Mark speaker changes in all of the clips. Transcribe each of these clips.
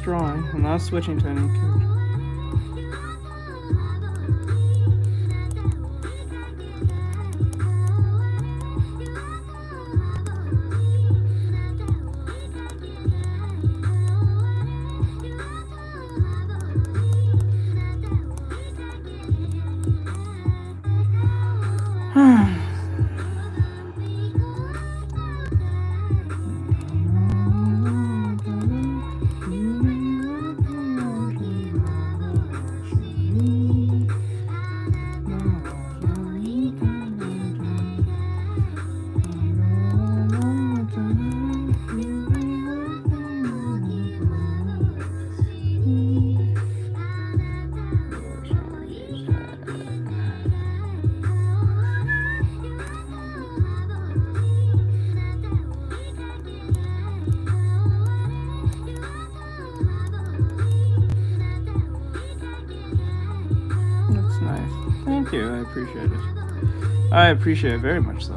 Speaker 1: Drawing. I'm not switching to any character. Thank you, I appreciate it. I appreciate it very much so.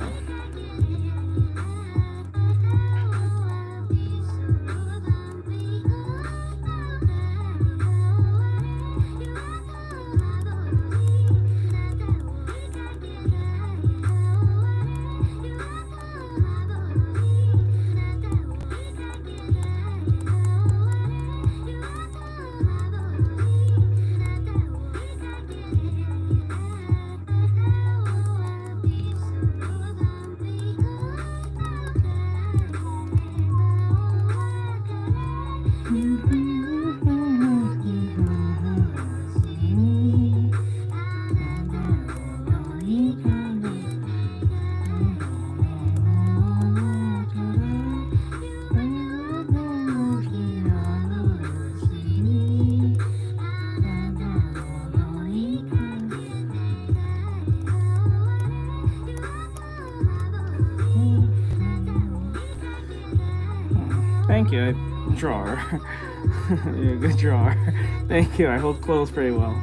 Speaker 1: Thank you, drawer. You're a good drawer. Thank you, I hold clothes pretty well.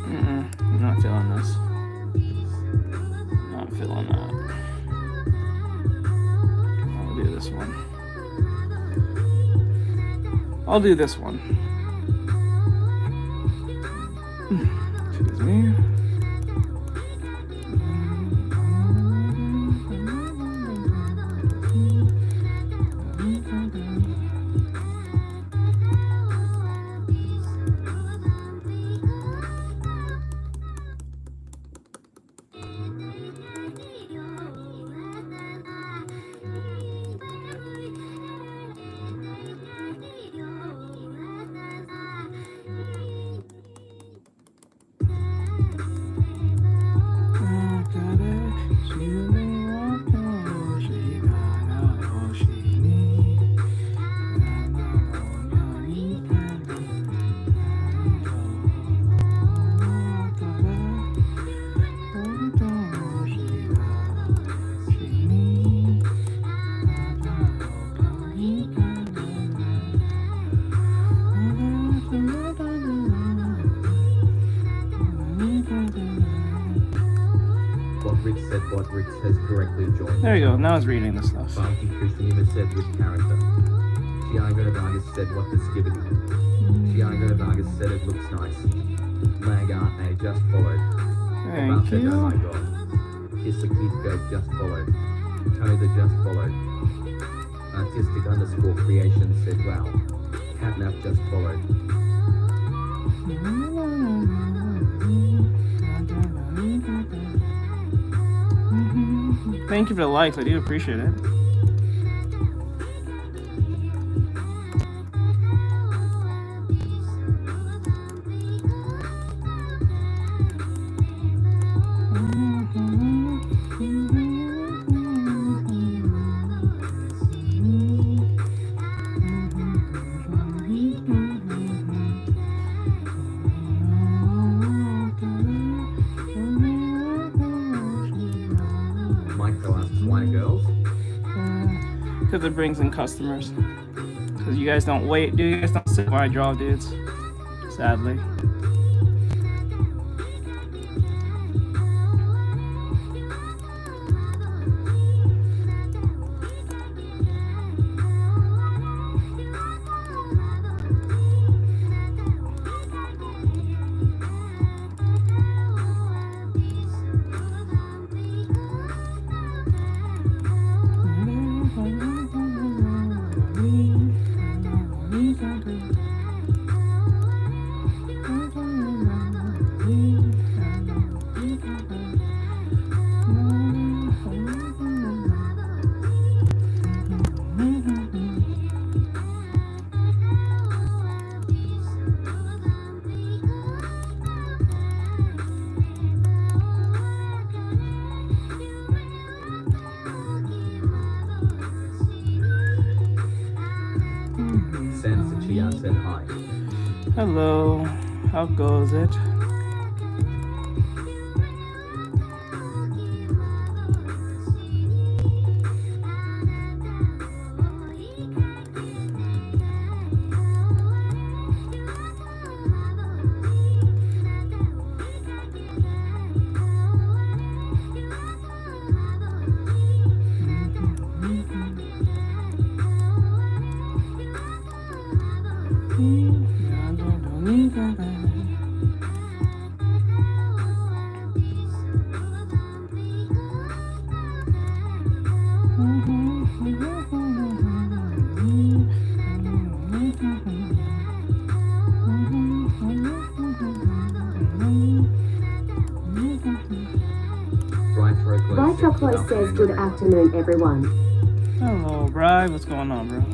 Speaker 1: I'm not feeling this. Not feeling that. I'll do this one. I'll do this one. Excuse me. There you go, now it's reading the stuff.
Speaker 2: Funky Christina said with character. Tiago Vargas said what the skibbity. Tiago Vargas said it looks nice. Lagar A just followed.
Speaker 1: Thank you.
Speaker 2: Oh my god. Kiss the kid go just followed. Toda just followed. Artistic underscore creation said wow. Catnap just followed.
Speaker 1: Thank you for the likes, I do appreciate it. Because it brings in customers. Because you guys don't wait, dude. You guys don't sit while I draw, dudes. Sadly.
Speaker 2: Said hi.
Speaker 1: Hello, how goes it?
Speaker 3: Bright Chocolate says good afternoon, everyone.
Speaker 1: Hello, Bri. What's going on, bro?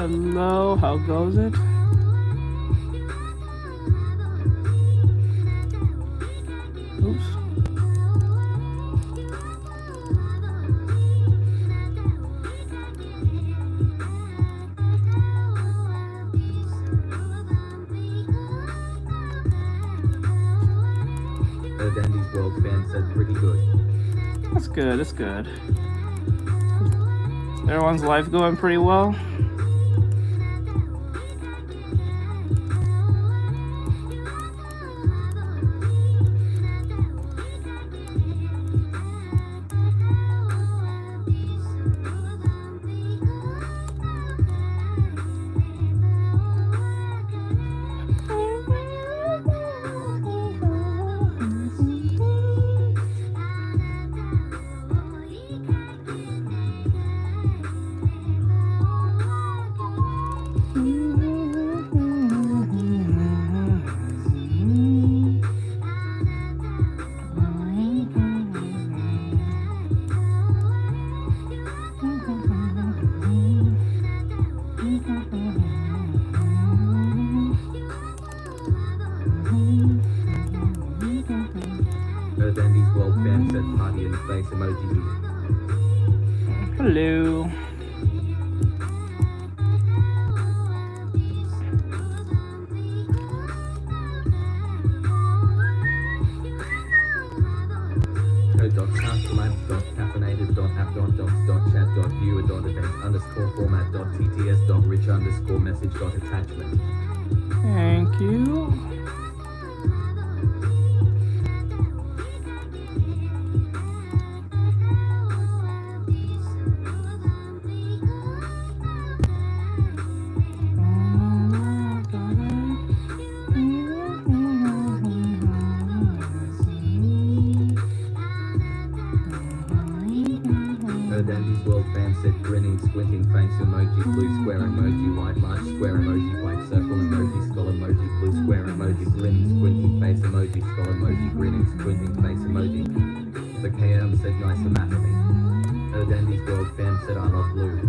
Speaker 1: Hello, how goes it? Oops.
Speaker 2: Dandy's World fan said pretty good.
Speaker 1: That's good, that's good. Everyone's life going pretty well?
Speaker 2: Dandy's World fan said party and face emoji.
Speaker 1: Hello.
Speaker 2: code.calculate.app.docs.chat.viewer.event_format.tts.rich_message.attachment.
Speaker 1: Thank you.
Speaker 2: Dandy's World fan said grinning, squinting face emoji, blue square emoji, white large square emoji, white circle emoji, skull emoji, blue square emoji, grinning, squinting face emoji, skull emoji, grinning, squinting face emoji. The KM said nice anatomy. Dandy's World fan said I love blue.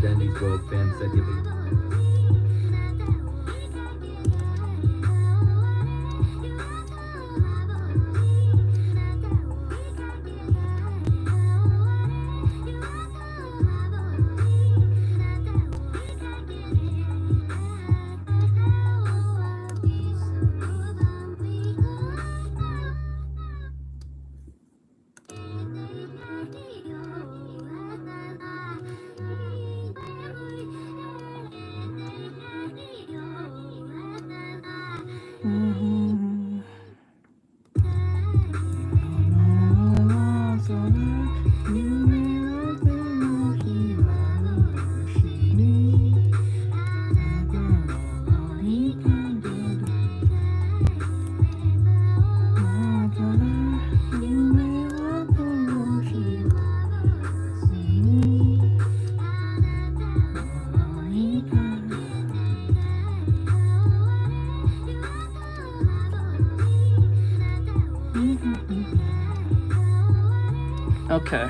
Speaker 2: Dandy's World fan said yippee.
Speaker 1: Okay.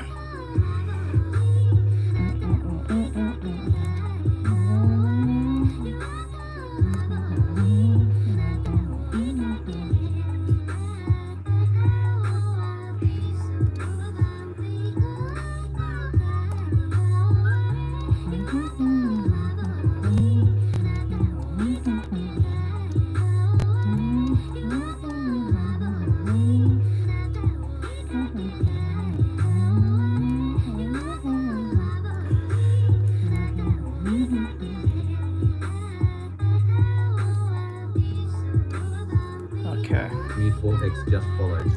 Speaker 1: Okay.
Speaker 2: New Vortex just followed.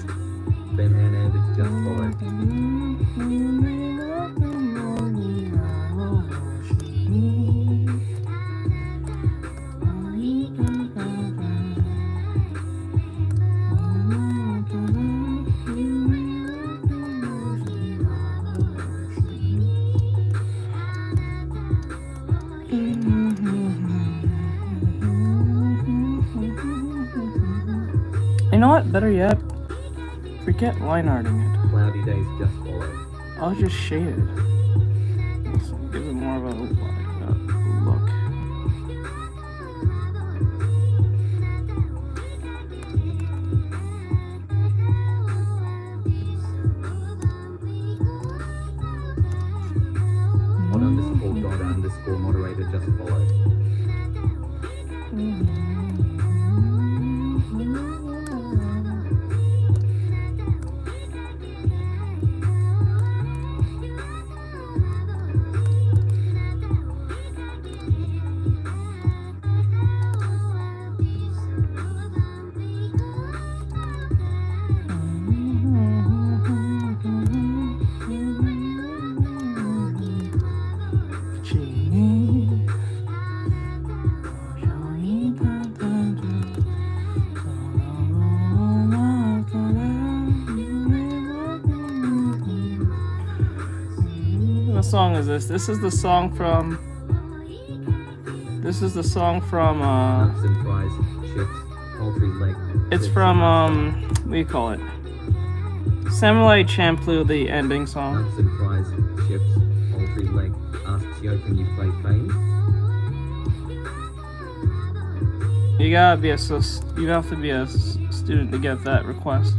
Speaker 2: Ben Hernandez just followed.
Speaker 1: You know what? Better yet, forget line arting it.
Speaker 2: Cloudy days just follow.
Speaker 1: I'll just shade it. This gives it more of a look.
Speaker 2: Moderator just follow.
Speaker 1: What song is this? This is the song from.
Speaker 2: Nuts and fries, chips, poultry leg.
Speaker 1: It's from what do you call it? Samurai Champloo, the ending song.
Speaker 2: Nuts and fries, chips, poultry leg. Asks Yo, can you play Fame?
Speaker 1: You have to be a student to get that request.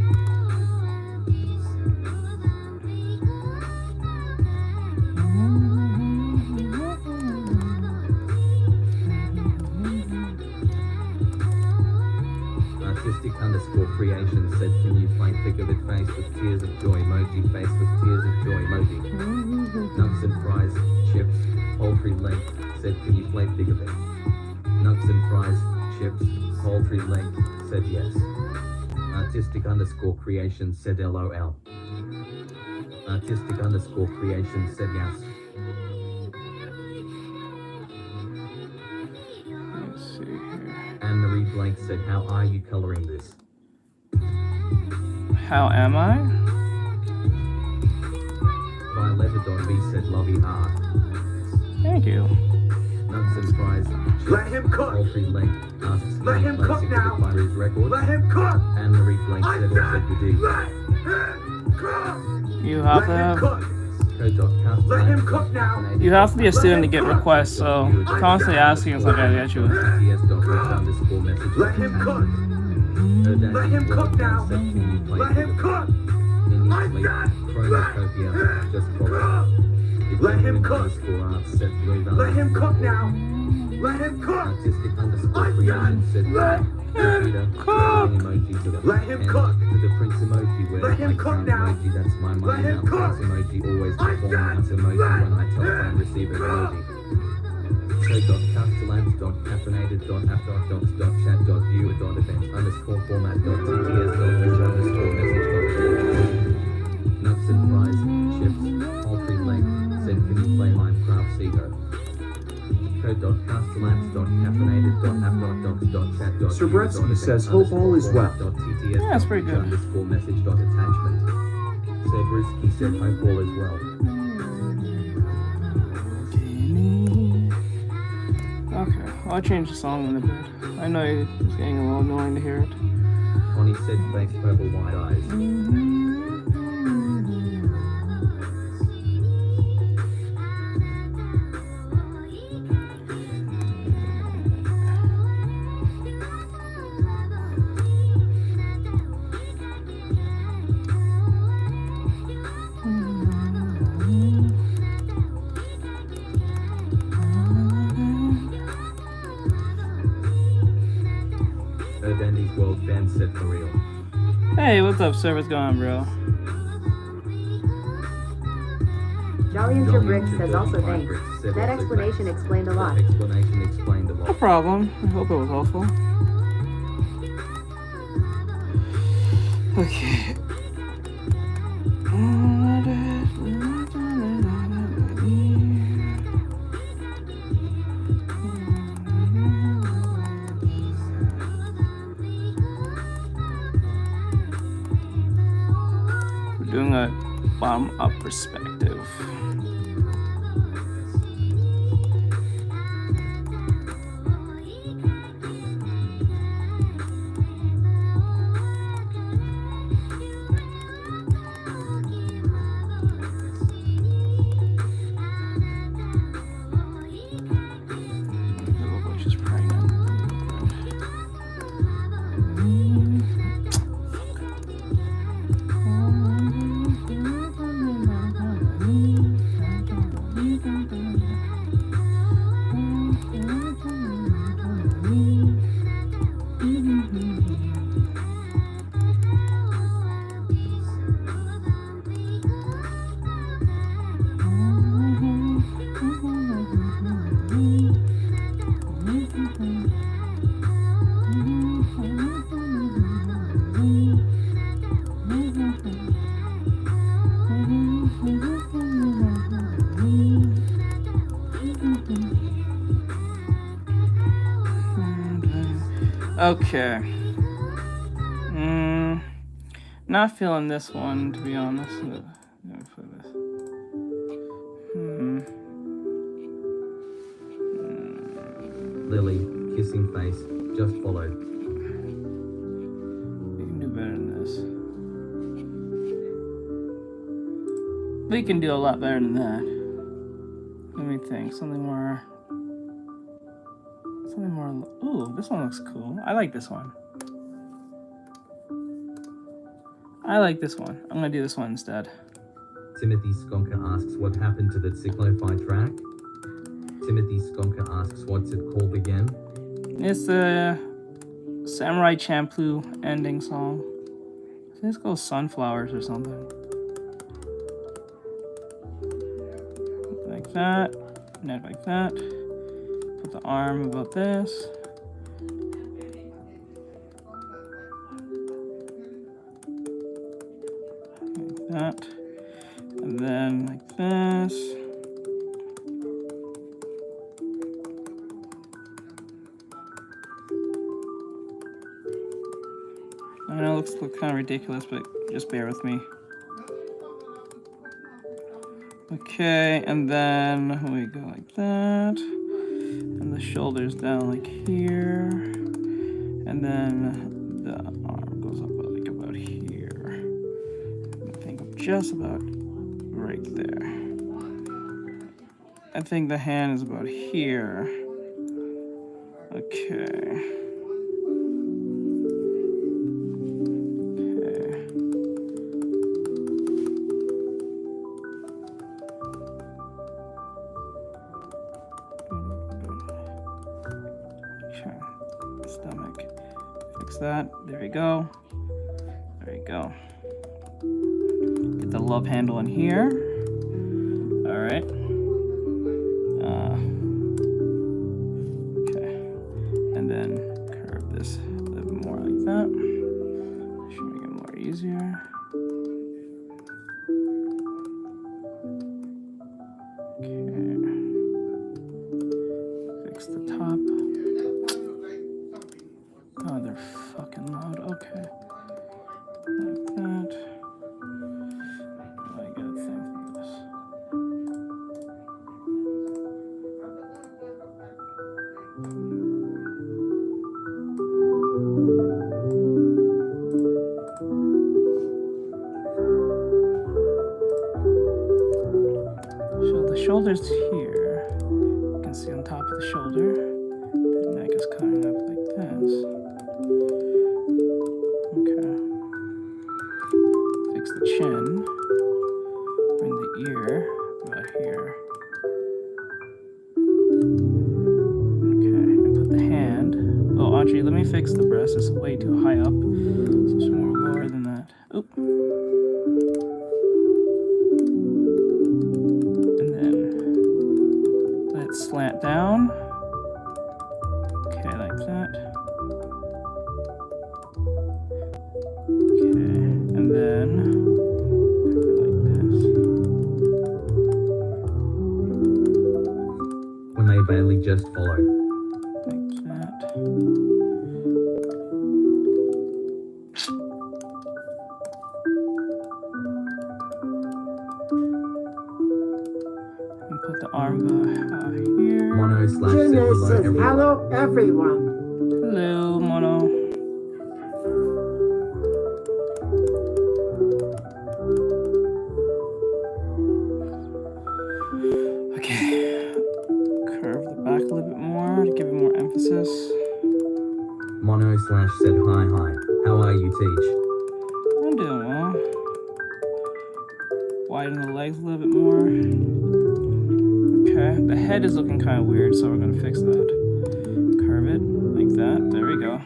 Speaker 2: Artextric_creation said, can you play Thick of It face with tears of joy emoji, face with tears of joy emoji. Nuts and fries, chips, poultry leg said, can you play Thick of It? Nuts and fries, chips, poultry leg said yes. Artextric_creation said LOL. Artextric_creation said yes.
Speaker 1: Let's see here.
Speaker 2: Anne-Marie Blake said, how are you coloring this?
Speaker 1: How am I?
Speaker 2: Violetta.B said, lovey art.
Speaker 1: Thank you.
Speaker 2: Nuts and fries, chips,
Speaker 4: Let him cook.
Speaker 2: Poultry leg asks,
Speaker 4: Let him cook now.
Speaker 2: by his record.
Speaker 4: Let him cook.
Speaker 2: Anne-Marie Blake
Speaker 4: I
Speaker 2: said,
Speaker 4: said,
Speaker 2: or said we do.
Speaker 4: let him cook.
Speaker 1: You have
Speaker 4: Let
Speaker 1: to
Speaker 4: him
Speaker 1: have.
Speaker 4: cook.
Speaker 2: Code.cast
Speaker 4: Let him cook now.
Speaker 1: You have to be a student to get requests, so constantly asking is not gonna get you.
Speaker 2: TTS.rich_message.
Speaker 4: Let him cook. Let him cook now. Let him cook. I said,
Speaker 2: Chronocopia, just follow.
Speaker 4: Let him cook.
Speaker 2: _arts said blue value.
Speaker 4: Let him cook now. Let him cook.
Speaker 2: Artistic_creation said
Speaker 4: Let
Speaker 2: computer,
Speaker 1: cook.
Speaker 2: emoji to the
Speaker 4: Let him
Speaker 2: and
Speaker 4: cook.
Speaker 2: to the prince emoji where
Speaker 4: Let him
Speaker 2: I
Speaker 4: cook
Speaker 2: found
Speaker 4: now.
Speaker 2: emoji, that's my
Speaker 4: Let
Speaker 2: money
Speaker 4: him
Speaker 2: now.
Speaker 4: cook.
Speaker 2: Prince emoji always
Speaker 4: I
Speaker 2: perform
Speaker 4: said,
Speaker 2: as emoji when I telephone receiver emoji. Code.castellans.caffeinated.app.docs.chat.viewer.events_message.nuts and fries, chips, poultry leg, said can you play Minecraft Seago? Code.castellans.caffeinated.app.docs.chat.viewer.events_message.nuts
Speaker 5: Sir Bretsky says hope all is well.
Speaker 1: Yeah, that's pretty good.
Speaker 2: _message.attachment. Sir Britsky said hope all is well.
Speaker 1: Okay, I'll change the song in a bit. I know it's getting a little annoying to hear it.
Speaker 2: Connie said face purple white eyes. Dandy's World Fan said for real.
Speaker 1: Hey, what's up, sir? What's going on, bro?
Speaker 3: Jolly and Sir Brick says also thanks.
Speaker 2: Said
Speaker 3: That
Speaker 2: also
Speaker 3: explanation
Speaker 2: thanks.
Speaker 3: explained a lot.
Speaker 2: That explanation explained a
Speaker 1: No
Speaker 2: lot.
Speaker 1: problem. I hope it was helpful. Okay. We're doing a bottom-up perspective. Okay. Not feeling this one, to be honest. Let me put this.
Speaker 2: Lily, kissing face, just followed.
Speaker 1: We can do better than this. We can do a lot better than that. Let me think. Something more. Ooh, this one looks cool. I like this one. I like this one. I'm gonna do this one instead.
Speaker 2: Timothy Skonka asks what happened to the Cyclo-Fi track. Timothy Skonka asks what's it called again?
Speaker 1: It's the Samurai Champloo ending song. I think it's called Sunflowers or something. Like that. Neck like that. Put the arm about this. Like that. And then like this. I know it looks kind of ridiculous, but just bear with me. Okay, and then we go like that. And the shoulders down like here. And then the arm goes up like about here. I think I'm just about right there. I think the hand is about here. Okay. Stomach. Fix that. There we go. There we go. Get the love handle in here. All right. Okay. And then curve this a little bit more like that. Should make it more easier. Okay. Fix the top. Oh, they're fucking loud. Okay. Like that. I gotta think of this. So the shoulder's here. You can see on top of the shoulder. The neck is coming up like this. The chin, bring the ear about here. Okay, and put the hand. Oh, Audrey, let me fix the breast. It's way too high up. So it's more lower than that. Oop. And then let it slant down. Okay, like that. Okay, and then
Speaker 2: Bailey just followed.
Speaker 1: Like that. And put the arm here.
Speaker 2: Mono slash said
Speaker 4: Junior
Speaker 2: hello
Speaker 4: says
Speaker 2: everyone.
Speaker 4: hello everyone.
Speaker 1: Hello, Mono.
Speaker 2: Mono slash said hi. How are you, Teach?
Speaker 1: I'm doing well. Widen the legs a little bit more. Okay, the head is looking kind of weird, so we're gonna fix that. Curve it like that. There we go.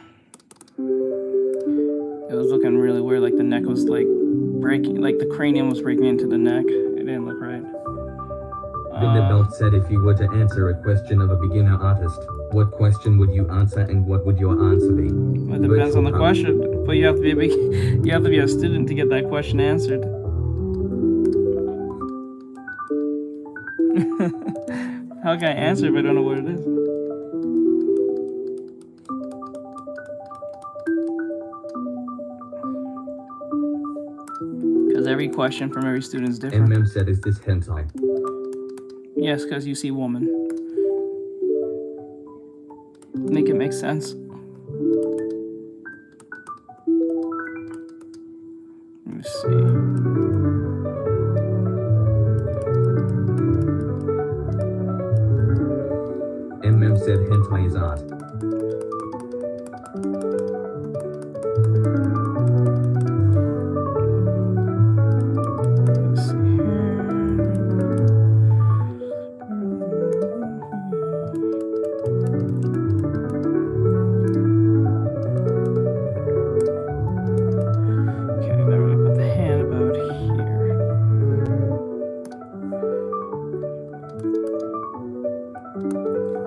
Speaker 1: It was looking really weird, like the neck was like breaking, like the cranium was breaking into the neck. It didn't look right.
Speaker 2: Vanderbilt said if you were to answer a question of a beginner artist, what question would you answer and what would your answer be?
Speaker 1: Well, it depends on the question, but you have to be you have to be a student to get that question answered. How can I answer if I don't know what it is? every question from every student is different.
Speaker 2: MM said, is this hentai?
Speaker 1: Yes, because you see woman. Make it make sense. Let me see.
Speaker 2: MM said hentai is art.
Speaker 1: Let's see here. Okay, now we're gonna put the hand about here.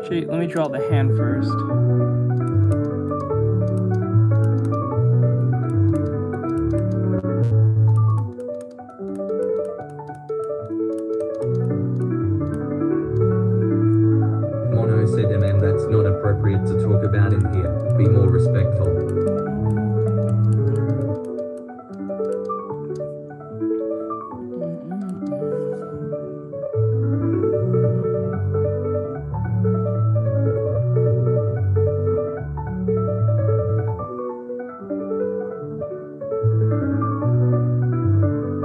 Speaker 1: Actually, let me draw the hand first.
Speaker 2: Mono said, MM, that's not appropriate to talk about in here. Be more respectful.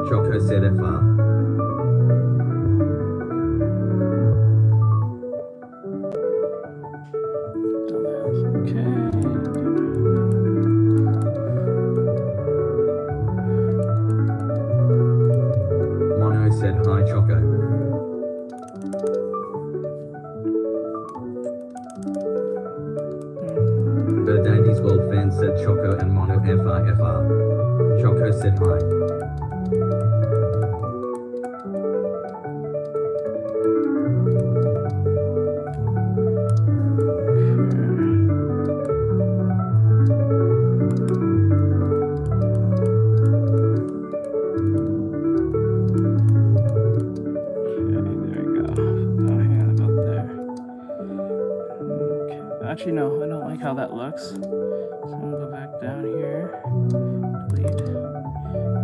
Speaker 2: Choco said, FR. Mono said, hi, Choco. Dandy's World fan said Choco and Mono FR. Choco said hi.
Speaker 1: Actually, no, I don't like how that looks. So I'm gonna go back down here. Delete.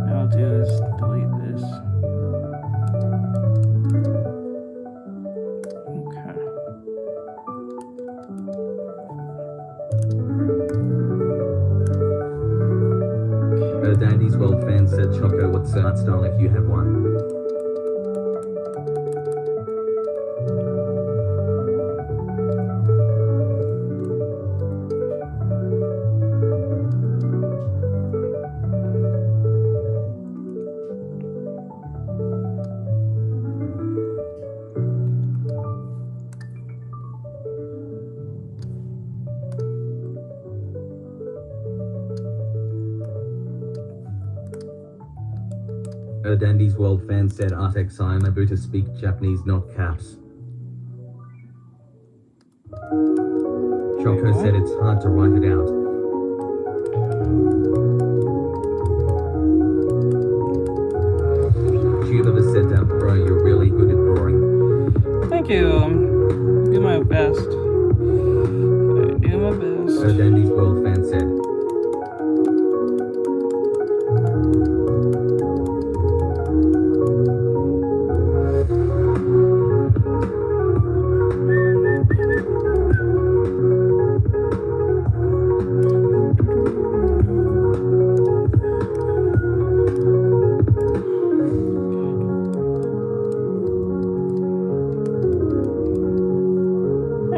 Speaker 1: Now I'll do is delete this. Okay.
Speaker 2: Dandy's World fan said Choco, what's the art style if you have one? Dandy's World fan said Artex I am able to speak Japanese, not caps. Choco said it's hard to write it out. Tuber said that, bro, you're really good at drawing.
Speaker 1: Thank you. I do my best. I do my best.
Speaker 2: Dandy's World fan said.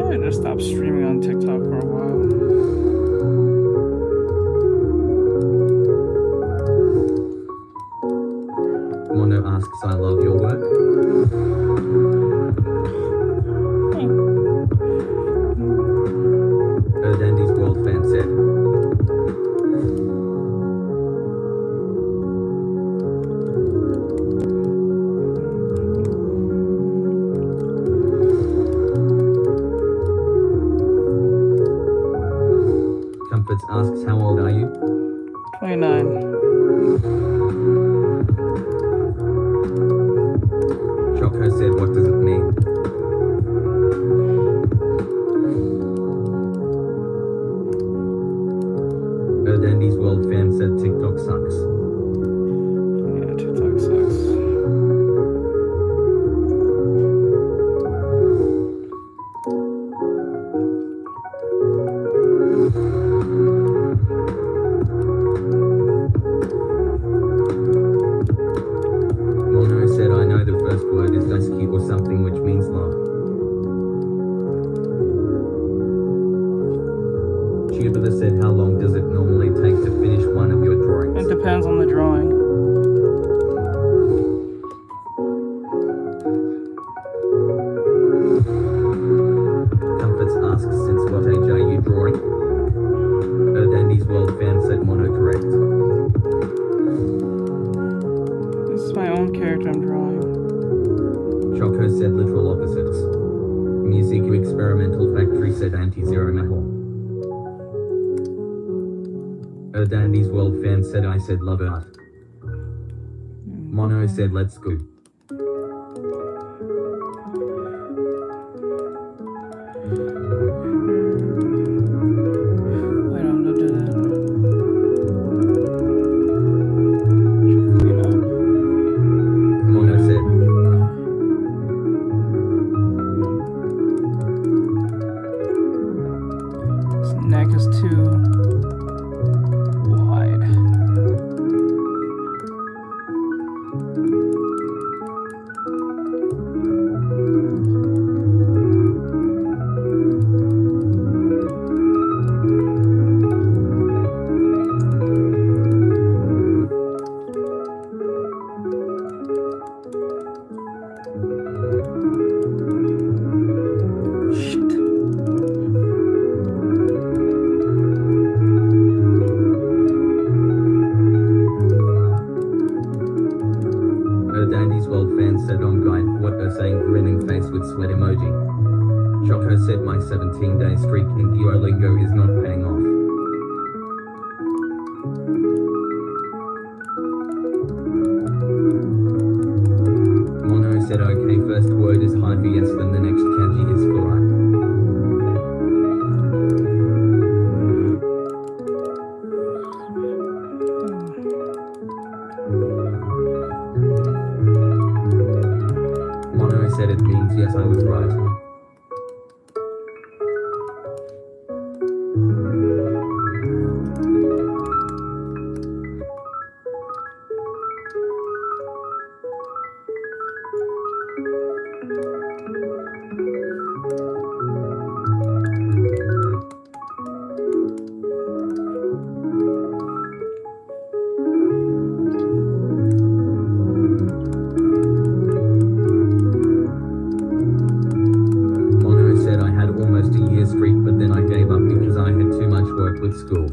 Speaker 1: I just stopped streaming on TikTok for a while.
Speaker 2: Mono asks, I love your work. Dandy's World fan said. Comforts asks, how old are you?
Speaker 1: 29.
Speaker 2: Choco said, what does it mean? Dandy's World fan said TikTok sucks.
Speaker 1: Yeah, TikTok
Speaker 2: Tuber said, how long does it normally take to finish one of your drawings?
Speaker 1: It depends on the drawing.
Speaker 2: Comforts asks, since what age are you drawing? Dandy's World fan said, mono correct.
Speaker 1: This is my own character I'm drawing.
Speaker 2: Choco said, literal opposites. Music Experimental Factory said, anti-zero metal. Dandy's World fan said, I said, love art. Mono said, let's go.
Speaker 1: Wait, I'm gonna do that. Clean up.
Speaker 2: Mono said,
Speaker 1: His neck is too wide. Shit.
Speaker 2: Dandy's World fan said, on guide, what are saying, grinning face with sweat emoji. Choco said, my 17-day streak in Duolingo is not paying off. Mono said, okay, first word is high for yes, then the next kanji is for right. Mono said, it means yes, I was right. Mono said, I had almost a year streak, but then I gave up because I had too much work with school.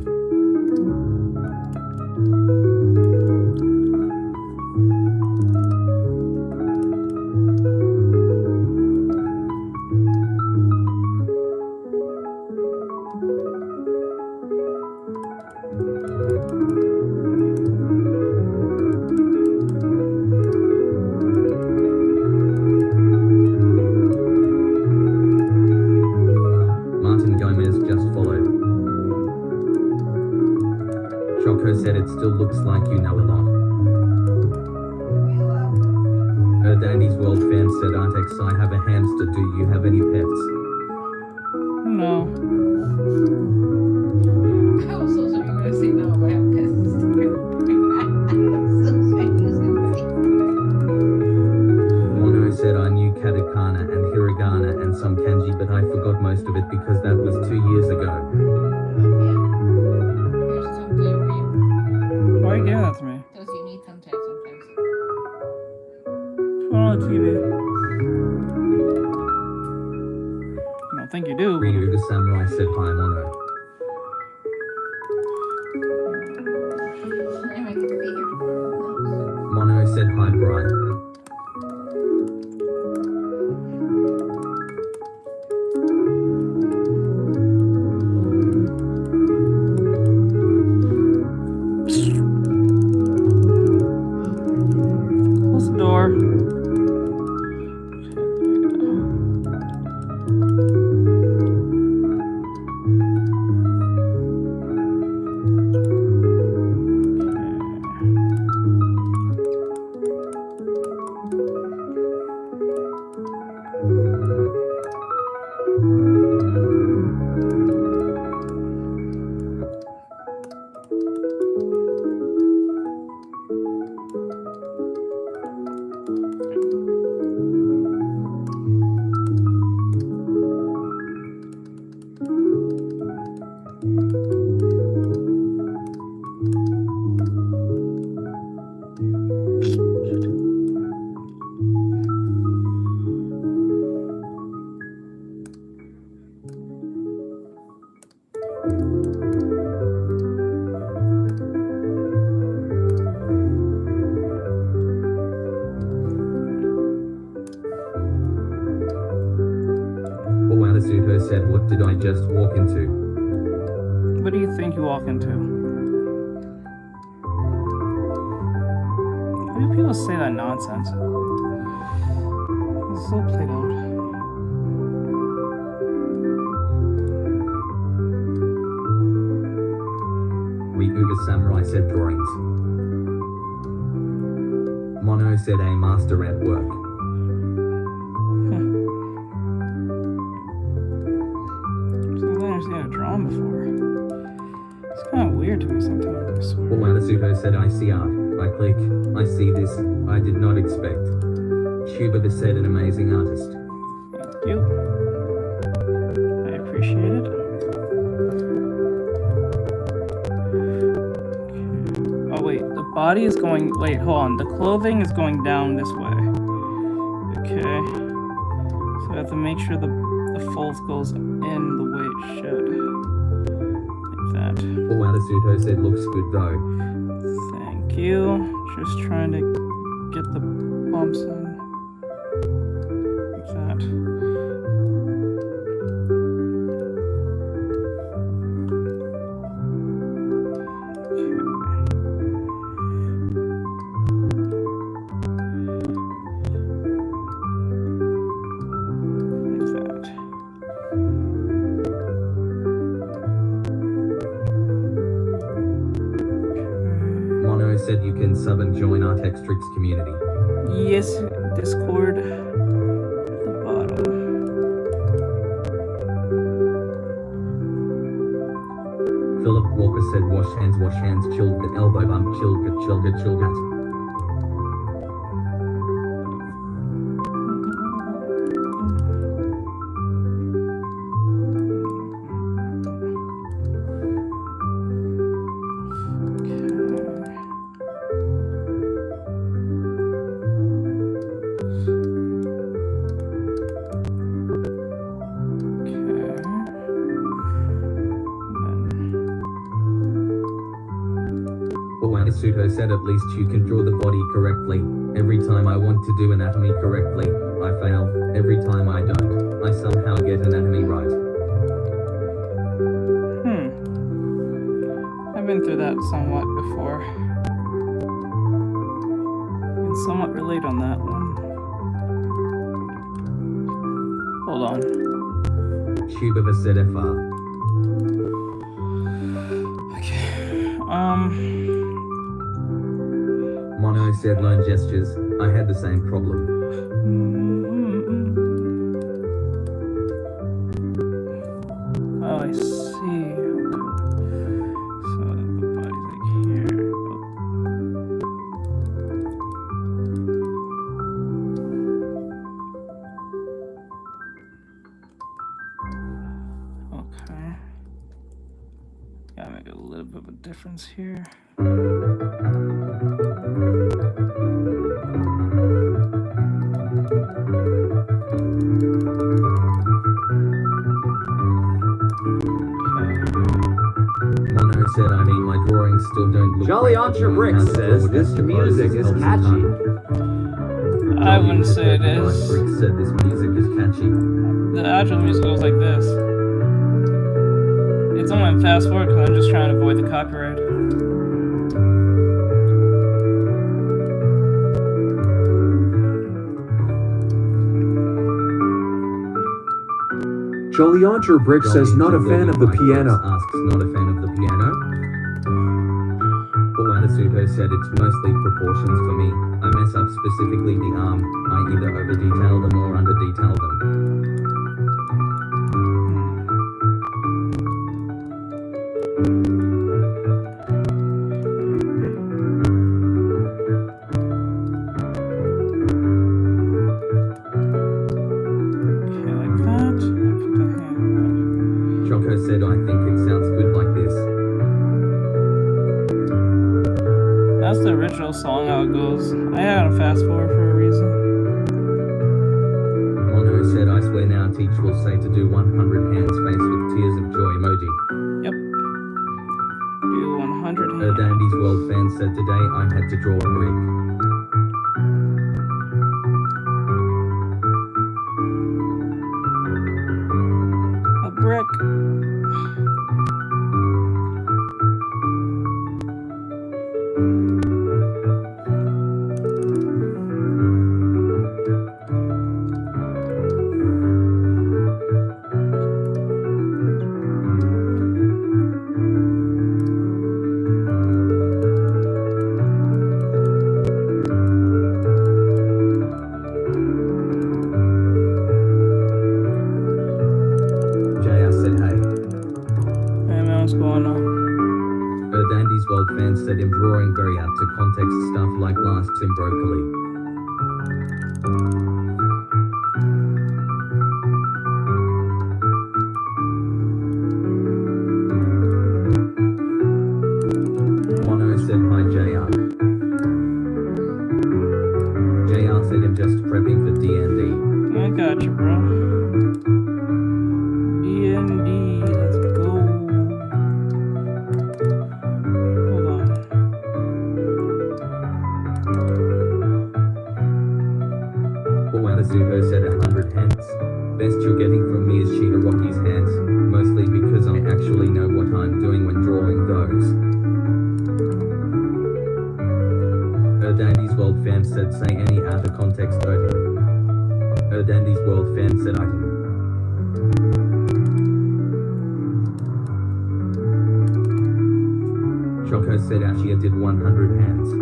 Speaker 2: Martin Gomez just followed. Choco said, it still looks like you know a lot. Dandy's World fan said, Artex, I have a hamster, do you have any pets?
Speaker 1: No.
Speaker 6: I was so sure you were gonna say no, but I have pets. So sure you was gonna say.
Speaker 2: Mono said, I knew katakana and hiragana and some kanji, but I forgot most of it because that was 2 years ago.
Speaker 6: Here's some good for you.
Speaker 1: Why you giving that to me?
Speaker 6: Because you need thumbtacks sometimes.
Speaker 1: Put on the TV. I don't think you do.
Speaker 2: Ryu the Samurai said, hi Mono.
Speaker 6: Anyway, I get to be here tomorrow.
Speaker 2: Mono said, hi Brian.
Speaker 1: Close the door. Okay, there we go.
Speaker 2: just walk into?
Speaker 1: What do you think you walk into? Why do people say that nonsense? It's so played out.
Speaker 2: We Uber Samurai said drawings. Mono said a master at work.
Speaker 1: I've never seen a drawing before. It's kind of weird to me sometimes, I swear.
Speaker 2: Wanasuto said I see art. I click. I see this. I did not expect. Chuba said an amazing artist.
Speaker 1: Thank you. I appreciate it. Okay. Oh wait, the body is going, wait, hold on. The clothing is going down this way. Okay. So I have to make sure the fold goes in the way it should. Like that.
Speaker 2: Wanasuto said looks good though.
Speaker 1: Thank you. Just trying to get the bumps in. Like that.
Speaker 2: Mono said you can sub and join Artextric community.
Speaker 1: Yes, Discord. The bottom.
Speaker 2: Philip Walker said wash hands, chill, get elbow bump, chill, get. Wanasuto said at least you can draw the body correctly. Every time I want to do anatomy correctly, I fail. Every time I don't, I somehow get anatomy right.
Speaker 1: I've been through that somewhat before. Can somewhat relate on that one. Hold on.
Speaker 2: Chuba said FR.
Speaker 1: Okay.
Speaker 2: Mono said learn gestures. I had the same problem.
Speaker 1: Oh, I see. So the body's like here. Okay. Gotta make a little bit of a difference here.
Speaker 2: Mono said I mean my drawings still don't look
Speaker 5: Jolly
Speaker 2: great, but
Speaker 5: Archer
Speaker 2: knowing
Speaker 5: Brick
Speaker 2: how to
Speaker 5: says
Speaker 2: draw
Speaker 5: this
Speaker 2: juxtaposes
Speaker 5: music is
Speaker 2: helps a
Speaker 5: catchy.
Speaker 2: ton.
Speaker 1: I wouldn't say it is.
Speaker 2: Brick said this music is catchy.
Speaker 1: The actual music goes like this. It's only on fast forward because I'm just trying to avoid the copyright.
Speaker 5: Jolly Archer Brick says not a fan of the piano.
Speaker 2: Asks not a fan of the piano. Wanasuto said it's mostly proportions for me. I mess up specifically the arm. I either over detail them or under detail them.
Speaker 1: Okay, like that. And put the hand.
Speaker 2: Choco said I think it sounds good like this.
Speaker 1: That's the original song, how it goes. I had it on fast forward for a reason.
Speaker 2: Mono said I swear now teach will say to do 100 hands face with tears of joy emoji.
Speaker 1: Yep. Do 100
Speaker 2: A
Speaker 1: hands.
Speaker 2: Dandy's World fan said today I had to draw a brick.
Speaker 1: A brick.
Speaker 2: JR said hey.
Speaker 1: Hey man, what's going on?
Speaker 2: Dandy's World fan said him drawing very out to context stuff like last Tim Broccoli. Mono said hi JR. JR said him just prepping for D&D.
Speaker 1: I got you, bro. D&D, let's go. Hold on.
Speaker 2: Zuko said 100 hands. Best you're getting from me is Cheetah Rocky's hands, mostly because I actually know what I'm doing when drawing those. Dandy's World fan said say any out of context item. Dandy's World fan said item. Choco said Ashia did 100 hands.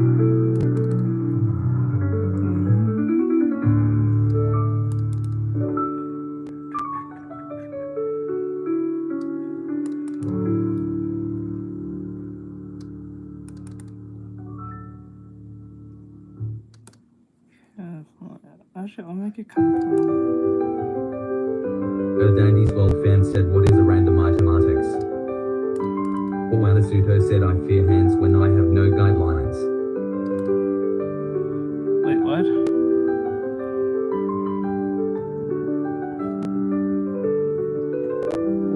Speaker 1: Actually, I'll make it come from.
Speaker 2: Dandy's World fan said what is a random item Artex? Wanasuto said I fear hands when I have no guidelines.
Speaker 1: Wait, what?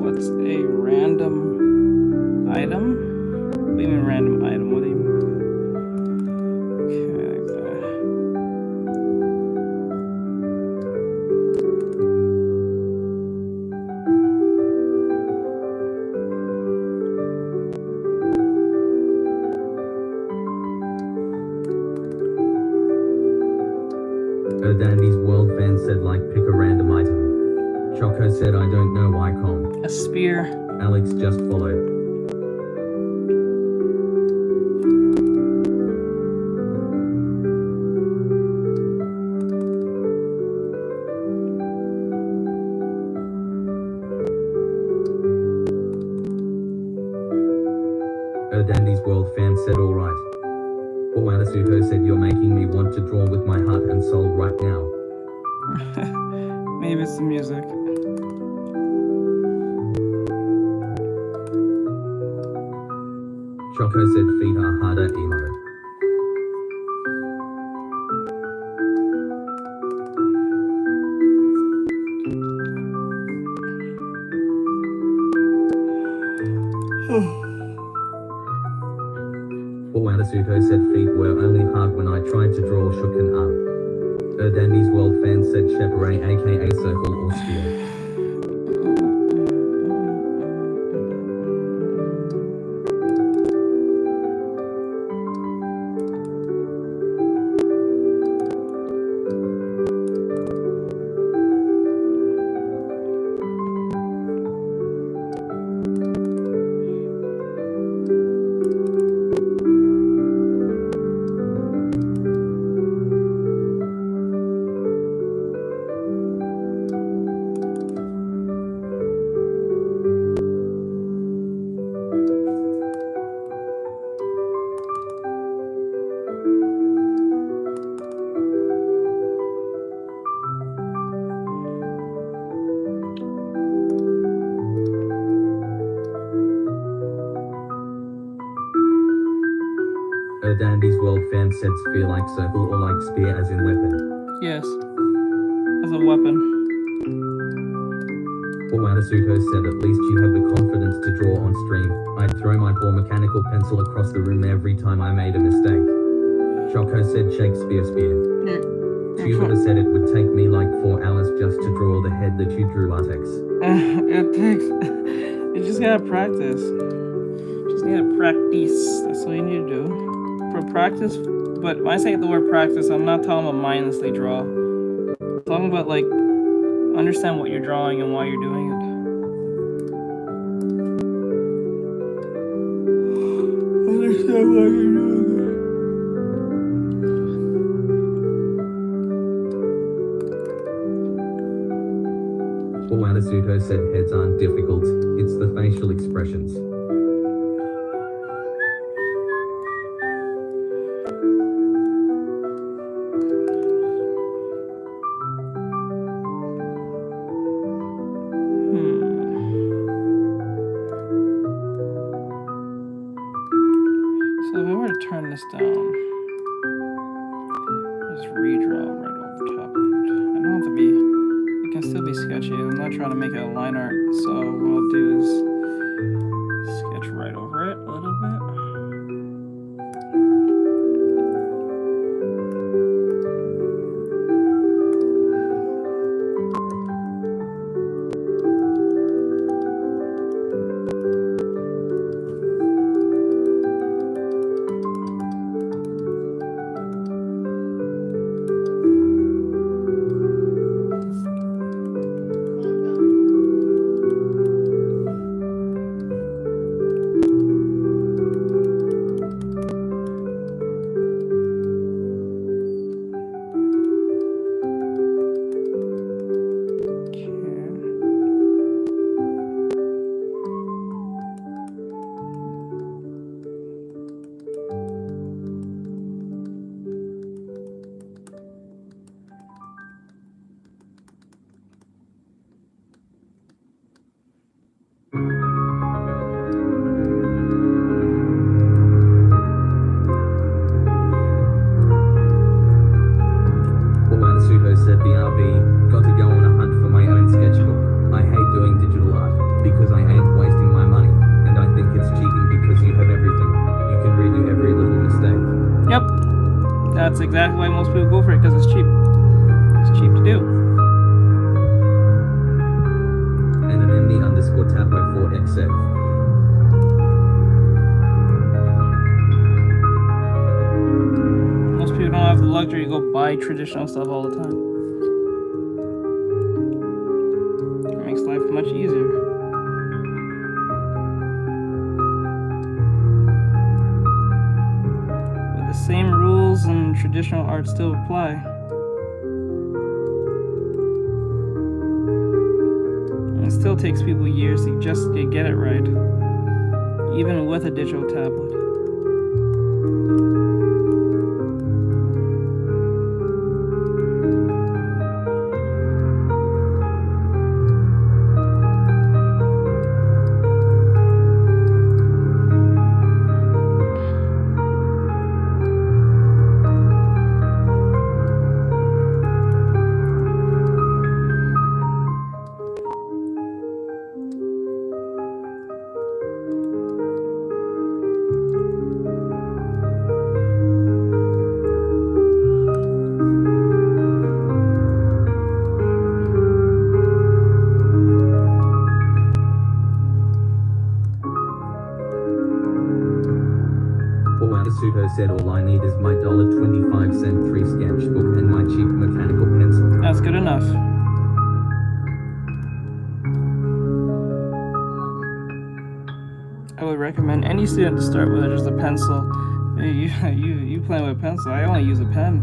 Speaker 1: What's a random item? What do you mean random item? What do you mean?
Speaker 2: Dandy's World fan said like pick a random item. Choco said I don't know Icon.
Speaker 1: A spear.
Speaker 2: Alex just followed. Dandy's World fan said alright. Wanasuto said you're making me want to draw with my heart and soul right now.
Speaker 1: Maybe it's the music.
Speaker 2: Choco said feet are harder emo. Wanasuto said feet were only hard when I tried to draw shook and up. Dandy's World fan said chaperone aka circle or sphere. Dandy's World fan said sphere like circle or like spear as in weapon.
Speaker 1: Yes. As a weapon.
Speaker 2: Wanasuto said at least you have the confidence to draw on stream. I'd throw my poor mechanical pencil across the room every time I made a mistake. Choco said Shakespeare spear. Tubular said it would take me like 4 hours just to draw the head that you drew, Artex.
Speaker 1: It takes just gotta practice. Just need to practice. That's all you need to do. For practice, but when I say the word practice, I'm not talking about mindlessly draw. I'm talking about like understand what you're drawing and why you're doing it. Understand why you're doing it.
Speaker 2: Uwanasuto said heads aren't difficult, it's the facial expressions.
Speaker 1: So if I were to turn this down, just redraw right over top of it. I don't have to be, it can still be sketchy. I'm not trying to make it a line art, so what I'll do is sketch right over it a little bit.
Speaker 2: Uwanasuto said BRB, got to go on a hunt for my own sketchbook. I hate doing digital art, because I ain't wasting my money, and I think it's cheating because you have everything. You can redo every little mistake.
Speaker 1: Yep, that's exactly why most people go for it, because it's cheap. It's cheap to do.
Speaker 2: And an MD_Tapo4X said,
Speaker 1: Most people don't have the luxury to go buy traditional stuff all the time. It makes life much easier. But the same rules and traditional art still apply. And it still takes people years to just get it right, even with a digital tablet.
Speaker 2: Uwanasuto said all I need is my $1.25 free sketchbook and my cheap mechanical pencil.
Speaker 1: That's good enough. I would recommend any student to start with just a pencil. You playing with a pencil. I only use a pen.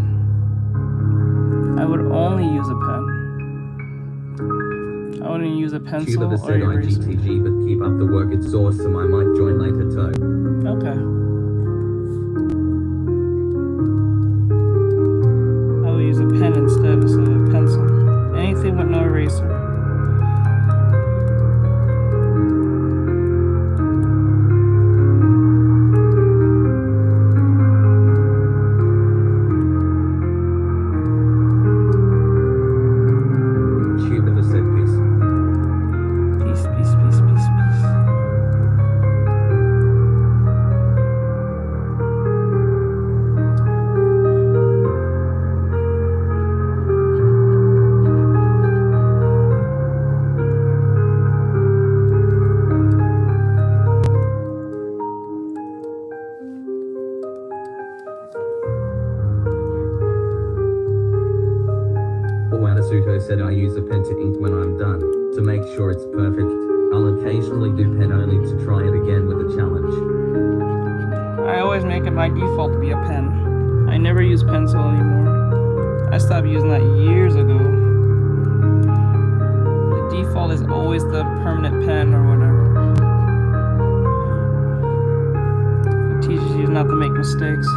Speaker 1: I would only use a pen. I wouldn't use a pencil
Speaker 2: Cuba
Speaker 1: or
Speaker 2: said
Speaker 1: eraser.
Speaker 2: IGTG, but keep up the work, it's awesome. I might join later too.
Speaker 1: Okay. I will use a pen instead of a pencil. Anything with no eraser.
Speaker 2: Cuba said peace.
Speaker 1: Peace, peace, peace, peace, peace.
Speaker 2: said I use a pen to ink when I'm done, to make sure it's perfect. I'll occasionally do pen only to try it again with a challenge.
Speaker 1: I always make it my default to be a pen. I never use pencil anymore. I stopped using that years ago. The default is always the permanent pen or whatever. It teaches you not to make mistakes.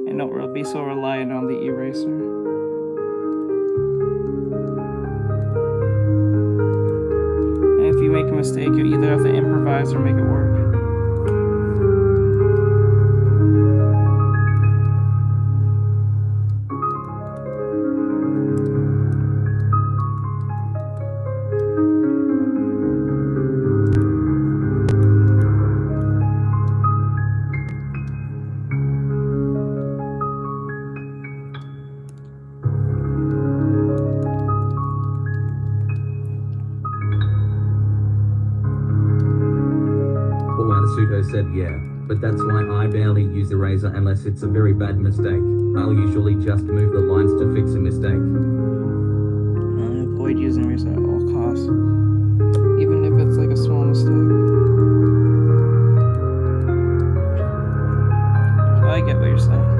Speaker 1: And don't really be so reliant on the eraser. And if you make a mistake, you either have to improvise or make it work.
Speaker 2: Sudo said yeah, but that's why I barely use eraser unless it's a very bad mistake. I'll usually just move the lines to fix a mistake.
Speaker 1: Avoid using eraser at all costs, even if it's like a small mistake. I get what you're saying.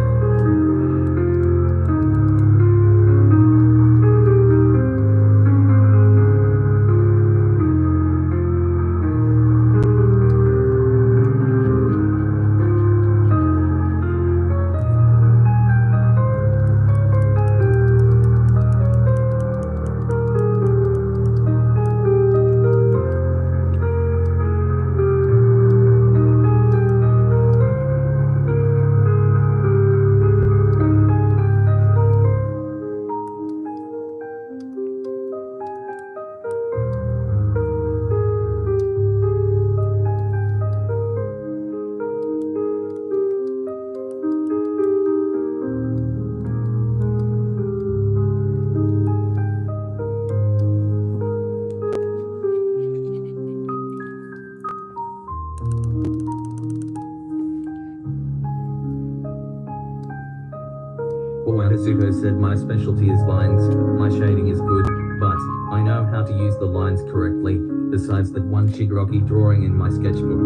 Speaker 2: Sudo said my specialty is lines, my shading is good, but I know how to use the lines correctly, besides that one Shigaraki drawing in my sketchbook.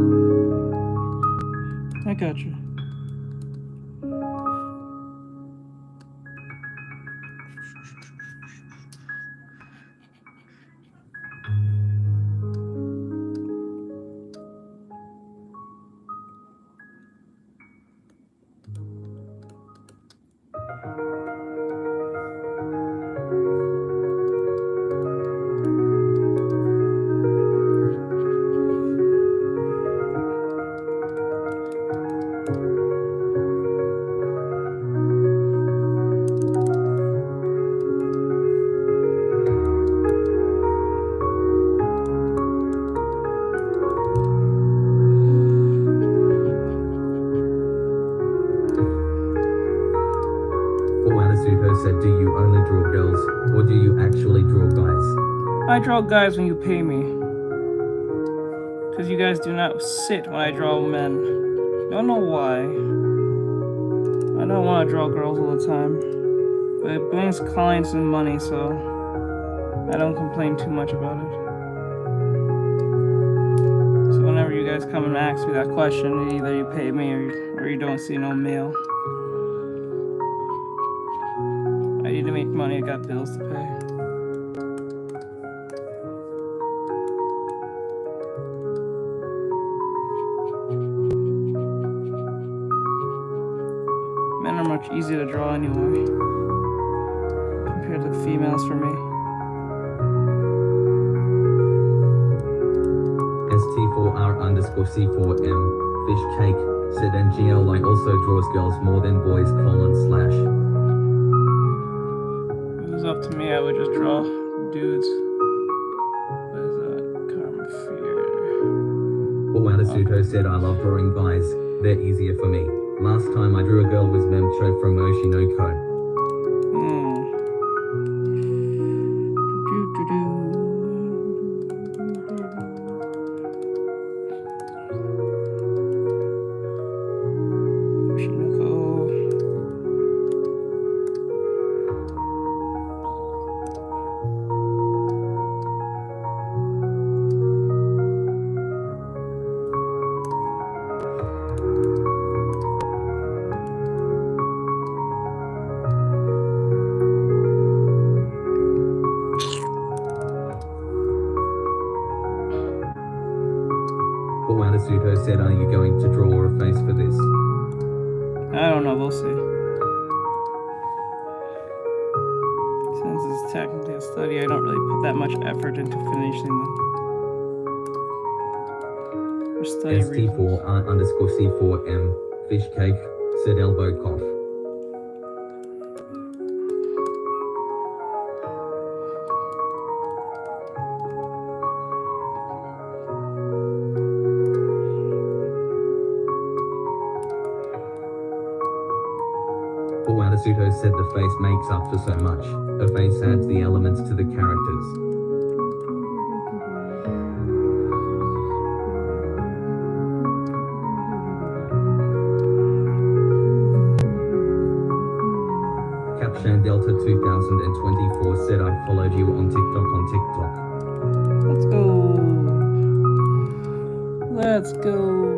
Speaker 1: I got you.
Speaker 2: Sudo said, do you only draw girls, or do you actually draw guys?
Speaker 1: I draw guys when you pay me. Because you guys do not sit when I draw men. Don't know why. I don't want to draw girls all the time. But it brings clients and money, so I don't complain too much about it. So whenever you guys come and ask me that question, either you pay me or you don't see no mail. I need to make money, I got bills to pay. Men are much easier to draw anyway, compared to the females for me.
Speaker 2: ST4R_C4M, Fish Cake, said NGLI also draws girls more than boys, /.
Speaker 1: If it was up to me, I would just draw dudes. What is that? Karma Fear.
Speaker 2: Sudo said I love drawing guys, they're easier for me. Last time I drew a girl was Memcho from Oshinoko. Asuto said, are you going to draw a face for this?
Speaker 1: I don't know, we'll see. Since it's technically a study, I don't really put that much effort into finishing them. For study reasons.
Speaker 2: ST4R_C4M, fish cake, said elbow cough. Asuto said the face makes up for so much. A face adds the elements to the characters. Capshan Delta 2024 said, I followed you on TikTok.
Speaker 1: Let's go. Let's go.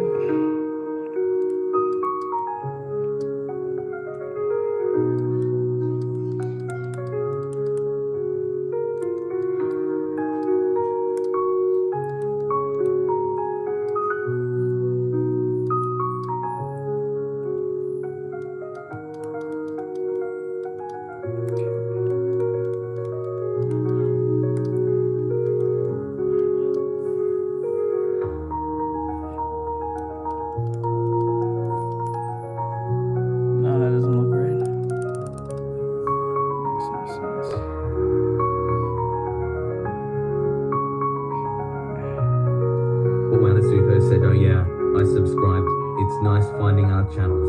Speaker 2: Asuto said, oh yeah, I subscribed. It's nice finding art channels.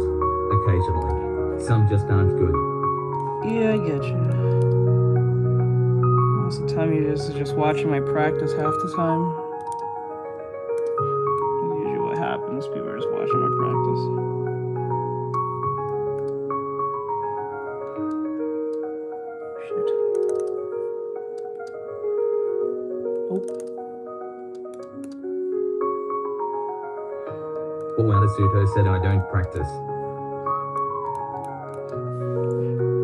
Speaker 2: Occasionally. Some just aren't good.
Speaker 1: Yeah, I get you. Most of the time you're just watching my practice half the time. That's usually what happens. People are just watching my practice. Shit. Nope.
Speaker 2: Asuto said, I don't practice.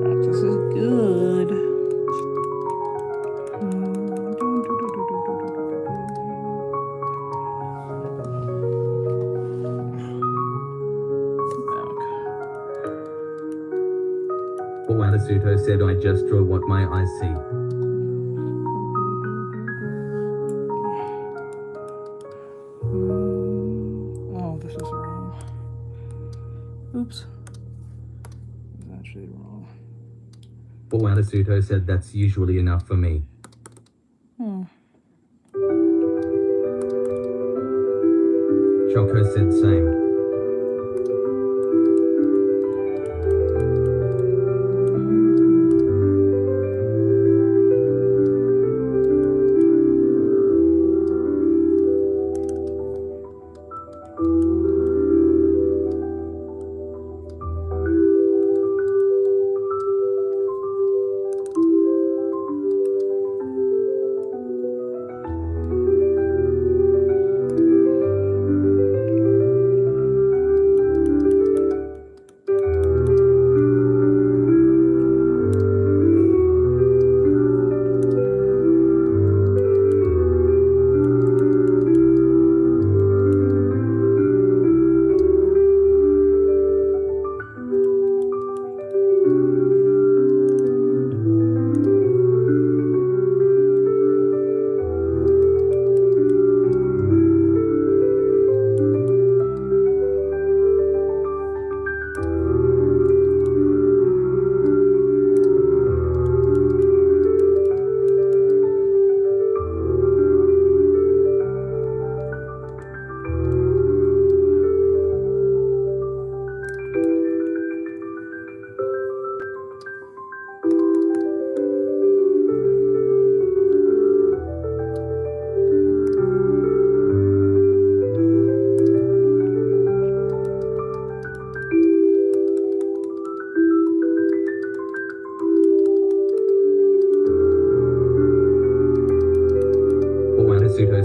Speaker 1: Practice is good.
Speaker 2: Asuto said, I just draw what my eyes see.
Speaker 1: Oh, this is wrong. Oops. It's actually wrong.
Speaker 2: Asuto said, that's usually enough for me. Choco said same.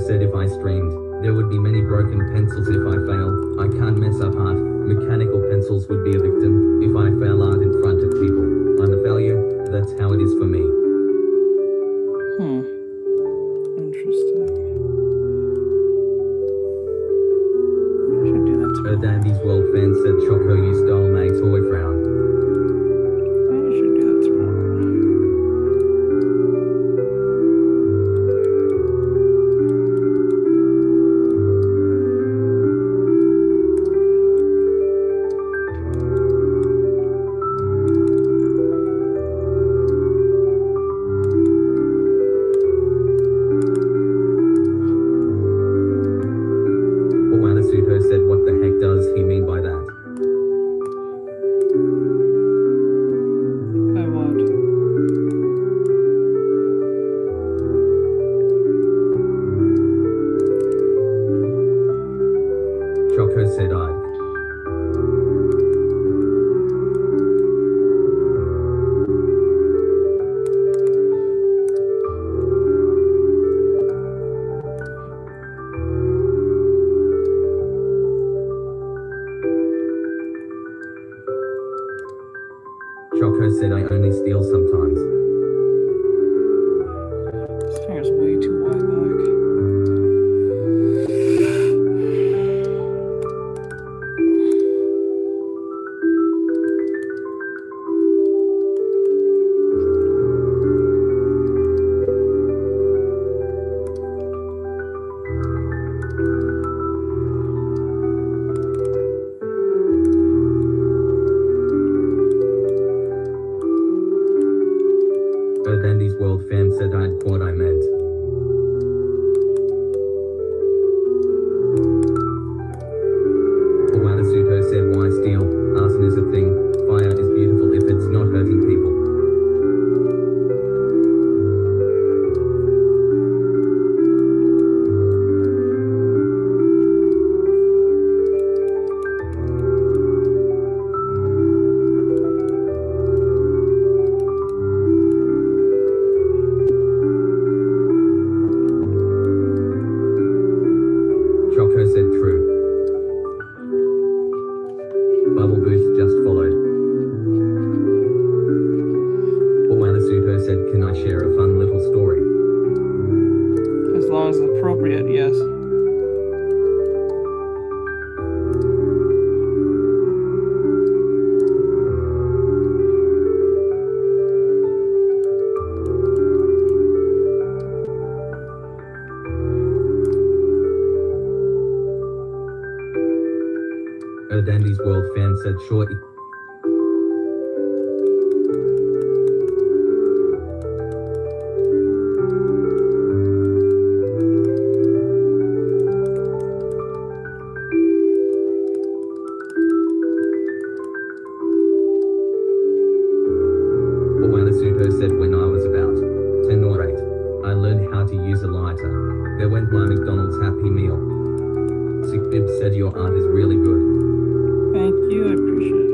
Speaker 2: Said if I streamed, there would be many broken pencils if I fail. I can't mess up art. Mechanical pencils would be a victim. If I fail art in front of people, I'm a failure. That's how it is for me.
Speaker 1: Interesting.
Speaker 2: A Dandy's World fan said Choco you stole my toy frown.
Speaker 1: I should do that tomorrow.
Speaker 2: Owanasuto said what the heck does he mean by that?
Speaker 1: By what?
Speaker 2: Choco said I. Choco said I only steal sometimes.
Speaker 1: This finger's way too wide back.
Speaker 2: A Dandy's World fan said I'd what I meant. Owanasuto said why steal? Arson is a thing. Fire is beautiful if it's not hurting people. Choco said true. Bubble Boost just followed. Owanasuto said can I share a fun little story?
Speaker 1: As long as it's appropriate, yes.
Speaker 2: A Dandy's World fan said sure. Owanasuto said when I was about 10 or 8, I learned how to use a lighter. There went my McDonald's Happy Meal. Sick Bib said your art is really good.
Speaker 1: Thank you, I appreciate it.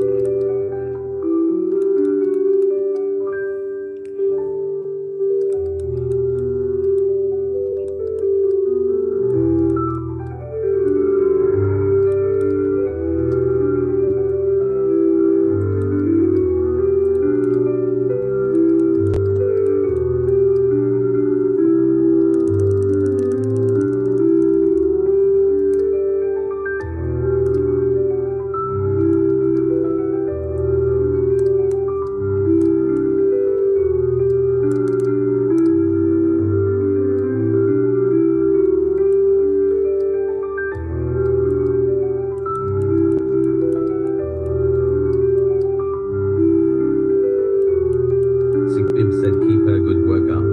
Speaker 2: Sick Bib said keep her good work up.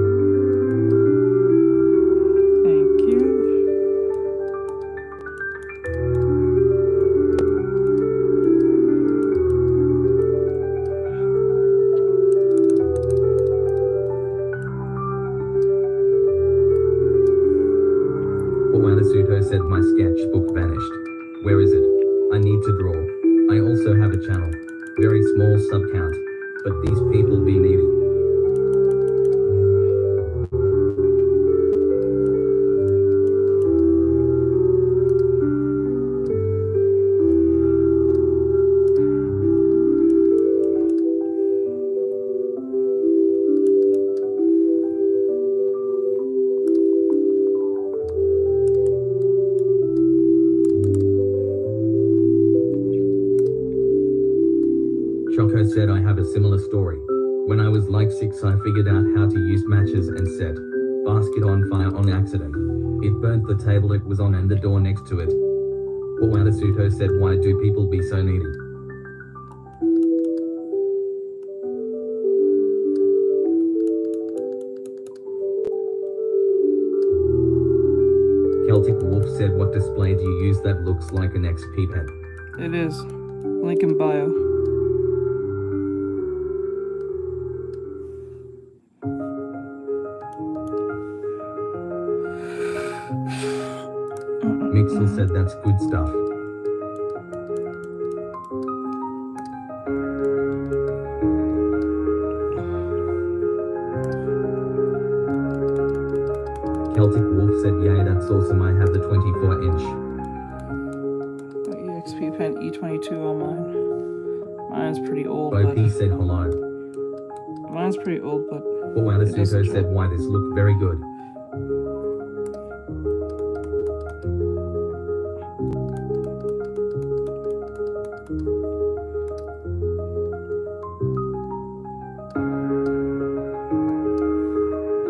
Speaker 1: Thank you.
Speaker 2: Owanasuto said my sketchbook vanished. Where is it? I need to draw. I also have a channel. Very small sub count. But these people be needy. said I have a similar story. When I was like 6, I figured out how to use matches and set basket on fire on accident. It burnt the table it was on and the door next to it. Owadasuto said, why do people be so needy? Celtic Wolf said, what display do you use that looks like an XP pen?
Speaker 1: It is. Link in bio.
Speaker 2: Mixel said, that's good stuff. Celtic Wolf said, yay, that's awesome. I have the 24-inch.
Speaker 1: EXP pen E22 on mine. Mine's pretty old,
Speaker 2: OP
Speaker 1: but
Speaker 2: said hello.
Speaker 1: mine's pretty old, but
Speaker 2: Owadasuto said, why this look very good.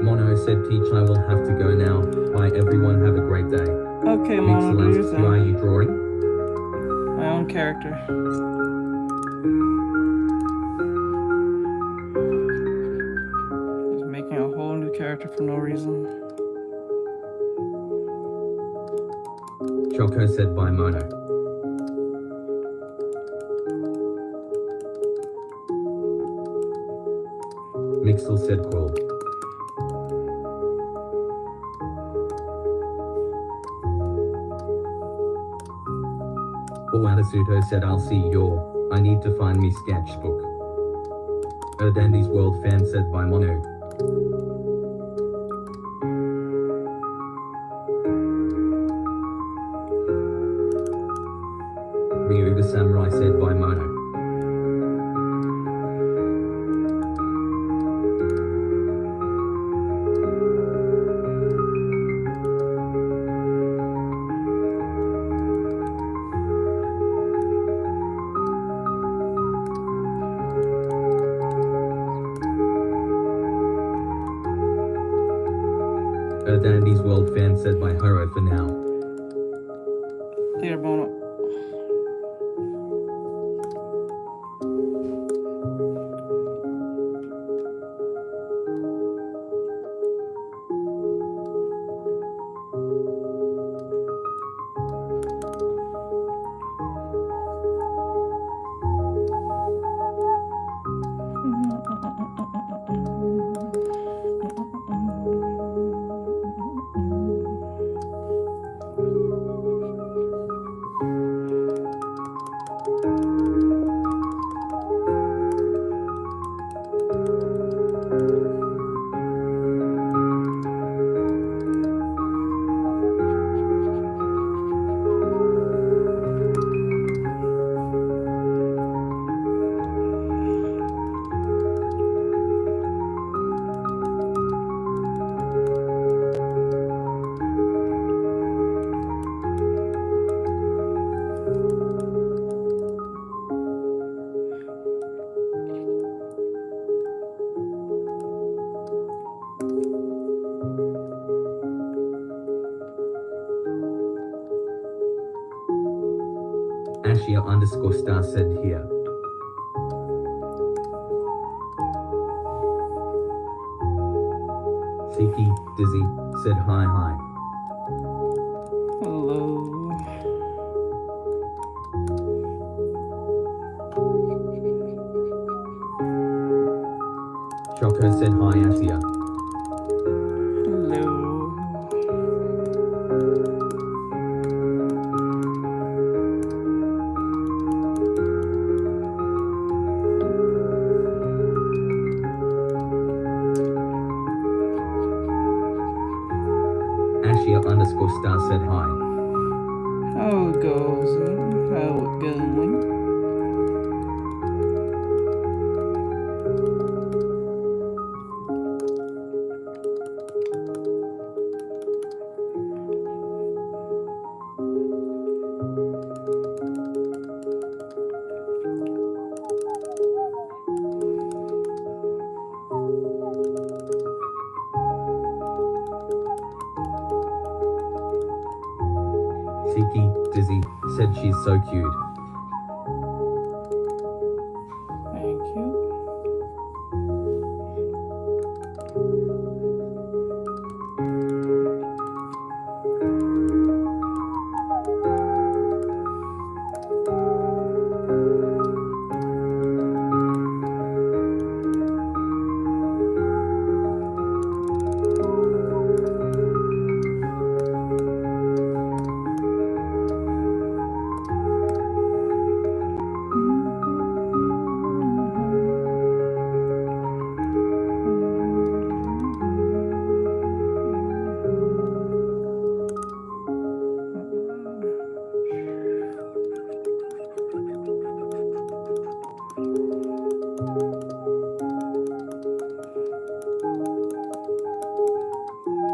Speaker 2: Mono said, teach, I will have to go now. Bye everyone, have a great day.
Speaker 1: okay, Mono, do
Speaker 2: Mixel
Speaker 1: your
Speaker 2: asks, who are
Speaker 1: thing.
Speaker 2: you drawing?
Speaker 1: My own character. Just making a whole new character for no reason.
Speaker 2: Choco said, bye Mono. Mixel said, cool. Owadasuto said, I'll see your. I need to find me sketchbook. Dandy's World fan said, by Mono. Ryuga Samurai said, by Mono. Dandy's World fan said, by Horo for now.
Speaker 1: Later, Mono. Ashia_star said here. Siki Dizzy said hi hi. Hello.
Speaker 2: Choco said hi Ashia.
Speaker 1: Hello.
Speaker 2: Ashia_star said hi.
Speaker 1: How it goes? How it going?
Speaker 2: Tiki, Dizzy, said she's so cute.
Speaker 1: Thank you.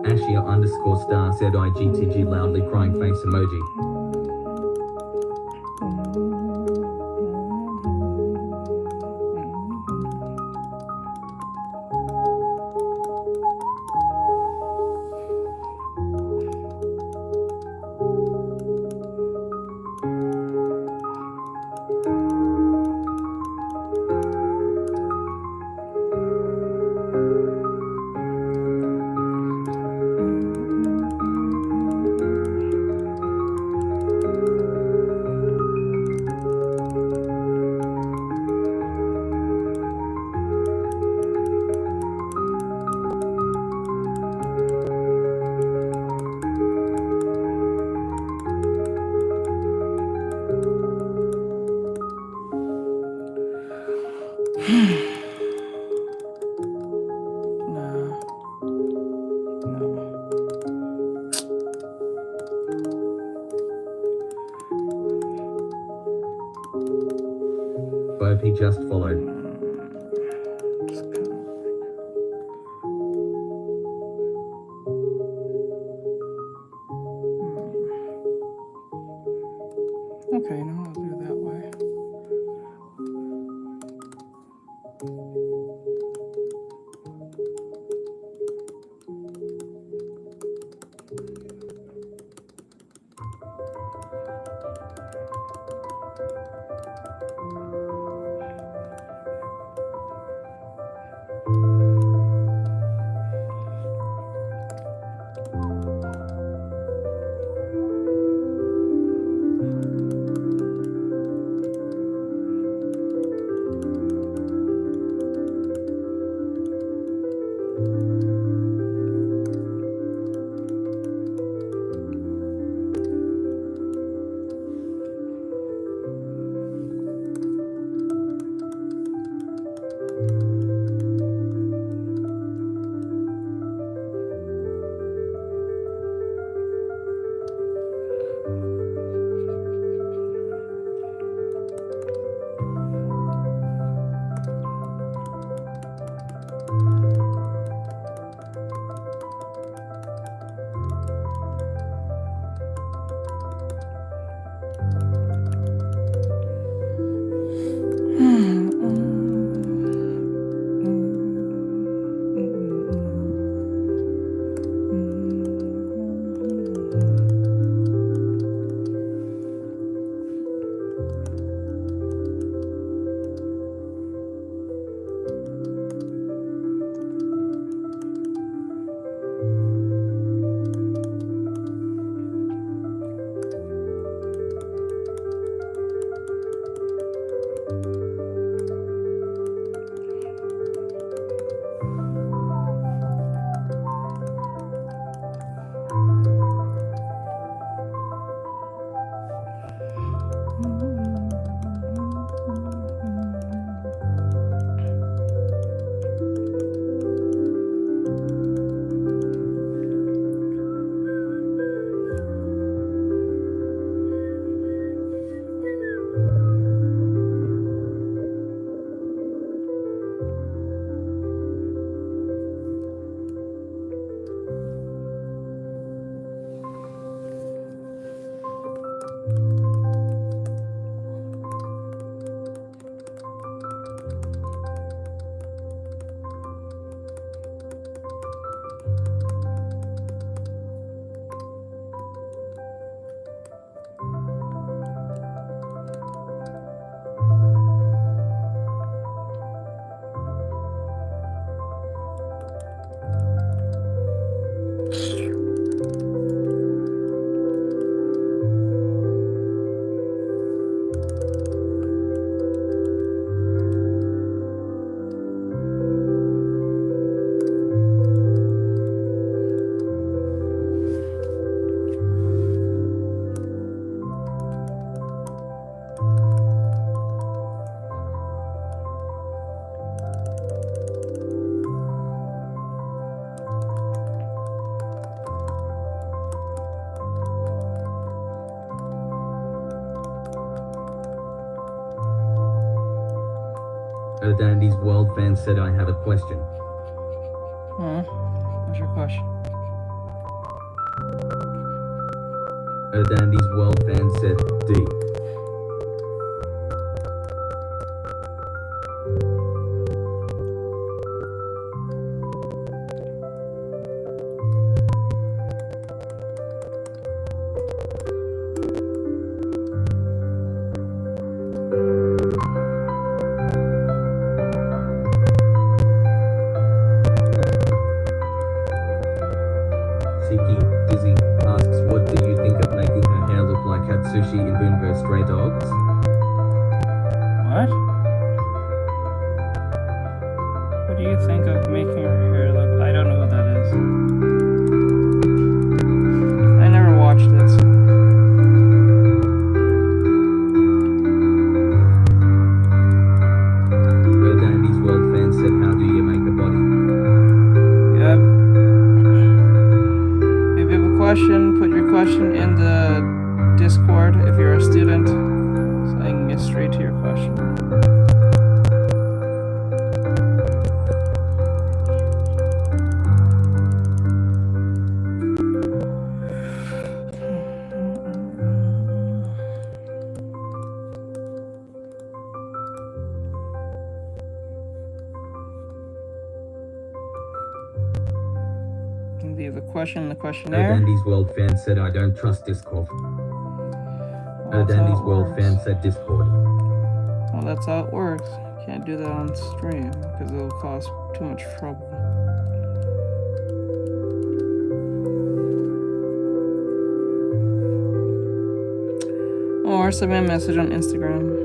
Speaker 2: Ashia_star said IGTG loudly crying face emoji. He just followed.
Speaker 1: Okay, now I'll do that way.
Speaker 2: Dandy's World fan said I have a question.
Speaker 1: What's your question?
Speaker 2: Dandy's World fan said D. Siki Dizzy asks, what do you think of making her hair look like Hatsushi in Bungo Stray Dogs?
Speaker 1: What? What do you think of making her hair look? I don't know who that is. I never watched it.
Speaker 2: Dandy's World fan said, how do you make a body?
Speaker 1: Yep. If you have a question, put your question in the Discord if you're a student, so I can get straight to your question. Leave a question in the questionnaire.
Speaker 2: Dandy's World fan said, I don't trust Discord.
Speaker 1: Well, that's how
Speaker 2: Dandy's
Speaker 1: it
Speaker 2: World
Speaker 1: works.
Speaker 2: fan said Discord.
Speaker 1: Well, that's how it works. Can't do that on stream because it'll cause too much trouble. Or send me a message on Instagram.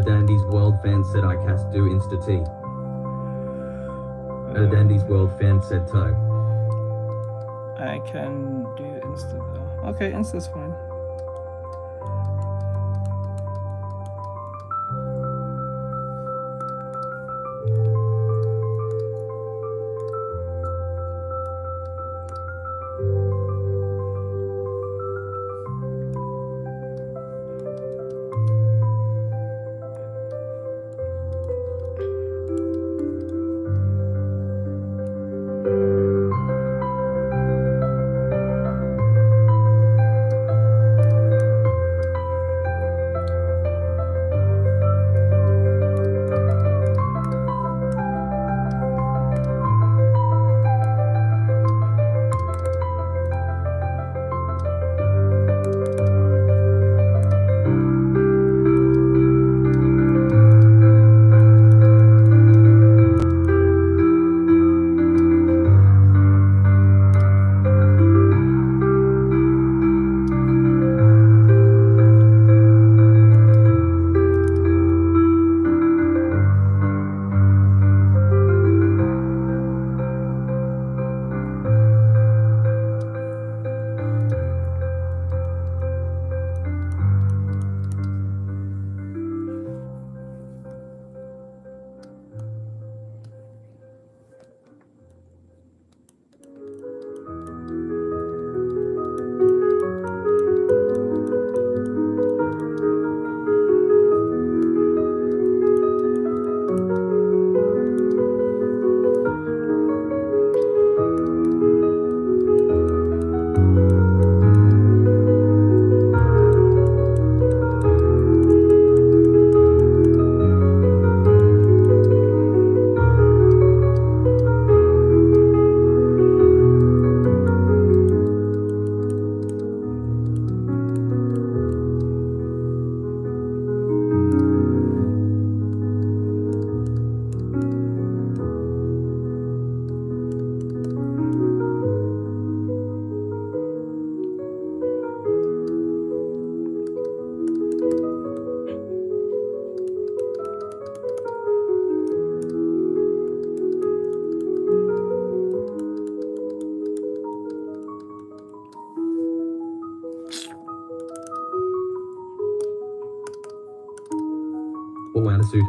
Speaker 2: Dandy's World fan said I cast do Insta T. Dandy's World fan said toe.
Speaker 1: I can do Insta though. Okay, Insta's fine.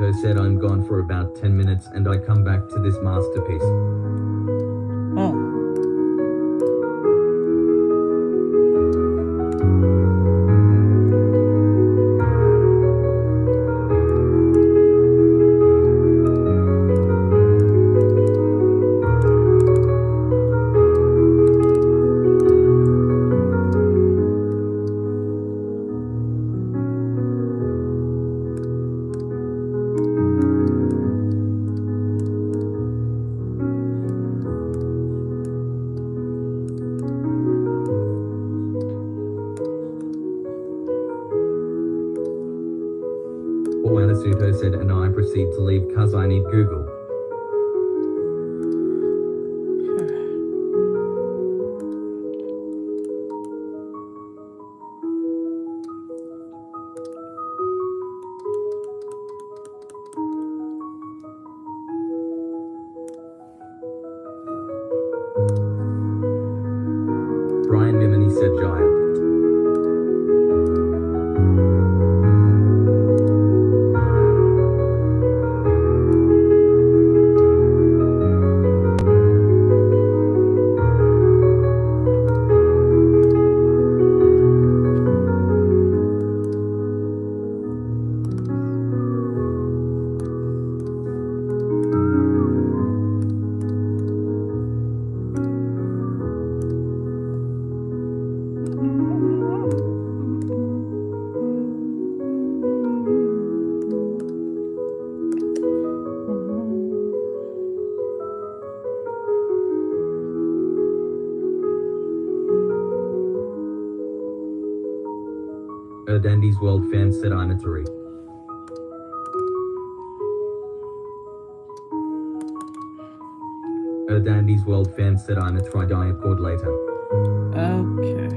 Speaker 2: Anasuto said I'm gone for about 10 minutes and I come back to this masterpiece.
Speaker 1: Oh.
Speaker 2: Anasuto said, and I proceed to leave cause I need Google. Brian Mimini said giant. Dandy's World fan said I'm a Tory. Dandy's World fan said I'm a tri-diet cord later.
Speaker 1: Okay.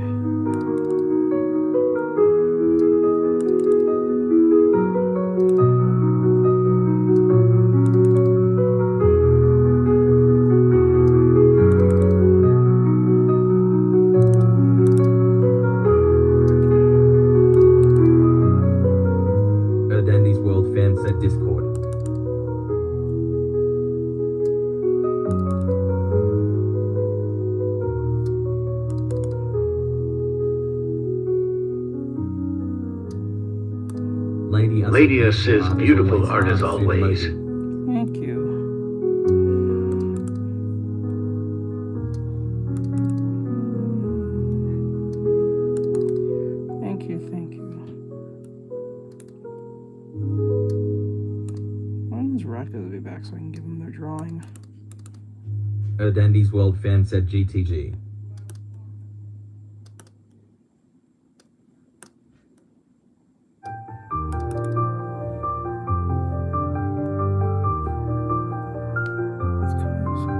Speaker 2: Dandy's World fan said Discord.
Speaker 7: Lady S says beautiful art as always.
Speaker 1: Thank you. Thank you, thank you. When is Rock going to be back so I can give them their drawing?
Speaker 2: Dandy's World fan said GTG.
Speaker 1: Let's come this way.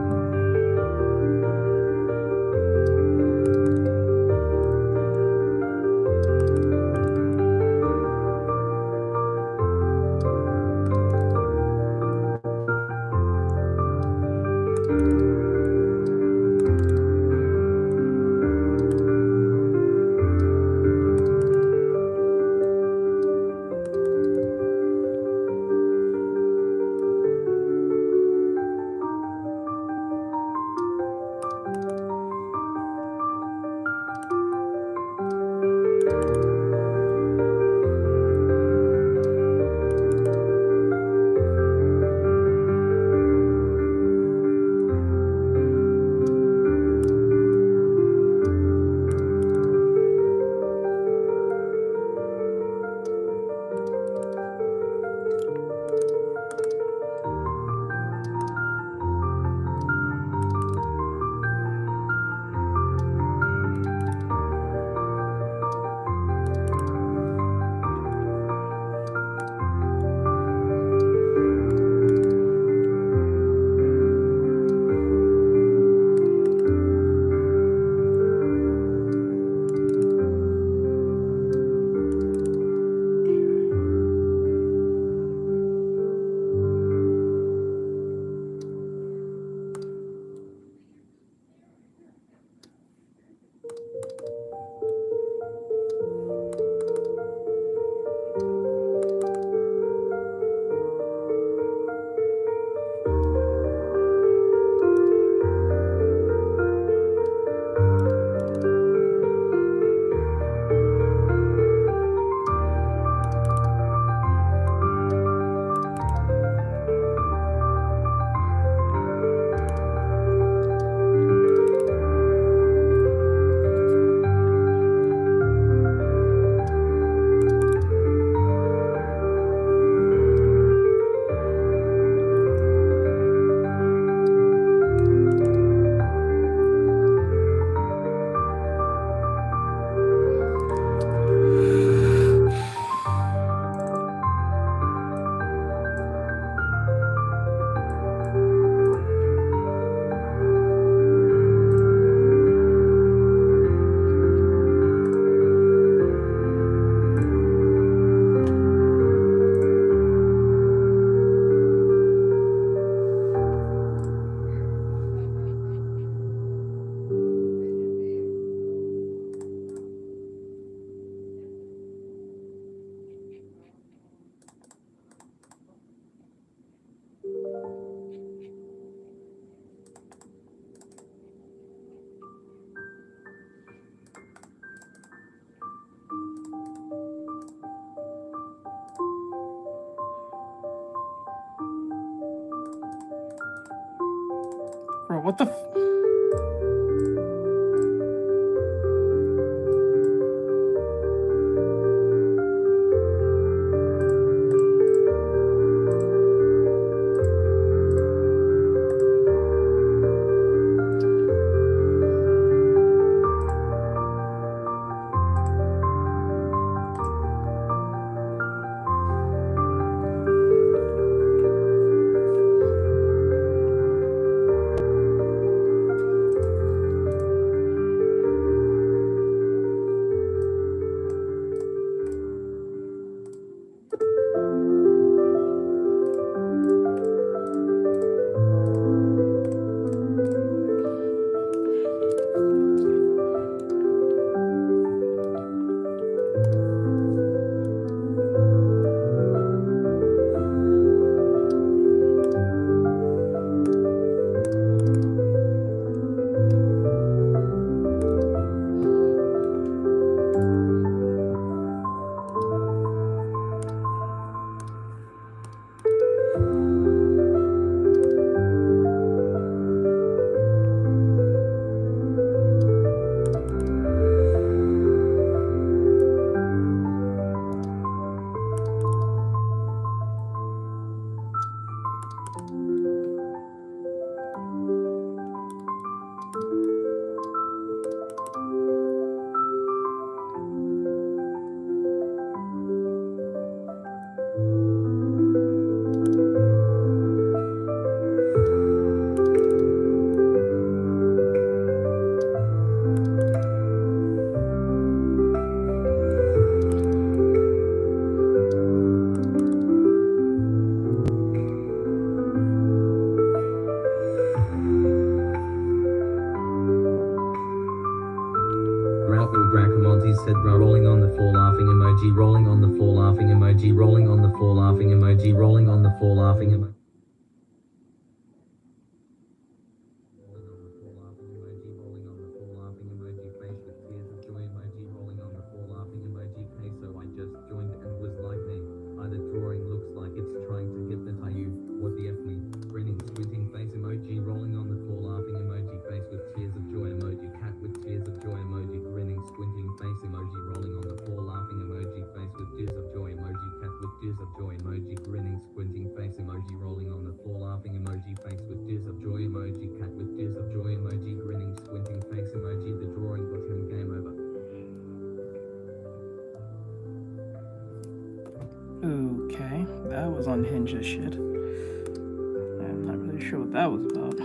Speaker 1: Bro, what the
Speaker 2: Raul Bracamonte said rolling on the floor laughing emoji, rolling on the floor laughing emoji, rolling on the floor laughing emoji, rolling on the floor laughing emoji. Rolling on the floor laughing emoji, face with tears of joy emoji, rolling on the floor laughing emoji, case so I just joined and was like me. Either drawing looks like it's trying to hypnotize you. What the F me? Grinning, squinting face emoji, rolling on the floor laughing emoji, face with tears of joy emoji, cat with tears of joy emoji, grinning, squinting face emoji, rolling on the floor laughing emoji, face with tears of joy emoji, cat with tears of joy emoji, grinning, squinting face emoji, rolling on the floor laughing emoji, face with tears of joy emoji, cat with tears of joy emoji, grinning, squinting face emoji. The drawing got him, game over.
Speaker 1: Okay, that was unhinged as shit. I'm not really sure what that was about.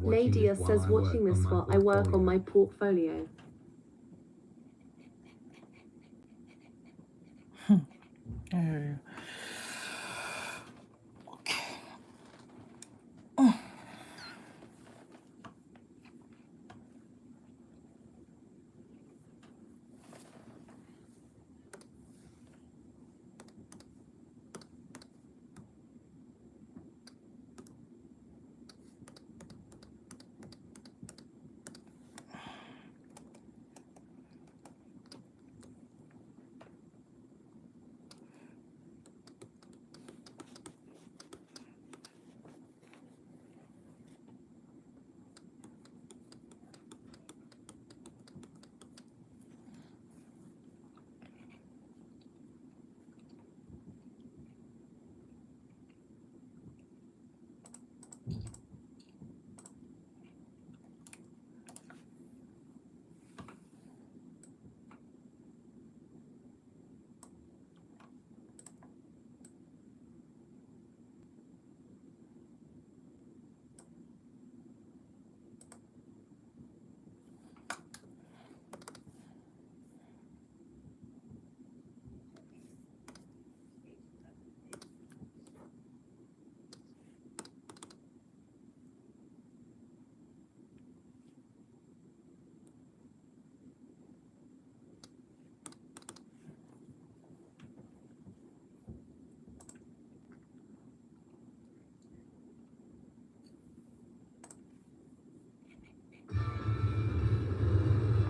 Speaker 2: Lady says
Speaker 3: watching this while I work on my portfolio.
Speaker 1: I hear you.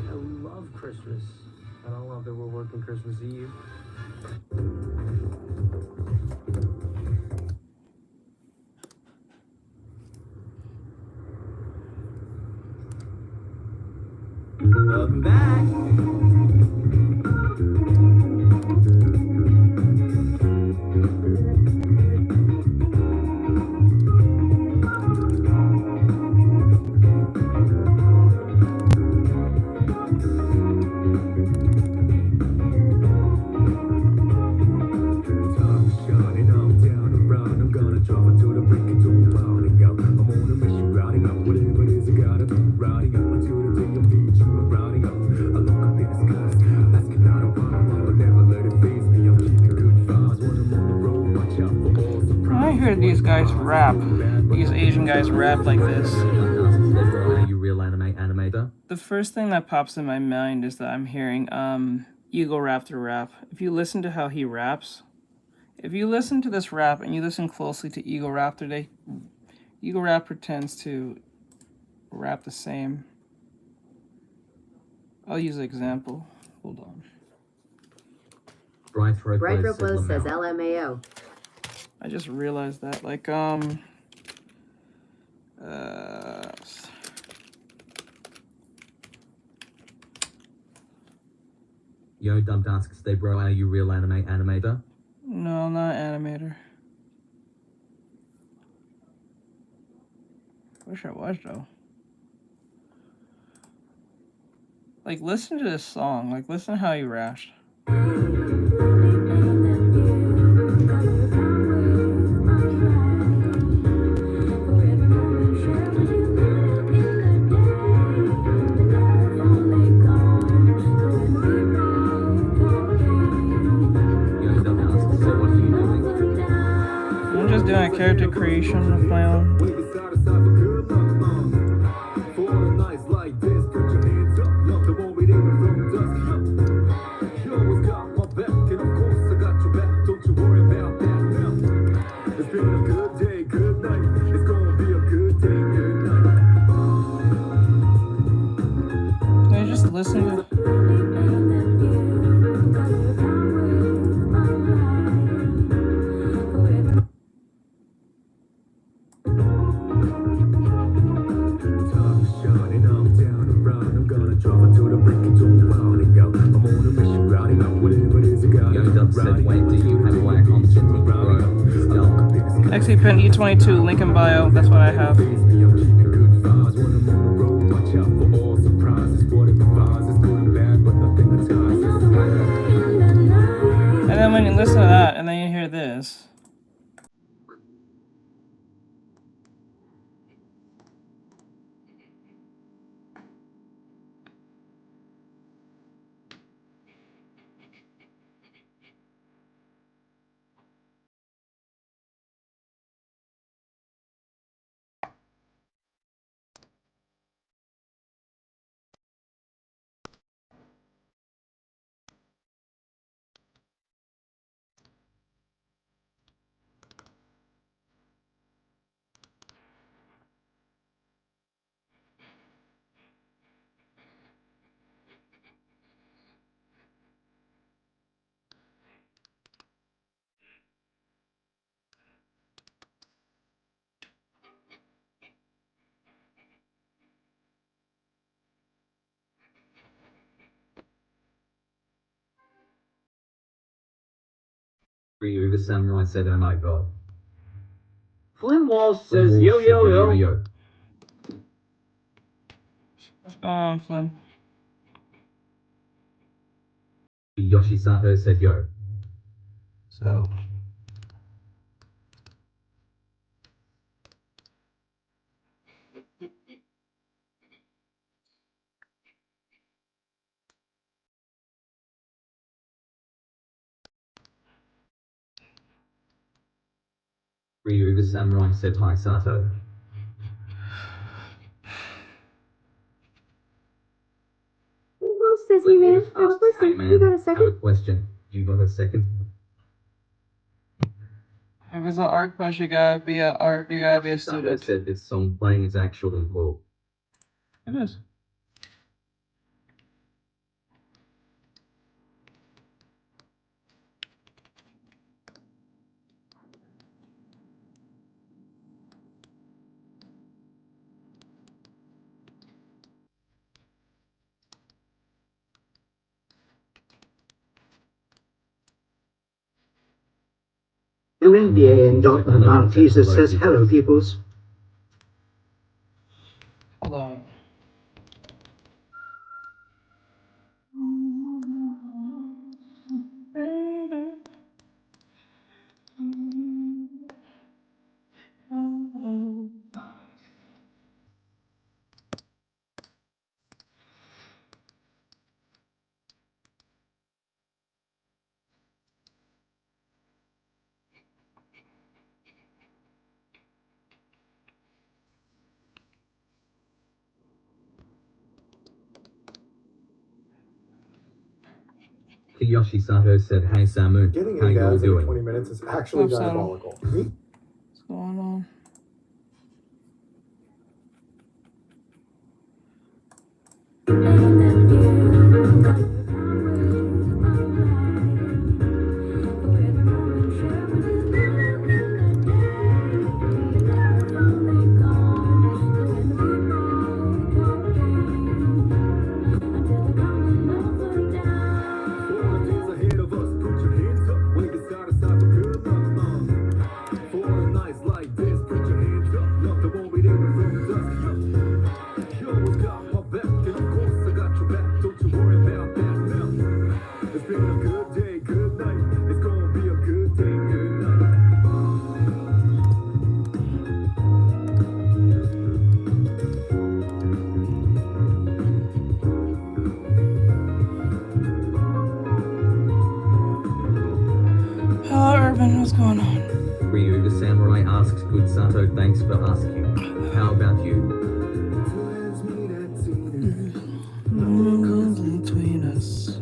Speaker 4: I love Christmas. I don't love that we're working Christmas Eve. Welcome back.
Speaker 1: I hear these guys rap. These Asian guys rap like this.
Speaker 2: You real animator?
Speaker 1: The first thing that pops in my mind is that I'm hearing Eagle Raptor rap. If you listen to how he raps, if you listen to this rap and you listen closely to Eagle Raptor, Eagle Raptor tends to rap the same. I'll use an example. Hold on.
Speaker 2: Bright Throat
Speaker 3: says LMAO.
Speaker 1: I just realized that, like,
Speaker 2: Yo, Dumb Tasks, they bro, are you real animator?
Speaker 1: no, I'm not an animator. Wish I was, though. Like, listen to this song. Like, listen to how he raps. I'm just doing a character creation of my own. I just listen to. XP E22, link in bio, that's what I have. And then when you listen to that, and then you hear this.
Speaker 2: Ryu the Samurai said, oh my god.
Speaker 4: Flynn Walsh says, yo, yo, yo.
Speaker 2: Yo.
Speaker 1: What's going on, Flynn?
Speaker 2: Yoshisato said, yo. So. Ryu the Samurai said, hi, Sato.
Speaker 3: Who says he ran? Listen, you got a
Speaker 2: I have a
Speaker 3: second?
Speaker 2: question. You got a second?
Speaker 1: If it's an art class, you gotta be a
Speaker 2: Sato
Speaker 1: student.
Speaker 2: said this song playing is actually cool.
Speaker 1: It is.
Speaker 7: NBA and Dr. Malteser says hello, peoples.
Speaker 1: Hold on.
Speaker 2: Kiyoshi Sato said, hey Samu,
Speaker 5: Getting
Speaker 2: how
Speaker 5: 8
Speaker 2: you all
Speaker 5: ads every
Speaker 2: doing?
Speaker 5: 20 minutes is actually
Speaker 1: What's up, Sam?
Speaker 5: diabolical. Me?
Speaker 1: What's going on? Hello, Urban. What's going on?
Speaker 2: Ryu the Samurai asks, good Sato, thanks for asking. How about you?
Speaker 1: Between us.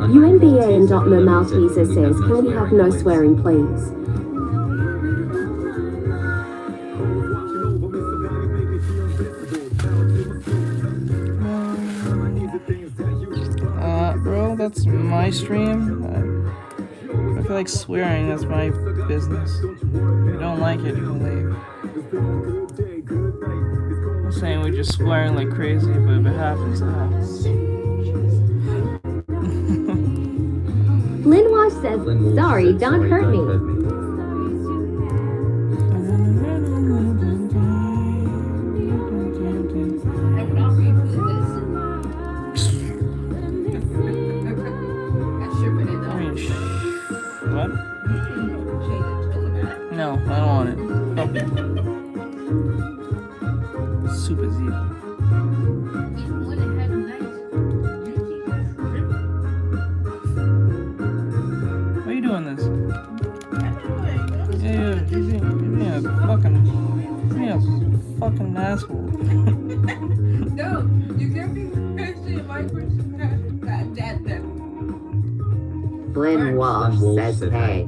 Speaker 3: UNBA and Dr. Malteser says, can we have no swearing, please?
Speaker 1: Bro, that's my stream. I feel like swearing, that's my business. If you don't like it, you can leave. I'm saying we're just swearing like crazy, but if it happens, it happens.
Speaker 3: Lynn Wash says, sorry, don't hurt me.
Speaker 6: I would not read through this. I sure put it
Speaker 1: I
Speaker 6: down.
Speaker 1: mean, what?
Speaker 6: Change it, doesn't matter.
Speaker 1: No, I don't want it. Super Z.
Speaker 6: Even when it had nice juicy shrimp.
Speaker 1: Why are you doing this?
Speaker 6: I don't know.
Speaker 1: Yeah, you're being a fucking asshole.
Speaker 6: No, you can't be actually a white person. That.
Speaker 8: Flynn Walsh says, hey.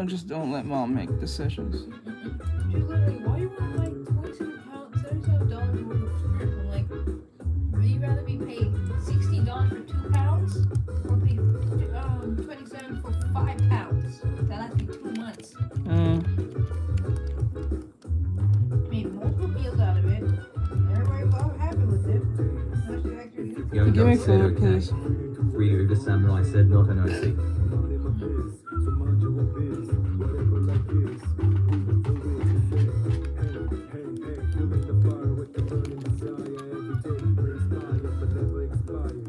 Speaker 1: know, just don't let mom make decisions.
Speaker 6: She's literally, why you want like £27, $37 worth of shrimp? I'm like, would you rather be paid $60 for 2 pounds or pay 27 for 5 pounds? That lasts me 2 months. Made multiple meals out of it. Everybody was happy with it.
Speaker 2: Young
Speaker 1: Give me
Speaker 2: Dog said
Speaker 1: food,
Speaker 2: okay.
Speaker 1: please.
Speaker 2: Ryu the Samurai said not an OC.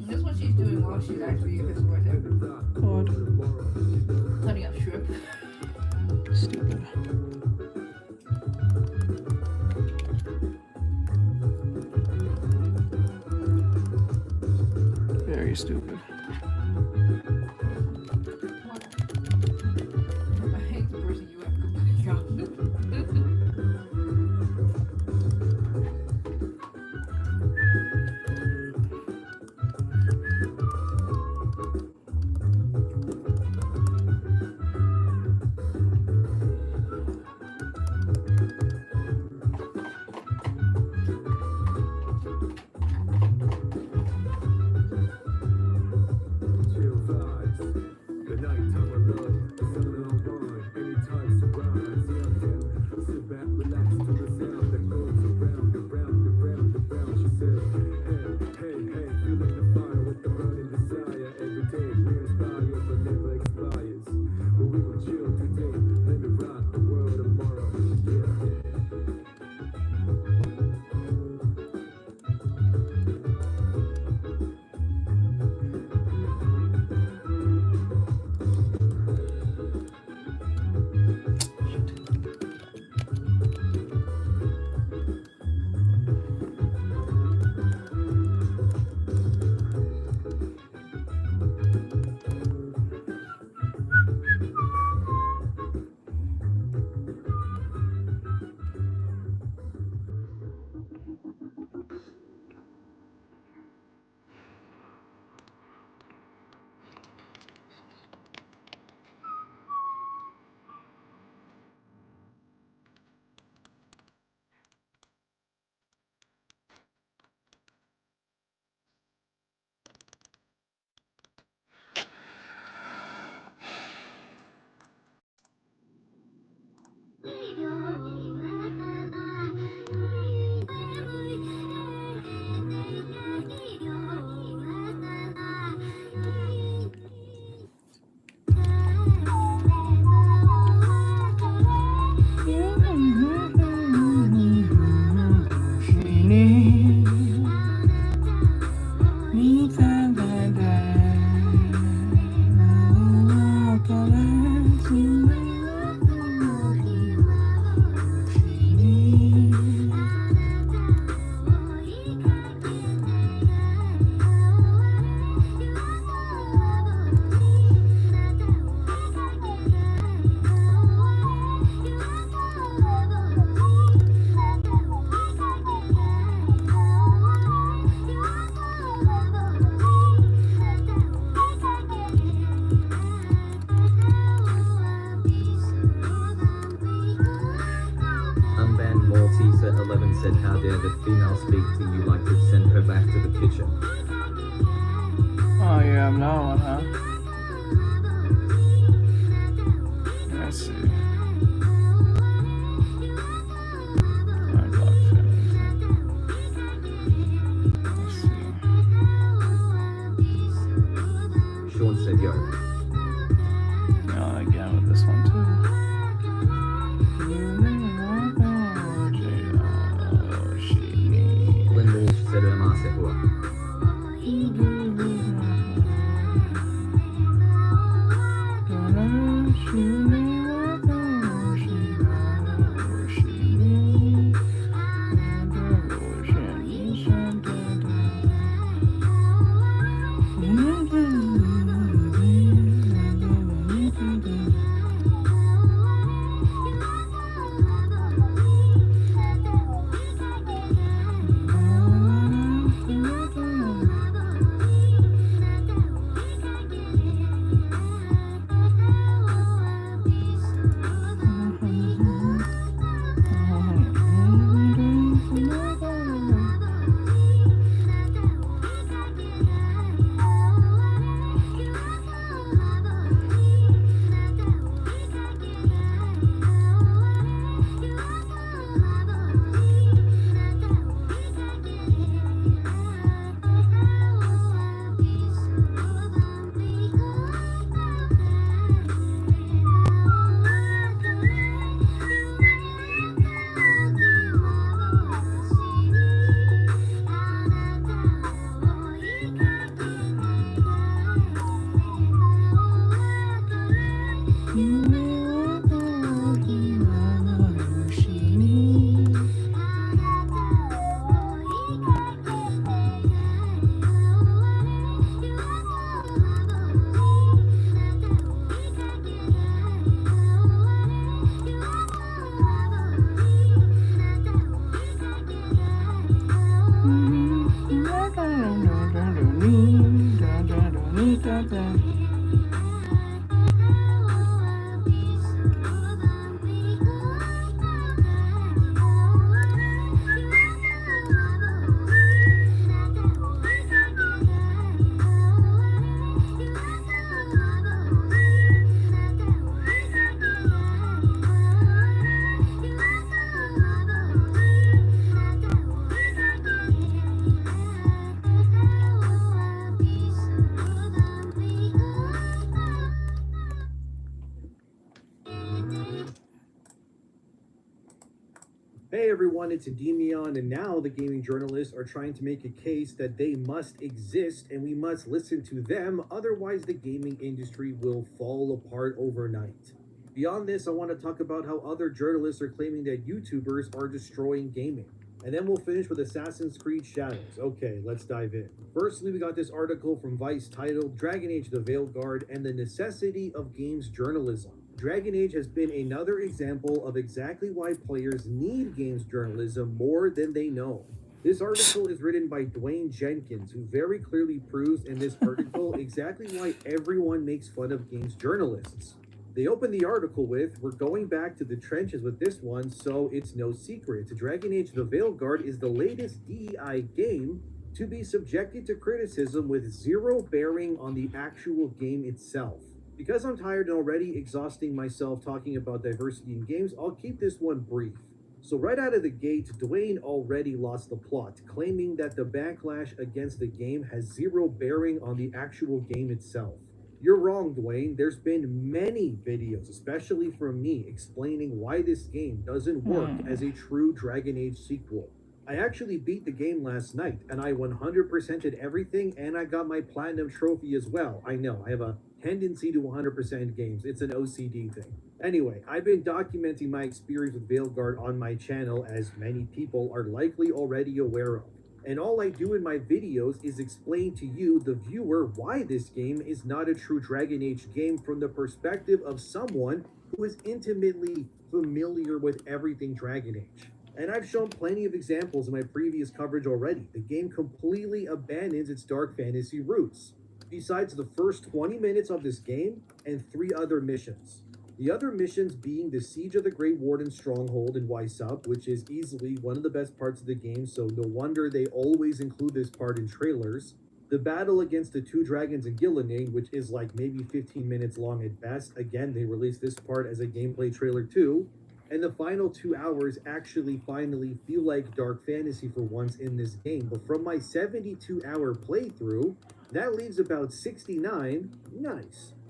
Speaker 6: That's what she's doing while she's actually Christmas birthday.
Speaker 1: God.
Speaker 6: Cutting up shrimp.
Speaker 1: Stupid. Very stupid.
Speaker 6: I hate the person you have company on.
Speaker 2: Unbanned Maltese at 11 said how dare the female speak to you like to send her back to the kitchen.
Speaker 1: Oh, you have no one, huh? Let's see. I blocked Finalizing. Let's see.
Speaker 2: Sean said yo.
Speaker 1: No, again with this one too.
Speaker 2: Lynn Walsh said Omar Sepua.
Speaker 1: right there.
Speaker 8: Hey everyone, it's Endymion, and now the gaming journalists are trying to make a case that they must exist and we must listen to them, otherwise the gaming industry will fall apart overnight. Beyond this, I want to talk about how other journalists are claiming that YouTubers are destroying gaming. And then we'll finish with Assassin's Creed Shadows. Okay, let's dive in. Firstly, we got this article from Vice titled Dragon Age the Veiled Guard and the Necessity of Games Journalism. Dragon Age has been another example of exactly why players need games journalism more than they know. This article is written by Dwayne Jenkins, who very clearly proves in this article exactly why everyone makes fun of games journalists. They open the article with, "We're going back to the trenches with this one, so it's no secret. Dragon Age the Veiled Guard is the latest DEI game to be subjected to criticism with zero bearing on the actual game itself. Because I'm tired and already exhausting myself talking about diversity in games, I'll keep this one brief. So right out of the gate, Dwayne already lost the plot, claiming that the backlash against the game has zero bearing on the actual game itself. You're wrong, Dwayne. There's been many videos, especially from me, explaining why this game doesn't work as a true Dragon Age sequel. I actually beat the game last night, and I 100%ed everything, and I got my platinum trophy as well. I know, I have a tendency to 100% games. It's an OCD thing. Anyway, I've been documenting my experience with Veilguard on my channel, as many people are likely already aware of. And all I do in my videos is explain to you, the viewer, why this game is not a true Dragon Age game from the perspective of someone who is intimately familiar with everything Dragon Age. And I've shown plenty of examples in my previous coverage already. The game completely abandons its dark fantasy roots, besides the first 20 minutes of this game and 3 other missions. The other missions being the Siege of the Great Warden Stronghold in Weissup, which is easily one of the best parts of the game, so no wonder they always include this part in trailers. The battle against the 2 dragons in Gillinane, which is like maybe 15 minutes long at best. Again, they released this part as a gameplay trailer too. And the final 2 hours actually finally feel like dark fantasy for once in this game. But from my 72-hour playthrough, that leaves about 69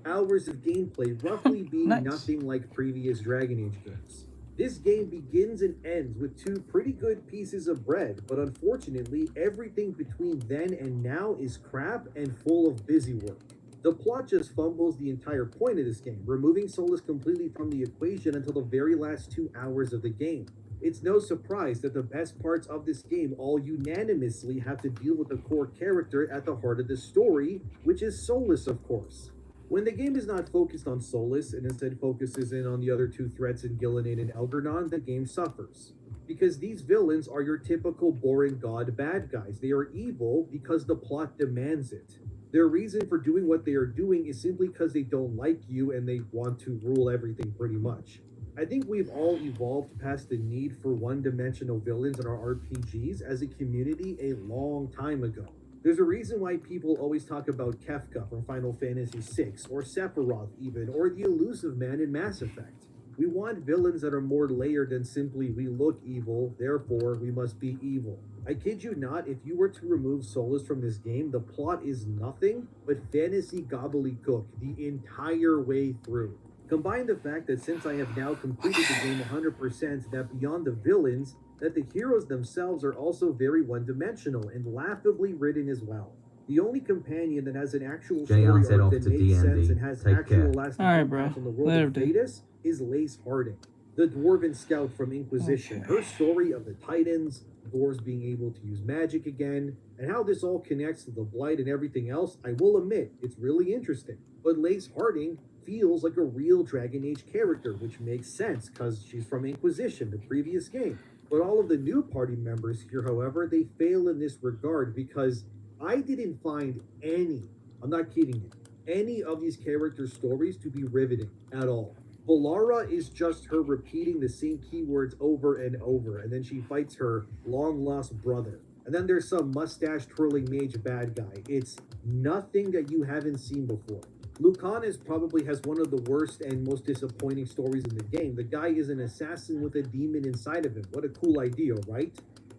Speaker 8: hours of gameplay, roughly being nothing like previous Dragon Age games. This game begins and ends with 2 pretty good pieces of bread, but unfortunately, everything between then and now is crap and full of busy work. The plot just fumbles the entire point of this game, removing Solus completely from the equation until the very last 2 hours of the game. It's no surprise that the best parts of this game all unanimously have to deal with the core character at the heart of the story, which is Solus, of course. When the game is not focused on Solus and instead focuses in on the other 2 threats in Gillinane and Elgarnon, the game suffers. Because these villains are your typical boring god bad guys. They are evil because the plot demands it. Their reason for doing what they are doing is simply because they don't like you and they want to rule everything pretty much. I think we've all evolved past the need for one-dimensional villains in our RPGs as a community a long time ago. There's a reason why people always talk about Kefka from Final Fantasy VI, or Sephiroth even, or the Elusive Man in Mass Effect. We want villains that are more layered than simply we look evil, therefore we must be evil. I kid you not, if you were to remove Solus from this game, the plot is nothing but fantasy gobbledygook the entire way through. Combine the fact that since I have now completed the game 100%, that beyond the villains, that the heroes themselves are also very one-dimensional and laughably written as well. The only companion that has an actual story arc that makes sense and has actual lasting impact on the world of Thedas is Lace Harding, the dwarven scout from Inquisition. Her story of the Titans, dwarves being able to use magic again, and how this all connects to the Blight and everything else, I will admit, it's really interesting. But Lace Harding feels like a real Dragon Age character, which makes sense because she's from Inquisition, the previous game. But all of the new party members here, however, they fail in this regard because I didn't find any, I'm not kidding you, any of these characters' stories to be riveting at all. Valara is just her repeating the same keywords over and over, and then she fights her long lost brother. And then there's some mustache twirling mage bad guy. It's nothing that you haven't seen before. Lucanus probably has one of the worst and most disappointing stories in the game. The guy is an assassin with a demon inside of him. What a cool idea, right?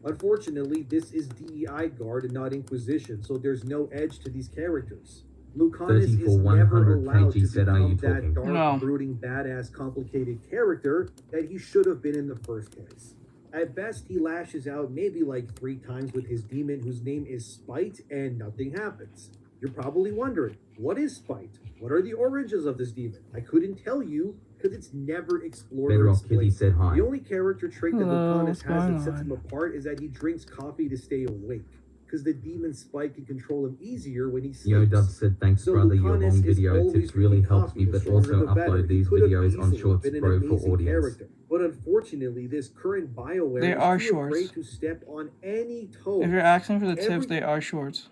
Speaker 8: Unfortunately, this is DEI Guard and not Inquisition, so there's no edge to these characters. Lucanus
Speaker 2: 30 for
Speaker 8: is never
Speaker 2: 100
Speaker 8: allowed
Speaker 2: kg
Speaker 8: to
Speaker 2: said, "Are you
Speaker 8: become that
Speaker 2: talking?"
Speaker 8: dark,
Speaker 1: No.
Speaker 8: brooding, badass, complicated character that he should have been in the first place. At best, he lashes out maybe like 3 times with his demon, whose name is Spite, and nothing happens. You're probably wondering, what is Spite? What are the origins of this demon? I couldn't tell you, because it's never explored or
Speaker 2: Bedrock Kitty
Speaker 8: explained.
Speaker 2: said hi.
Speaker 8: The only character trait that
Speaker 1: Hello,
Speaker 8: Lucanus
Speaker 1: what's
Speaker 8: has that
Speaker 1: going
Speaker 8: sets
Speaker 1: on?
Speaker 8: him apart is that he drinks coffee to stay awake, because the demon Spite can control him easier when he sleeps.
Speaker 2: Yo Dub said, "Thanks
Speaker 8: So
Speaker 2: brother, your
Speaker 8: Lucanus
Speaker 2: long
Speaker 8: is
Speaker 2: video
Speaker 8: always
Speaker 2: tips really
Speaker 8: drinking
Speaker 2: helps me,
Speaker 8: coffee, the
Speaker 2: but
Speaker 8: stronger
Speaker 2: also
Speaker 8: the better.
Speaker 2: upload
Speaker 8: He
Speaker 2: these
Speaker 8: could have
Speaker 2: videos on
Speaker 8: easily
Speaker 2: Shorts
Speaker 8: been an
Speaker 2: Pro for
Speaker 8: amazing
Speaker 2: audience."
Speaker 8: character. But unfortunately, this current BioWare
Speaker 1: They
Speaker 8: is
Speaker 1: are
Speaker 8: too
Speaker 1: shorts.
Speaker 8: afraid to step on any toes.
Speaker 1: If you're asking for the tips,
Speaker 8: Every-
Speaker 1: they are shorts.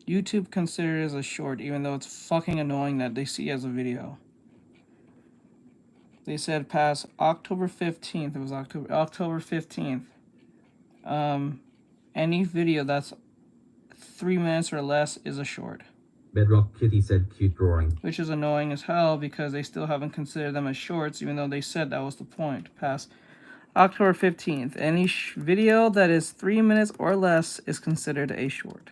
Speaker 1: YouTube considers it as a short, even though it's fucking annoying that they see it as a video. They said past October 15th, it was October 15th, any video that's 3 minutes or less is a short.
Speaker 2: Bedrock Kitty said, "Cute drawing."
Speaker 1: Which is annoying as hell because they still haven't considered them as shorts, even though they said that was the point. Past October 15th, any video that is 3 minutes or less is considered a short.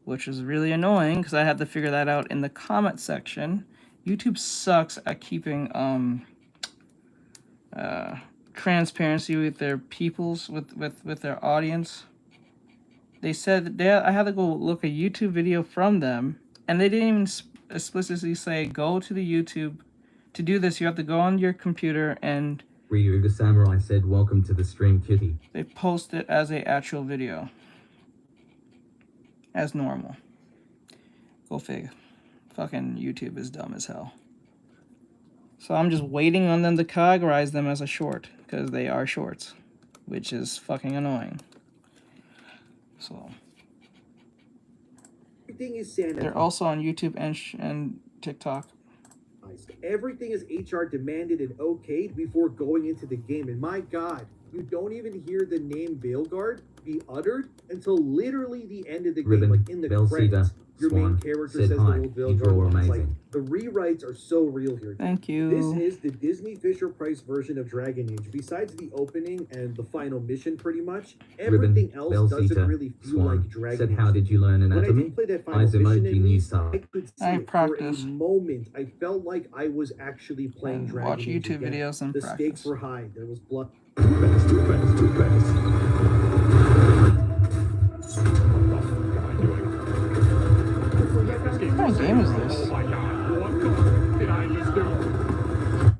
Speaker 1: Which is really annoying because I had to figure that out in the comment section. YouTube sucks at keeping transparency with their peoples, with their audience. They said I had to go look a YouTube video from them, and they didn't even explicitly say go to the YouTube. To do this, you have to go on your computer, and
Speaker 2: Ryuga Samurai said, "Welcome to the stream, Kitty."
Speaker 1: they post it as a actual video. As normal. Go fig. Fucking YouTube is dumb as hell. So I'm just waiting on them to categorize them as a short, because they are shorts, which is fucking annoying. So
Speaker 8: Everything is sanitized.
Speaker 1: they're also on YouTube and TikTok.
Speaker 8: Everything is HR demanded and okayed before going into the game. And my God, you don't even hear the name Veilguard be uttered until literally the end of the game,
Speaker 2: Ribbon,
Speaker 8: like in the
Speaker 2: Bell
Speaker 8: credits.
Speaker 2: Cedar,
Speaker 8: Your main
Speaker 2: Swan,
Speaker 8: character
Speaker 2: said
Speaker 8: says
Speaker 2: hi.
Speaker 8: the old
Speaker 2: You draw
Speaker 8: Veilguard. It's like
Speaker 2: amazing.
Speaker 8: the rewrites are so real here.
Speaker 1: Thank you.
Speaker 8: This is the Disney Fisher-Price version of Dragon Age. Besides the opening and the final mission, pretty much, everything
Speaker 2: Ribbon,
Speaker 8: else
Speaker 2: Bell
Speaker 8: doesn't
Speaker 2: Cedar,
Speaker 8: really feel
Speaker 2: Swan,
Speaker 8: like Dragon
Speaker 2: said,
Speaker 8: Age.
Speaker 2: "How did you learn
Speaker 8: When I
Speaker 2: anatomy?"
Speaker 8: did play that final
Speaker 2: Eyes
Speaker 8: mission,
Speaker 2: emoji,
Speaker 8: at
Speaker 2: new
Speaker 8: least,
Speaker 2: star.
Speaker 8: I could see
Speaker 1: I
Speaker 8: it
Speaker 1: practice.
Speaker 8: for a moment. I felt like I was actually playing
Speaker 1: And
Speaker 8: Dragon
Speaker 1: watch
Speaker 8: Age
Speaker 1: YouTube
Speaker 8: again.
Speaker 1: videos and
Speaker 8: The
Speaker 1: practice.
Speaker 8: stakes were high. There was blood.
Speaker 1: What kind of game is this?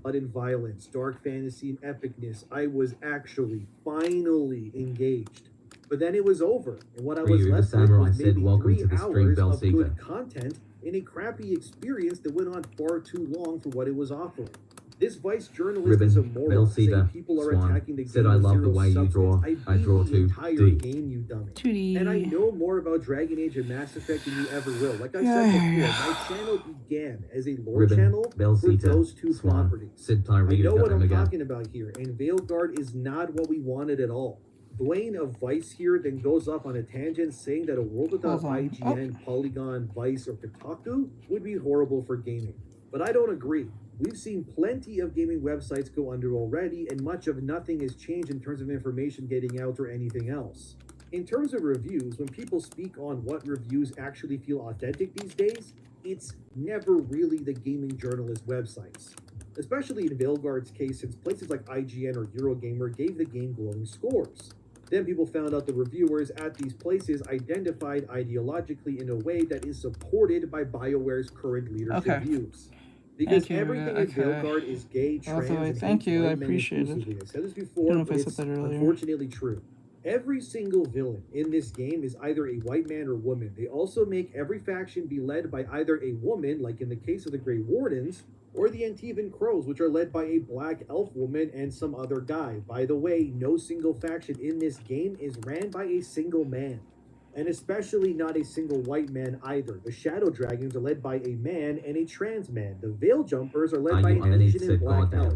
Speaker 8: Blood and violence, dark fantasy, and epicness. I was actually finally engaged. But then it was over, and what I was
Speaker 2: Ryu the
Speaker 8: left with
Speaker 2: Samurai
Speaker 8: was
Speaker 2: said,
Speaker 8: maybe
Speaker 2: "Welcome
Speaker 8: 3
Speaker 2: to the stream,
Speaker 8: hours
Speaker 2: Bell
Speaker 8: of
Speaker 2: Cedar."
Speaker 8: good content in a crappy experience that went on far too long for what it was offering. This vice journalist
Speaker 2: Ribbon,
Speaker 8: is a
Speaker 2: Bell
Speaker 8: moron, saying
Speaker 2: Cedar,
Speaker 8: people are
Speaker 2: Swan,
Speaker 8: attacking the game
Speaker 2: said, "I
Speaker 8: with
Speaker 2: love the
Speaker 8: zero
Speaker 2: way you draw.
Speaker 8: substance.
Speaker 2: I draw
Speaker 8: beat the
Speaker 2: too.
Speaker 8: entire
Speaker 2: D.
Speaker 8: game, you dummy.
Speaker 1: 2D.
Speaker 8: And I know more about Dragon Age and Mass Effect than you ever will. Like I said before, my channel began as a lore
Speaker 2: Ribbon,
Speaker 8: channel
Speaker 2: Bell
Speaker 8: for
Speaker 2: Cedar,
Speaker 8: those 2
Speaker 2: Swan,
Speaker 8: properties.
Speaker 2: said,
Speaker 8: I know what I'm
Speaker 2: "Tyreek
Speaker 8: talking about here, and Veilguard is not what we wanted at all. Dwayne of Vice here then goes off on a tangent saying that a world without
Speaker 1: Hold on.
Speaker 8: IGN, Polygon, Vice, or Kotaku would be horrible for gaming. But I don't agree. We've seen plenty of gaming websites go under already, and much of nothing has changed in terms of information getting out or anything else. In terms of reviews, when people speak on what reviews actually feel authentic these days, it's never really the gaming journalist websites. Especially in Veilguard's case, since places like IGN or Eurogamer gave the game glowing scores. Then people found out the reviewers at these places identified ideologically in a way that is supported by BioWare's current leadership
Speaker 1: Okay.
Speaker 8: views. Because
Speaker 1: Thank you,
Speaker 8: everything in
Speaker 1: okay.
Speaker 8: Veilguard is gay, trans,
Speaker 1: way,
Speaker 8: and
Speaker 1: thank
Speaker 8: hates
Speaker 1: you, I
Speaker 8: white men
Speaker 1: appreciate it.
Speaker 8: exclusively. I said this
Speaker 1: Don't
Speaker 8: before,
Speaker 1: know if
Speaker 8: but
Speaker 1: I said
Speaker 8: it's
Speaker 1: that earlier.
Speaker 8: unfortunately true. Every single villain in this game is either a white man or woman. They also make every faction be led by either a woman, like in the case of the Grey Wardens, or the Antivan Crows, which are led by a black elf woman and some other guy. By the way, no single faction in this game is ran by a single man. And especially not a single white man either. The Shadow Dragons are led by a man and a trans man. The Veil Jumpers are led by an Asian and black elf.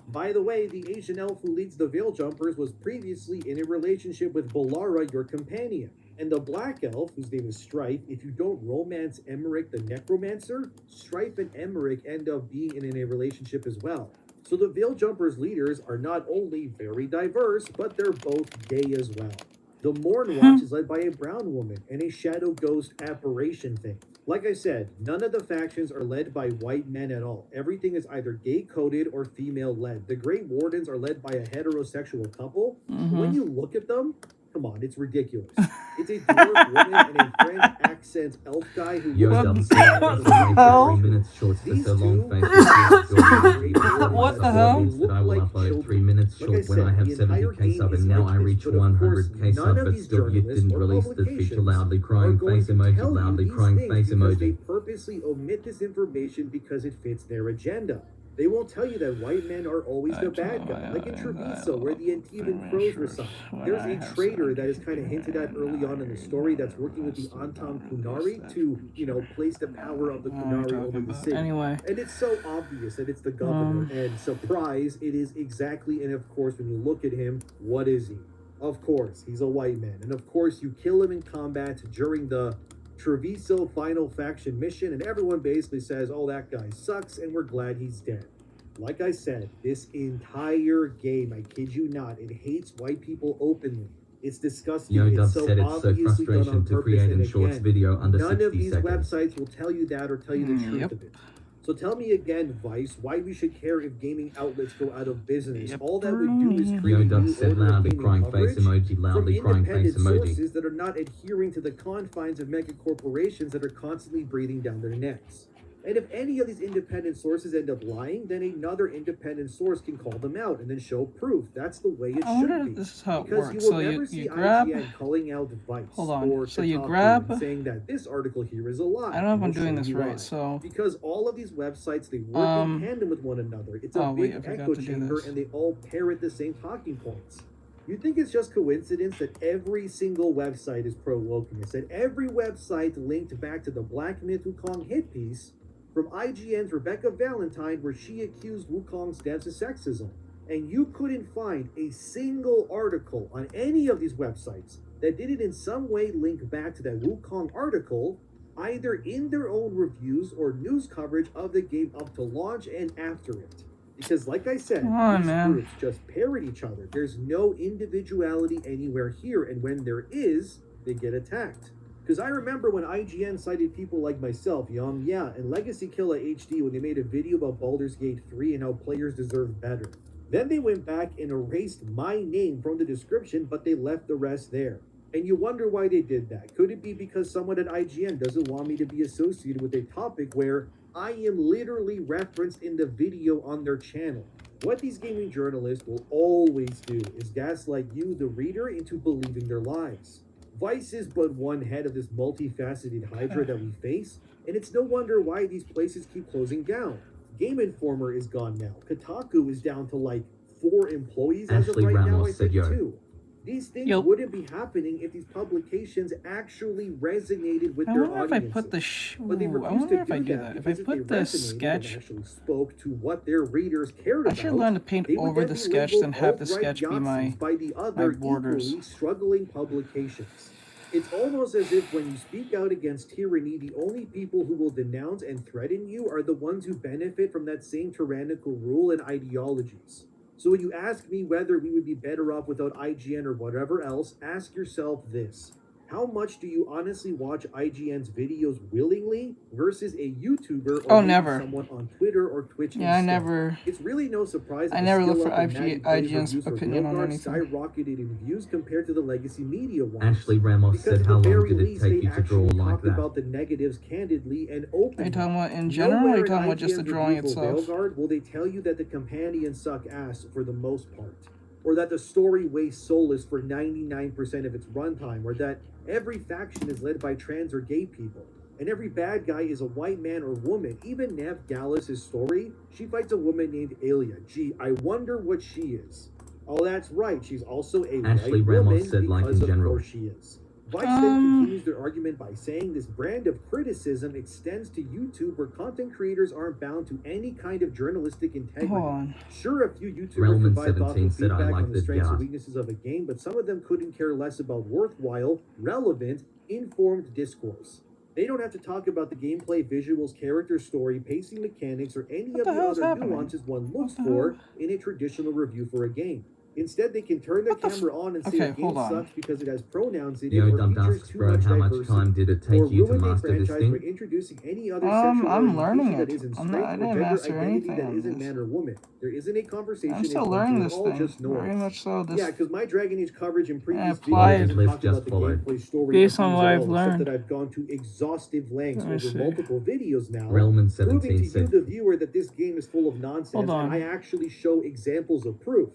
Speaker 8: By the way, the Asian elf who leads the Veil Jumpers was previously in a relationship with Bolara, your companion. And the black elf, whose name is Strife, if you don't romance Emmerich the Necromancer, Strife and Emmerich end up being in a relationship as well. So the Veil Jumpers leaders are not only very diverse, but they're both gay as well. The Morn Watch is led by a brown woman and a shadow ghost apparition thing. Like I said, none of the factions are led by white men at all. Everything is either gay-coded or female-led. The Great Wardens are led by a heterosexual couple. When you look at them, come on, it's ridiculous. It's a dwarf woman and a French accent elf guy who...
Speaker 2: Yo,
Speaker 1: What
Speaker 2: double
Speaker 1: the
Speaker 2: C,
Speaker 1: hell?
Speaker 2: 3 minutes shorts for
Speaker 8: These
Speaker 2: so long.
Speaker 8: two-
Speaker 2: Thanks for
Speaker 1: What the hell?
Speaker 2: That I will upload 3 minutes
Speaker 8: Like I
Speaker 2: short when I
Speaker 8: said,
Speaker 2: have
Speaker 8: the entire
Speaker 2: 70k
Speaker 8: game
Speaker 2: sub
Speaker 8: is
Speaker 2: and now
Speaker 8: like
Speaker 2: I
Speaker 8: this,
Speaker 2: reach
Speaker 8: but of course,
Speaker 2: 100k sub,
Speaker 8: none of
Speaker 2: but
Speaker 8: these
Speaker 2: still you
Speaker 8: journalists
Speaker 2: didn't
Speaker 8: or
Speaker 2: release the feature
Speaker 8: publications
Speaker 2: loudly
Speaker 8: are
Speaker 2: crying
Speaker 8: going
Speaker 2: face
Speaker 8: to
Speaker 2: emoji,
Speaker 8: tell you
Speaker 2: loudly
Speaker 8: these
Speaker 2: crying
Speaker 8: things
Speaker 2: face
Speaker 8: because they
Speaker 2: emoji.
Speaker 8: purposely omit this information because it fits their agenda. They won't tell you that white men are always the bad guy, like in Treviso, where the Antivan crows reside. There's a traitor that is kind of hinted at early on in the story that's working with the Antam Kunari to, you know, place the power of the Kunari over the city.
Speaker 1: Anyway.
Speaker 8: And it's so obvious that it's the governor, and surprise, it is exactly, and of course, when you look at him, what is he? Of course, he's a white man, and of course, you kill him in combat during the Treviso final faction mission, and everyone basically says, oh, that guy sucks, and we're glad he's dead. Like I said, this entire game, I kid you not, it hates white people openly. It's disgusting.
Speaker 2: Yo,
Speaker 8: It's
Speaker 2: Dub
Speaker 8: so
Speaker 2: said it's so
Speaker 8: obviously done on
Speaker 2: frustration to
Speaker 8: purpose,
Speaker 2: create
Speaker 8: and
Speaker 2: a shorts
Speaker 8: again,
Speaker 2: video under
Speaker 8: none of
Speaker 2: 60
Speaker 8: these
Speaker 2: seconds.
Speaker 8: websites will tell you that or tell you the truth
Speaker 1: Yep.
Speaker 8: of it. So tell me again, Vice, why we should care if gaming outlets go out of business.
Speaker 1: Yep.
Speaker 8: All that would do is
Speaker 2: Yo,
Speaker 8: create
Speaker 2: Dub
Speaker 8: new
Speaker 2: said
Speaker 8: order of
Speaker 2: loudly
Speaker 8: gaming
Speaker 2: crying
Speaker 8: coverage
Speaker 2: face emoji, loudly
Speaker 8: from
Speaker 2: crying face
Speaker 8: independent
Speaker 2: emoji.
Speaker 8: sources that are not adhering to the confines of mega corporations that are constantly breathing down their necks. And if any of these independent sources end up lying, then another independent source can call them out and then show proof. That's the way it
Speaker 1: I wonder
Speaker 8: should
Speaker 1: if
Speaker 8: be.
Speaker 1: this is how it
Speaker 8: Because
Speaker 1: works.
Speaker 8: you will
Speaker 1: So
Speaker 8: never
Speaker 1: you
Speaker 8: see
Speaker 1: grab.
Speaker 8: IGN calling out Vice
Speaker 1: Hold on.
Speaker 8: or
Speaker 1: So you
Speaker 8: Kotaku
Speaker 1: grab-
Speaker 8: and saying that this article here is a lie.
Speaker 1: I don't know if
Speaker 8: and
Speaker 1: I'm
Speaker 8: they'll
Speaker 1: doing
Speaker 8: show
Speaker 1: this
Speaker 8: you
Speaker 1: right.
Speaker 8: why.
Speaker 1: So
Speaker 8: Because all of these websites, they work in tandem with one another. It's a
Speaker 1: oh, wait,
Speaker 8: big
Speaker 1: I forgot
Speaker 8: echo
Speaker 1: to do
Speaker 8: chamber,
Speaker 1: this.
Speaker 8: and they all parrot the same talking points. You think it's just coincidence that every single website is pro-wokeness, that every website linked back to the Black Myth Wukong hit piece from IGN's Rebecca Valentine, where she accused Wukong's deaths of sexism. And you couldn't find a single article on any of these websites that didn't in some way link back to that Wukong article, either in their own reviews or news coverage of the game up to launch and after it. Because like I said,
Speaker 1: Come on,
Speaker 8: these
Speaker 1: man.
Speaker 8: groups just parrot each other. There's no individuality anywhere here, and when there is, they get attacked. Because I remember when IGN cited people like myself, yeah, and Legacy Killer HD when they made a video about Baldur's Gate 3 and how players deserve better. Then they went back and erased my name from the description, but they left the rest there. And you wonder why they did that. Could it be because someone at IGN doesn't want me to be associated with a topic where I am literally referenced in the video on their channel? What these gaming journalists will always do is gaslight you, the reader, into believing their lies. Vice is but one head of this multifaceted hydra that we face, and it's no wonder why these places keep closing down. Game Informer is gone now. Kotaku is down to like 4 employees as of
Speaker 2: Ashley
Speaker 8: right now,
Speaker 2: Ramos
Speaker 8: I
Speaker 2: said,
Speaker 8: think
Speaker 2: yo.
Speaker 8: 2. These things
Speaker 1: Yep.
Speaker 8: wouldn't be happening if these publications actually resonated with
Speaker 1: I
Speaker 8: their
Speaker 1: wonder if I
Speaker 8: audiences.
Speaker 1: put the
Speaker 8: But they
Speaker 1: I
Speaker 8: refused
Speaker 1: wonder
Speaker 8: to
Speaker 1: if I do that. If I
Speaker 8: because
Speaker 1: put
Speaker 8: they
Speaker 1: the
Speaker 8: resonated and
Speaker 1: sketch,
Speaker 8: actually spoke to what their readers cared
Speaker 1: I
Speaker 8: about,
Speaker 1: should learn to paint
Speaker 8: they would
Speaker 1: over
Speaker 8: then
Speaker 1: the
Speaker 8: be
Speaker 1: sketch
Speaker 8: labeled
Speaker 1: and have the
Speaker 8: alt-right
Speaker 1: sketch be my
Speaker 8: Yahtzees by the other
Speaker 1: borders.
Speaker 8: equally struggling publications. It's almost as if when you speak out against tyranny, the only people who will denounce and threaten you are the ones who benefit from that same tyrannical rule and ideologies. So when you ask me whether we would be better off without IGN or whatever else, ask yourself this. How much do you honestly watch IGN's videos willingly versus a YouTuber or
Speaker 1: Oh,
Speaker 8: maybe
Speaker 1: never.
Speaker 8: someone on Twitter or Twitch
Speaker 1: Yeah, I
Speaker 8: instead?
Speaker 1: never.
Speaker 8: It's really no surprise that
Speaker 1: I
Speaker 8: the
Speaker 1: never look
Speaker 8: skill
Speaker 1: for
Speaker 8: up and Maddie Plays
Speaker 1: IGN's
Speaker 8: reviews for
Speaker 1: opinion on
Speaker 8: Guard
Speaker 1: anything.
Speaker 8: skyrocketed in views compared to the legacy media ones.
Speaker 2: Ashley Ramos
Speaker 8: Because
Speaker 2: said,
Speaker 8: at
Speaker 2: how
Speaker 8: the
Speaker 2: long
Speaker 8: very
Speaker 2: did it
Speaker 8: least,
Speaker 2: take
Speaker 8: they
Speaker 2: you to draw
Speaker 8: actually
Speaker 2: like
Speaker 8: talked
Speaker 2: that?
Speaker 8: about the negatives candidly and
Speaker 1: Are
Speaker 8: openly.
Speaker 1: you talking about in general, or are you
Speaker 8: Nowhere in
Speaker 1: talking about just the
Speaker 8: IGN's
Speaker 1: drawing
Speaker 8: review for
Speaker 1: itself?
Speaker 8: Veilguard will they tell you that the companions suck ass for the most part, or that the story wastes soulless for 99% of its runtime, or that every faction is led by trans or gay people, and every bad guy is a white man or woman. Even Nev Gallus' story, she fights a woman named Alia. Gee, I wonder what she is. Oh, that's right, she's also a
Speaker 2: Ashley
Speaker 8: white
Speaker 2: Ramos
Speaker 8: woman
Speaker 2: said, like,
Speaker 8: because
Speaker 2: in
Speaker 8: of
Speaker 2: general.
Speaker 8: course she is. Vice then continues their argument by saying this brand of criticism extends to YouTube, where content creators aren't bound to any kind of journalistic integrity.
Speaker 1: Hold on.
Speaker 8: Sure, a few YouTubers
Speaker 2: Relman
Speaker 8: provide thoughtful
Speaker 2: 17 said, "I
Speaker 8: feedback
Speaker 2: like
Speaker 8: on the
Speaker 2: this
Speaker 8: strengths and
Speaker 2: yacht."
Speaker 8: weaknesses of a game, but some of them couldn't care less about worthwhile, relevant, informed discourse. They don't have to talk about the gameplay, visuals, character story, pacing mechanics, or any
Speaker 1: What
Speaker 8: of
Speaker 1: the
Speaker 8: the
Speaker 1: hell's
Speaker 8: other
Speaker 1: happening?
Speaker 8: nuances one looks
Speaker 1: What the
Speaker 8: for
Speaker 1: hell?
Speaker 8: in a traditional review for a game. Instead, they can turn their
Speaker 1: What the
Speaker 8: camera on and say
Speaker 1: Okay,
Speaker 8: a game
Speaker 1: hold on.
Speaker 8: sucks because it has pronouns in it
Speaker 2: Yo,
Speaker 8: or
Speaker 2: Dumb
Speaker 8: features
Speaker 2: Dusks,
Speaker 8: too
Speaker 2: bro,
Speaker 8: much
Speaker 2: how much
Speaker 8: diversity,
Speaker 2: time did it
Speaker 8: or
Speaker 2: take you to
Speaker 8: ruin a
Speaker 2: master this
Speaker 8: franchise by
Speaker 2: thing?
Speaker 8: introducing any other sexual
Speaker 1: I'm
Speaker 8: orientation
Speaker 1: learning
Speaker 8: that
Speaker 1: it.
Speaker 8: isn't
Speaker 1: I'm
Speaker 8: straight
Speaker 1: not, I
Speaker 8: or
Speaker 1: didn't
Speaker 8: gender
Speaker 1: master
Speaker 8: identity
Speaker 1: anything
Speaker 8: that
Speaker 1: on
Speaker 8: isn't
Speaker 1: this.
Speaker 8: man or woman. There isn't a conversation.
Speaker 1: I'm still
Speaker 8: it's
Speaker 1: learning
Speaker 8: all
Speaker 1: this thing.
Speaker 8: just noise.
Speaker 1: Very much so. This
Speaker 8: Yeah, because my Dragon Age coverage in previous
Speaker 1: applied.
Speaker 8: videos hasn't
Speaker 2: Lift
Speaker 8: talked about
Speaker 2: just
Speaker 8: the
Speaker 2: followed.
Speaker 8: gameplay story
Speaker 1: Based
Speaker 8: of
Speaker 1: on
Speaker 8: these
Speaker 1: what
Speaker 8: at
Speaker 1: I've
Speaker 8: all, except
Speaker 1: learned.
Speaker 8: that I've gone to exhaustive lengths
Speaker 1: Let me
Speaker 8: over
Speaker 1: see.
Speaker 8: multiple videos now,
Speaker 2: Relman
Speaker 8: proving
Speaker 2: 17
Speaker 8: to you,
Speaker 2: said,
Speaker 8: the viewer, that this game is full of nonsense,
Speaker 1: Hold on.
Speaker 8: and I actually show examples of proof.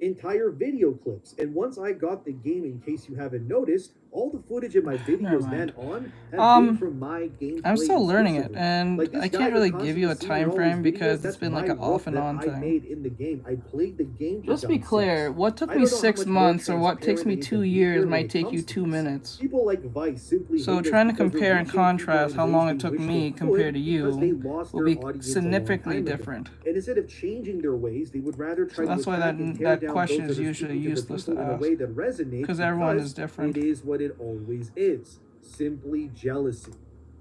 Speaker 8: Entire video clips. And once I got the game, in case you haven't noticed, all the footage of my videos
Speaker 1: mind.
Speaker 8: then on have been
Speaker 1: Um,
Speaker 8: from my gameplay.
Speaker 1: I'm still learning it,
Speaker 8: exclusively.
Speaker 1: and
Speaker 8: Like, this
Speaker 1: I
Speaker 8: guy
Speaker 1: can't
Speaker 8: you're
Speaker 1: really give you a
Speaker 8: constantly seeing in
Speaker 1: time
Speaker 8: all
Speaker 1: frame
Speaker 8: these
Speaker 1: because
Speaker 8: videos,
Speaker 1: it's
Speaker 8: that's
Speaker 1: been like
Speaker 8: my
Speaker 1: an off
Speaker 8: work
Speaker 1: and
Speaker 8: that
Speaker 1: on
Speaker 8: I
Speaker 1: thing.
Speaker 8: made in the game. I played the game for
Speaker 1: Let's be
Speaker 8: God's
Speaker 1: clear.
Speaker 8: sakes.
Speaker 1: What took
Speaker 8: I
Speaker 1: me
Speaker 8: don't know how
Speaker 1: 6
Speaker 8: much
Speaker 1: months
Speaker 8: more
Speaker 1: or what takes me
Speaker 8: transparent
Speaker 1: 2
Speaker 8: you can be
Speaker 1: years
Speaker 8: here when
Speaker 1: might
Speaker 8: it
Speaker 1: take you
Speaker 8: comes to
Speaker 1: 2
Speaker 8: this.
Speaker 1: minutes.
Speaker 8: People like Vice simply
Speaker 1: So
Speaker 8: hate us
Speaker 1: trying to
Speaker 8: because they're
Speaker 1: compare and
Speaker 8: reaching people
Speaker 1: contrast
Speaker 8: in
Speaker 1: how
Speaker 8: ways
Speaker 1: long
Speaker 8: they
Speaker 1: it took
Speaker 8: wish
Speaker 1: me
Speaker 8: they
Speaker 1: compared to
Speaker 8: could because they
Speaker 1: you
Speaker 8: lost
Speaker 1: will
Speaker 8: their
Speaker 1: be
Speaker 8: audience a long
Speaker 1: significantly
Speaker 8: time ago.
Speaker 1: different.
Speaker 8: And instead of changing their ways, they would rather try
Speaker 1: So that's
Speaker 8: to
Speaker 1: why
Speaker 8: attack and tear
Speaker 1: that
Speaker 8: down
Speaker 1: question
Speaker 8: those
Speaker 1: is
Speaker 8: that are
Speaker 1: usually
Speaker 8: speaking to the
Speaker 1: useless
Speaker 8: people
Speaker 1: to
Speaker 8: in a
Speaker 1: ask.
Speaker 8: way that resonates,
Speaker 1: Because everyone is
Speaker 8: because
Speaker 1: different.
Speaker 8: it is what it always is. Simply jealousy.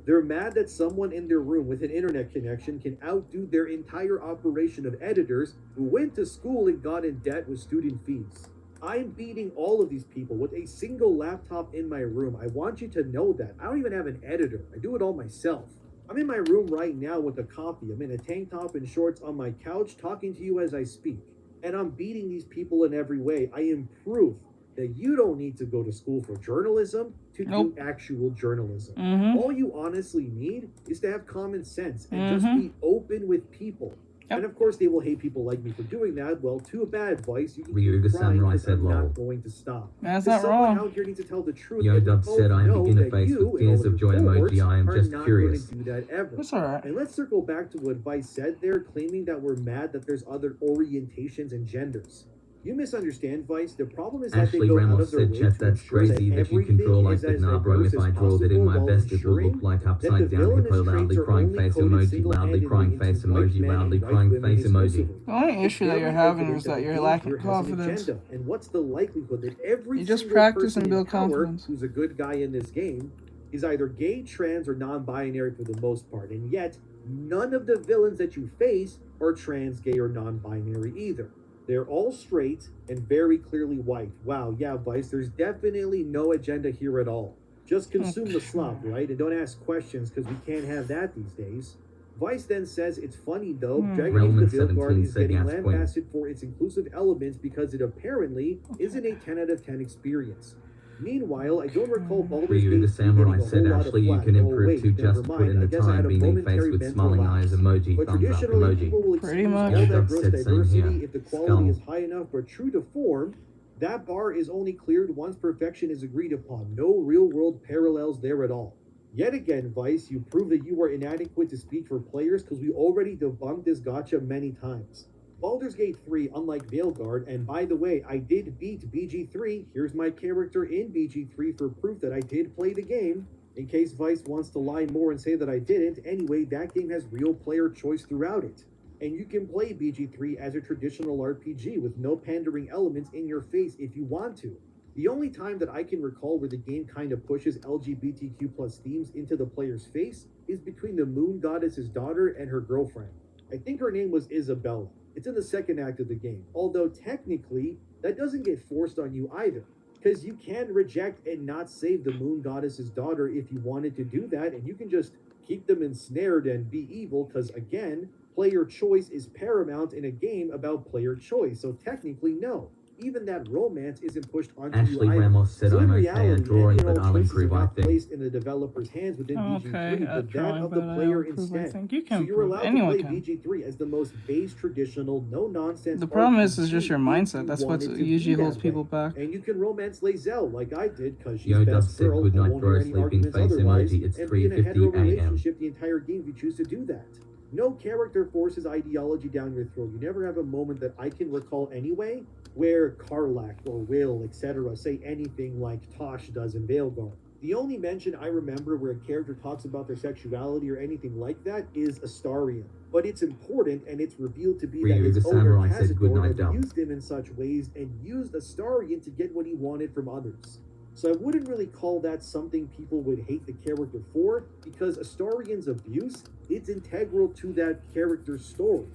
Speaker 8: They're mad that someone in their room with an internet connection can outdo their entire operation of editors who went to school and got in debt with student fees. I'm beating all of these people with a single laptop in my room. I want you to know that. I don't even have an editor. I do it all myself. I'm in my room right now with a coffee. I'm in a tank top and shorts on my couch talking to you as I speak. And I'm beating these people in every way. I am proof that you don't need to go to school for journalism to
Speaker 1: Nope.
Speaker 8: do actual journalism.
Speaker 1: Mm-hmm.
Speaker 8: All you honestly need is to have common sense and just
Speaker 1: Mhm.
Speaker 8: be open with people.
Speaker 1: Yep.
Speaker 8: And of course, they will hate people like me for doing that. Well, too bad, Vice. You can
Speaker 2: Ryu
Speaker 8: keep
Speaker 2: the
Speaker 8: crying
Speaker 2: Samurai
Speaker 8: because
Speaker 2: said
Speaker 8: I'm
Speaker 2: lol.
Speaker 8: not going to stop.
Speaker 1: That's
Speaker 8: Because
Speaker 1: not
Speaker 8: someone
Speaker 1: wrong.
Speaker 8: out here needs to tell the truth.
Speaker 2: Yo,
Speaker 8: and we
Speaker 2: Dub
Speaker 8: both
Speaker 2: said, "I am
Speaker 8: know
Speaker 2: beginner
Speaker 8: that
Speaker 2: faced
Speaker 8: you
Speaker 2: with
Speaker 8: and
Speaker 2: tears
Speaker 8: all
Speaker 2: of
Speaker 8: your
Speaker 2: joy
Speaker 8: cohorts
Speaker 2: emoji. I am
Speaker 8: are
Speaker 2: just
Speaker 8: not
Speaker 2: curious."
Speaker 8: going to do that ever.
Speaker 1: That's alright.
Speaker 8: And let's circle back to what Vice said there, claiming that we're mad that there's other orientations and genders. You misunderstand, Vice. The problem is that
Speaker 2: Ashley
Speaker 8: they go out
Speaker 2: Ramos
Speaker 8: of their
Speaker 2: said,
Speaker 8: way
Speaker 2: "Chat,
Speaker 8: to
Speaker 2: that's
Speaker 8: ensure
Speaker 2: crazy that you can
Speaker 8: everything
Speaker 2: draw like
Speaker 8: is
Speaker 2: that.
Speaker 8: as
Speaker 2: Nah, bro,
Speaker 8: diverse
Speaker 2: if I
Speaker 8: as
Speaker 2: draw that in
Speaker 8: possible,
Speaker 2: my
Speaker 8: while
Speaker 2: best, it will
Speaker 8: ensuring
Speaker 2: look like
Speaker 8: that the
Speaker 2: upside down
Speaker 8: villainous
Speaker 2: hippo, loudly
Speaker 8: traits are
Speaker 2: crying
Speaker 8: only
Speaker 2: face
Speaker 8: coded
Speaker 2: emoji, loudly
Speaker 8: single-handedly
Speaker 2: crying
Speaker 8: into
Speaker 2: face
Speaker 8: white
Speaker 2: emoji,
Speaker 8: men and
Speaker 2: loudly
Speaker 8: white
Speaker 2: crying
Speaker 8: women
Speaker 2: face emoji.
Speaker 8: exclusively.
Speaker 1: The only
Speaker 8: It's
Speaker 1: issue that
Speaker 8: very
Speaker 1: you're having
Speaker 8: evident
Speaker 1: is that
Speaker 8: the
Speaker 1: you're
Speaker 8: game
Speaker 1: lacking
Speaker 8: here has an
Speaker 1: confidence.
Speaker 8: agenda. And what's the likelihood that every
Speaker 1: You just
Speaker 8: single
Speaker 1: practice
Speaker 8: person
Speaker 1: and
Speaker 8: in
Speaker 1: build
Speaker 8: power
Speaker 1: confidence.
Speaker 8: who's a good guy in this game is either gay, trans, or non-binary for the most part, and yet none of the villains that you face are trans, gay, or non-binary either. They're all straight and very clearly white. Wow, yeah, Vice, there's definitely no agenda here at all. Just consume the slop, right? And don't ask questions, because we can't have that these days. Vice then says it's funny though, Dragon Age
Speaker 2: Relman
Speaker 8: the Veilguard
Speaker 2: 17
Speaker 8: is
Speaker 2: said
Speaker 8: getting
Speaker 2: yes, queen.
Speaker 8: lambasted for its inclusive elements because it apparently isn't a 10 out of 10 experience. Meanwhile, I don't recall Baldur's
Speaker 2: Ryu
Speaker 8: Gate
Speaker 2: the
Speaker 8: 3
Speaker 2: Samurai
Speaker 8: getting a
Speaker 2: said,
Speaker 8: whole lot of
Speaker 2: "Ashley, you
Speaker 8: flack.
Speaker 2: can
Speaker 8: Oh
Speaker 2: improve
Speaker 8: wait,
Speaker 2: too.
Speaker 8: never
Speaker 2: Just put
Speaker 8: mind.
Speaker 2: in
Speaker 8: I
Speaker 2: the
Speaker 8: guess I had
Speaker 2: time,
Speaker 8: a
Speaker 2: beaming face
Speaker 8: momentary
Speaker 2: with
Speaker 8: mental
Speaker 2: smiling
Speaker 8: lapse.
Speaker 2: eyes emoji,
Speaker 8: But
Speaker 2: thumbs up
Speaker 8: traditionally,
Speaker 2: emoji."
Speaker 8: people will
Speaker 1: Pretty
Speaker 8: excuse
Speaker 1: much.
Speaker 8: all
Speaker 2: Yeah,
Speaker 8: that
Speaker 2: Dub
Speaker 8: gross
Speaker 2: said same
Speaker 8: diversity
Speaker 2: here.
Speaker 8: if the quality
Speaker 2: Skull.
Speaker 8: is high enough, but true to form, that bar is only cleared once perfection is agreed upon. No real-world parallels there at all. Yet again, Vice, you prove that you are inadequate to speak for players because we already debunked this gotcha many times. Baldur's Gate 3, unlike Veilguard, and by the way, I did beat BG3. Here's my character in BG3 for proof that I did play the game. In case Vice wants to lie more and say that I didn't, anyway, that game has real player choice throughout it. And you can play BG3 as a traditional RPG with no pandering elements in your face if you want to. The only time that I can recall where the game kind of pushes LGBTQ plus themes into the player's face is between the moon goddess's daughter and her girlfriend. I think her name was Isabella. It's in the second act of the game, although technically that doesn't get forced on you either, because you can reject and not save the moon goddess's daughter if you wanted to do that, and you can just keep them ensnared and be evil, because again, player choice is paramount in a game about player choice, so technically no. Even that romance isn't pushed onto
Speaker 2: Ashley
Speaker 8: you either.
Speaker 2: Ramos said,
Speaker 8: So in
Speaker 2: "I'm okay
Speaker 8: reality,
Speaker 2: at drawing,
Speaker 8: any and
Speaker 2: but
Speaker 8: all
Speaker 2: I'll
Speaker 8: choices
Speaker 2: improve,
Speaker 8: are
Speaker 2: I
Speaker 8: not
Speaker 2: think."
Speaker 8: placed in the developer's hands within
Speaker 1: Okay,
Speaker 8: BG3, but that
Speaker 1: drawing,
Speaker 8: of the
Speaker 1: but
Speaker 8: player
Speaker 1: I'll improve, I
Speaker 8: instead.
Speaker 1: think. You
Speaker 8: So
Speaker 1: can
Speaker 8: you're
Speaker 1: improve.
Speaker 8: allowed to
Speaker 1: Anyone
Speaker 8: play
Speaker 1: can.
Speaker 8: BG3 as the most base, traditional, no-nonsense
Speaker 1: The problem is
Speaker 8: RPG
Speaker 1: just your
Speaker 8: if
Speaker 1: mindset.
Speaker 8: you
Speaker 1: That's what
Speaker 8: wanted to
Speaker 1: usually
Speaker 8: be
Speaker 1: holds
Speaker 8: that
Speaker 1: people
Speaker 8: way.
Speaker 1: back.
Speaker 8: And you can romance Lae'zel like I did, because she's
Speaker 2: Yo, Dub
Speaker 8: best
Speaker 2: said,
Speaker 8: girl,
Speaker 2: "Good
Speaker 8: I
Speaker 2: night,
Speaker 8: won't
Speaker 2: bro,
Speaker 8: hear any
Speaker 2: sleeping
Speaker 8: arguments
Speaker 2: face
Speaker 8: otherwise,
Speaker 2: emoji. It's
Speaker 8: and be in a
Speaker 2: 3:50
Speaker 8: hetero
Speaker 2: a.m.
Speaker 8: relationship the entire game if you choose to do that. No character forces ideology down your throat. You never have a moment that I can recall anyway where Karlach or Will, etc., say anything like Tosh does in Veilguard. The only mention I remember where a character talks about their sexuality or anything like that is Astarion. But it's important, and it's revealed to be that
Speaker 2: Ryu
Speaker 8: his
Speaker 2: the
Speaker 8: owner
Speaker 2: Samurai said
Speaker 8: Cazador
Speaker 2: goodnight, Dom.
Speaker 8: abused him in such ways and used Astarion to get what he wanted from others. So I wouldn't really call that something people would hate the character for, because Astarion's abuse, it's integral to that character's story.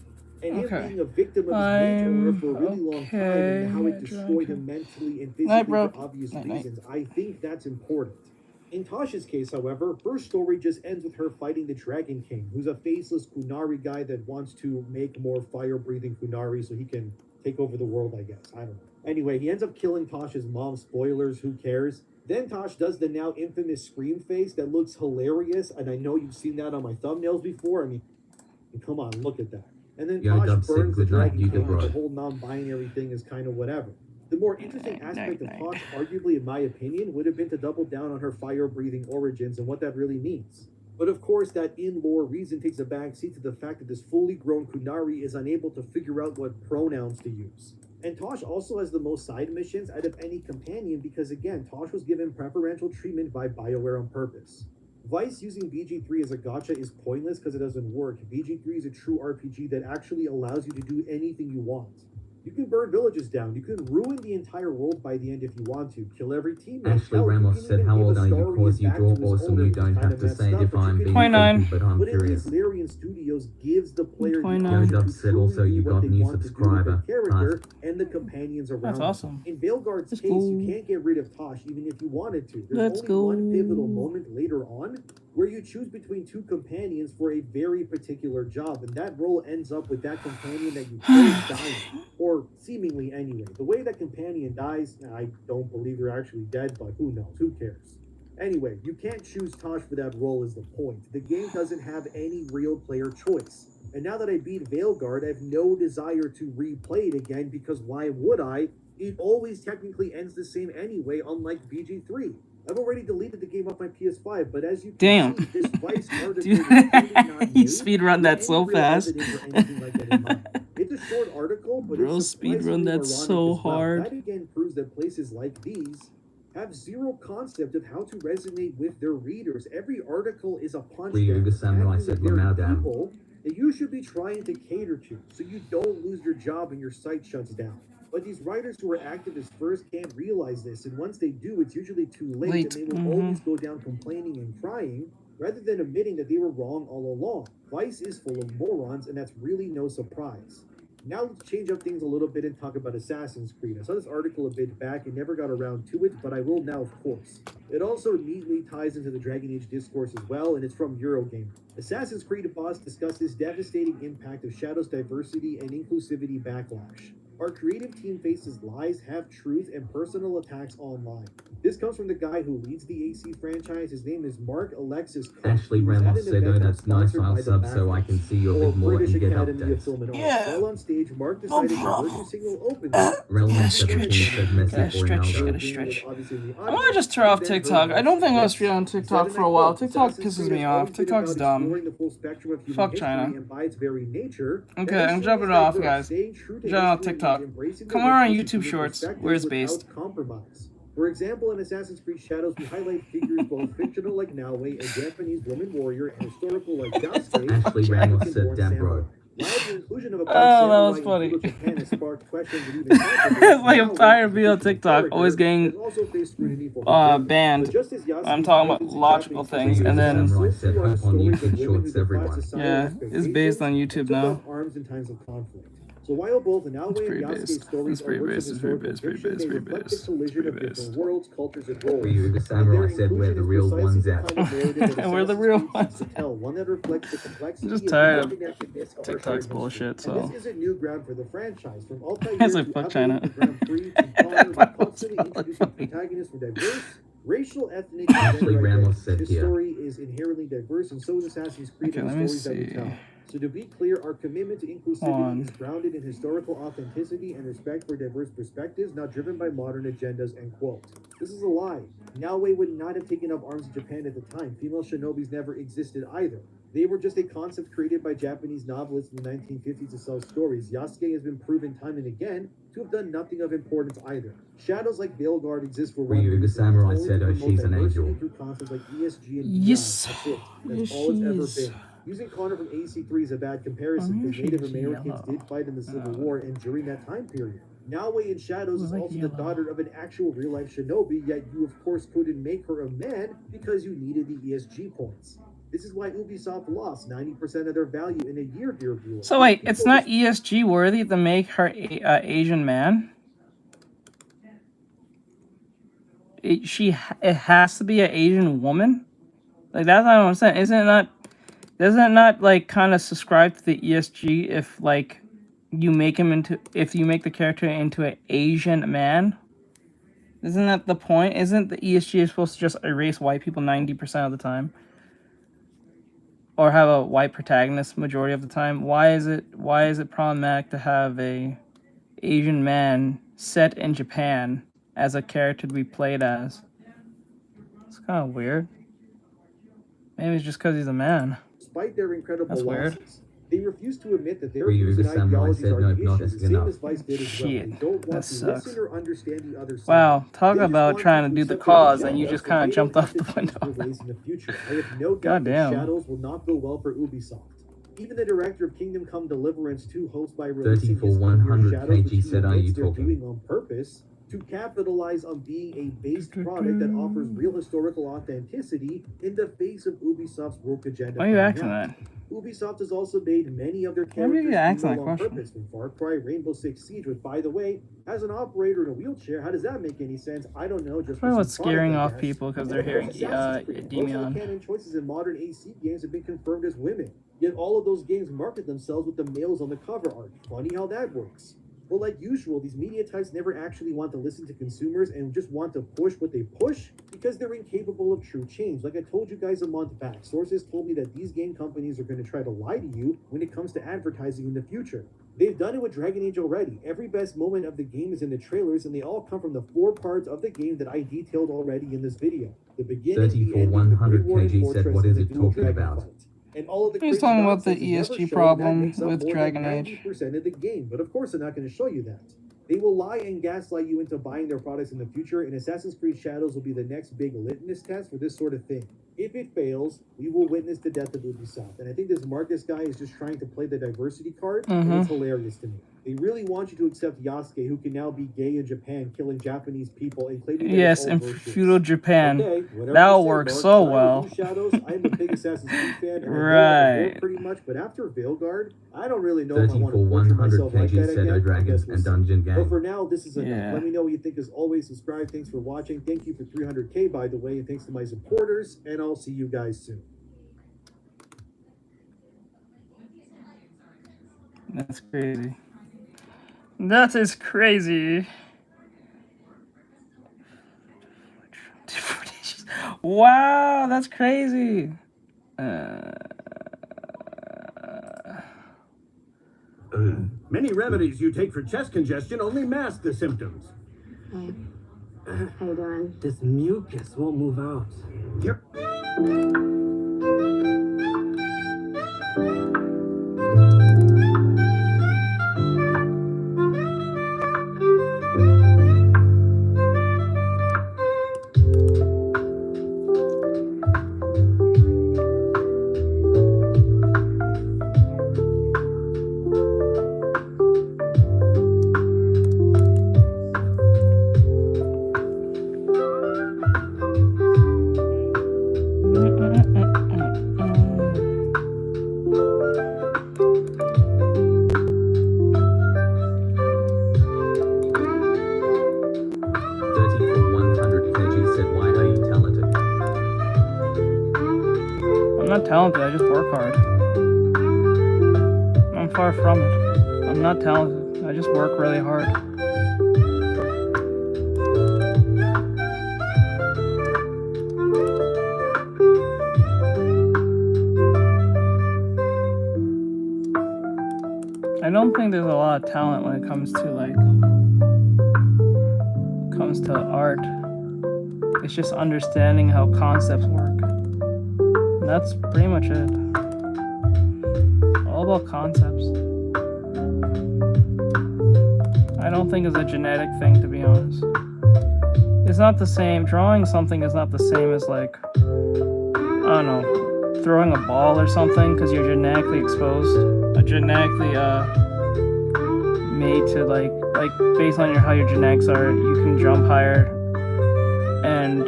Speaker 8: And him being a victim of his mage owner for a really long time and how it destroyed him mentally and physically for obvious reasons, I think that's important. In Tasha's case, however, her story just ends with her fighting the Dragon King, who's a faceless Kunari guy that wants to make more fire-breathing Kunari so he can take over the world, I guess. I don't know. Anyway, he ends up killing Tasha's mom. Spoilers, who cares? Then Tosh does the now infamous scream face that looks hilarious, and I know you've seen that on my thumbnails before. I mean, come on, look at that. And then Tosh burns the Dragon King. The whole non-binary thing is kind of whatever. The more interesting aspect of Tosh, arguably in my opinion, would have been to double down on her fire-breathing origins and what that really means. But of course, that in-lore reason takes a backseat to the fact that this fully grown Kunari is unable to figure out what pronouns to use. And Tosh also has the most side missions out of any companion because, again, Tosh was given preferential treatment by BioWare on purpose. Vice using BG3 as a gacha is pointless because it doesn't work. BG3 is a true RPG that actually allows you to do anything you want. You can burn villages down. You can ruin the entire world by the end if you want to. Kill every teammate.
Speaker 2: Ashley Ramos said, how old are you? Cause you draw awesome, you don't have to say it if I'm being
Speaker 1: 29.
Speaker 2: creepy, but I'm
Speaker 8: But at
Speaker 2: curious.
Speaker 8: least Larian Studios gives the player
Speaker 1: 29.
Speaker 8: the option
Speaker 2: Yo, Dub
Speaker 8: to
Speaker 2: said also
Speaker 8: truly
Speaker 2: you
Speaker 8: do
Speaker 2: got
Speaker 8: what they
Speaker 2: new
Speaker 8: want to do with
Speaker 2: subscriber.
Speaker 8: their character and the companions around
Speaker 1: That's
Speaker 8: them.
Speaker 1: awesome.
Speaker 8: In Veilguard's
Speaker 1: That's
Speaker 8: case,
Speaker 1: cool.
Speaker 8: you can't get rid of Tosh even if you wanted to. There's
Speaker 1: Let's
Speaker 8: only one
Speaker 1: go.
Speaker 8: pivotal moment later on where you choose between two companions for a very particular job, and that role ends up with that companion that you chose dying, or seemingly anyway. The way that companion dies, I don't believe they're actually dead, but who knows? Who cares? Anyway, you can't choose Tosh for that role is the point. The game doesn't have any real player choice. And now that I beat Veilguard, I have no desire to replay it again because why would I? It always technically ends the same anyway, unlike BG3. I've already deleted the game off my PS5, but as you can see, this Vice article
Speaker 1: Dude,
Speaker 8: is really not
Speaker 1: he
Speaker 8: new,
Speaker 1: speedrun
Speaker 8: with
Speaker 1: that
Speaker 8: any
Speaker 1: so
Speaker 8: real
Speaker 1: fast.
Speaker 8: evidence or anything like that in mind. It's a short article, but
Speaker 1: Bro,
Speaker 8: it's
Speaker 1: speedrun
Speaker 8: surprisingly
Speaker 1: that
Speaker 8: moronic
Speaker 1: so
Speaker 8: as well.
Speaker 1: hard.
Speaker 8: That again proves that places like these have zero concept of how to resonate with their readers. Every article is a punch
Speaker 2: Ryu the Samurai
Speaker 8: attacking
Speaker 2: said,
Speaker 8: the very
Speaker 2: Lamau down.
Speaker 8: people that you should be trying to cater to, so you don't lose your job and your site shuts down. But these writers who are activists first can't realize this, and once they do, it's usually too late, and they will always go down complaining and crying, rather than admitting that they were wrong all along. Vice is full of morons, and that's really no surprise. Now let's change up things a little bit and talk about Assassin's Creed. I saw this article a bit back and never got around to it, but I will now, of course. It also neatly ties into the Dragon Age discourse as well, and it's from Eurogamer. Assassin's Creed boss discusses devastating impact of Shadow's diversity and inclusivity backlash. Our creative team faces lies, half-truths, and personal attacks online. This comes from the guy who leads the AC franchise. His name is Mark Alexis Cook.
Speaker 2: Ashley Ramos said, oh, that's nice, I'll sub so I can see your bit more
Speaker 8: British
Speaker 2: and get
Speaker 8: Academy of
Speaker 2: updates.
Speaker 8: Film and Art.
Speaker 1: Yeah.
Speaker 8: While on stage, Mark decided to virtue signal openly.
Speaker 2: Relman
Speaker 1: stretch.
Speaker 2: 17 said Messi
Speaker 1: Gotta
Speaker 2: for
Speaker 1: stretch,
Speaker 2: Ronaldo.
Speaker 1: gotta stretch. I want to just turn off TikTok. I don't think I'll stream on TikTok for a while. TikTok pisses me off. TikTok's dumb. Fuck China. Okay, I'm jumping off, guys. Jumping off TikTok. Come on YouTube Shorts, where it's based.
Speaker 8: For example, in Assassin's Creed Shadows, we highlight figures both fictional like Naoe, a Japanese woman warrior, and historical like Yasuke,
Speaker 2: Ashley
Speaker 8: a
Speaker 2: Ramos
Speaker 8: Japanese-born
Speaker 2: said, damn bro.
Speaker 8: samurai. While the inclusion of a
Speaker 1: Oh, that was
Speaker 8: samurai
Speaker 1: funny.
Speaker 8: in Japan has sparked questions and even
Speaker 1: It's like I'm tired of being on TikTok, always getting banned. I'm talking about logical things, and then
Speaker 2: Samurai said, hope on YouTube Shorts, everyone.
Speaker 1: yeah, it's based on YouTube now.
Speaker 8: Arms in times of conflict. So while both Naoe and
Speaker 1: pretty
Speaker 8: Yasuke's
Speaker 1: based.
Speaker 8: stories
Speaker 1: It's pretty
Speaker 8: are works
Speaker 1: based.
Speaker 8: of
Speaker 1: It's pretty
Speaker 8: historical
Speaker 1: based. Pretty
Speaker 8: fiction,
Speaker 1: based.
Speaker 8: they
Speaker 1: Pretty
Speaker 8: reflect the
Speaker 1: based.
Speaker 8: collision of
Speaker 1: Pretty
Speaker 8: different
Speaker 1: based.
Speaker 8: worlds, cultures, and roles.
Speaker 2: Ryu the Samurai said, we're the real ones out.
Speaker 1: And we're the real ones.
Speaker 8: One that reflects the complexity
Speaker 1: I'm just
Speaker 8: and
Speaker 1: tired of
Speaker 8: interconnectedness of our
Speaker 1: TikTok's
Speaker 8: shared
Speaker 1: bullshit,
Speaker 8: history.
Speaker 1: so.
Speaker 8: And this isn't new ground for the franchise. From Altair
Speaker 1: It's like,
Speaker 8: to
Speaker 1: fuck
Speaker 8: Epic
Speaker 1: China.
Speaker 8: to Grand Prix to Connor,
Speaker 1: That
Speaker 8: we're
Speaker 1: was
Speaker 8: constantly
Speaker 1: hella
Speaker 8: introducing
Speaker 1: funny.
Speaker 8: protagonists from diverse racial, ethnic,
Speaker 2: Ashley
Speaker 8: and gender
Speaker 2: Ramos
Speaker 8: identities.
Speaker 2: said
Speaker 8: This
Speaker 2: here.
Speaker 8: story is inherently diverse, and so is Assassin's Creed
Speaker 1: Okay,
Speaker 8: and
Speaker 1: let
Speaker 8: the
Speaker 1: me
Speaker 8: stories that we
Speaker 1: see.
Speaker 8: tell. So to be clear, our commitment to inclusivity
Speaker 1: On.
Speaker 8: is grounded in historical authenticity and respect for diverse perspectives, not driven by modern agendas, end quote. This is a lie. Naoe would not have taken up arms in Japan at the time. Female shinobis never existed either. They were just a concept created by Japanese novelists in the 1950s to sell stories. Yasuke has been proven time and again to have done nothing of importance either. Shadows like Veilguard exist for one
Speaker 2: Ryu the
Speaker 8: reason.
Speaker 2: Samurai
Speaker 8: It's only
Speaker 2: said,
Speaker 8: to
Speaker 2: "Oh,
Speaker 8: promote
Speaker 2: she's an
Speaker 8: diversity
Speaker 2: angel."
Speaker 8: through concepts like ESG and
Speaker 1: Yes.
Speaker 8: beyond. That's it. That's
Speaker 1: Yes,
Speaker 8: all it's
Speaker 1: she
Speaker 8: ever
Speaker 1: is.
Speaker 8: been. Using Connor from AC3 is a bad comparison
Speaker 1: Oh,
Speaker 8: because
Speaker 1: yeah,
Speaker 8: Native
Speaker 1: she's
Speaker 8: Americans
Speaker 1: yellow.
Speaker 8: did fight in the Civil
Speaker 1: Oh.
Speaker 8: War and during that time period. Naoe in Shadows is
Speaker 1: like
Speaker 8: also
Speaker 1: yellow.
Speaker 8: the daughter of an actual real-life shinobi, yet you of course couldn't make her a man because you needed the ESG points. This is why Ubisoft lost 90% of their value in a year, dear viewers.
Speaker 1: So wait, it's
Speaker 8: People
Speaker 1: not ESG worthy to make her a Asian man? It has to be an Asian woman? Like, that's what I don't understand. Doesn't it not like kind of subscribe to the ESG if like if you make the character into an Asian man? Isn't that the point? Isn't the ESG supposed to just erase white people 90% of the time? Or have a white protagonist majority of the time? Why is it problematic to have a Asian man set in Japan as a character to be played as? It's kind of weird. Maybe it's just because he's a man.
Speaker 8: Despite their incredible
Speaker 1: That's weird.
Speaker 8: losses, they refuse to admit that their
Speaker 2: Ryu
Speaker 8: views
Speaker 2: the
Speaker 8: and
Speaker 2: Samurai
Speaker 8: ideologies
Speaker 2: said,
Speaker 8: are
Speaker 2: "No,
Speaker 8: the
Speaker 2: not
Speaker 8: issue,
Speaker 2: as
Speaker 8: the
Speaker 2: good
Speaker 8: same
Speaker 2: enough."
Speaker 8: as Vice did as well. They
Speaker 1: Shit,
Speaker 8: don't want
Speaker 1: that
Speaker 8: to
Speaker 1: sucks.
Speaker 8: listen or understand the other side.
Speaker 1: Wow, talk
Speaker 8: They just
Speaker 1: about
Speaker 8: want
Speaker 1: trying to do the
Speaker 8: accept
Speaker 1: cause
Speaker 8: their
Speaker 1: and you
Speaker 8: agendas,
Speaker 1: just
Speaker 8: but
Speaker 1: kind
Speaker 8: they
Speaker 1: of jumped
Speaker 8: don't
Speaker 1: off
Speaker 8: have
Speaker 1: the
Speaker 8: to change
Speaker 1: window.
Speaker 8: their ways in the future. I have no doubt that
Speaker 1: Goddamn.
Speaker 8: Shadows will not go well for Ubisoft. Even the director of Kingdom Come Deliverance 2 hopes by releasing
Speaker 2: 34
Speaker 8: his
Speaker 2: 100
Speaker 8: Shadows, which
Speaker 2: kg
Speaker 8: he
Speaker 2: said, "Are
Speaker 8: admits
Speaker 2: you
Speaker 8: they're
Speaker 2: talking?"
Speaker 8: doing on purpose to capitalize on being a based product that offers real historical authenticity in the face of Ubisoft's woke agenda.
Speaker 1: Why are you
Speaker 8: coming
Speaker 1: acting
Speaker 8: out.
Speaker 1: that?
Speaker 8: Ubisoft has also made many of their
Speaker 1: Why are you
Speaker 8: characters
Speaker 1: asking
Speaker 8: female
Speaker 1: that
Speaker 8: on
Speaker 1: question?
Speaker 8: purpose, from Far Cry, Rainbow Six Siege, which, by the way, has an operator in a wheelchair. How does that make any sense? I don't know. Just
Speaker 1: Probably
Speaker 8: for
Speaker 1: what's
Speaker 8: some product,
Speaker 1: scaring
Speaker 8: I
Speaker 1: off
Speaker 8: guess.
Speaker 1: people because
Speaker 8: And
Speaker 1: they're
Speaker 8: of course,
Speaker 1: hearing
Speaker 8: Assassin's Creed. Most of the
Speaker 1: Demion.
Speaker 8: canon choices in modern AC games have been confirmed as women. Yet all of those games market themselves with the males on the cover art. Funny how that works. Well, like usual, these media types never actually want to listen to consumers and just want to push what they push because they're incapable of true change. Like I told you guys a month back, sources told me that these game companies are going to try to lie to you when it comes to advertising in the future. They've done it with Dragon Age already. Every best moment of the game is in the trailers, and they all come from the 4 parts of the game that I detailed already in this video. The beginning, the
Speaker 2: 34
Speaker 8: ending, the
Speaker 2: 100
Speaker 8: pre-warning
Speaker 2: kg said,
Speaker 8: fortress,
Speaker 2: "What
Speaker 8: and
Speaker 2: is
Speaker 8: the
Speaker 2: it
Speaker 8: dual
Speaker 2: talking
Speaker 8: dragon
Speaker 2: about?"
Speaker 8: fight. And all of the
Speaker 1: He's
Speaker 8: crazy
Speaker 1: talking about the
Speaker 8: nonsense is never
Speaker 1: ESG
Speaker 8: shown.
Speaker 1: problem
Speaker 8: That makes up
Speaker 1: with
Speaker 8: more
Speaker 1: Dragon
Speaker 8: than
Speaker 1: Age.
Speaker 8: 90% of the game, but of course they're not going to show you that. They will lie and gaslight you into buying their products in the future, and Assassin's Creed Shadows will be the next big litmus test for this sort of thing. If it fails, we will witness the death of Ubisoft. And I think this Marcus guy is just trying to play the diversity card, and it's hilarious to me. They really want you to accept Yasuke, who can now be gay in Japan, killing Japanese people, and claiming that
Speaker 1: Yes,
Speaker 8: it's all
Speaker 1: in
Speaker 8: virtuous.
Speaker 1: feudal Japan.
Speaker 8: Okay, whatever
Speaker 1: That'll
Speaker 8: you say,
Speaker 1: work
Speaker 8: Mark,
Speaker 1: so
Speaker 8: but I
Speaker 1: well.
Speaker 8: review Shadows. I'm a big Assassin's Creed fan, and I know
Speaker 1: Right.
Speaker 8: it pretty much. But after Veilguard, I don't really know if I want
Speaker 2: 34
Speaker 8: to torture
Speaker 2: 100
Speaker 8: myself like
Speaker 2: kg
Speaker 8: that
Speaker 2: said,
Speaker 8: again.
Speaker 2: "Oh,
Speaker 8: I
Speaker 2: Dragons
Speaker 8: guess we'll
Speaker 2: and
Speaker 8: see.
Speaker 2: Dungeon
Speaker 8: But
Speaker 2: Gang."
Speaker 8: for now, this is enough.
Speaker 1: Yeah.
Speaker 8: Let me know what you think. As always, subscribe. Thanks for watching. Thank you for 300K, by the way, and thanks to my supporters. And I'll see you guys soon.
Speaker 1: That's crazy. That is crazy. Wow, that's crazy.
Speaker 4: Many remedies you take for chest congestion only mask the symptoms.
Speaker 3: Hey. How you doing?
Speaker 9: This mucus won't move out.
Speaker 4: Yep.
Speaker 1: I'm not talented, I just work hard. I'm far from it. I'm not talented, I just work really hard. I don't think there's a lot of talent when it comes to art. It's just understanding how concepts work. And that's pretty much it. All about concepts. I don't think it's a genetic thing, to be honest. It's not the same. Drawing something is not the same as I don't know, throwing a ball or something, because you're genetically exposed, genetically made to based on how your genetics are, you can jump higher and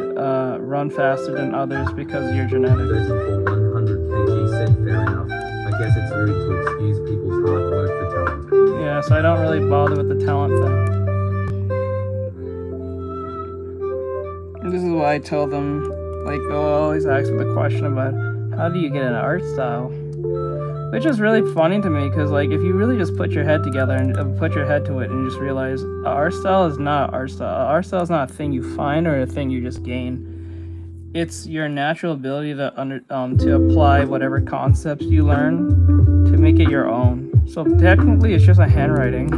Speaker 1: run faster than others because of your genetics.
Speaker 2: 34 100 kg said fair enough. I guess it's rude to excuse people's hard work for talent.
Speaker 1: Yeah, so I don't really bother with the talent thing. And this is why I tell them, they'll always ask me the question about how do you get an art style? Which is really funny to me, because if you really just put your head together and put your head to it and just realize art style is not art style. Art style is not a thing you find or a thing you just gain. It's your natural ability to apply whatever concepts you learn to make it your own. So technically it's just a handwriting.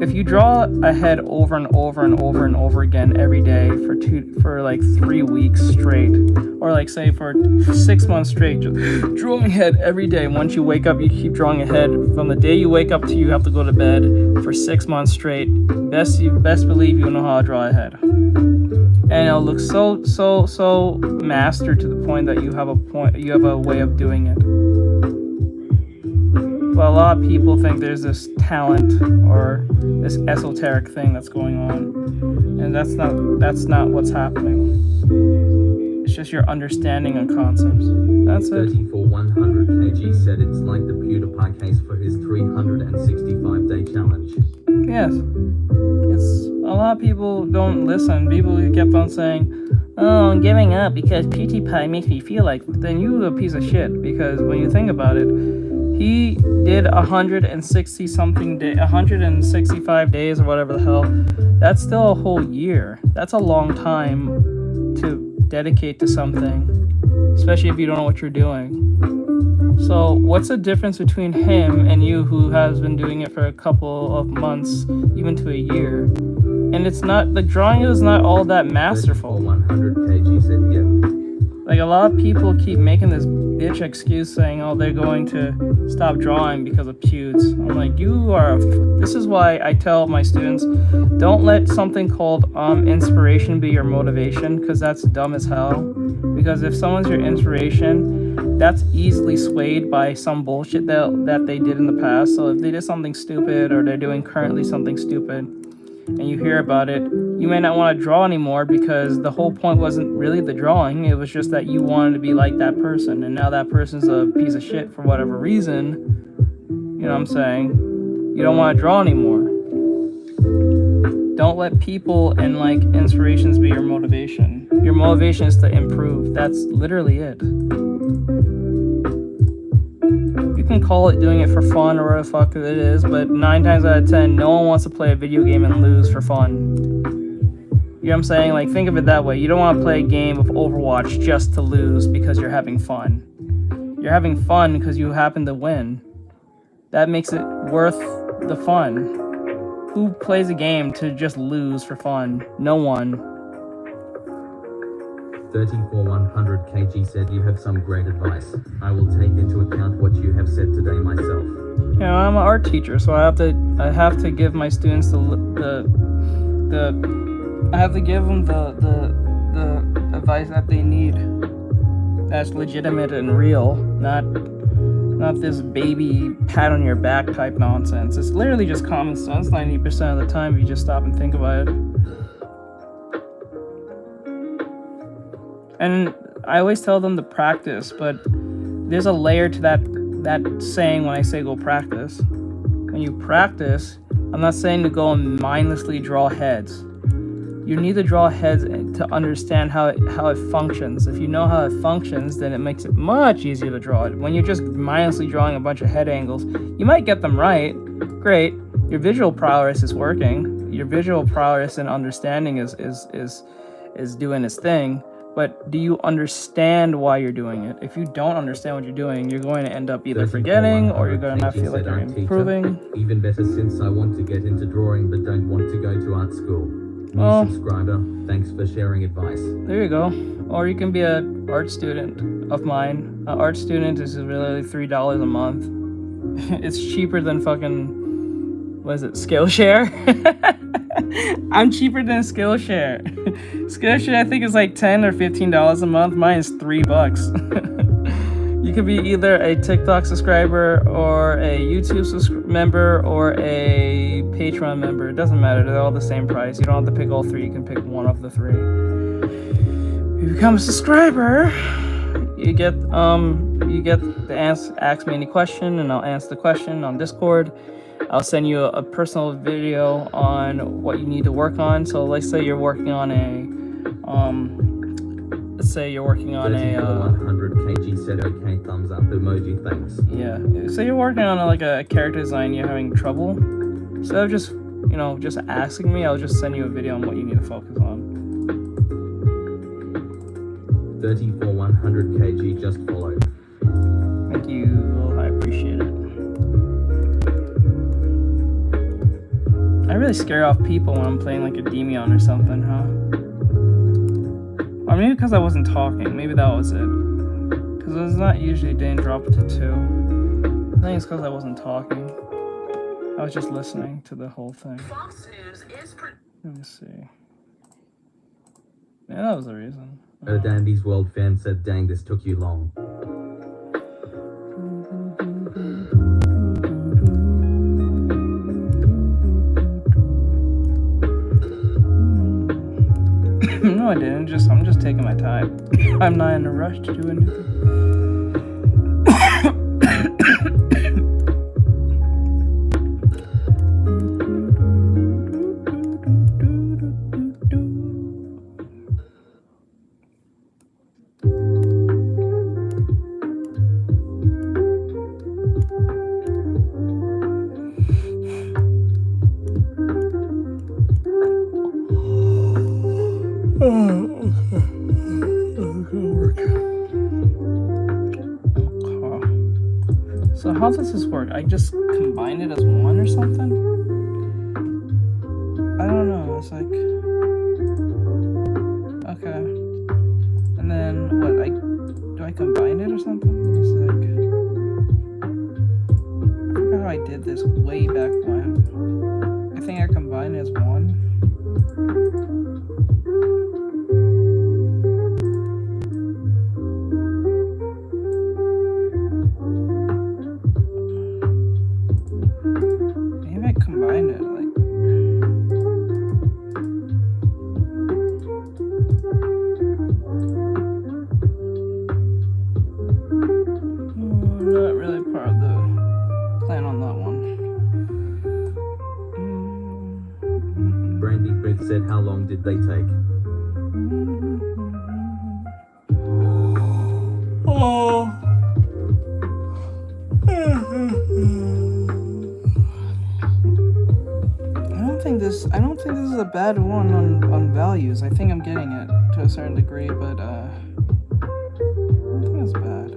Speaker 1: If you draw a head over and over and over and over again every day for 3 weeks straight, or say for 6 months straight, just drawing head every day. Once you wake up, you keep drawing a head from the day you wake up to you have to go to bed for 6 months straight. Best believe you'll know how to draw a head, and it'll look so mastered to the point that you have a way of doing it. But a lot of people think there's this talent or this esoteric thing that's going on, and that's not what's happening. It's just your understanding of concepts. That's it.
Speaker 2: 34 100 kg said it's like the PewDiePie case for his 365-day challenge.
Speaker 1: Yes. It's a lot of people don't listen. People who kept on saying, "Oh, I'm giving up because PewDiePie makes me feel like," then you a piece of shit, because when you think about it, he did 165 days or whatever the hell. That's still a whole year. That's a long time to dedicate to something, especially if you don't know what you're doing. So what's the difference between him and you, who has been doing it for a couple of months, even to a year? And it's not, the drawing is not all that masterful.
Speaker 2: 100 kg said yeah.
Speaker 1: A lot of people keep making this bitch excuse saying, oh, they're going to stop drawing because of pewds. I'm like, this is why I tell my students, don't let something called inspiration be your motivation, because that's dumb as hell. Because if someone's your inspiration, that's easily swayed by some bullshit that they did in the past. So if they did something stupid, or they're doing currently something stupid, and you hear about it, you may not want to draw anymore, because the whole point wasn't really the drawing. It was just that you wanted to be like that person, and now that person's a piece of shit for whatever reason. You know what I'm saying? You don't want to draw anymore. Don't let people and inspirations be your motivation. Your motivation is to improve. That's literally it. You can call it doing it for fun or whatever the fuck it is, but 9 times out of 10, no one wants to play a video game and lose for fun. You know what I'm saying? Think of it that way. You don't want to play a game of Overwatch just to lose because you're having fun. You're having fun because you happen to win. That makes it worth the fun. Who plays a game to just lose for fun? No one.
Speaker 2: 34 100 kg said you have some great advice. I will take into account what you have said today myself.
Speaker 1: You know, I'm an art teacher, so I have to give my students the advice that they need. That's legitimate and real, not this baby pat on your back type nonsense. It's literally just common sense 90% of the time if you just stop and think about it. And I always tell them to practice, but there's a layer to that saying when I say go practice. When you practice, I'm not saying to go and mindlessly draw heads. You need to draw heads to understand how it functions. If you know how it functions, then it makes it much easier to draw it. When you're just mindlessly drawing a bunch of head angles, you might get them right. Great. Your visual prowess is working. Your visual prowess and understanding is doing its thing. but do you understand why you're doing it? If you don't understand what you're doing, you're going to end up either forgetting or you're going to not feel like you're improving.
Speaker 2: Even better since I want to get into drawing but don't want to go to art school. New
Speaker 1: Oh.
Speaker 2: subscriber, thanks for sharing advice.
Speaker 1: There you go. Or you can be an art student of mine. An art student is really $3 a month. It's cheaper than fucking, what is it, Skillshare? I'm cheaper than Skillshare. Skillshare I think is like $10 or $15 a month. Mine is $3. You could be either a TikTok subscriber or a YouTube member or a Patreon member. It doesn't matter. They're all the same price. You don't have to pick all three. You can pick one of the three. If you become a subscriber, you get to ask me any question, and I'll answer the question on Discord. I'll send you a personal video on what you need to work on. So let's say you're working on a
Speaker 2: 100 kg said okay, thumbs up emoji, thanks.
Speaker 1: Yeah, say you're working on like a character design, you're having trouble. Instead of just asking me, I'll just send you a video on what you need to focus on.
Speaker 2: 30 for 100 kg just followed.
Speaker 1: Thank you, I appreciate it. I really scare off people when I'm playing like a Demion or something, huh? Or maybe because I wasn't talking. Maybe that was it. Because it's not usually didn't drop to 2. I think it's because I wasn't talking. I was just listening to the whole thing. Let me see. Yeah, that was the reason.
Speaker 2: A Dandy's World fan said, dang, this took you long.
Speaker 1: No, I didn't. I'm just taking my time. I'm not in a rush to do anything. So how does this work? I just combine it as one or something? I don't know. It's like, okay, and then what? Do I combine it or something? It's like, I forgot how I did this way back when. I think I combined it as one.
Speaker 2: Said how long did they take?
Speaker 1: Oh. I don't think this is a bad one on values. I think I'm getting it to a certain degree, but I don't think it's bad.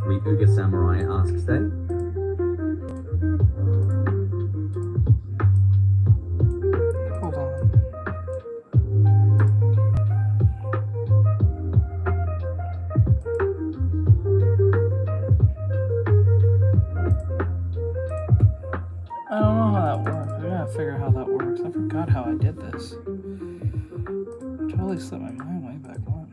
Speaker 2: Ryuga Samurai asks that.
Speaker 1: Figure how that works. I forgot how I did this. Totally slipped my mind way back when.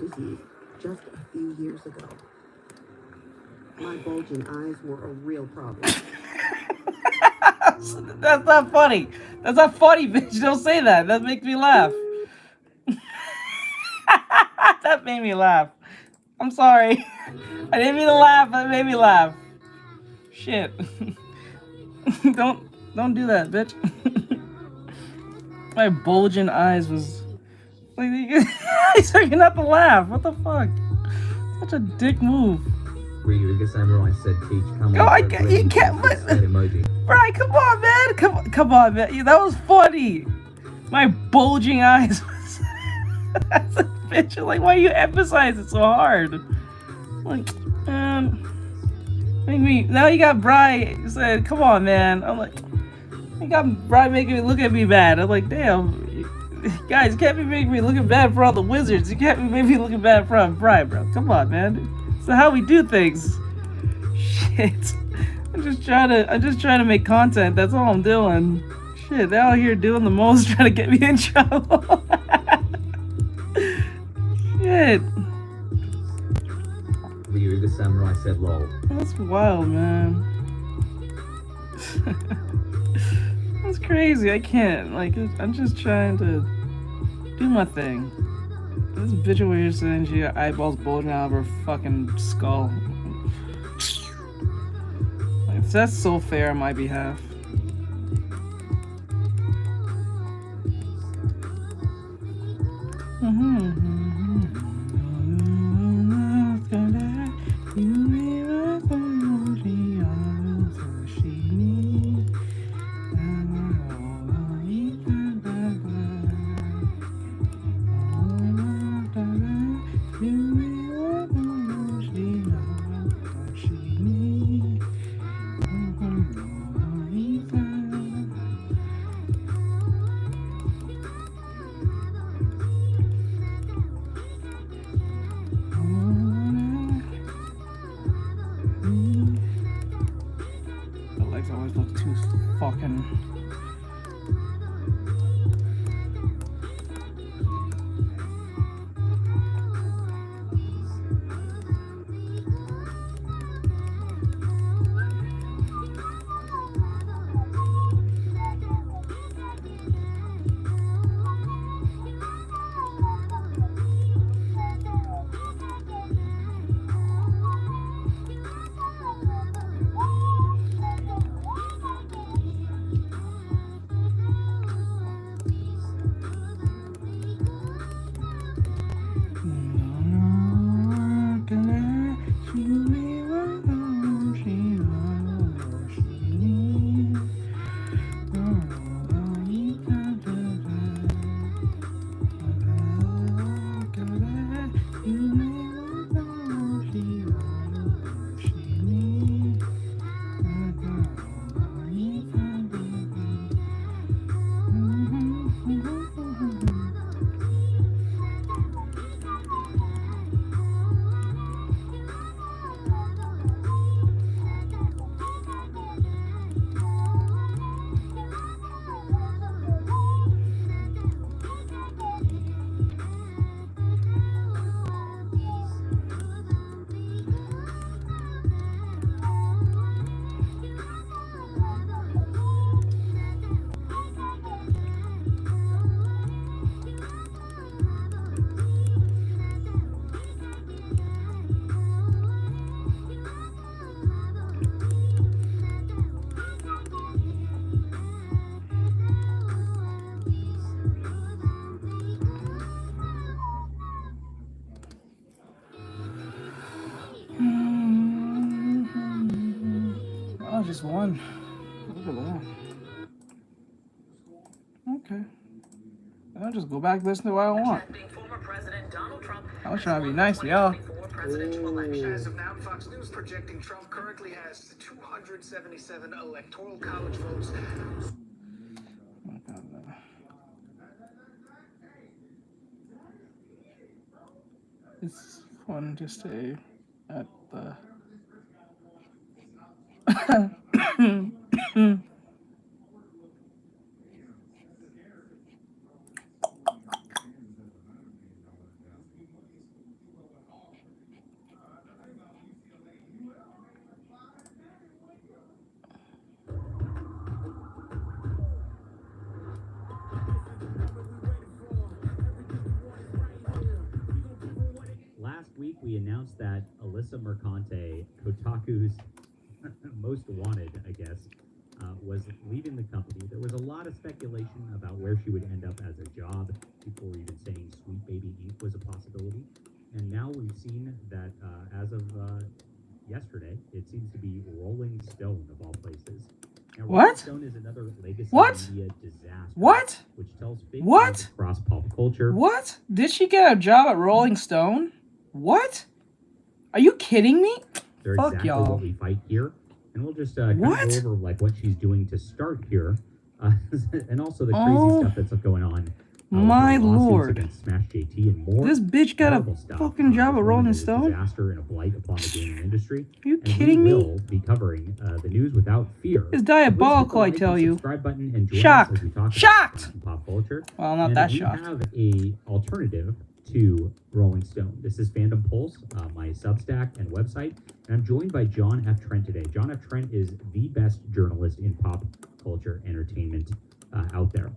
Speaker 10: disease just a few years ago. My bulging eyes were a real problem.
Speaker 1: That's not funny. That's not funny, bitch. Don't say that. That makes me laugh. That made me laugh. I'm sorry. I didn't mean to laugh, but it made me laugh. Shit. Don't do that, bitch. My bulging eyes was like he's trying not to laugh. What the fuck? Such a dick move.
Speaker 2: Ryuga Samurai said, "Teach, come
Speaker 1: Go,
Speaker 2: on."
Speaker 1: you can't.
Speaker 2: Sad emoji.
Speaker 1: Right, come on, man. Come on, man. That was funny. My bulging eyes was. That's a bitch. Like, why do you emphasize it so hard? Like, make me. Now you got Bri said, "Come on, man." I'm like, you got Bri making me look at me bad. I'm like, damn. Guys, you can't be making me looking bad for all the wizards. You can't be making me looking bad for Bri, bro. Come on, man. It's how we do things. Shit. I'm just trying to make content. That's all I'm doing. Shit, they're out here doing the most, trying to get me in trouble. Shit.
Speaker 2: Ryuga Samurai said, "Lol."
Speaker 1: That's wild, man. That's crazy. I can't. Like, I'm just trying to do my thing. This bitch over here saying she got eyeballs bulging out of her fucking skull. Like, that's so fair on my behalf. The legs always look too fucking. Oh, just one. Look at that. Okay. I'll just go back and listen to what I want. I was trying to be nice to y'all.
Speaker 11: As of now, Fox News projecting Trump currently has 277 electoral college votes.
Speaker 1: It's fun to stay at the.
Speaker 12: announced that Alyssa Mercante, Kotaku's most wanted, I guess, was leaving the company. There was a lot of speculation about where she would end up as a job. People were even saying Sweet Baby Inc. was a possibility. And now we've seen that as of yesterday, it seems to be Rolling Stone of all places. Now, Rolling
Speaker 1: What?
Speaker 12: Stone is another legacy
Speaker 1: What?
Speaker 12: media disaster.
Speaker 1: What?
Speaker 12: Which tells fake
Speaker 1: What?
Speaker 12: news across pop culture.
Speaker 1: What? Did she get a job at Rolling Stone? What? Are you kidding me?
Speaker 12: They're
Speaker 1: Fuck
Speaker 12: exactly
Speaker 1: y'all.
Speaker 12: what we fight here. And we'll just kind of
Speaker 1: What?
Speaker 12: go over like what she's doing to start here. And also the crazy
Speaker 1: Oh,
Speaker 12: stuff that's going on.
Speaker 1: my
Speaker 12: with her lawsuits
Speaker 1: lord.
Speaker 12: against Smash JT and more.
Speaker 1: This bitch got a
Speaker 12: Horrible stuff.
Speaker 1: fucking job at
Speaker 12: This woman
Speaker 1: Rolling
Speaker 12: is a
Speaker 1: Stone?
Speaker 12: disaster and a blight upon the gaming industry.
Speaker 1: Are you
Speaker 12: And
Speaker 1: kidding
Speaker 12: we
Speaker 1: me?
Speaker 12: will be covering the news without fear.
Speaker 1: It's
Speaker 12: So please hit the
Speaker 1: diabolical, I
Speaker 12: like
Speaker 1: tell
Speaker 12: and
Speaker 1: you.
Speaker 12: subscribe button and join us
Speaker 1: Shocked.
Speaker 12: as we talk
Speaker 1: Shocked.
Speaker 12: about pop culture.
Speaker 1: Well, not
Speaker 12: And
Speaker 1: that
Speaker 12: we
Speaker 1: shocked.
Speaker 12: have a alternative to Rolling Stone. This is Fandom Pulse, my Substack and website, and I'm joined by John F. Trent today. John F. Trent is the best journalist in pop culture entertainment out there.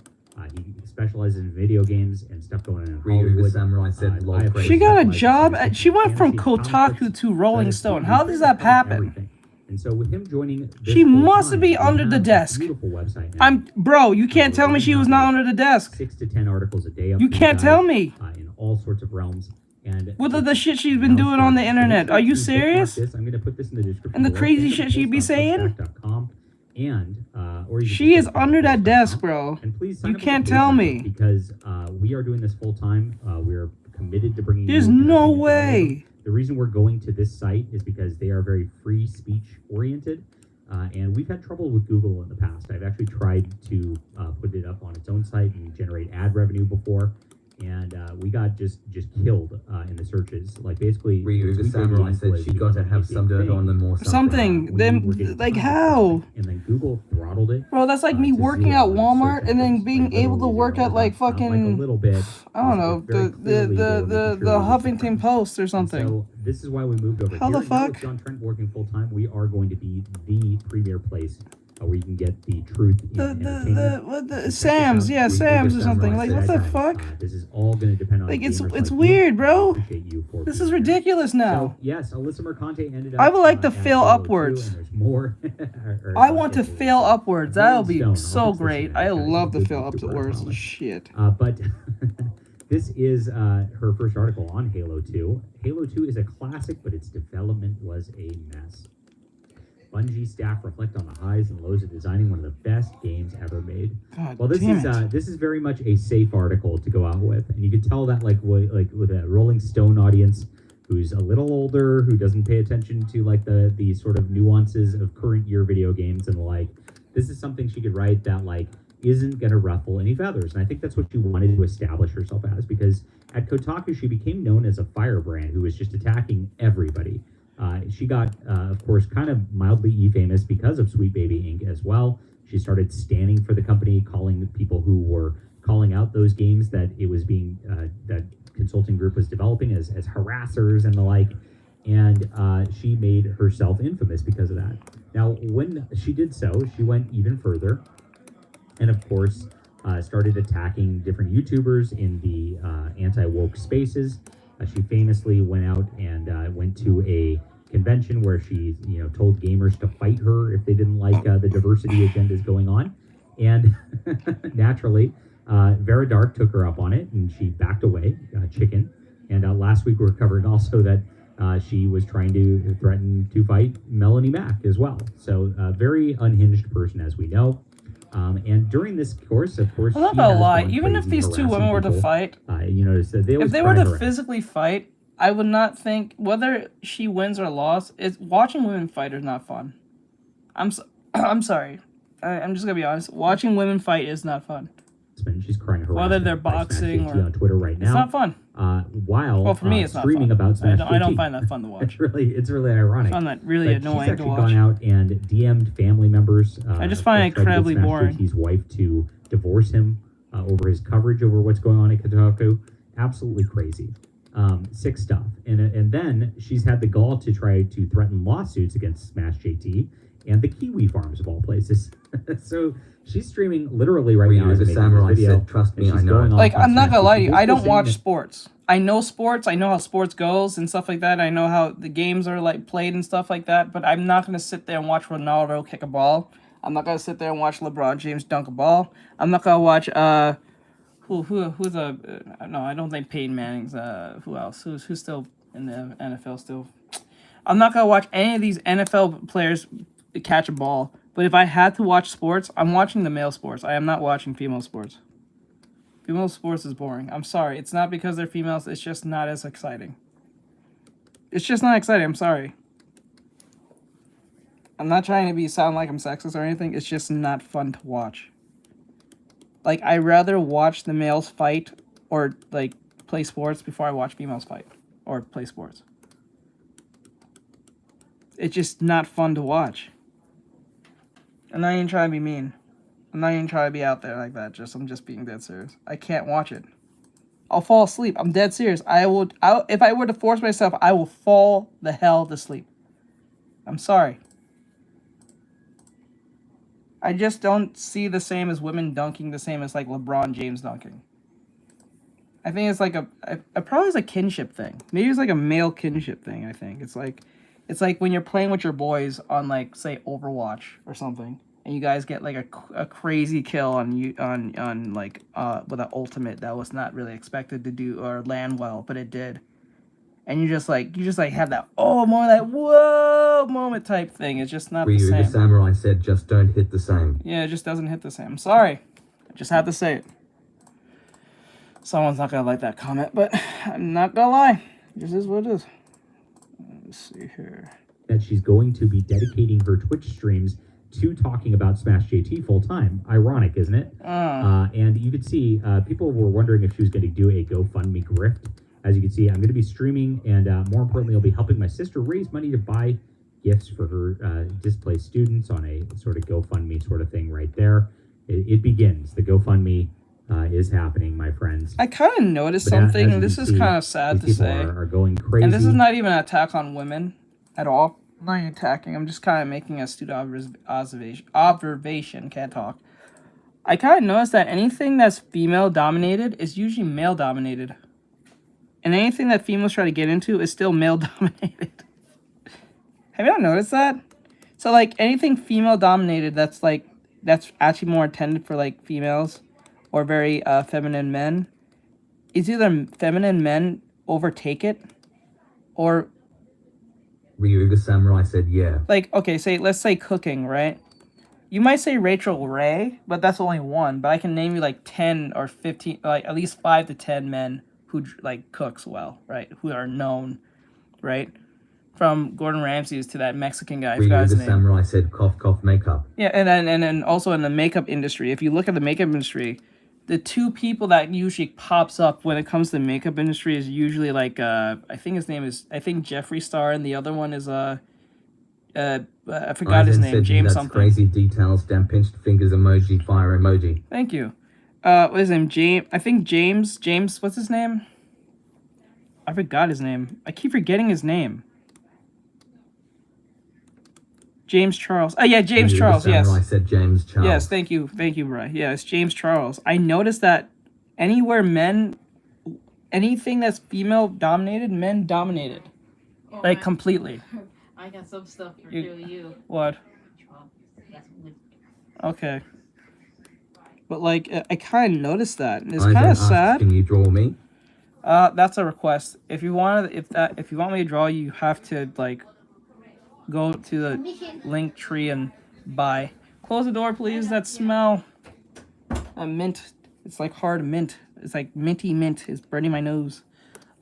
Speaker 12: He specializes in video games and stuff going on in
Speaker 2: Ryu the
Speaker 12: Hollywood.
Speaker 2: Samurai said, "Lol,
Speaker 12: I have
Speaker 2: crazy."
Speaker 1: She got a
Speaker 12: specialized
Speaker 1: job
Speaker 12: in
Speaker 1: at. She went from
Speaker 12: fantasy, comic
Speaker 1: Kotaku
Speaker 12: books,
Speaker 1: to Rolling
Speaker 12: but
Speaker 1: Stone.
Speaker 12: he's
Speaker 1: How does that
Speaker 12: covered
Speaker 1: happen?
Speaker 12: everything. And so with him joining this
Speaker 1: She
Speaker 12: full
Speaker 1: must
Speaker 12: time,
Speaker 1: be
Speaker 12: we
Speaker 1: under the
Speaker 12: have a
Speaker 1: desk.
Speaker 12: Beautiful website now.
Speaker 1: Bro, you can't tell me she was not under the desk.
Speaker 12: 6 to 10 articles a day. Up
Speaker 1: You
Speaker 12: for
Speaker 1: can't
Speaker 12: guys,
Speaker 1: tell me.
Speaker 12: In all sorts of realms. And
Speaker 1: With the shit she's been doing on the internet. Are you serious?
Speaker 12: I'm going to put this in the description.
Speaker 1: And the
Speaker 12: below.
Speaker 1: crazy shit she'd be saying?
Speaker 12: Substack.com, and or you can
Speaker 1: She
Speaker 12: just
Speaker 1: is
Speaker 12: go to
Speaker 1: under that
Speaker 12: substack.com.
Speaker 1: desk, bro.
Speaker 12: And please sign
Speaker 1: You
Speaker 12: up with
Speaker 1: can't
Speaker 12: the
Speaker 1: tell
Speaker 12: Patreon
Speaker 1: me.
Speaker 12: because we are doing this full time. We're committed to bringing.
Speaker 1: There's
Speaker 12: you
Speaker 1: no
Speaker 12: entertainment value.
Speaker 1: way.
Speaker 12: The reason we're going to this site is because they are very free speech oriented. And we've had trouble with Google in the past. I've actually tried to put it up on its own site and generate ad revenue before, and we got just killed in the searches. Like basically,
Speaker 2: Ryu the
Speaker 12: Sweet Baby
Speaker 2: Samurai
Speaker 12: Inc.
Speaker 2: said
Speaker 12: was
Speaker 2: she got to
Speaker 12: becoming a
Speaker 2: have
Speaker 12: big
Speaker 2: some dirt
Speaker 12: thing.
Speaker 2: on them or something.
Speaker 1: Something.
Speaker 12: We
Speaker 1: Then,
Speaker 12: were getting
Speaker 1: like,
Speaker 12: tons of
Speaker 1: how?
Speaker 12: traffic, and then Google throttled it.
Speaker 1: Bro, that's like me
Speaker 12: to
Speaker 1: working
Speaker 12: zero
Speaker 1: at
Speaker 12: on
Speaker 1: Walmart
Speaker 12: search
Speaker 1: and then
Speaker 12: engines,
Speaker 1: being
Speaker 12: like
Speaker 1: able to
Speaker 12: literally
Speaker 1: work
Speaker 12: zero.
Speaker 1: at like
Speaker 12: Not like a
Speaker 1: fucking,
Speaker 12: little bit.
Speaker 1: I don't know,
Speaker 12: Very clearly they were making
Speaker 1: the
Speaker 12: sure we
Speaker 1: Huffington
Speaker 12: different.
Speaker 1: Post or
Speaker 12: And
Speaker 1: something.
Speaker 12: So this is why we moved over
Speaker 1: How
Speaker 12: here.
Speaker 1: the
Speaker 12: Now with
Speaker 1: fuck?
Speaker 12: John Trent working full time, we are going to be the premier place where you can get the truth in entertainment.
Speaker 1: What the
Speaker 12: Check this
Speaker 1: Sam's,
Speaker 12: out.
Speaker 1: yeah,
Speaker 12: We
Speaker 1: Sam's
Speaker 12: do
Speaker 1: or
Speaker 12: this
Speaker 1: something.
Speaker 12: on
Speaker 1: Like,
Speaker 12: Rise
Speaker 1: what the
Speaker 12: Side.
Speaker 1: fuck?
Speaker 12: This is all going to depend on
Speaker 1: Like, it's
Speaker 12: gamers like you.
Speaker 1: weird, bro.
Speaker 12: I appreciate you for
Speaker 1: This
Speaker 12: being
Speaker 1: is
Speaker 12: here.
Speaker 1: ridiculous now.
Speaker 12: So, yes, Alyssa Mercante ended up.
Speaker 1: I would like to
Speaker 12: at
Speaker 1: fail
Speaker 12: Halo 2,
Speaker 1: upwards.
Speaker 12: and there's more.
Speaker 1: I want to fail upwards. That'll
Speaker 12: Rolling
Speaker 1: be
Speaker 12: Stone.
Speaker 1: so
Speaker 12: I'll fix this
Speaker 1: great.
Speaker 12: in
Speaker 1: I
Speaker 12: there, guys.
Speaker 1: love to
Speaker 12: Good
Speaker 1: fail
Speaker 12: YouTuber, I
Speaker 1: upwards.
Speaker 12: promise.
Speaker 1: Shit.
Speaker 12: But this is her first article on Halo 2. Halo 2 is a classic, but its development was a mess. Bungie staff reflect on the highs and lows of designing one of the best games ever made.
Speaker 1: God
Speaker 12: Well, this
Speaker 1: damn
Speaker 12: is very much a safe article to go out with, and you can tell that like with a Rolling Stone audience who's a little older, who doesn't pay attention to like the sort of nuances of current year video games, and like this is something she could write that like isn't going to ruffle any feathers. And I think that's what she wanted to establish herself as, because at Kotaku she became known as a firebrand who was just attacking everybody. She got, of course, kind of mildly E-famous because of Sweet Baby Inc. as well. She started standing for the company, calling the people who were calling out those games that it was being, that consulting group was developing as harassers and the like. And she made herself infamous because of that. Now, when she did so, she went even further and, of course, started attacking different YouTubers in the anti-woke spaces. She famously went out and went to a convention where she, told gamers to fight her if they didn't like the diversity agendas going on. And naturally, Vera Dark took her up on it, and she backed away, chicken. And last week we were covering also that she was trying to threaten to fight Melanie Mack as well. So very unhinged person, as we know. And during this course, of course,
Speaker 1: I'm not gonna lie. Even if these two women were to fight,
Speaker 12: so
Speaker 1: if they were to physically fight, I would not think whether she wins or lost. Watching women fight is not fun. I'm sorry. I'm just gonna be honest. Watching women fight is not fun.
Speaker 12: She's crying harassment
Speaker 1: whether they're
Speaker 12: by
Speaker 1: boxing
Speaker 12: Smash
Speaker 1: or
Speaker 12: on Twitter right now.
Speaker 1: It's not fun.
Speaker 12: While
Speaker 1: for me, it's not
Speaker 12: streaming
Speaker 1: fun.
Speaker 12: about Smash
Speaker 1: I don't find that fun to watch.
Speaker 12: It's really ironic.
Speaker 1: I find that really
Speaker 12: But
Speaker 1: annoying
Speaker 12: she's actually
Speaker 1: to watch.
Speaker 12: gone out and DM'd family members.
Speaker 1: I just find it
Speaker 12: tried to get
Speaker 1: incredibly
Speaker 12: Smash
Speaker 1: boring.
Speaker 12: JT's wife to divorce him over his coverage over what's going on at Kotaku. Absolutely crazy. Sick stuff. And then she's had the gall to try to threaten lawsuits against Smash JT and the Kiwi Farms of all places. So she's streaming literally right now as a
Speaker 2: Samurai
Speaker 12: video.
Speaker 2: said, "Trust me, I know."
Speaker 1: Like, I'm not gonna lie to you. I don't watch sports. I know sports. I know how sports goes and stuff like that. I know how the games are like played and stuff like that. But I'm not gonna sit there and watch Ronaldo kick a ball. I'm not gonna sit there and watch LeBron James dunk a ball. I'm not gonna watch who's no, I don't think Peyton Manning's who else who's still in the NFL still. I'm not gonna watch any of these NFL players catch a ball. But if I had to watch sports, I'm watching the male sports. I am not watching female sports. Female sports is boring. I'm sorry. It's not because they're females. It's just not as exciting. It's just not exciting. I'm sorry. I'm not trying to sound like I'm sexist or anything. It's just not fun to watch. Like, I'd rather watch the males fight or, like, play sports before I watch females fight or play sports. It's just not fun to watch. I'm not even trying to be mean. I'm not even trying to be out there like that. I'm just being dead serious. I can't watch it. I'll fall asleep. I'm dead serious. If I were to force myself, I will fall the hell to sleep. I'm sorry. I just don't see the same as women dunking the same as like LeBron James dunking. I think it's like probably it's a kinship thing. Maybe it's like a male kinship thing. I think it's like when you're playing with your boys on like say Overwatch or something, and you guys get like a crazy kill on like with an ultimate that was not really expected to do or land well, but it did. And you just like have that more that whoa moment type thing. It's just not the same.
Speaker 2: The samurai said just don't hit the same.
Speaker 1: Yeah, it just doesn't hit the same. I'm sorry. I just had to say it. Someone's not gonna like that comment, but I'm not gonna lie. This is what it is. Let's see here.
Speaker 12: That she's going to be dedicating her Twitch streams to talking about Smash JT full time. Ironic, isn't it? And you could see people were wondering if she was going to do a GoFundMe grift. As you can see, I'm going to be streaming, and more importantly, I'll be helping my sister raise money to buy gifts for her displaced students on a sort of GoFundMe sort of thing right there. It begins. The GoFundMe is happening, my friends.
Speaker 1: I kind of noticed something, and this is kind of sad to say.
Speaker 12: Are going crazy.
Speaker 1: And this is not even an attack on women at all. I'm not even attacking. I'm just kind of making a astute observation. Can't talk. I kind of noticed that anything that's female-dominated is usually male-dominated. And anything that females try to get into is still male-dominated. Have you not noticed that? So, like, anything female-dominated that's actually more intended for, like, females or very feminine men, is either feminine men overtake it or...
Speaker 2: Ryuga Samurai said yeah.
Speaker 1: Like, okay, let's say cooking, right? You might say Rachel Ray, but that's only one. But I can name you, like, 10 or 15, like, at least 5 to 10 men who like cooks well, right? Who are known, right? From Gordon Ramsay's to that Mexican guy. I forgot his name.
Speaker 2: Samurai said cough cough makeup.
Speaker 1: Yeah, and then also in the makeup industry, if you look at the makeup industry, the two people that usually pops up when it comes to the makeup industry is usually like I think his name is Jeffree Star, and the other one is I forgot his name, James
Speaker 2: that's
Speaker 1: something.
Speaker 2: Crazy details, damn pinched fingers emoji, fire emoji.
Speaker 1: Thank you. What is his name? James. I think James. What's his name? I forgot his name. I keep forgetting his name. James Charles. Oh yeah, James Charles. Yes.
Speaker 2: I said James Charles.
Speaker 1: Yes. Thank you, Bri. Yeah, it's James Charles. I noticed that anywhere anything that's female dominated, men dominated, like completely.
Speaker 6: I got some stuff for you.
Speaker 1: What? Okay. But like, I kind of noticed that, and it's kind of sad.
Speaker 2: Can you draw me?
Speaker 1: That's a request. If you want me to draw you, have to like go to the link tree and buy. Close the door, please. That smell. Mint. It's like hard mint. It's like minty mint. It's burning my nose.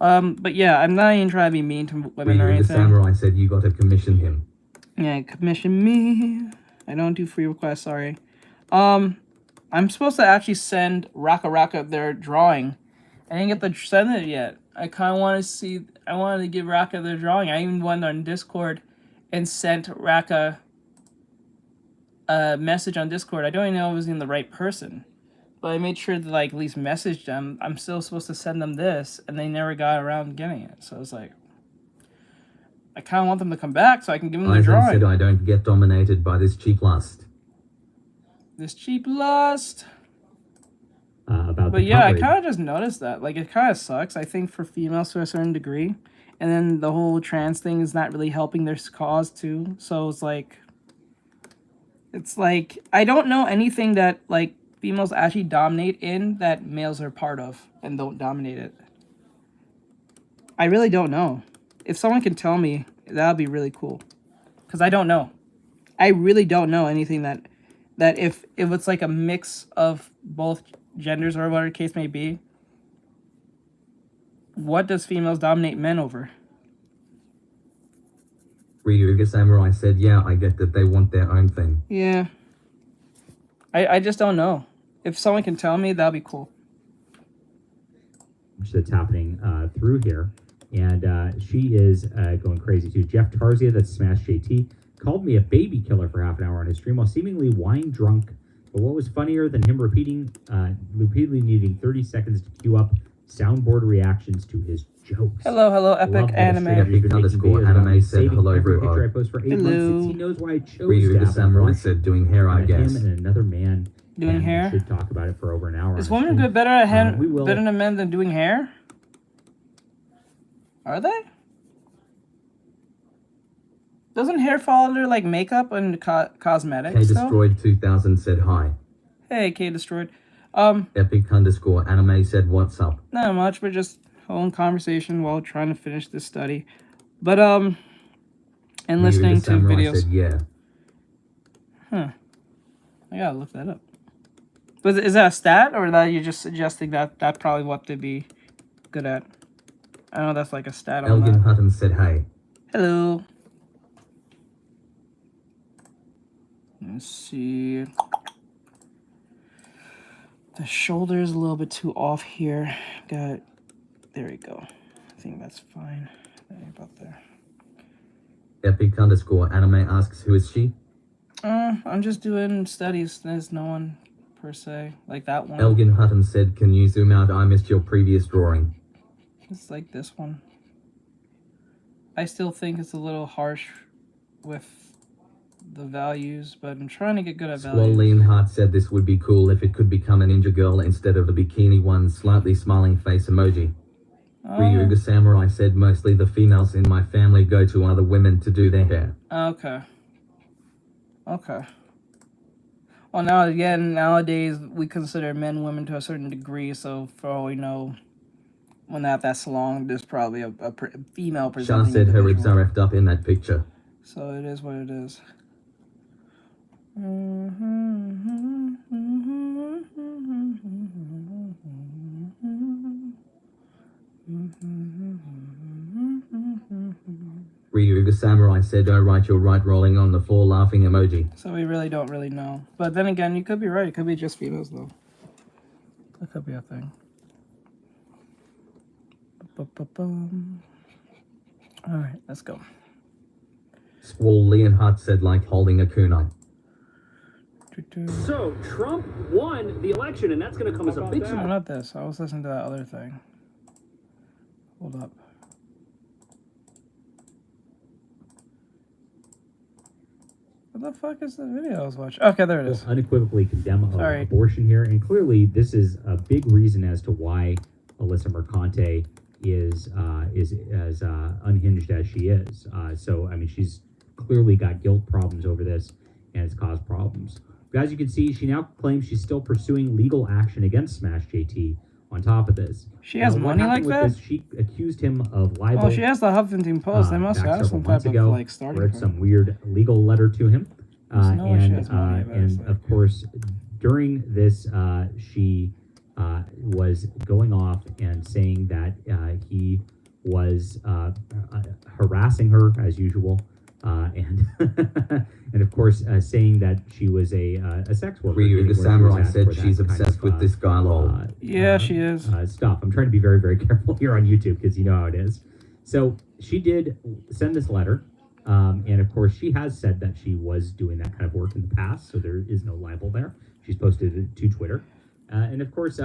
Speaker 1: But yeah, I'm not even trying to be mean to women or anything.
Speaker 2: The samurai said you got to commission him.
Speaker 1: Yeah, commission me. I don't do free requests. Sorry. I'm supposed to actually send Raka their drawing. I didn't get to send it yet. I kind of want to see... I wanted to give Raka their drawing. I even went on Discord and sent Raka a message on Discord. I don't even know if it was in the right person. But I made sure to, like, at least message them. I'm still supposed to send them this, and they never got around to getting it. So it's like... I kind of want them to come back so I can give them the drawing.
Speaker 2: I said I don't get dominated by this cheap lust.
Speaker 1: This cheap lust.
Speaker 12: about
Speaker 1: But
Speaker 12: the
Speaker 1: yeah, I
Speaker 12: coverage.
Speaker 1: kind of just noticed that. Like, it kind of sucks, I think, for females to a certain degree. And then the whole trans thing is not really helping their cause, too. So it's like, I don't know anything that, like, females actually dominate in that males are part of and don't dominate it. I really don't know. If someone can tell me, that would be really cool. Because I don't know. I really don't know anything that if it's like a mix of both genders or whatever the case may be, what does females dominate men over?
Speaker 2: Ryuga Samurai said, yeah, I get that they want their own thing.
Speaker 1: Yeah. I just don't know. If someone can tell me, that'd be cool.
Speaker 12: That's happening through here. And she is going crazy too. Jeff Tarzia, that's Smash JT, called me a baby killer for half an hour on his stream while seemingly wine drunk. But what was funnier than him repeatedly needing 30 seconds to queue up soundboard reactions to his jokes.
Speaker 1: Hello, Epic Anime.
Speaker 2: Anime said hello,
Speaker 12: every
Speaker 2: bro.
Speaker 12: picture I post for 8 months since he knows why I chose
Speaker 2: Ryuga
Speaker 12: to
Speaker 2: Samurai said doing hair, I guess.
Speaker 12: Him and another man
Speaker 1: doing hair.
Speaker 12: We should talk about it for over an hour.
Speaker 1: Is women good better at
Speaker 12: better
Speaker 1: than men than doing hair? Are they? Doesn't hair fall under like makeup and cosmetics?
Speaker 2: K Destroyed 2000 said hi.
Speaker 1: Hey, K Destroyed.
Speaker 2: Epic_anime said what's up.
Speaker 1: Not much. We're just holding conversation while trying to finish this study. But and listening to videos.
Speaker 2: Said, yeah.
Speaker 1: Huh. I gotta look that up. But is that a stat, or that you're just suggesting that that's probably what they'd be good at? I know that's like a stat on
Speaker 2: Elgin
Speaker 1: that.
Speaker 2: Hutton said hey.
Speaker 1: Hello. Let's see. The shoulder's a little bit too off here. There we go. I think that's fine. About there.
Speaker 2: Epic_anime asks who is she?
Speaker 1: I'm just doing studies. There's no one per se like that one.
Speaker 2: Elgin Hutton said, can you zoom out? I missed your previous drawing.
Speaker 1: It's like this one. I still think it's a little harsh with the values, but I'm trying to get good at values.
Speaker 2: Leonhardt said this would be cool if it could become a ninja girl instead of a bikini one, slightly smiling face emoji. Ryuga Samurai said mostly the females in my family go to other women to do their hair.
Speaker 1: Okay. Well, now again, nowadays we consider men and women to a certain degree, so for all we know, when they have that salon, there's probably a female presenting.
Speaker 2: Shah said her ribs are effed up in that picture.
Speaker 1: So it is what it is.
Speaker 2: Ryuga Samurai said, oh right, you're right, rolling on the floor laughing emoji.
Speaker 1: So we really don't really know. But then again, you could be right. It could be just females, though. That could be a thing. Alright, let's go.
Speaker 2: Squall Leonhardt said like holding a kunai.
Speaker 13: So, Trump won the election, and that's going to come as a big
Speaker 1: No,
Speaker 13: surprise.
Speaker 1: not this. I was listening to that other thing. Hold up. What the fuck is the video I was watching? Okay, there it is.
Speaker 12: Unequivocally condemn abortion here, and clearly this is a big reason as to why Alyssa Mercante is as unhinged as she is. So I mean, she's clearly got guilt problems over this, and it's caused problems. But as you can see, she now claims she's still pursuing legal action against Smash JT. On top of this,
Speaker 1: she has money like that.
Speaker 12: She accused him of libel.
Speaker 1: Oh, she has the Huffington Post. They must have some type of like starting
Speaker 12: point. Some weird legal letter to him, and of course, during this, she was going off and saying that he was harassing her as usual, and and of course saying that she was a sex worker.
Speaker 2: Ryuga Samurai said she's obsessed with this guy. Lol.
Speaker 1: Yeah, she is.
Speaker 12: Stop. I'm trying to be very, very careful here on YouTube because you know how it is. So she did send this letter, and of course she has said that she was doing that kind of work in the past, so there is no libel there. She's posted it to Twitter. And of course,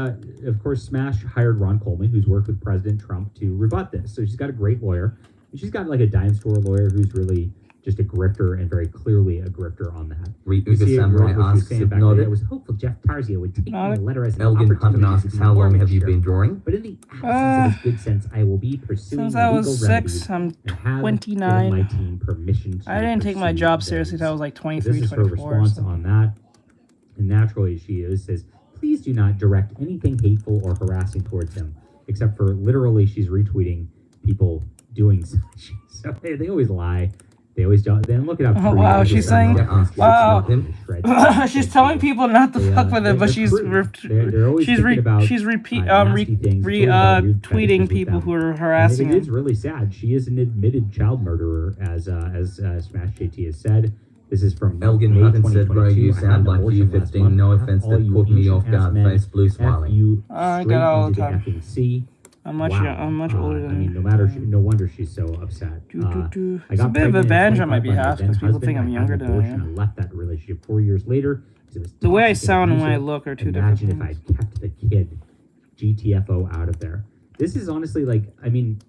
Speaker 12: Smash hired Ron Coleman, who's worked with President Trump, to rebut this. So she's got a great lawyer. And she's got like a dime store lawyer who's really just a grifter and very clearly a grifter on that.
Speaker 2: Ryuga
Speaker 12: See it
Speaker 2: Samurai
Speaker 12: what she was
Speaker 2: asks
Speaker 12: saying
Speaker 2: if
Speaker 12: back there.
Speaker 2: nodded.
Speaker 12: It was hopeful Jeff Tarzia would take my letter as an
Speaker 2: Elgin Hutton
Speaker 12: opportunity
Speaker 2: asks,
Speaker 12: to be
Speaker 2: how
Speaker 12: more
Speaker 2: long have you
Speaker 12: mature.
Speaker 2: been drawing?
Speaker 12: But in the absence of his good sense, I will be pursuing
Speaker 1: Since I
Speaker 12: legal
Speaker 1: was
Speaker 12: remedies
Speaker 1: 6, I'm
Speaker 12: and have
Speaker 1: 29.
Speaker 12: given my team permission to
Speaker 1: I didn't take my
Speaker 12: pursue
Speaker 1: job
Speaker 12: those.
Speaker 1: seriously until I was like
Speaker 12: So
Speaker 1: 23,
Speaker 12: this is her
Speaker 1: 24.
Speaker 12: response
Speaker 1: So.
Speaker 12: on that. And naturally, she says, please do not direct anything hateful or harassing towards him, except for literally she's retweeting people doing such. So they always lie. They always don't. Then look it up.
Speaker 1: Oh, wow, she's saying, wow. She's telling people not to fuck with it, but she's tweeting people who are harassing
Speaker 12: him. It is
Speaker 1: him.
Speaker 12: really sad. She is an admitted child murderer, as Smash JT has said. This is from
Speaker 2: Elgin
Speaker 12: May
Speaker 2: Hutton said,
Speaker 12: 2022.
Speaker 2: bro, you
Speaker 12: I had
Speaker 2: sound
Speaker 12: an
Speaker 2: like
Speaker 12: abortion
Speaker 2: you
Speaker 12: last
Speaker 2: 15.
Speaker 12: month.
Speaker 2: No
Speaker 12: F
Speaker 2: offense,
Speaker 12: all
Speaker 2: that
Speaker 12: you
Speaker 2: caught me off
Speaker 12: ancient ass
Speaker 2: guard.
Speaker 12: men.
Speaker 2: Face blue
Speaker 12: F
Speaker 2: smiling.
Speaker 12: you
Speaker 1: I
Speaker 12: straight
Speaker 1: get it all
Speaker 12: into
Speaker 1: the
Speaker 12: the
Speaker 1: time.
Speaker 12: effing sea.
Speaker 1: I'm much older than
Speaker 12: I mean, no wonder she's so upset.
Speaker 1: It's a bit of advantage on my behalf because people think I'm younger than I am.
Speaker 12: I left that relationship 4 years later.
Speaker 1: The way I sound and the way I look are two different things.
Speaker 12: Imagine if I'd kept the kid GTFO out of there. This is honestly like, I mean,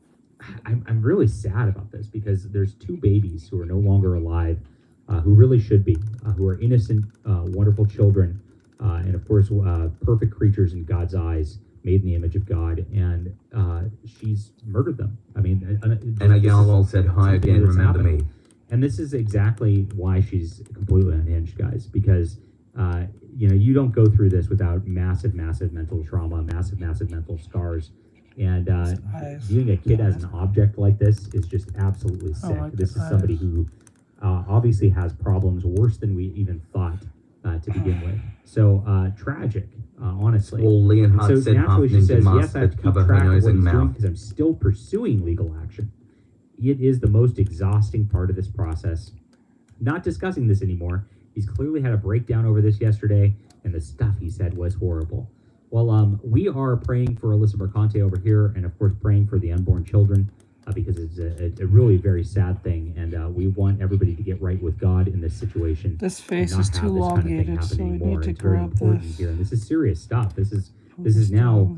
Speaker 12: I'm really sad about this because there's 2 babies who are no longer alive, who really should be, who are innocent, wonderful children, and of course, perfect creatures in God's eyes, made in the image of God, and she's murdered them. I mean,
Speaker 2: and a Yalwell said, hi again, remember me.
Speaker 12: And this is exactly why she's completely unhinged, guys, because you know, you don't go through this without massive mental trauma, massive mental scars. And viewing a kid as an object like this is just absolutely sick. This is somebody who obviously has problems worse than we even thought to begin with. So tragic, honestly.
Speaker 2: Well, Leonhard
Speaker 12: so
Speaker 2: said
Speaker 12: naturally she says, yes, I have to keep
Speaker 2: cover her
Speaker 12: track of
Speaker 2: nose
Speaker 12: what
Speaker 2: and
Speaker 12: he's doing
Speaker 2: mouth.
Speaker 12: because I'm still pursuing legal action. It is the most exhausting part of this process. Not discussing this anymore. He's clearly had a breakdown over this yesterday, and the stuff he said was horrible. Well, we are praying for Alyssa Mercante over here, and of course praying for the unborn children, because it's a really very sad thing, and we want everybody to get right with God in this situation.
Speaker 1: This face is too elongated, so we need to grab this.
Speaker 12: Here. And this is serious stuff. This is now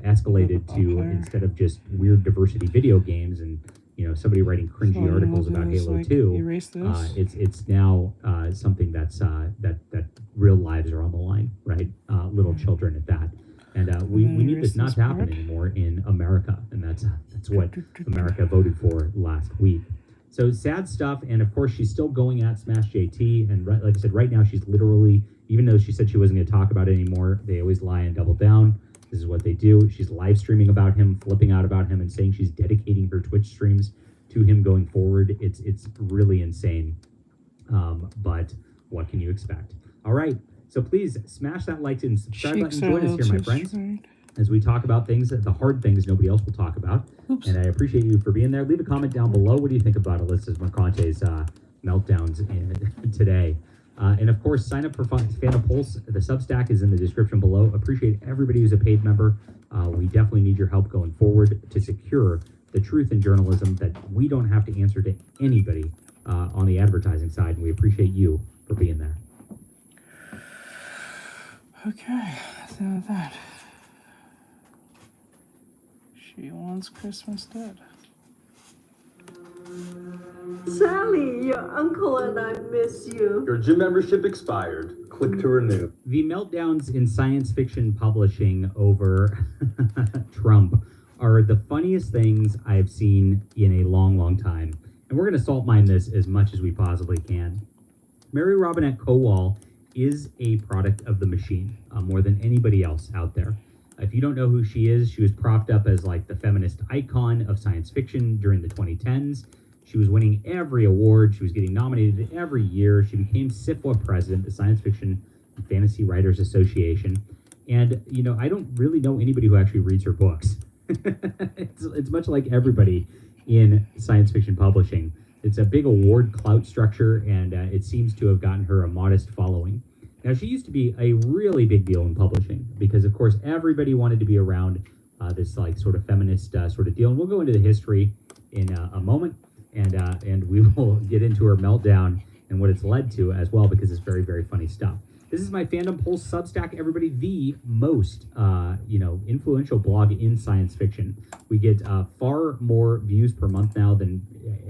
Speaker 12: escalated to instead of just weird diversity video games and somebody writing cringy articles about Halo 2. It's now something that's that real lives are on the line, right? Little children at that. And we need this not to happen anymore in America, and that's what America voted for last week. So sad stuff, and of course she's still going at Smash JT, and like I said, right now she's literally, even though she said she wasn't going to talk about it anymore, they always lie and double down. This is what they do. She's live streaming about him, flipping out about him, and saying she's dedicating her Twitch streams to him going forward. It's really insane, but what can you expect? All right. So please smash that like and subscribe button. Join us here, my friends, as we talk about things, the hard things nobody else will talk about. Oops. And I appreciate you for being there. Leave a comment down below. What do you think about Alyssa Mercante's meltdowns today? And of course, sign up for Fan of Pulse. The Substack is in the description below. Appreciate everybody who's a paid member. We definitely need your help going forward to secure the truth in journalism, that we don't have to answer to anybody on the advertising side. And we appreciate you for being there.
Speaker 1: Okay, so that. She wants Christmas dead.
Speaker 10: Sally, your uncle and I miss you.
Speaker 14: Your gym membership expired. Click to renew.
Speaker 12: The meltdowns in science fiction publishing over Trump are the funniest things I've seen in a long time. And we're going to salt mine this as much as we possibly can. Mary Robinette Kowal is a product of the machine, more than anybody else out there. If you don't know who she is, she was propped up as like the feminist icon of science fiction during the 2010s. She was winning every award. She was getting nominated every year. She became SIFWA president, the Science Fiction and Fantasy Writers Association. And, I don't really know anybody who actually reads her books. It's much like everybody in science fiction publishing. It's a big award clout structure, and it seems to have gotten her a modest following. Now, she used to be a really big deal in publishing because, of course, everybody wanted to be around this like sort of feminist sort of deal. And we'll go into the history in a moment, and we will get into her meltdown and what it's led to as well, because it's very, very funny stuff. This is my Fandom Pulse Substack. Everybody, the most influential blog in science fiction. We get far more views per month now than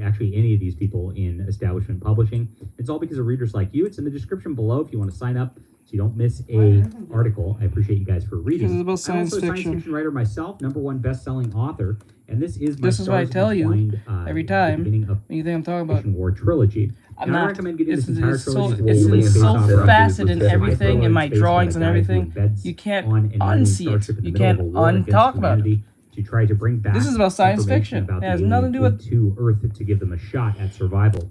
Speaker 12: actually any of these people in establishment publishing. It's all because of readers like you. It's in the description below if you want to sign up so you don't miss a article. I appreciate you guys for reading.
Speaker 1: This is about science
Speaker 12: I'm also a
Speaker 1: fiction.
Speaker 12: science fiction writer myself, #1 best-selling author, and this is my
Speaker 1: This is what I
Speaker 12: Stars
Speaker 1: tell you
Speaker 12: Entwined,
Speaker 1: every
Speaker 12: the
Speaker 1: time
Speaker 12: beginning of
Speaker 1: when you think I'm talking about.
Speaker 12: Ocean War trilogy.
Speaker 1: I'm
Speaker 12: Now, I
Speaker 1: not.
Speaker 12: recommend getting
Speaker 1: It's,
Speaker 12: this entire
Speaker 1: it's so,
Speaker 12: trilogy.
Speaker 1: it's
Speaker 12: Fully
Speaker 1: so
Speaker 12: based on
Speaker 1: faceted in
Speaker 12: Space
Speaker 1: everything, in
Speaker 12: Battle
Speaker 1: my
Speaker 12: Space
Speaker 1: drawings
Speaker 12: about
Speaker 1: and
Speaker 12: a guy who
Speaker 1: everything.
Speaker 12: embeds
Speaker 1: You can't
Speaker 12: on an alien
Speaker 1: unsee
Speaker 12: starship
Speaker 1: it.
Speaker 12: in
Speaker 1: You
Speaker 12: the middle
Speaker 1: can't
Speaker 12: of a war against
Speaker 1: untalk about it.
Speaker 12: humanity to try to bring back
Speaker 1: This is about science
Speaker 12: information
Speaker 1: fiction.
Speaker 12: about
Speaker 1: It has
Speaker 12: the
Speaker 1: nothing to do with.
Speaker 12: to Earth to give them a shot at survival.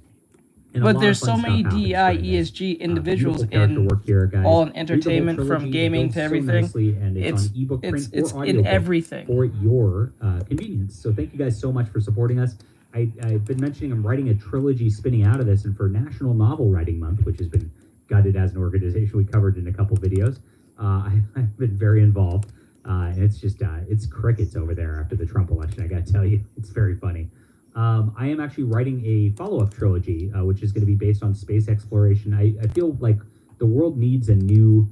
Speaker 12: And a lot
Speaker 1: But
Speaker 12: of
Speaker 1: there's
Speaker 12: fun
Speaker 1: so many
Speaker 12: stuff happens
Speaker 1: DEI,
Speaker 12: during this.
Speaker 1: ESG individuals
Speaker 12: Beautiful character
Speaker 1: in
Speaker 12: work here, guys.
Speaker 1: all in
Speaker 12: Read the whole
Speaker 1: entertainment, from
Speaker 12: trilogy. It
Speaker 1: gaming
Speaker 12: builds
Speaker 1: to
Speaker 12: so
Speaker 1: everything.
Speaker 12: nicely, and it's on ebook, print,
Speaker 1: It's
Speaker 12: or
Speaker 1: in
Speaker 12: audiobook
Speaker 1: everything.
Speaker 12: for your convenience. So thank you guys so much for supporting us. I've been mentioning I'm writing a trilogy spinning out of this, and for National Novel Writing Month, which has been gutted as an organization we covered in a couple videos, I've been very involved. And it's just, it's crickets over there after the Trump election, I gotta tell you. It's very funny. I am actually writing a follow-up trilogy, which is going to be based on space exploration. I feel like the world needs a new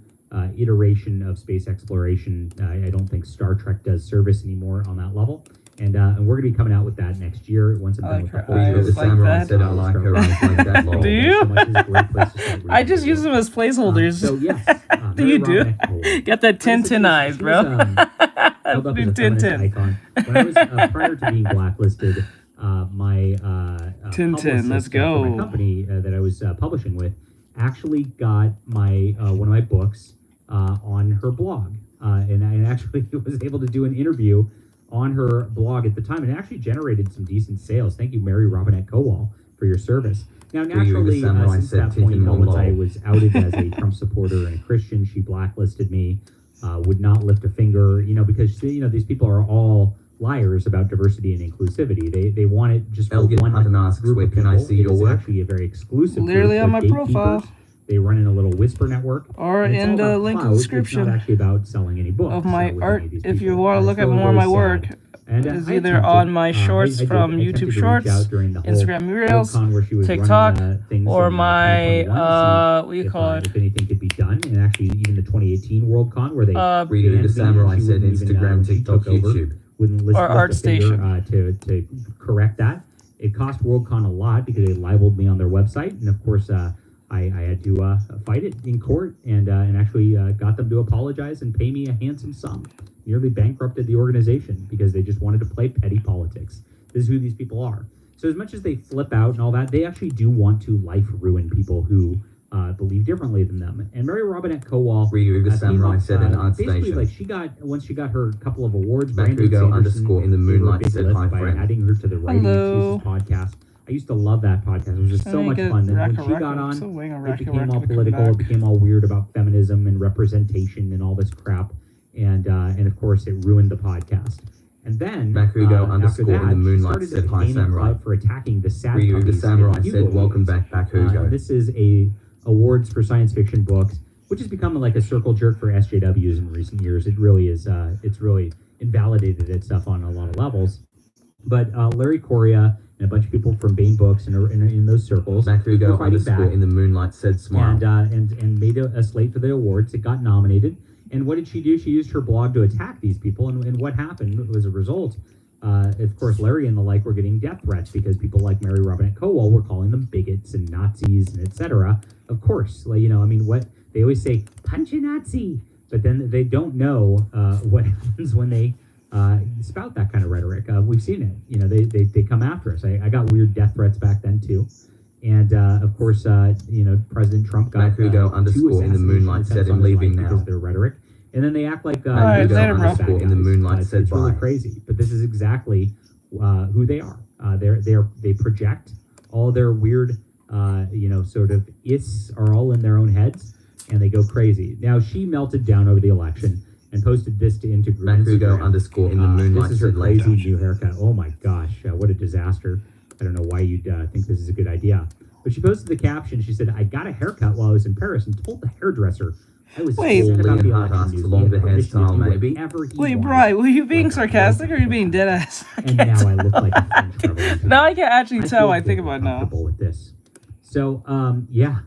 Speaker 12: iteration of space exploration. I don't think Star Trek does service anymore on that level. And we're going to be coming out with that next year once I'm done with the whole
Speaker 1: eyes like that.
Speaker 2: Said I like her eyes like that. Lol.
Speaker 1: Do you?
Speaker 12: So much is a great place to start
Speaker 1: I
Speaker 12: reading
Speaker 1: just
Speaker 12: the
Speaker 1: use
Speaker 12: book.
Speaker 1: them as placeholders.
Speaker 12: So yes,
Speaker 1: Do
Speaker 12: Mary
Speaker 1: you do?
Speaker 12: Robinette Cole.
Speaker 1: Got that Tintin eyes,
Speaker 12: She
Speaker 1: bro.
Speaker 12: was, held up as a feminist
Speaker 1: Tintin.
Speaker 12: icon. When I was prior to being blacklisted, my
Speaker 1: Tintin,
Speaker 12: publicist,
Speaker 1: let's
Speaker 12: for
Speaker 1: go.
Speaker 12: my company that I was publishing with actually got my one of my books on her blog, and I actually was able to do an interview on her blog at the time, and it actually generated some decent sales. Thank you, Mary Robinette Cowall, for your service. Now, naturally, since that point, once I was outed as a Trump supporter and a Christian, she blacklisted me, would not lift a finger, because, these people are all liars about diversity and inclusivity. They want it just for
Speaker 2: Elgin
Speaker 12: one
Speaker 2: Hutton asks,
Speaker 12: group
Speaker 2: where
Speaker 12: of
Speaker 2: can
Speaker 12: people.
Speaker 2: I see your
Speaker 12: It is
Speaker 2: work?
Speaker 12: actually a very exclusive
Speaker 1: Literally
Speaker 12: group
Speaker 1: on
Speaker 12: for
Speaker 1: my profile.
Speaker 12: gatekeepers. They run in a little whisper network.
Speaker 1: Or
Speaker 12: and it's
Speaker 1: in
Speaker 12: all
Speaker 1: the
Speaker 12: about
Speaker 1: link in
Speaker 12: clout.
Speaker 1: the
Speaker 12: It's
Speaker 1: description
Speaker 12: not actually about selling any books
Speaker 1: of my
Speaker 12: with
Speaker 1: art.
Speaker 12: any of these
Speaker 1: If you
Speaker 12: people.
Speaker 1: want to
Speaker 12: And
Speaker 1: look
Speaker 12: it's
Speaker 1: at
Speaker 12: really,
Speaker 1: more of my
Speaker 12: really
Speaker 1: work,
Speaker 12: sad. And
Speaker 1: it's
Speaker 12: I
Speaker 1: either
Speaker 12: attempted,
Speaker 1: on my shorts
Speaker 12: I
Speaker 1: from
Speaker 12: attempted
Speaker 1: YouTube
Speaker 12: to reach
Speaker 1: Shorts,
Speaker 12: out during the whole
Speaker 1: Instagram Reels,
Speaker 12: Worldcon where she was
Speaker 1: TikTok,
Speaker 12: running, things
Speaker 1: or
Speaker 12: in,
Speaker 1: my
Speaker 12: 2021 to see
Speaker 1: what do you
Speaker 12: if,
Speaker 1: call it?
Speaker 12: if anything could be done. And actually, even the 2018 Worldcon where they
Speaker 2: Reader
Speaker 12: banned
Speaker 2: the
Speaker 12: me,
Speaker 2: Samurai
Speaker 12: she
Speaker 2: said
Speaker 12: wouldn't even,
Speaker 2: Instagram,
Speaker 12: when she
Speaker 2: TikTok,
Speaker 12: took over,
Speaker 2: YouTube.
Speaker 12: wouldn't lift a
Speaker 1: ArtStation.
Speaker 12: finger to correct that. It cost Worldcon a lot because they libeled me on their website, and of course, I had to fight it in court and actually got them to apologize and pay me a handsome sum. Nearly bankrupted the organization because they just wanted to play petty politics. This is who these people are. So as much as they flip out and all that, they actually do want to life ruin people who believe differently than them. And Mary Robinette Cowall,
Speaker 2: Ryu the Samurai said in
Speaker 12: basically,
Speaker 2: ArtStation.
Speaker 12: like once she got her couple of awards,
Speaker 2: Bakugo underscore in the
Speaker 12: gave her a
Speaker 2: moonlight
Speaker 12: big
Speaker 2: said
Speaker 12: lift
Speaker 2: hi
Speaker 12: by
Speaker 2: friend.
Speaker 12: adding her to the Writing
Speaker 1: Hello.
Speaker 12: Excuses podcast. I used to love that podcast. It was just so much fun. Then when she got on, it became all political. It became all weird about feminism and representation and all this crap. And of course, it ruined the podcast. And then
Speaker 2: Bakugo
Speaker 12: after
Speaker 2: underscore
Speaker 12: that,
Speaker 2: in the moonlight
Speaker 12: she
Speaker 2: said
Speaker 12: started
Speaker 2: hi
Speaker 12: gaining
Speaker 2: samurai.
Speaker 12: clout for attacking the sad
Speaker 2: Ryu the
Speaker 12: puppies
Speaker 2: Samurai
Speaker 12: in
Speaker 2: said
Speaker 12: Hugo
Speaker 2: welcome
Speaker 12: Awards.
Speaker 2: back Bakugo.
Speaker 12: This is a awards for science fiction books, which has become like a circle jerk for SJWs in recent years. It really is. It's really invalidated itself on a lot of levels. But Larry Correa and a bunch of people from Bain Books and in those circles
Speaker 2: Bakugo
Speaker 12: were fighting
Speaker 2: underscore
Speaker 12: back
Speaker 2: in the moonlight said smile.
Speaker 12: and made a slate for the awards. It got nominated. And what did she do? She used her blog to attack these people. And what happened was a result. Of course, Larry and the like were getting death threats because people like Mary Robinette Cowall were calling them bigots and Nazis and etc. Of course, what they always say, punch a Nazi, but then they don't know what happens when they spout that kind of rhetoric. We've seen it. They come after us. I got weird death threats back then too. And of course, President Trump got
Speaker 2: Bakugo underscore in the moonlight said I'm leaving now.
Speaker 12: because of their rhetoric. And then they act like
Speaker 1: right, later, bro.
Speaker 2: In the moonlight said
Speaker 12: it's really
Speaker 2: bye.
Speaker 12: crazy, but this is exactly who they are. They project all their weird, sort of is are all in their own heads, and they go crazy. Now she melted down over the election and posted this to
Speaker 2: Bakugo underscore in the moonlight
Speaker 12: This is her
Speaker 2: said
Speaker 12: crazy
Speaker 2: later.
Speaker 12: new haircut. Oh my gosh, what a disaster! I don't know why you'd think this is a good idea, but she posted the caption. She said, "I got a haircut while I was in Paris and told the hairdresser." I was
Speaker 1: Wait.
Speaker 12: upset about the
Speaker 2: Liam Hart
Speaker 12: election
Speaker 2: asked
Speaker 12: news.
Speaker 2: along
Speaker 12: He
Speaker 2: the
Speaker 12: had permission to
Speaker 2: hairstyle,
Speaker 12: do
Speaker 2: maybe?
Speaker 12: whatever he
Speaker 1: Wait,
Speaker 12: wanted.
Speaker 1: Bri, were you being
Speaker 12: Like,
Speaker 1: sarcastic or are you being dead ass?
Speaker 12: And now I look like a French revolution.
Speaker 1: Now I can actually tell.
Speaker 12: feel
Speaker 1: I think
Speaker 12: very
Speaker 1: about it now.
Speaker 12: comfortable with this. So, yeah.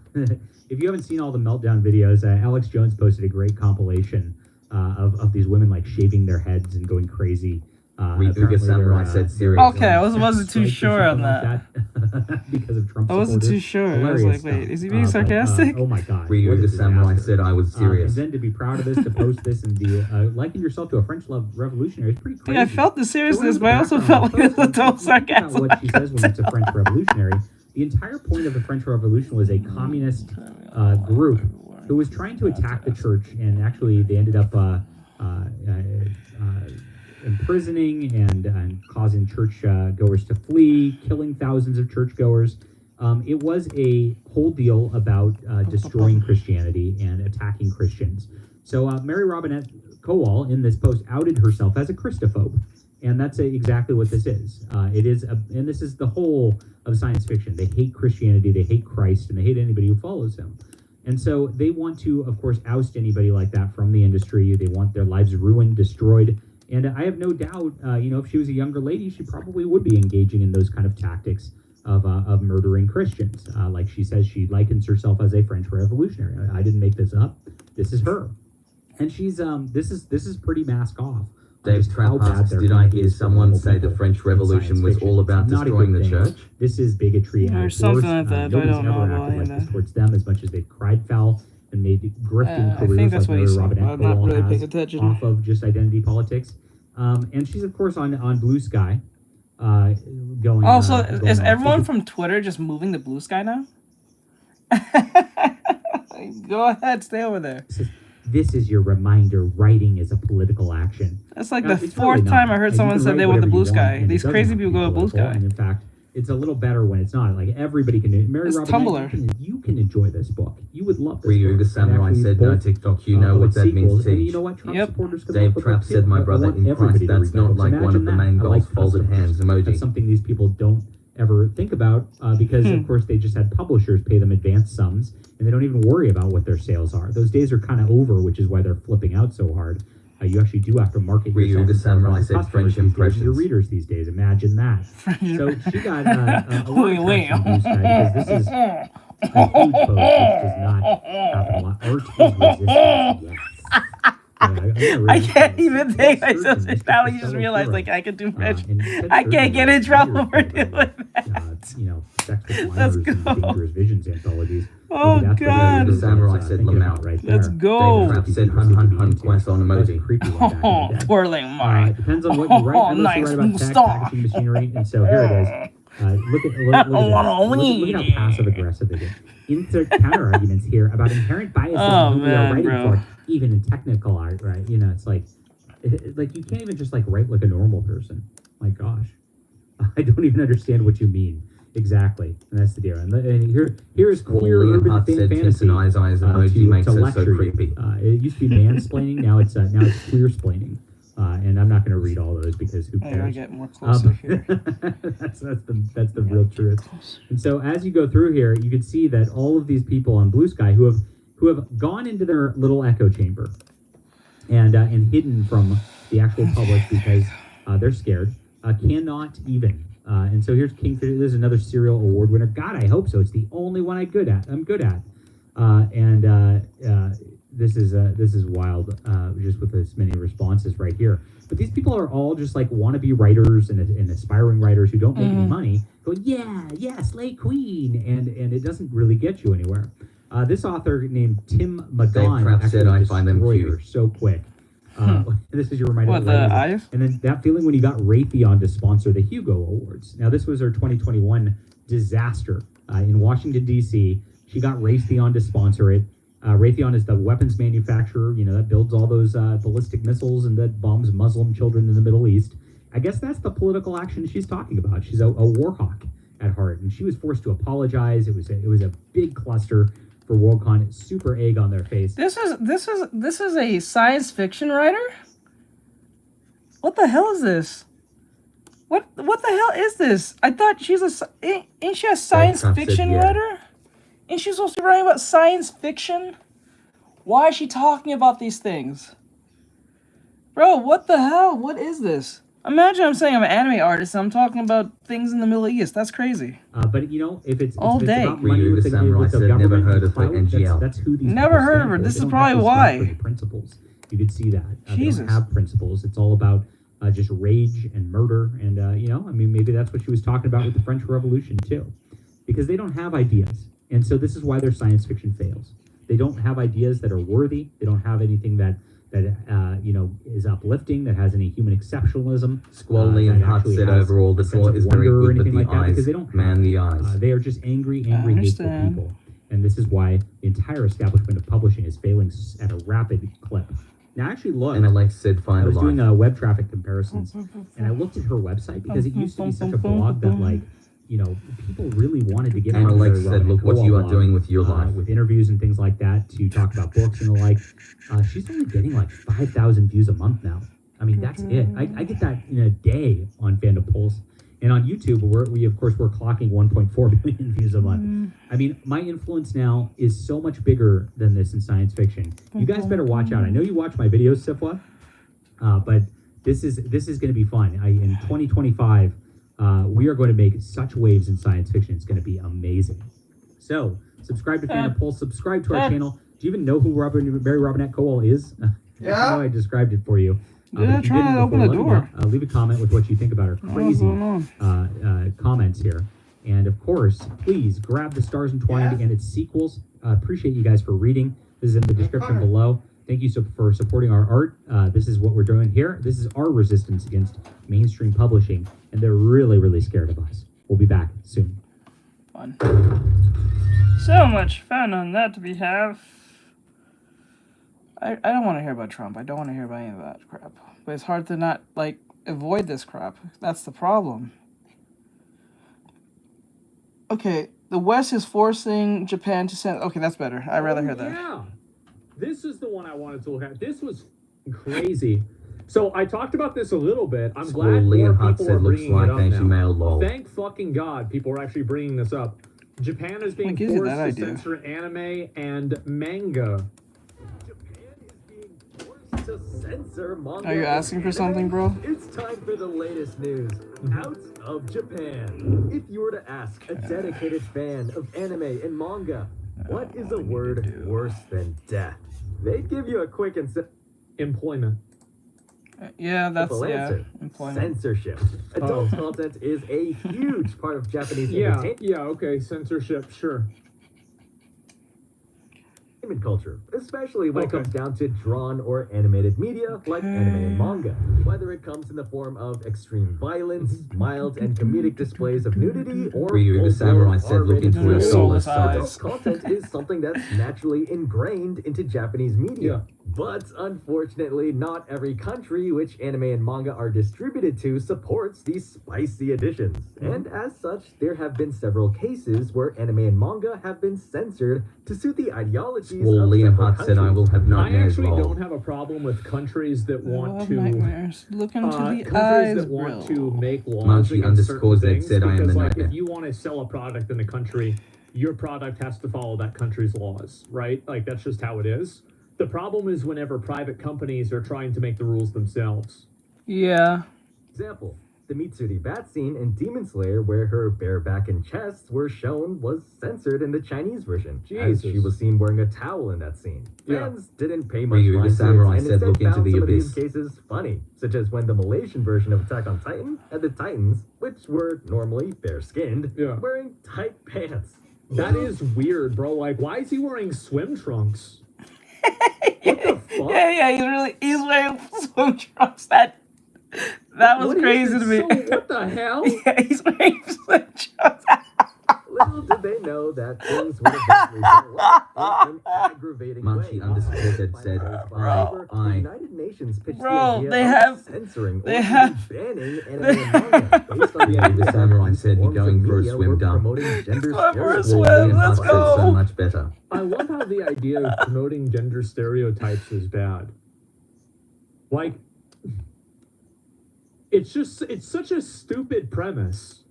Speaker 12: if you haven't seen all the meltdown videos, Alex Jones posted a great compilation of these women like shaving their heads and going crazy.
Speaker 2: Ryuga Samurai said serious.
Speaker 1: Okay, I wasn't too sure on that.
Speaker 12: Because of Trump
Speaker 1: I wasn't too
Speaker 12: supporters.
Speaker 1: sure. I was
Speaker 12: Hilarious
Speaker 1: like, wait,
Speaker 12: stuff.
Speaker 1: is he being
Speaker 12: But,
Speaker 1: sarcastic?
Speaker 12: oh my god.
Speaker 2: Ryuga Samurai said I was serious.
Speaker 12: And then to be proud of this, to post this and be liking yourself to a French love revolutionary is pretty crazy.
Speaker 1: Yeah, I felt the seriousness,
Speaker 12: So
Speaker 1: but I also felt like it was a total sarcasm.
Speaker 12: what she says when it's a French revolutionary. The entire point of the French Revolution was a communist group who was trying to attack the church, and actually they ended up imprisoning and causing church goers to flee, killing thousands of churchgoers. It was a whole deal about destroying Christianity and attacking Christians. So Mary Robinette Kowal in this post outed herself as a Christophobe, and that's exactly what this is. It is, and this is the whole of science fiction. They hate Christianity, they hate Christ, and they hate anybody who follows him. And so they want to, of course, oust anybody like that from the industry. They want their lives ruined, destroyed. And I have no doubt, if she was a younger lady, she probably would be engaging in those kind of tactics of murdering Christians. Like she says, she likens herself as a French revolutionary. I didn't make this up. This is her. And she's, this is pretty mask off.
Speaker 2: Dave Trapp asks, did I hear someone say the French Revolution was all about destroying the church?
Speaker 12: This is bigotry.
Speaker 1: Or something like that. I don't know
Speaker 12: ever acted like this towards them as much as they've cried foul and made grifting
Speaker 1: I think
Speaker 12: careers
Speaker 1: that's
Speaker 12: like
Speaker 1: what he's
Speaker 12: Mary
Speaker 1: saying.
Speaker 12: Robinette
Speaker 1: I'm not
Speaker 12: Kowal
Speaker 1: really paying
Speaker 12: has
Speaker 1: attention.
Speaker 12: off of just identity politics. And she's, of course, on Blue Sky. Going.
Speaker 1: Oh, so
Speaker 12: going
Speaker 1: is
Speaker 12: on.
Speaker 1: everyone from Twitter just moving to Blue Sky now? Go ahead, stay over there.
Speaker 12: This is your reminder. Writing is a political action.
Speaker 1: That's like
Speaker 12: Now,
Speaker 1: the
Speaker 12: it's
Speaker 1: fourth
Speaker 12: really
Speaker 1: time
Speaker 12: not.
Speaker 1: I heard
Speaker 12: And you
Speaker 1: someone
Speaker 12: can
Speaker 1: said
Speaker 12: write
Speaker 1: they went to
Speaker 12: whatever
Speaker 1: Blue
Speaker 12: you want,
Speaker 1: Sky.
Speaker 12: and it
Speaker 1: These
Speaker 12: doesn't
Speaker 1: crazy
Speaker 12: have to
Speaker 1: people
Speaker 12: be
Speaker 1: go to Blue
Speaker 12: political.
Speaker 1: Sky.
Speaker 12: And in fact, it's a little better when it's not. Like everybody can do it. Mary
Speaker 1: It's
Speaker 12: Robinette,
Speaker 1: Tumblr.
Speaker 12: you can enjoy this book. You would love this
Speaker 2: Ryuga
Speaker 12: book.
Speaker 2: Samurai
Speaker 12: And actually
Speaker 2: said, no
Speaker 12: both,
Speaker 2: TikTok, you know what that means,
Speaker 12: sequels. And
Speaker 2: Teach.
Speaker 12: you know what? Trump supporters can
Speaker 2: Dave
Speaker 12: love the
Speaker 2: Trapp
Speaker 12: book, too.
Speaker 2: said, my
Speaker 12: I
Speaker 2: brother
Speaker 12: want
Speaker 2: in
Speaker 12: everybody
Speaker 2: Christ,
Speaker 12: to read
Speaker 2: that's
Speaker 12: the
Speaker 2: not
Speaker 12: books.
Speaker 2: like one
Speaker 12: Imagine
Speaker 2: of the
Speaker 12: that.
Speaker 2: main
Speaker 12: I
Speaker 2: goals,
Speaker 12: like
Speaker 2: folded
Speaker 12: custom
Speaker 2: hands
Speaker 12: books.
Speaker 2: emoji.
Speaker 12: That's something these people don't ever think about because, of course, they just had publishers pay them advance sums, and they don't even worry about what their sales are. Those days are kind of over, which is why they're flipping out so hard. You actually do have to market yourself.
Speaker 2: Ryuga Samurai said French impressions.
Speaker 12: Your readers these days. Imagine that. So she got a lot of traction on Blue Sky because this is a huge post, which does not happen a lot. Art is resistance. Yes.
Speaker 1: I can't even take myself serious. Now you just realize, like, I can do French. I can't get in trouble for doing that.
Speaker 12: Sex with
Speaker 1: Let's
Speaker 12: minors and
Speaker 1: go.
Speaker 12: Dangerous Visions anthologies.
Speaker 1: Oh,
Speaker 12: Maybe that's what
Speaker 1: God.
Speaker 12: it is,
Speaker 2: Samurai said Lamau.
Speaker 12: right there.
Speaker 1: Let's go.
Speaker 2: Dave Trapp said hun hun hun quest on emoji.
Speaker 12: Creepy one back in the day.
Speaker 1: Twirling mine.
Speaker 12: Depends on what you write. I mostly
Speaker 1: Nice
Speaker 12: write about tech,
Speaker 1: moustache.
Speaker 12: packaging, machinery, and so here it is. Look at how passive aggressive it is. Counter arguments here about inherent biases
Speaker 1: Oh,
Speaker 12: in who we
Speaker 1: man,
Speaker 12: are writing
Speaker 1: bro.
Speaker 12: for, even in technical art, right? It's like you can't even just like write like a normal person. My gosh, I don't even understand what you mean exactly, and that's the deal. And here is queer
Speaker 2: Liam
Speaker 12: urban
Speaker 2: Hutt said
Speaker 12: fantasy
Speaker 2: Tintin eyes emoji makes
Speaker 12: to
Speaker 2: it so
Speaker 12: lecture you.
Speaker 2: creepy.
Speaker 12: It used to be mansplaining, now it's queer splaining. And I'm not going to read all those because who
Speaker 1: I gotta
Speaker 12: cares?
Speaker 1: get more closer here.
Speaker 12: that's the real truth. And so as you go through here, you can see that all of these people on Blue Sky who have gone into their little echo chamber and hidden from the actual public because they're scared, cannot even. And so here's Kingfisher. This is another serial award winner. God, I hope so. It's the only one I'm good at. This is wild, just with this many responses right here. But these people are all just like wannabe writers and aspiring writers who don't make any money. Go, yeah, Slay Queen, and it doesn't really get you anywhere. This author named Tim McGon
Speaker 2: Trapp said,
Speaker 12: actually
Speaker 2: I find them
Speaker 12: destroyed
Speaker 2: cute.
Speaker 12: her so quick. This is your reminder.
Speaker 1: What,
Speaker 12: of
Speaker 1: the
Speaker 12: writing.
Speaker 1: eyes?
Speaker 12: And then that feeling when you got Raytheon to sponsor the Hugo Awards. Now, this was her 2021 disaster in Washington, D.C. She got Raytheon to sponsor it. Raytheon is the weapons manufacturer, that builds all those ballistic missiles and that bombs Muslim children in the Middle East. I guess that's the political action she's talking about. She's a war hawk at heart, and she was forced to apologize. It was a big cluster for Worldcon. Super egg on their face.
Speaker 1: This is a science fiction writer? What the hell is this? What the hell is this? I thought ain't she a science fiction writer? Ain't she supposed to be writing about science fiction? Why is she talking about these things? Bro, what the hell? What is this? Imagine I'm saying I'm an anime artist and I'm talking about things in the Middle East. That's crazy.
Speaker 12: But you know, if it's
Speaker 1: all
Speaker 12: if it's
Speaker 1: day.
Speaker 12: about money with the government,
Speaker 2: never heard of the
Speaker 12: clout,
Speaker 2: NGL.
Speaker 12: that's who these
Speaker 1: Never
Speaker 12: people
Speaker 1: heard
Speaker 12: stand
Speaker 1: of her.
Speaker 12: for.
Speaker 1: This
Speaker 12: They
Speaker 1: is
Speaker 12: don't
Speaker 1: probably
Speaker 12: have those
Speaker 1: why.
Speaker 12: God-fearing principles. You could see that. They
Speaker 1: Jesus.
Speaker 12: don't have principles. It's all about just rage and murder. And you know, I mean, maybe that's what she was talking about with the French Revolution too, because they don't have ideas, and so this is why their science fiction fails. They don't have ideas that are worthy. They don't have anything that you know, is uplifting, that has any human exceptionalism.
Speaker 2: Squally and Hart said overall the thought is very good, but the eyes,
Speaker 12: because they don't
Speaker 2: man, the eyes.
Speaker 12: they are just angry, hateful people. And this is why the entire establishment of publishing is failing at a rapid clip. Now, I actually looked.
Speaker 2: And Alex said,
Speaker 12: I
Speaker 2: find a
Speaker 12: was
Speaker 2: life.
Speaker 12: doing web traffic comparisons, and I looked at her website because it used to be such a blog that, like, you know, people really wanted to get
Speaker 2: And
Speaker 12: on
Speaker 2: Alex
Speaker 12: their
Speaker 2: said, look what you are doing with your life.
Speaker 12: with interviews and things like that to talk about books and the like. She's only getting like 5,000 views a month now. I mean, that's it. I get that in a day on Fandom Pulse. And on YouTube, we of course, we're clocking 1.4 billion views a month. I mean, my influence now is so much bigger than this in science fiction. You guys better watch out. I know you watch my videos, Sifwa, but this is going to be fun. In 2025, we are going to make such waves in science fiction. It's going to be amazing. So, subscribe to Fandom Pulse. Subscribe to our channel. Do you even know who Mary Robinette Kowal is?
Speaker 1: Yeah.
Speaker 12: I know I described it for you.
Speaker 1: Yeah, trying to open the door.
Speaker 12: Leave a comment with what you think about our crazy comments here. And of course, please grab The Stars Entwined and its sequels. Appreciate you guys for reading. This is in the description below. Thank you for supporting our art. This is what we're doing here. This is our resistance against mainstream publishing, and they're really, really scared of us. We'll be back soon.
Speaker 1: Fun. So much fun on that we have. I don't want to hear about Trump. I don't want to hear about any of that crap. But it's hard to not, like, avoid this crap. That's the problem. Okay, the West is forcing Japan to send... Okay, that's better. I'd rather hear that.
Speaker 13: Yeah. This is the one I wanted to look at. This was crazy. So I talked about this a little bit. I'm glad more people are bringing it up now. Thank fucking God people are actually bringing this up. Japan is being forced to censor anime and manga.
Speaker 15: To censor manga.
Speaker 1: Are you asking for something, bro?
Speaker 15: It's time for the latest news out of Japan. If you were to ask a dedicated fan of anime and manga, what is a word worse than death? They'd give you a quick and
Speaker 13: employment.
Speaker 1: Yeah, that's
Speaker 15: answer.
Speaker 1: Employment.
Speaker 15: Censorship. Adult content is a huge part of Japanese entertainment.
Speaker 13: Yeah, okay, censorship, sure.
Speaker 15: Culture, especially when it comes down to drawn or animated media like anime and manga. Whether it comes in the form of extreme violence, mild and comedic displays of nudity, or
Speaker 2: Ryu the Samurai said, look into your soulless
Speaker 15: eyes. Adult content is something that's naturally ingrained into Japanese media. But unfortunately, not every country which anime and manga are distributed to supports these spicy additions. And as such, there have been several cases where anime and manga have been censored to suit the ideologies of
Speaker 2: Liam Hart said, I will have nightmares.
Speaker 13: I actually don't have a problem with countries that want to
Speaker 1: look into the
Speaker 13: countries
Speaker 1: eyes,
Speaker 13: that want to make laws
Speaker 2: Monkey
Speaker 13: against certain things,
Speaker 2: said, I am
Speaker 13: because
Speaker 2: the
Speaker 13: like
Speaker 2: nightmare.
Speaker 13: if you want to sell a product in a country, your product has to follow that country's laws, right? Like that's just how it is. The problem is whenever private companies are trying to make the rules themselves.
Speaker 1: Yeah.
Speaker 15: Example, the Mitsuri bat scene in Demon Slayer where her bare back and chest were shown was censored in the Chinese version, as she was seen wearing a towel in that scene. Fans didn't pay much
Speaker 2: Ryu the
Speaker 15: mind to
Speaker 2: Samurai
Speaker 15: it, and
Speaker 2: said,
Speaker 15: instead
Speaker 2: look into
Speaker 15: found
Speaker 2: the
Speaker 15: some of these
Speaker 2: abyss.
Speaker 15: cases funny, such as when the Malaysian version of Attack on Titan had the Titans, which were normally bare-skinned, wearing tight pants.
Speaker 13: That is weird, bro. Like, why is he wearing swim trunks? What the fuck?
Speaker 1: Yeah, he's wearing swim trunks. That was crazy to me.
Speaker 13: So, what the hell?
Speaker 1: Yeah, he's wearing swim trunks.
Speaker 15: Little did they know that things would eventually go in an aggravating way.
Speaker 2: said,
Speaker 15: However, the United Nations pitched the
Speaker 1: Bro,
Speaker 15: idea
Speaker 1: they
Speaker 15: of
Speaker 1: have
Speaker 15: censoring
Speaker 1: they
Speaker 15: or
Speaker 1: have
Speaker 15: banning anime and manga based on
Speaker 2: Ryu the Samurai said, you're going for a swim dump.
Speaker 1: Let's go.
Speaker 2: So much better.
Speaker 13: I love how the idea of promoting gender stereotypes is bad. Like, it's such a stupid premise.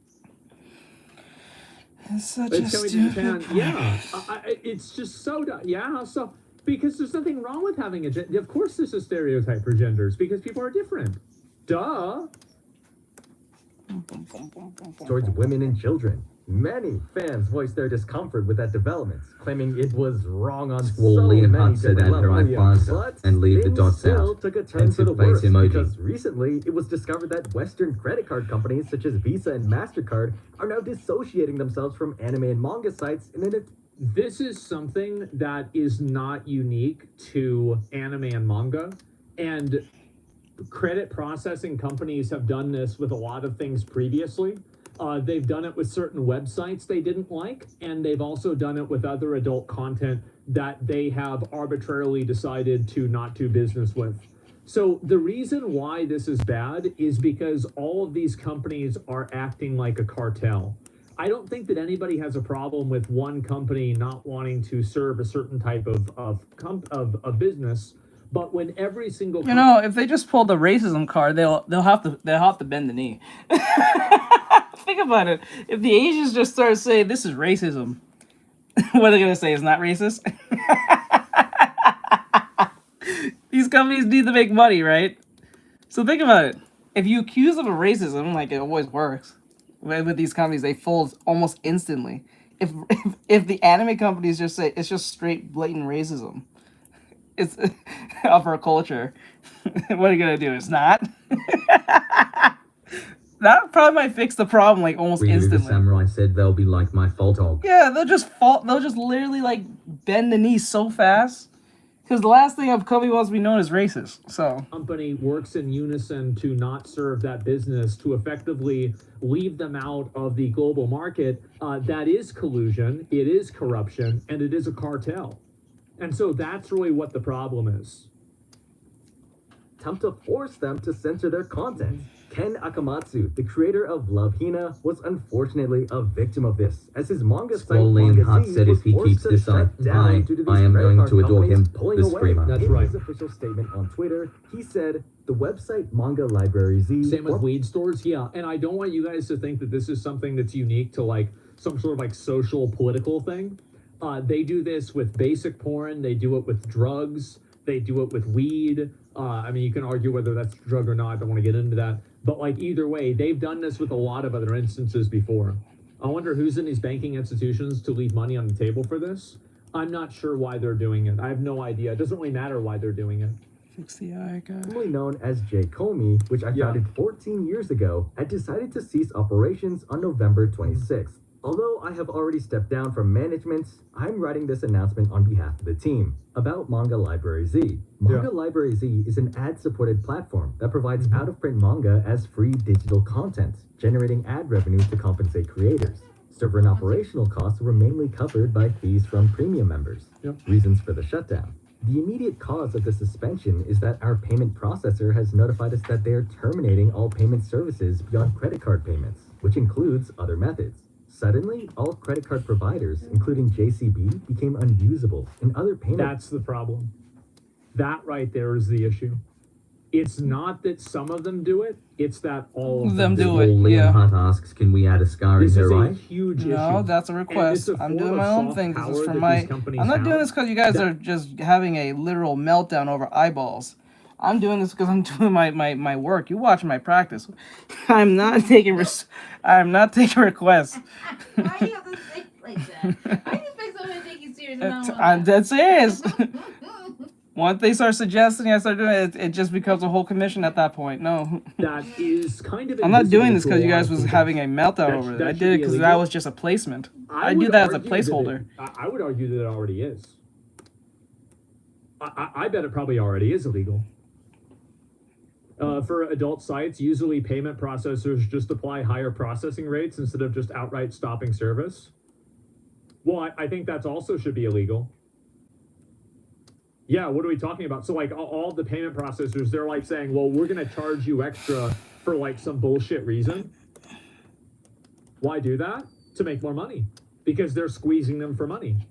Speaker 1: It's such a
Speaker 13: stupid
Speaker 1: premise.
Speaker 13: Yeah, it's just so so because there's nothing wrong with having a gender. Of course, there's a stereotype for genders because people are different. Duh.
Speaker 15: towards women and children. Many fans voiced their discomfort with that development, claiming it was wrong on so
Speaker 2: Wally and
Speaker 15: many
Speaker 2: Hut said
Speaker 15: different
Speaker 2: add
Speaker 15: levels.
Speaker 2: her iPhone
Speaker 15: But
Speaker 2: and leave the
Speaker 15: things
Speaker 2: dots
Speaker 15: still
Speaker 2: out.
Speaker 15: took a turn for the
Speaker 2: Pensive face
Speaker 15: worse
Speaker 2: emoji.
Speaker 15: because recently it was discovered that Western credit card companies such as Visa and MasterCard are now dissociating themselves from anime and manga sites in an
Speaker 13: This is something that is not unique to anime and manga, and credit processing companies have done this with a lot of things previously. They've done it with certain websites they didn't like, and they've also done it with other adult content that they have arbitrarily decided to not do business with. So the reason why this is bad is because all of these companies are acting like a cartel. I don't think that anybody has a problem with one company not wanting to serve a certain type of business, but when every single
Speaker 1: You know, if they just pull the racism card, they'll have to bend the knee. Think about it. If the Asians just start saying this is racism, what are they gonna say? It's not racist. These companies need to make money, right? So think about it. If you accuse them of racism, like it always works with these companies, they fold almost instantly. If the anime companies just say it's just straight blatant racism, it's of our culture, what are you gonna do? It's not. That probably might fix the problem like almost
Speaker 2: Ryu the
Speaker 1: instantly.
Speaker 2: samurai said they'll be like my fault dog.
Speaker 1: Yeah, they'll just fall. They'll just literally like bend the knee so fast. Because the last thing a company wants to be known is racist. So
Speaker 13: company works in unison to not serve that business, to effectively leave them out of the global market, that is collusion, it is corruption, and it is a cartel. And so that's really what the problem is.
Speaker 15: attempt to force them to censor their content. Ken Akamatsu, the creator of Love Hina, was unfortunately a victim of this, as his manga site
Speaker 2: Swollen
Speaker 15: Manga
Speaker 2: Hut
Speaker 15: Z
Speaker 2: said
Speaker 15: was
Speaker 2: if he
Speaker 15: forced
Speaker 2: keeps
Speaker 15: to
Speaker 2: this
Speaker 15: shut
Speaker 2: up,
Speaker 15: down due to
Speaker 2: I
Speaker 15: these
Speaker 2: am
Speaker 15: credit
Speaker 2: going
Speaker 15: card
Speaker 2: to adore
Speaker 15: companies
Speaker 2: him,
Speaker 15: pulling
Speaker 2: the
Speaker 15: away.
Speaker 2: streamer.
Speaker 13: That's
Speaker 15: In
Speaker 13: right.
Speaker 15: his official statement on Twitter, he said, the website Manga Library Z...
Speaker 13: Same with weed stores, yeah. And I don't want you guys to think that this is something that's unique to like some sort of like social political thing. They do this with basic porn, they do it with drugs, they do it with weed. I mean, you can argue whether that's a drug or not, I don't want to get into that. But like either way, they've done this with a lot of other instances before. I wonder who's in these banking institutions to leave money on the table for this. I'm not sure why they're doing it. I have no idea. It doesn't really matter why they're doing it.
Speaker 1: fix the eye, guy.
Speaker 15: Formerly known as J. Comey, which I founded 14 years ago, had decided to cease operations on November 26th. Although I have already stepped down from management, I'm writing this announcement on behalf of the team about Manga Library Z. Manga Library Z is an ad-supported platform that provides out-of-print manga as free digital content, generating ad revenue to compensate creators. Server and operational costs were mainly covered by fees from premium members. Reasons for the shutdown. The immediate cause of the suspension is that our payment processor has notified us that they are terminating all payment services beyond credit card payments, which includes other methods. Suddenly, all credit card providers, including JCB, became unusable, and other payment...
Speaker 13: That's the problem. That right there is the issue. It's not that some of them do it, it's that all of them
Speaker 1: do it.
Speaker 2: Liam Hunt asks, can we add a scar in her eye?
Speaker 13: Huge
Speaker 1: No,
Speaker 13: issue.
Speaker 1: that's a request. I'm doing my own thing. This is for my... I'm not doing this because you guys are just having a literal meltdown over eyeballs. I'm doing this because I'm doing my work. You watch my practice. I'm not taking I'm not taking requests.
Speaker 6: Why do you have to say it like that? I expect someone to take you serious.
Speaker 1: I'm dead serious. Once they start suggesting I start doing it, it just becomes a whole commission at that point. No.
Speaker 13: That is kind of...
Speaker 1: I'm not doing this because you guys was having a meltdown over it. I did it because that was just a placement. I do that as a placeholder.
Speaker 13: I would argue that it already is. I bet it probably already is illegal. For adult sites, usually payment processors just apply higher processing rates instead of just outright stopping service. Well, I think that also should be illegal. Yeah, what are we talking about? So like all the payment processors, they're like saying, well, we're going to charge you extra for like some bullshit reason. Why do that? To make more money. Because they're squeezing them for money.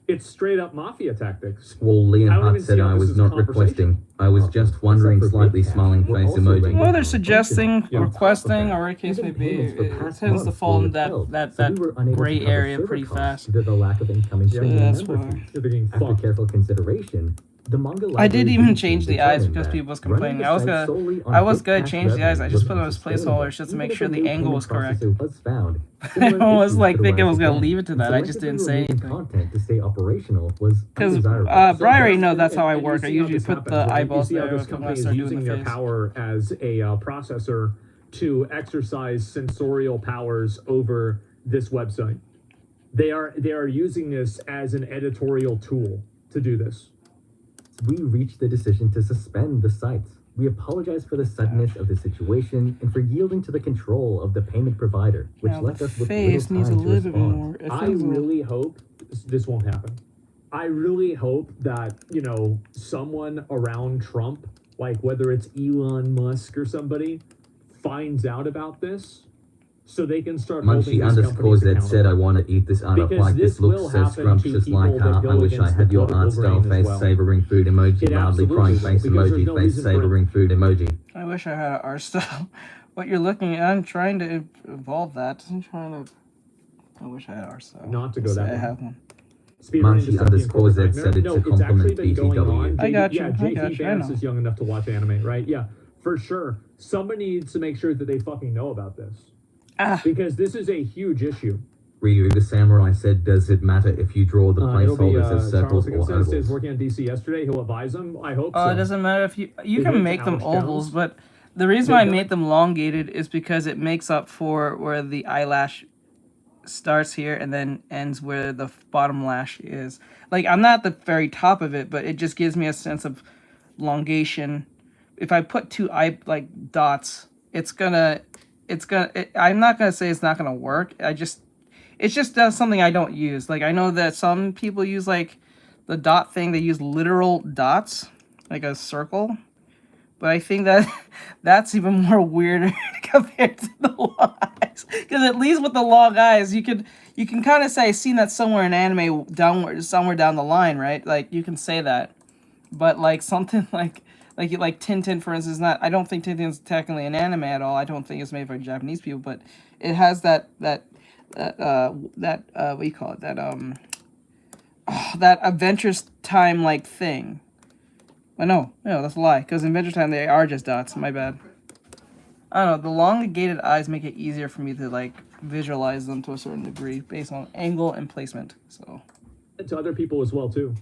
Speaker 13: It's straight up mafia tactics.
Speaker 2: Well, Liam Hutt said I was not requesting. I was just wondering, slightly smiling face emoji.
Speaker 1: Well, they're suggesting, requesting, or whatever case may be. It tends to fall in that gray area pretty fast.
Speaker 15: Due to the lack of incoming
Speaker 1: that's
Speaker 15: member fees. After careful consideration, The manga
Speaker 1: I did
Speaker 15: library
Speaker 1: even
Speaker 15: team
Speaker 1: change the eyes
Speaker 15: determined
Speaker 1: because
Speaker 15: that
Speaker 1: people was
Speaker 15: running
Speaker 1: complaining.
Speaker 15: the site solely on
Speaker 1: I was
Speaker 15: hit
Speaker 1: gonna
Speaker 15: cash
Speaker 1: change the eyes. I just put them
Speaker 15: revenue
Speaker 1: as
Speaker 15: wasn't
Speaker 1: placeholders just to
Speaker 15: sustainable.
Speaker 1: make
Speaker 15: Even
Speaker 1: sure
Speaker 15: if a
Speaker 1: the
Speaker 15: new
Speaker 1: angle
Speaker 15: payment
Speaker 1: was correct.
Speaker 15: processor was found,
Speaker 1: I
Speaker 15: similar
Speaker 1: was
Speaker 15: issues
Speaker 1: like
Speaker 15: could
Speaker 1: thinking I
Speaker 15: arise
Speaker 1: was gonna
Speaker 15: again,
Speaker 1: leave it to
Speaker 15: and
Speaker 1: that. I just
Speaker 15: selectively
Speaker 1: didn't say
Speaker 15: removing
Speaker 1: anything.
Speaker 15: content to stay operational was
Speaker 1: Because
Speaker 15: undesirable.
Speaker 1: Bri already know
Speaker 13: and-
Speaker 1: that's how I
Speaker 13: and
Speaker 1: work. I
Speaker 13: you see how
Speaker 1: usually
Speaker 13: this
Speaker 1: put
Speaker 13: happens,
Speaker 1: the
Speaker 13: right?
Speaker 1: eyeballs
Speaker 13: You see how
Speaker 1: there
Speaker 13: this
Speaker 1: when I
Speaker 13: company is
Speaker 1: start doing
Speaker 13: using
Speaker 1: the
Speaker 13: their
Speaker 1: face.
Speaker 13: power as a processor to exercise sensorial powers over this website. They are using this as an editorial tool to do this.
Speaker 15: We reached the decision to suspend the site. We apologize for the suddenness of the situation and for yielding to the control of the payment provider, which
Speaker 1: Now,
Speaker 15: left
Speaker 1: the
Speaker 15: us with little
Speaker 1: face needs a
Speaker 15: time to
Speaker 1: little bit
Speaker 15: respond.
Speaker 1: more.
Speaker 13: I really hope this won't happen. I really hope that, you know, someone around Trump, like whether it's Elon Musk or somebody, finds out about this so they can start holding
Speaker 2: Munchie
Speaker 13: these
Speaker 2: _
Speaker 13: companies
Speaker 2: Z said, I
Speaker 13: accountable.
Speaker 2: want to eat this art
Speaker 13: Because
Speaker 2: like
Speaker 13: this
Speaker 2: this looks
Speaker 13: will
Speaker 2: so
Speaker 13: happen to
Speaker 2: scrumptious
Speaker 13: people
Speaker 2: like
Speaker 13: that go
Speaker 2: I wish I
Speaker 13: against
Speaker 2: had
Speaker 13: the
Speaker 2: your
Speaker 13: political
Speaker 2: art style
Speaker 13: grain as
Speaker 2: face
Speaker 13: well.
Speaker 2: savoring food emoji
Speaker 13: It
Speaker 2: loudly
Speaker 13: absolutely
Speaker 2: crying
Speaker 13: will,
Speaker 2: face
Speaker 13: because there's
Speaker 2: emoji
Speaker 13: no
Speaker 2: face
Speaker 13: reason for it.
Speaker 2: savoring food emoji.
Speaker 1: I wish I had an art style. What you're looking at, I'm trying to evolve that. I'm trying to. I wish I had art style.
Speaker 13: Not to go
Speaker 1: Let's
Speaker 13: that
Speaker 1: say I
Speaker 13: way.
Speaker 1: have one.
Speaker 2: Munchie _ Z said it
Speaker 13: No,
Speaker 2: to
Speaker 13: it's actually
Speaker 2: compliment
Speaker 13: been going on.
Speaker 2: BTW.
Speaker 1: I got you,
Speaker 13: Yeah,
Speaker 1: I
Speaker 13: JT
Speaker 1: got you, I
Speaker 13: Vance
Speaker 1: know.
Speaker 13: is young enough to watch anime, right? Yeah, for sure. Somebody needs to make sure that they fucking know about this. Because this is a huge issue.
Speaker 2: Ryu the Samurai said, does it matter if you draw the
Speaker 13: It'll be,
Speaker 2: placeholders as circles
Speaker 13: Charles
Speaker 2: or
Speaker 13: Dickinson is
Speaker 2: ovals?
Speaker 13: working on DC yesterday. He'll advise them. I hope
Speaker 1: Oh,
Speaker 13: so.
Speaker 1: it doesn't matter if you
Speaker 13: They
Speaker 1: can
Speaker 13: went to
Speaker 1: make them
Speaker 13: Alex
Speaker 1: ovals,
Speaker 13: Jones.
Speaker 1: but the reason
Speaker 13: They've
Speaker 1: why I
Speaker 13: done
Speaker 1: made
Speaker 13: it.
Speaker 1: them elongated is because it makes up for where the eyelash starts here and then ends where the bottom lash is. Like, I'm not at the very top of it, but it just gives me a sense of elongation. If I put two dots, I'm not gonna say it's not gonna work. It's just something I don't use. Like, I know that some people use like the dot thing. They use literal dots, like a circle. But I think that that's even more weirder compared to the long eyes. Because at least with the long eyes, you can kind of say, I've seen that somewhere in anime somewhere down the line, right? Like, you can say that. But like something like Tintin, for instance, I don't think Tintin's technically an anime at all. I don't think it's made for Japanese people, but it has that what do you call it? That Adventure Time like thing. But no, that's a lie. Because in Adventure Time they are just dots. My bad. I don't know. The elongated eyes make it easier for me to like visualize them to a certain degree based on angle and placement. So.
Speaker 13: To other people as well too.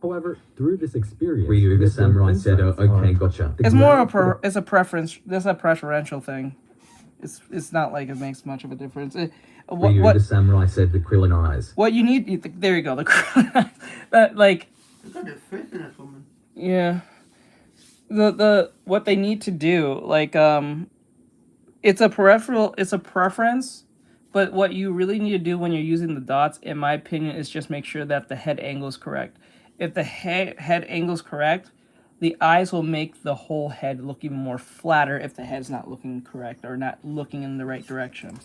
Speaker 15: However, through this experience,
Speaker 2: Ryu the Samurai said, oh, okay, gotcha.
Speaker 1: It's more it's a preference. There's a preferential thing. It's not like it makes much of a difference.
Speaker 2: Ryu the Samurai said the Krillin eyes.
Speaker 1: What you need, there you go, the Krillin eyes. But like, yeah, the what they need to do, like, it's a preference, but what you really need to do when you're using the dots, in my opinion, is just make sure that the head angle is correct. If the head angle is correct, the eyes will make the whole head look even more flatter if the head's not looking correct or not looking in the right direction.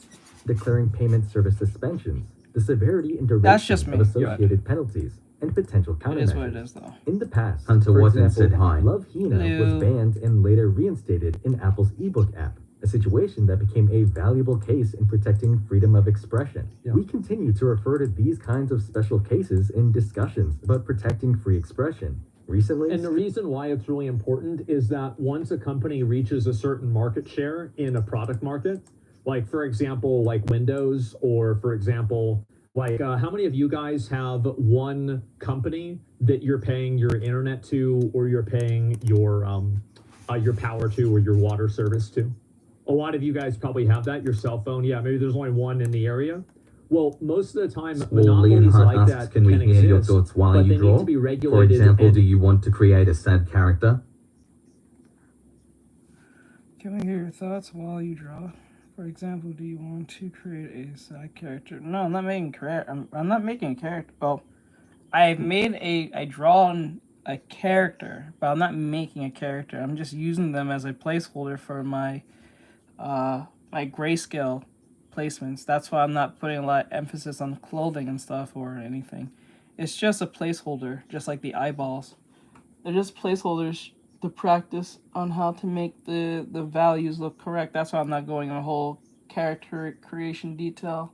Speaker 15: Declaring payment service suspensions, the severity and
Speaker 1: That's just
Speaker 15: duration
Speaker 1: me,
Speaker 15: of associated penalties, and potential countermeasures.
Speaker 1: It is what it is, though.
Speaker 15: In the past,
Speaker 2: Hunter
Speaker 15: for
Speaker 2: Watson
Speaker 15: example,
Speaker 2: said hi.
Speaker 15: Love Hina
Speaker 1: Hello.
Speaker 15: was banned and later reinstated in Apple's ebook app, a situation that became a valuable case in protecting freedom of expression.
Speaker 13: Yeah.
Speaker 15: We continue to refer to these kinds of special cases in discussions about protecting free expression. Recently,
Speaker 13: And the reason why it's really important is that once a company reaches a certain market share in a product market, like for example, like Windows, or for example, like how many of you guys have one company that you're paying your internet to, or you're paying your power to, or your water service to? A lot of you guys probably have that, your cell phone. Yeah, maybe there's only one in the area. Well, most of the time, monopolies like that
Speaker 2: can we hear
Speaker 13: exist,
Speaker 2: your thoughts while
Speaker 13: but
Speaker 2: you
Speaker 13: they
Speaker 2: draw?
Speaker 13: need to be
Speaker 2: For
Speaker 13: regulated.
Speaker 2: example,
Speaker 13: and-
Speaker 2: do you want to create a sad character?
Speaker 1: Can we hear your thoughts while you draw? For example, do you want to create a side character? No, I'm not making character. I'm not making a character. Well, I drawn a character, but I'm not making a character. I'm just using them as a placeholder for my my grayscale placements. That's why I'm not putting a lot of emphasis on clothing and stuff or anything. It's just a placeholder, just like the eyeballs. They're just placeholders to practice on how to make the values look correct. That's why I'm not going a whole character creation detail.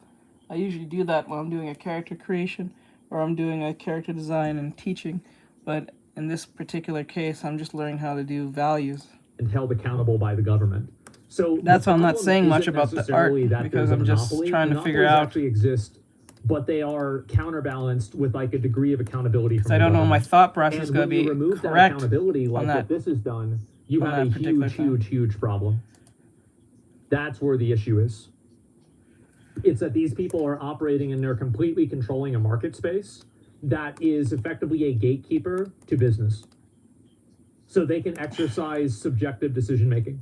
Speaker 1: I usually do that when I'm doing a character creation or I'm doing a character design and teaching. But in this particular case, I'm just learning how to do values.
Speaker 13: And held accountable by the government. So
Speaker 1: that's why I'm not
Speaker 13: problem
Speaker 1: saying much
Speaker 13: isn't
Speaker 1: about the art,
Speaker 13: necessarily that
Speaker 1: because
Speaker 13: there's a
Speaker 1: I'm just
Speaker 13: monopoly.
Speaker 1: trying to figure
Speaker 13: Monopolies
Speaker 1: out.
Speaker 13: actually exist, but they are counterbalanced with like a degree of accountability from
Speaker 1: I
Speaker 13: the
Speaker 1: don't know
Speaker 13: government.
Speaker 1: my thought process is
Speaker 13: And
Speaker 1: going to
Speaker 13: when
Speaker 1: be
Speaker 13: you remove that
Speaker 1: correct
Speaker 13: accountability, like
Speaker 1: on that.
Speaker 13: what this has done, you
Speaker 1: on
Speaker 13: have a
Speaker 1: that particular
Speaker 13: huge problem. That's where the issue is. It's that these people are operating and they're completely controlling a market space that is effectively a gatekeeper to business. So they can exercise subjective decision making.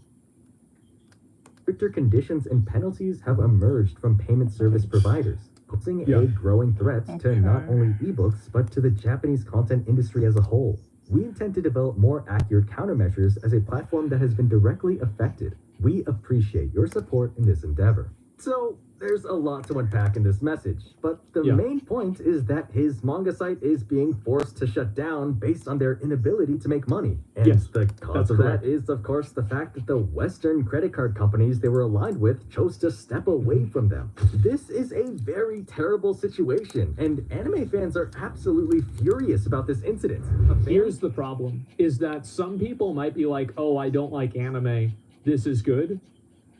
Speaker 15: Stricter conditions and penalties have emerged from payment service providers, posing a growing threat to not only ebooks, but to the Japanese content industry as a whole. We intend to develop more accurate countermeasures as a platform that has been directly affected. We appreciate your support in this endeavor. So, there's a lot to unpack in this message, but the main point is that his manga site is being forced to shut down based on their inability to make money. And the cause of that is, of course, the fact that the Western credit card companies they were aligned with chose to step away from them. This is a very terrible situation, and anime fans are absolutely furious about this incident.
Speaker 13: Here's the problem, is that some people might be like, oh, I don't like anime, this is good.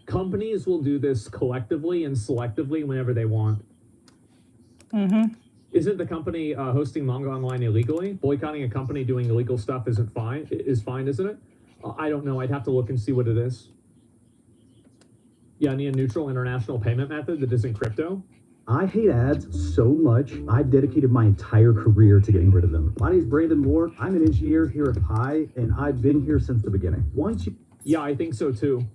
Speaker 13: Companies will do this collectively and selectively whenever they want. Isn't the company hosting manga online illegally? Boycotting a company doing illegal stuff is fine, isn't it? I don't know. I'd have to look and see what it is. Yeah, I need a neutral international payment method that isn't crypto.
Speaker 16: I hate ads so much, I've dedicated my entire career to getting rid of them. My name is Brandon Moore. I'm an engineer here at Pi, and I've been here since the beginning. Once you...
Speaker 13: Yeah, I think so too.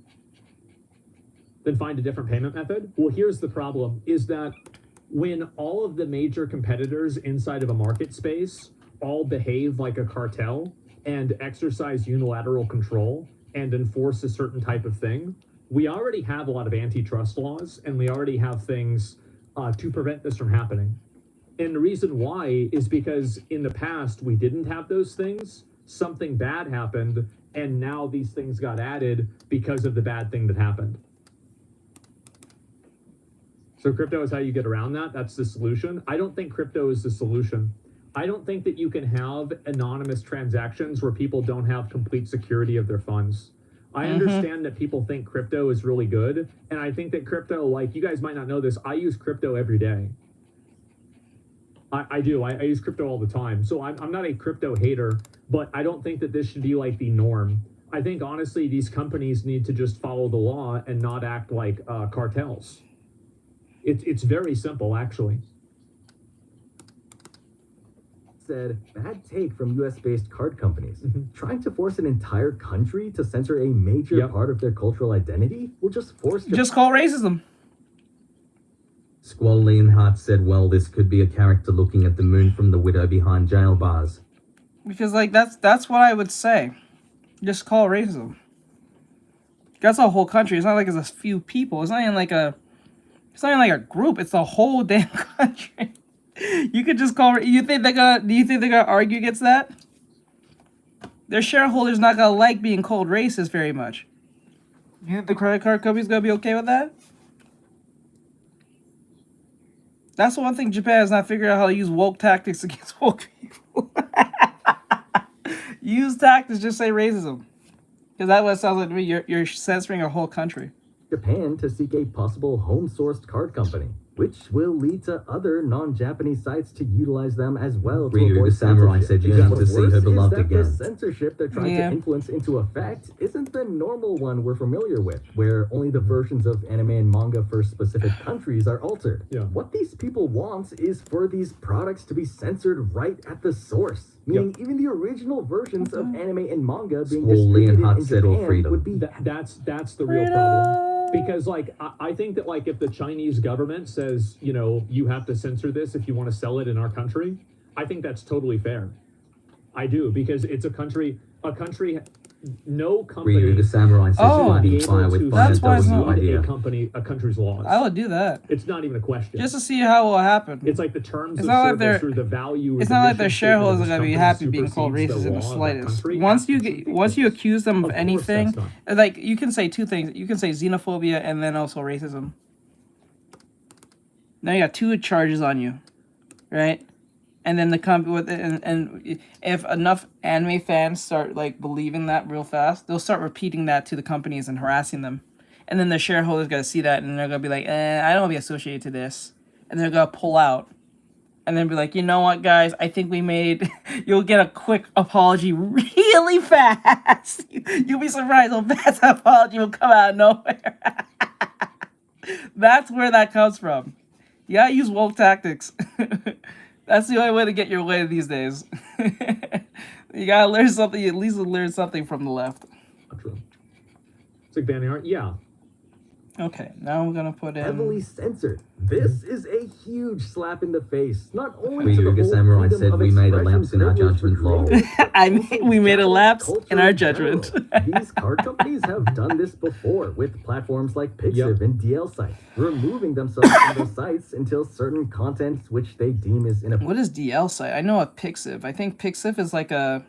Speaker 13: Then find a different payment method? Well, here's the problem, is that when all of the major competitors inside of a market space all behave like a cartel and exercise unilateral control and enforce a certain type of thing, we already have a lot of antitrust laws and we already have things to prevent this from happening. And the reason why is because in the past we didn't have those things, something bad happened, and now these things got added because of the bad thing that happened. So crypto is how you get around that. That's the solution. I don't think crypto is the solution. I don't think that you can have anonymous transactions where people don't have complete security of their funds. I understand that people think crypto is really good. And I think that crypto, like you guys might not know this, I use crypto every day. I do. I use crypto all the time. So I'm not a crypto hater, but I don't think that this should be like the norm. I think honestly, these companies need to just follow the law and not act like cartels. It's very simple, actually.
Speaker 15: Said, bad take from US-based card companies. Trying to force an entire country to censor a major part of their cultural identity will just force...
Speaker 1: Just call racism.
Speaker 2: Squall Leonhardt said, well, this could be a character looking at the moon from the window behind jail bars.
Speaker 1: Because, like, that's what I would say. Just call racism. That's a whole country. It's not like it's a few people. It's not even like a... It's not even like a group. It's the whole damn country. You could just call... Do you think they're gonna argue against that? Their shareholders not gonna like being called racist very much. You think the credit card company's gonna be okay with that? That's the one thing Japan has not figured out, how to use woke tactics against woke people. Use tactics, just say racism. Because that's what it sounds like to me. You're censoring a whole country.
Speaker 15: Japan to seek a possible home-sourced card company, which will lead to other non-Japanese sites to utilize them as well.
Speaker 2: Ryu the Samurai said you want to see her beloved again.
Speaker 15: The censorship they're trying to influence into effect isn't the normal one we're familiar with, where only the versions of anime and manga for specific countries are altered. What these people want is for these products to be censored right at the source. Meaning even the original versions of anime and manga being distributed in Japan would be...
Speaker 13: That's the real problem. Because, like, I think that, like, if the Chinese government says, you know, you have to censor this if you want to sell it in our country, I think that's totally fair. I do, because it's a country, no company
Speaker 2: Ryu the Samurai said you would be fire with fire.
Speaker 1: That's why it's not
Speaker 13: a country's laws.
Speaker 1: I would do that.
Speaker 13: It's not even a question.
Speaker 1: Just to see how it will happen.
Speaker 13: It's like the terms
Speaker 1: it's
Speaker 13: of
Speaker 1: not
Speaker 13: service or the value.
Speaker 1: It's not like their shareholders are gonna be happy being called racist in the slightest. Once you accuse them of anything, like you can say two things. You can say xenophobia and then also racism. Now you got two charges on you, right? And then the company with it, and if enough anime fans start like believing that real fast, they'll start repeating that to the companies and harassing them. And then the shareholders gotta see that, and they're gonna be like, I don't want to be associated to this, and they're gonna pull out, and then be like, you know what, guys, I think we made. You'll get a quick apology really fast. You'll be surprised how fast that apology will come out of nowhere. That's where that comes from. You gotta use woke tactics. That's the only way to get your way these days. You gotta learn something. At least learn something from the left.
Speaker 13: True. It's like banning art. Yeah.
Speaker 1: Okay, now we're gonna put in
Speaker 15: heavily censored. This is a huge slap in the face. Not only to the
Speaker 2: Ryuga
Speaker 15: whole
Speaker 2: Samurai
Speaker 15: freedom
Speaker 2: said
Speaker 15: of
Speaker 2: we made a
Speaker 15: expression
Speaker 2: lapse in our
Speaker 15: privilege for
Speaker 2: judgment law.
Speaker 15: creators,
Speaker 1: we made a lapse
Speaker 15: culture
Speaker 1: in our
Speaker 15: in general.
Speaker 1: judgment.
Speaker 15: These card companies have done this before with platforms like Pixiv and DL sites, removing themselves from those sites until certain content which they deem is inappropriate.
Speaker 1: What is DL site? I know a Pixiv. I think Pixiv is like a.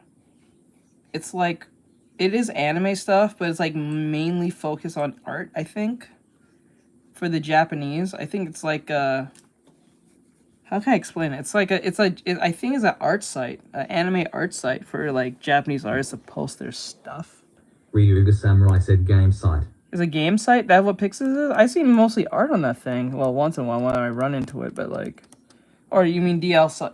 Speaker 1: It's like, it is anime stuff, but it's like mainly focused on art. I think. For the Japanese, I think it's like a. How can I explain it? It's like a. I think it's an art site, an anime art site for like Japanese artists to post their stuff.
Speaker 2: Ryuga Samurai said game site.
Speaker 1: Is a game site that what Pixiv is? I see mostly art on that thing. Well, once in a while when I run into it, but like, or you mean DL site?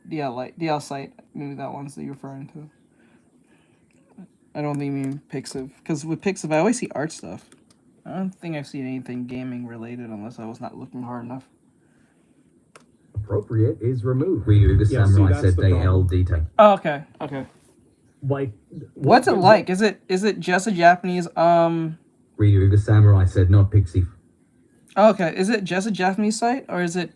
Speaker 1: DL site. Maybe that one's that you're referring to. I don't think you mean Pixiv, because with Pixiv I always see art stuff. I don't think I've seen anything gaming related unless I was not looking hard enough.
Speaker 15: Appropriate is removed.
Speaker 2: Ryuga Samurai said they LDT.
Speaker 1: Oh, okay, okay.
Speaker 13: Like,
Speaker 1: what's it like? Is it just a Japanese
Speaker 2: Ryuga Samurai said not Pixie.
Speaker 1: Oh, okay, is it just a Japanese site, or is it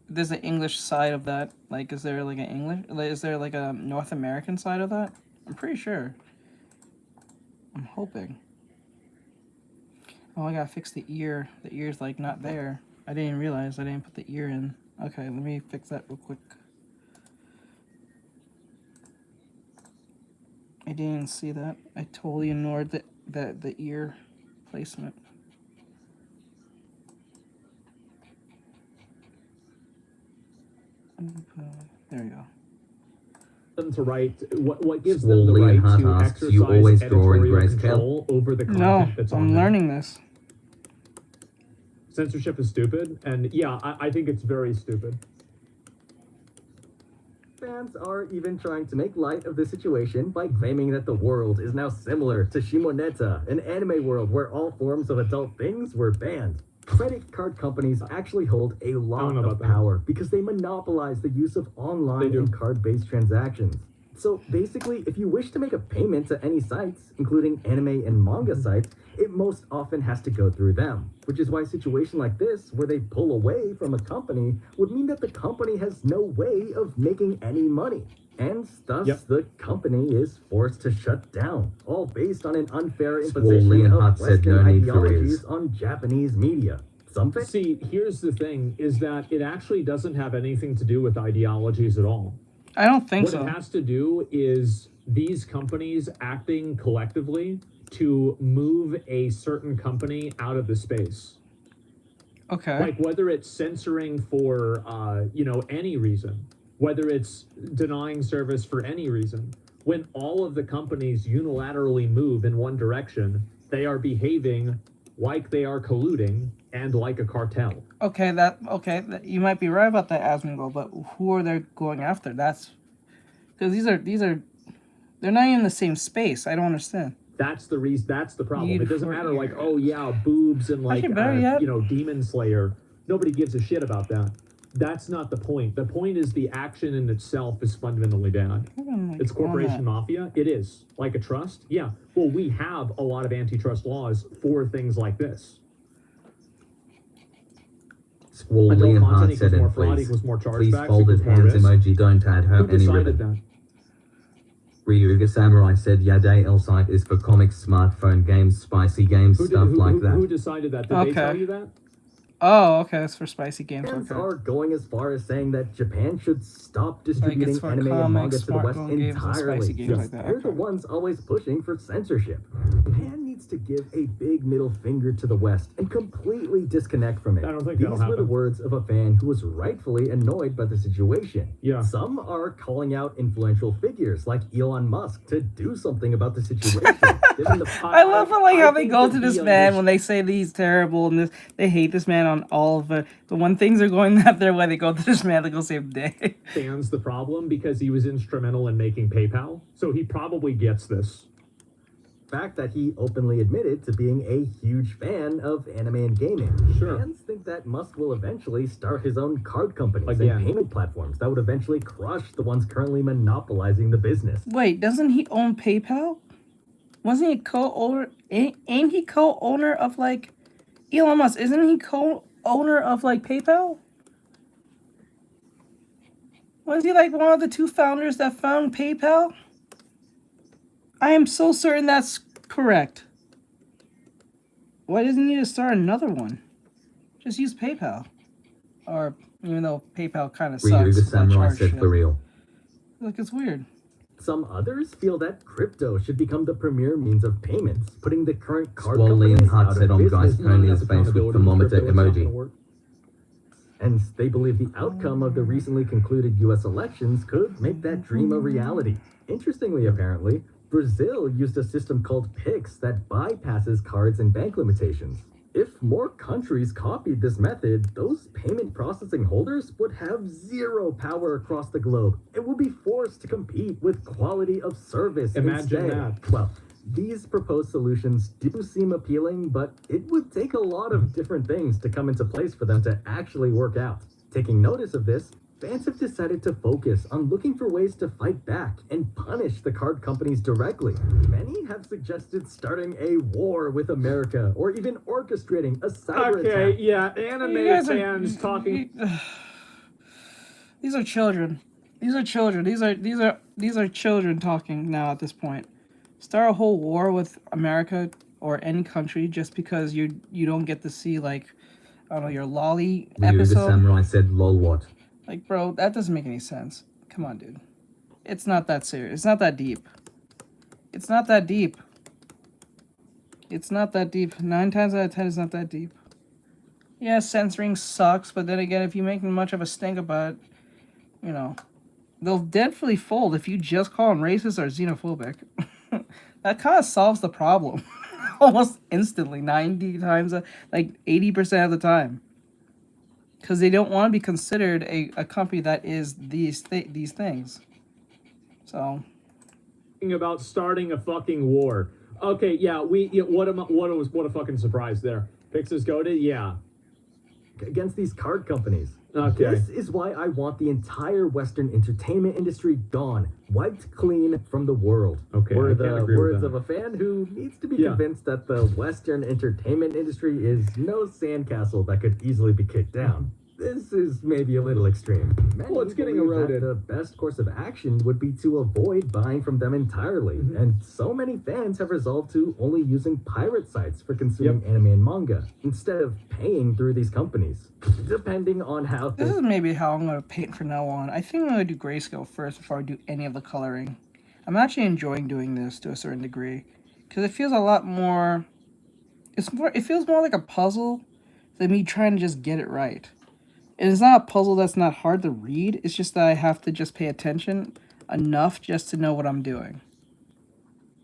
Speaker 1: there's an English side of that? Like, is there like an English? Is there like a North American side of that? I'm pretty sure. I'm hoping. Oh, I gotta fix the ear. The ear's like not there. I didn't realize I didn't put the ear in. Okay, let me fix that real quick. I didn't see that. I totally ignored the ear placement. There we go.
Speaker 13: Them to write what gives them the right to exercise
Speaker 2: you always draw in
Speaker 13: editorial
Speaker 2: grayscale?
Speaker 13: control over the content that's on
Speaker 1: I'm
Speaker 13: there.
Speaker 1: learning this.
Speaker 13: Censorship is stupid, and yeah, I think it's very stupid.
Speaker 15: Fans are even trying to make light of the situation by claiming that the world is now similar to Shimoneta, an anime world where all forms of adult things were banned. Credit card companies actually hold a lot of power because they monopolize the use of online and card-based transactions. So basically, if you wish to make a payment to any sites, including anime and manga sites, it most often has to go through them, which is why a situation like this, where they pull away from a company, would mean that the company has no way of making any money. And thus, the company is forced to shut down, all based on an unfair imposition of Western ideologies on Japanese media. Something?
Speaker 13: See, here's the thing, is that it actually doesn't have anything to do with ideologies at all.
Speaker 1: I don't think
Speaker 13: so. What it has to do is these companies acting collectively to move a certain company out of the space.
Speaker 1: Okay.
Speaker 13: Like whether it's censoring for, any reason, whether it's denying service for any reason. When all of the companies unilaterally move in one direction, they are behaving like they are colluding and like a cartel.
Speaker 1: Okay, you might be right about that, Asmongold, but who are they going after? That's because these are they're not even in the same space. I don't understand.
Speaker 13: That's the reason. That's the problem. It doesn't matter like, oh yeah, boobs and like Demon Slayer. Nobody gives a shit about that. That's not the point. The point is the action in itself is fundamentally bad. It's corporation mafia. It is. Like a trust? Yeah. Well, we have a lot of antitrust laws for things like this.
Speaker 2: Liam Hart said it, please folded hands emoji, don't add her any ribbon. Ryuga Samurai said Yade L site is for comics, smartphone games, spicy games, like that.
Speaker 13: Who decided that? Did they tell you that?
Speaker 1: Oh, okay, it's for spicy games.
Speaker 15: Fans are going as far as saying that Japan should stop distributing anime and manga to the West entirely. They're the ones always pushing for censorship. Japan needs to give a big middle finger to the West and completely disconnect from it.
Speaker 13: I don't think
Speaker 15: These
Speaker 13: that'll
Speaker 15: were the
Speaker 13: happen.
Speaker 15: words of a fan who was rightfully annoyed by the situation.
Speaker 13: Yeah.
Speaker 15: Some are calling out influential figures like Elon Musk to do something about the situation.
Speaker 1: I love how they
Speaker 13: think
Speaker 1: go
Speaker 13: that
Speaker 1: to this
Speaker 13: he
Speaker 1: man when they say that he's terrible and this, they hate this man on all of it. But when things are going that their way, they go to this man to go save the day.
Speaker 13: Stands the problem because he was instrumental in making PayPal, so he probably gets this.
Speaker 15: Fact that he openly admitted to being a huge fan of anime and gaming.
Speaker 13: Sure.
Speaker 15: Fans think that Musk will eventually start his own card companies
Speaker 13: Again.
Speaker 15: and payment platforms that would eventually crush the ones currently monopolizing the business.
Speaker 1: Wait, doesn't he own PayPal? Wasn't he co-owner? Ain't he co-owner of like Elon Musk? Isn't he co-owner of like PayPal? Was he like one of the two founders that found PayPal? I am so certain that's correct. Why doesn't he just start another one? Just use PayPal. Or even though PayPal kind of sucks.
Speaker 2: Ryu the
Speaker 1: but
Speaker 2: Samurai
Speaker 1: charge
Speaker 2: said
Speaker 1: shit.
Speaker 2: for real.
Speaker 1: Look, it's weird.
Speaker 15: Some others feel that crypto should become the premier means of payments, putting the current card
Speaker 2: Swole Liam
Speaker 15: companies
Speaker 2: Hart
Speaker 15: out
Speaker 2: said
Speaker 15: of
Speaker 2: on
Speaker 15: business.
Speaker 2: Guy's Pony's face with thermometer emoji.
Speaker 15: And they believe the outcome of the recently concluded U.S. elections could make that dream a reality. Interestingly, apparently, Brazil used a system called PIX that bypasses cards and bank limitations. If more countries copied this method, those payment processing holders would have zero power across the globe and would be forced to compete with quality of service
Speaker 13: Imagine
Speaker 15: instead.
Speaker 13: that.
Speaker 15: Well, these proposed solutions do seem appealing, but it would take a lot of different things to come into place for them to actually work out. Taking notice of this, fans have decided to focus on looking for ways to fight back and punish the card companies directly. Many have suggested starting a war with America or even orchestrating a cyber
Speaker 13: Okay,
Speaker 15: attack.
Speaker 13: yeah, anime
Speaker 1: You guys are-
Speaker 13: fans talking.
Speaker 1: These are children. These are children. These are children talking now at this point. Start a whole war with America or any country just because you don't get to see like I don't know your lolly
Speaker 2: Ryu the
Speaker 1: episode.
Speaker 2: Samurai said lol what?
Speaker 1: Like, bro, that doesn't make any sense. Come on, dude. It's not that serious. It's not that deep. It's not that deep. It's not that deep. 9 times out of 10, it's not that deep. Yeah, censoring sucks, but then again, if you make much of a stink about it, you know, they'll definitely fold if you just call them racist or xenophobic. That kind of solves the problem. Almost instantly, 90 times, like 80% of the time. Because they don't want to be considered a company that is these things. So.
Speaker 13: About starting a fucking war. Okay, yeah, what a fucking surprise there. Pixis goaded, yeah.
Speaker 15: Against these card companies.
Speaker 13: Okay.
Speaker 15: This is why I want the entire Western entertainment industry gone, wiped clean from the world.
Speaker 13: Okay,
Speaker 15: Were
Speaker 13: I can't
Speaker 15: the
Speaker 13: agree with
Speaker 15: words
Speaker 13: that.
Speaker 15: of a fan who needs to be
Speaker 13: Yeah.
Speaker 15: convinced that the Western entertainment industry is no sandcastle that could easily be kicked down. This is maybe a little extreme. Many
Speaker 13: Well, it's getting
Speaker 15: believe that
Speaker 13: eroded.
Speaker 15: The best course of action would be to avoid buying from them entirely, and so many fans have resolved to only using pirate sites for consuming anime and manga instead of paying through these companies. Depending on how
Speaker 1: This is maybe how I'm going to paint from now on. I think I'm going to do grayscale first before I do any of the coloring. I'm actually enjoying doing this to a certain degree. Because it feels a lot more... It feels more like a puzzle than me trying to just get it right. And it's not a puzzle that's not hard to read. It's just that I have to just pay attention enough just to know what I'm doing.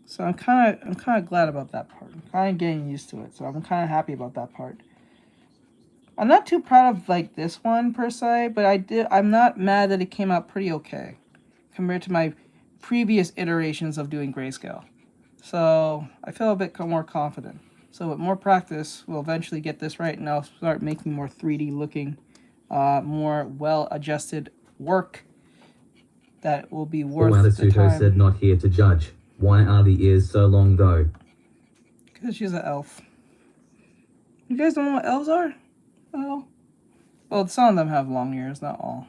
Speaker 1: So I'm kind of glad about that part. I'm kind of getting used to it. So I'm kind of happy about that part. I'm not too proud of like this one per se, but I'm not mad that it came out pretty okay compared to my previous iterations of doing grayscale. So I feel a bit more confident. So with more practice, we'll eventually get this right, and I'll start making more 3D looking, more well-adjusted work that will be worth the
Speaker 2: Tuto
Speaker 1: time.
Speaker 2: said not here to judge. Why are the ears so long though?
Speaker 1: Because she's an elf. You guys don't know what elves are? Well, some of them have long ears, not all.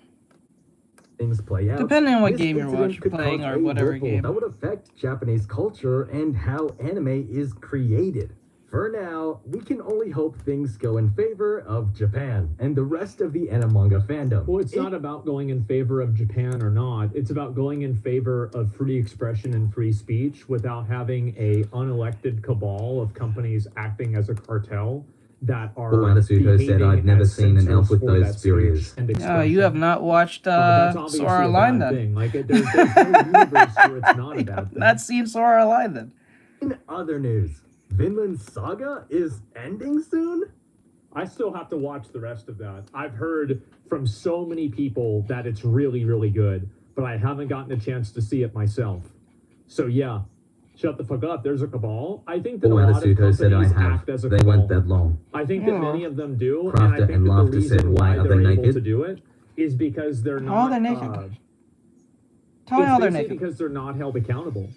Speaker 15: things play out.
Speaker 1: Depending on what
Speaker 15: This
Speaker 1: game you're
Speaker 15: incident could
Speaker 1: playing
Speaker 15: cause
Speaker 1: or
Speaker 15: a
Speaker 1: whatever
Speaker 15: ripple
Speaker 1: game.
Speaker 15: that would affect Japanese culture and how anime is created. For now, we can only hope things go in favor of Japan and the rest of the anime manga fandom.
Speaker 13: Well, it's not about going in favor of Japan or not. It's about going in favor of free expression and free speech without having a unelected cabal of companies acting as a cartel that are
Speaker 2: Anasuto said I've never seen an elf with those spheres.
Speaker 1: You have not watched
Speaker 13: That's obviously
Speaker 1: Sora
Speaker 13: a
Speaker 1: Line
Speaker 13: bad
Speaker 1: then.
Speaker 13: thing. Like, there's no universe where it's not a bad thing.
Speaker 1: Not seen Sora Line then.
Speaker 15: In other news, Vinland Saga is ending soon?
Speaker 13: I still have to watch the rest of that. I've heard from so many people that it's really, really good, but I haven't gotten a chance to see it myself. So yeah, shut the fuck up. There's a cabal. I think that a lot of companies
Speaker 2: said I have.
Speaker 13: act as a
Speaker 2: They
Speaker 13: cabal.
Speaker 2: went that long.
Speaker 13: I think that many of them do,
Speaker 2: Crafter
Speaker 13: and I think
Speaker 2: and
Speaker 13: that the
Speaker 2: Laughter
Speaker 13: reason
Speaker 2: said,
Speaker 13: why
Speaker 2: why are
Speaker 13: they're
Speaker 2: they
Speaker 13: able
Speaker 2: naked?
Speaker 13: to do it is because they're not.
Speaker 1: How are they naked? Tell me
Speaker 13: It's
Speaker 1: how they're
Speaker 13: basically
Speaker 1: naked.
Speaker 13: because they're not held accountable.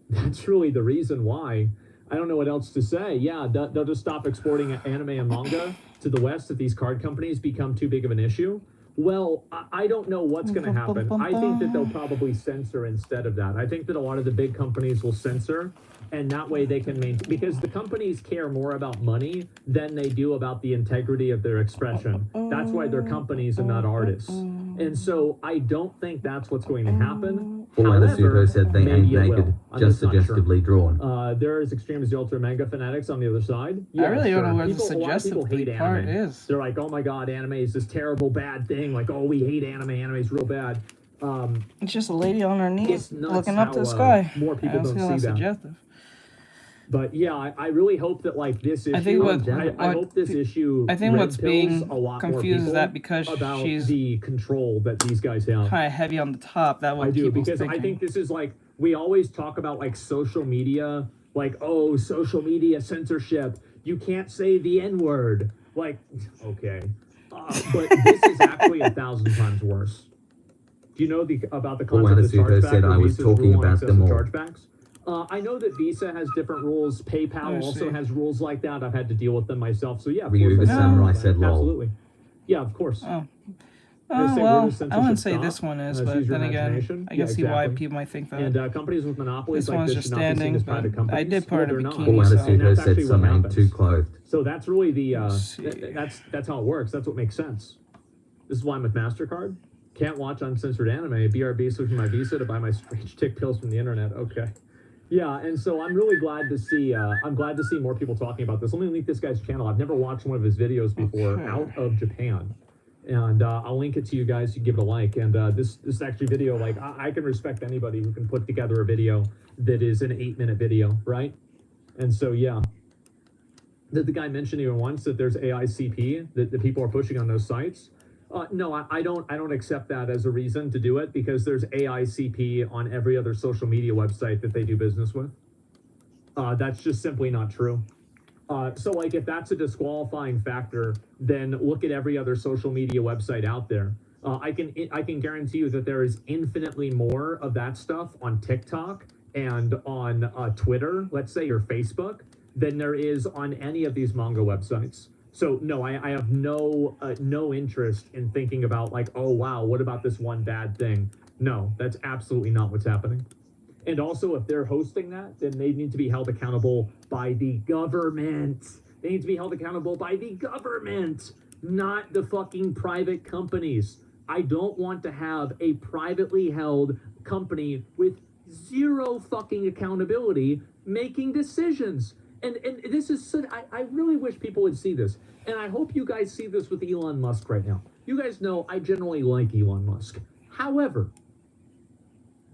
Speaker 13: That's really the reason why. I don't know what else to say. Yeah, they'll just stop exporting anime and manga to the West if these card companies become too big of an issue. Well, I don't know what's going to happen. I think that they'll probably censor instead of that. I think that a lot of the big companies will censor, and that way they can maintain, because the companies care more about money than they do about the integrity of their expression. That's why they're companies and not artists. And so I don't think that's what's going to happen.
Speaker 2: Anasuto said they ain't
Speaker 13: maybe it
Speaker 2: naked,
Speaker 13: will. I'm
Speaker 2: just
Speaker 13: not sure.
Speaker 2: suggestively drawn.
Speaker 13: There is extreme as the ultra manga fanatics on the other side.
Speaker 1: I really don't know where the
Speaker 13: A lot of people
Speaker 1: suggestively
Speaker 13: hate
Speaker 1: part
Speaker 13: anime.
Speaker 1: is.
Speaker 13: They're like, oh my god, anime is this terrible bad thing. Like, oh, we hate anime. Anime is real bad.
Speaker 1: It's just a lady on her knees
Speaker 13: It's nuts
Speaker 1: looking up to the
Speaker 13: how,
Speaker 1: sky.
Speaker 13: more people
Speaker 1: I
Speaker 13: don't
Speaker 1: feel
Speaker 13: see
Speaker 1: that's
Speaker 13: that.
Speaker 1: suggestive.
Speaker 13: But yeah, I really hope that like this issue.
Speaker 1: I think
Speaker 13: I hope this issue.
Speaker 1: I think
Speaker 13: red
Speaker 1: what's
Speaker 13: pills
Speaker 1: being
Speaker 13: a lot more
Speaker 1: confused is
Speaker 13: people
Speaker 1: that because
Speaker 13: about
Speaker 1: she's
Speaker 13: the control that these guys have.
Speaker 1: kind of heavy on the top. That
Speaker 13: I
Speaker 1: what
Speaker 13: do,
Speaker 1: people's
Speaker 13: because
Speaker 1: thinking.
Speaker 13: I think this is like, we always talk about like social media, like, oh, social media censorship. You can't say the N-word. Like, okay. But this is actually 1,000 times worse. Do you know about the concept of
Speaker 2: Anasuto
Speaker 13: chargeback?
Speaker 2: said I was talking about them all.
Speaker 13: Chargebacks? I know that Visa has different rules. PayPal also has rules like that. I've had to deal with them myself. So yeah, of
Speaker 2: Ryu
Speaker 13: course,
Speaker 2: the
Speaker 13: I
Speaker 2: Samurai
Speaker 13: know.
Speaker 2: said lol.
Speaker 13: Absolutely. Yeah, of course.
Speaker 1: Oh.
Speaker 13: They say
Speaker 1: Well,
Speaker 13: where does
Speaker 1: I wouldn't say
Speaker 13: censorship
Speaker 1: this
Speaker 13: stop?
Speaker 1: one is,
Speaker 13: Use
Speaker 1: but
Speaker 13: your
Speaker 1: then again,
Speaker 13: imagination.
Speaker 1: I can
Speaker 13: Yeah,
Speaker 1: see why
Speaker 13: exactly.
Speaker 1: people might think that.
Speaker 13: And companies with monopolies
Speaker 1: This
Speaker 13: like
Speaker 1: one's
Speaker 13: this
Speaker 1: just
Speaker 13: should not be seen
Speaker 1: standing,
Speaker 13: as
Speaker 1: but
Speaker 13: private companies.
Speaker 1: I did put it in
Speaker 13: Well,
Speaker 1: bikini,
Speaker 13: they're not.
Speaker 1: so-
Speaker 13: And that's
Speaker 2: said
Speaker 13: actually
Speaker 2: some
Speaker 13: what
Speaker 2: ain't
Speaker 13: happens.
Speaker 2: too clothed.
Speaker 13: So that's really the
Speaker 1: Let's see.
Speaker 13: that's how it works. That's what makes sense. This is why I'm with MasterCard. Can't watch uncensored anime. BRB switching my Visa to buy my strange tick pills from the internet. Okay. Yeah, and so I'm really glad to see more people talking about this. Let me link this guy's channel. I've never watched one of his videos before out of Japan. And I'll link it to you guys. You give it a like. And this actually video, like, I can respect anybody who can put together a video that is an 8-minute video, right? And so, yeah. Did the guy mention even once that there's AICP that the people are pushing on those sites? No, I don't accept that as a reason to do it, because there's AICP on every other social media website that they do business with. That's just simply not true. So like, if that's a disqualifying factor, then look at every other social media website out there. I can guarantee you that there is infinitely more of that stuff on TikTok and on Twitter, let's say, or Facebook, than there is on any of these manga websites. So no, I have no interest in thinking about like, oh wow, what about this one bad thing? No, that's absolutely not what's happening. And also, if they're hosting that, then they need to be held accountable by the government. They need to be held accountable by the government, not the fucking private companies. I don't want to have a privately held company with zero fucking accountability making decisions. And this is, I really wish people would see this. And I hope you guys see this with Elon Musk right now. You guys know I generally like Elon Musk. However,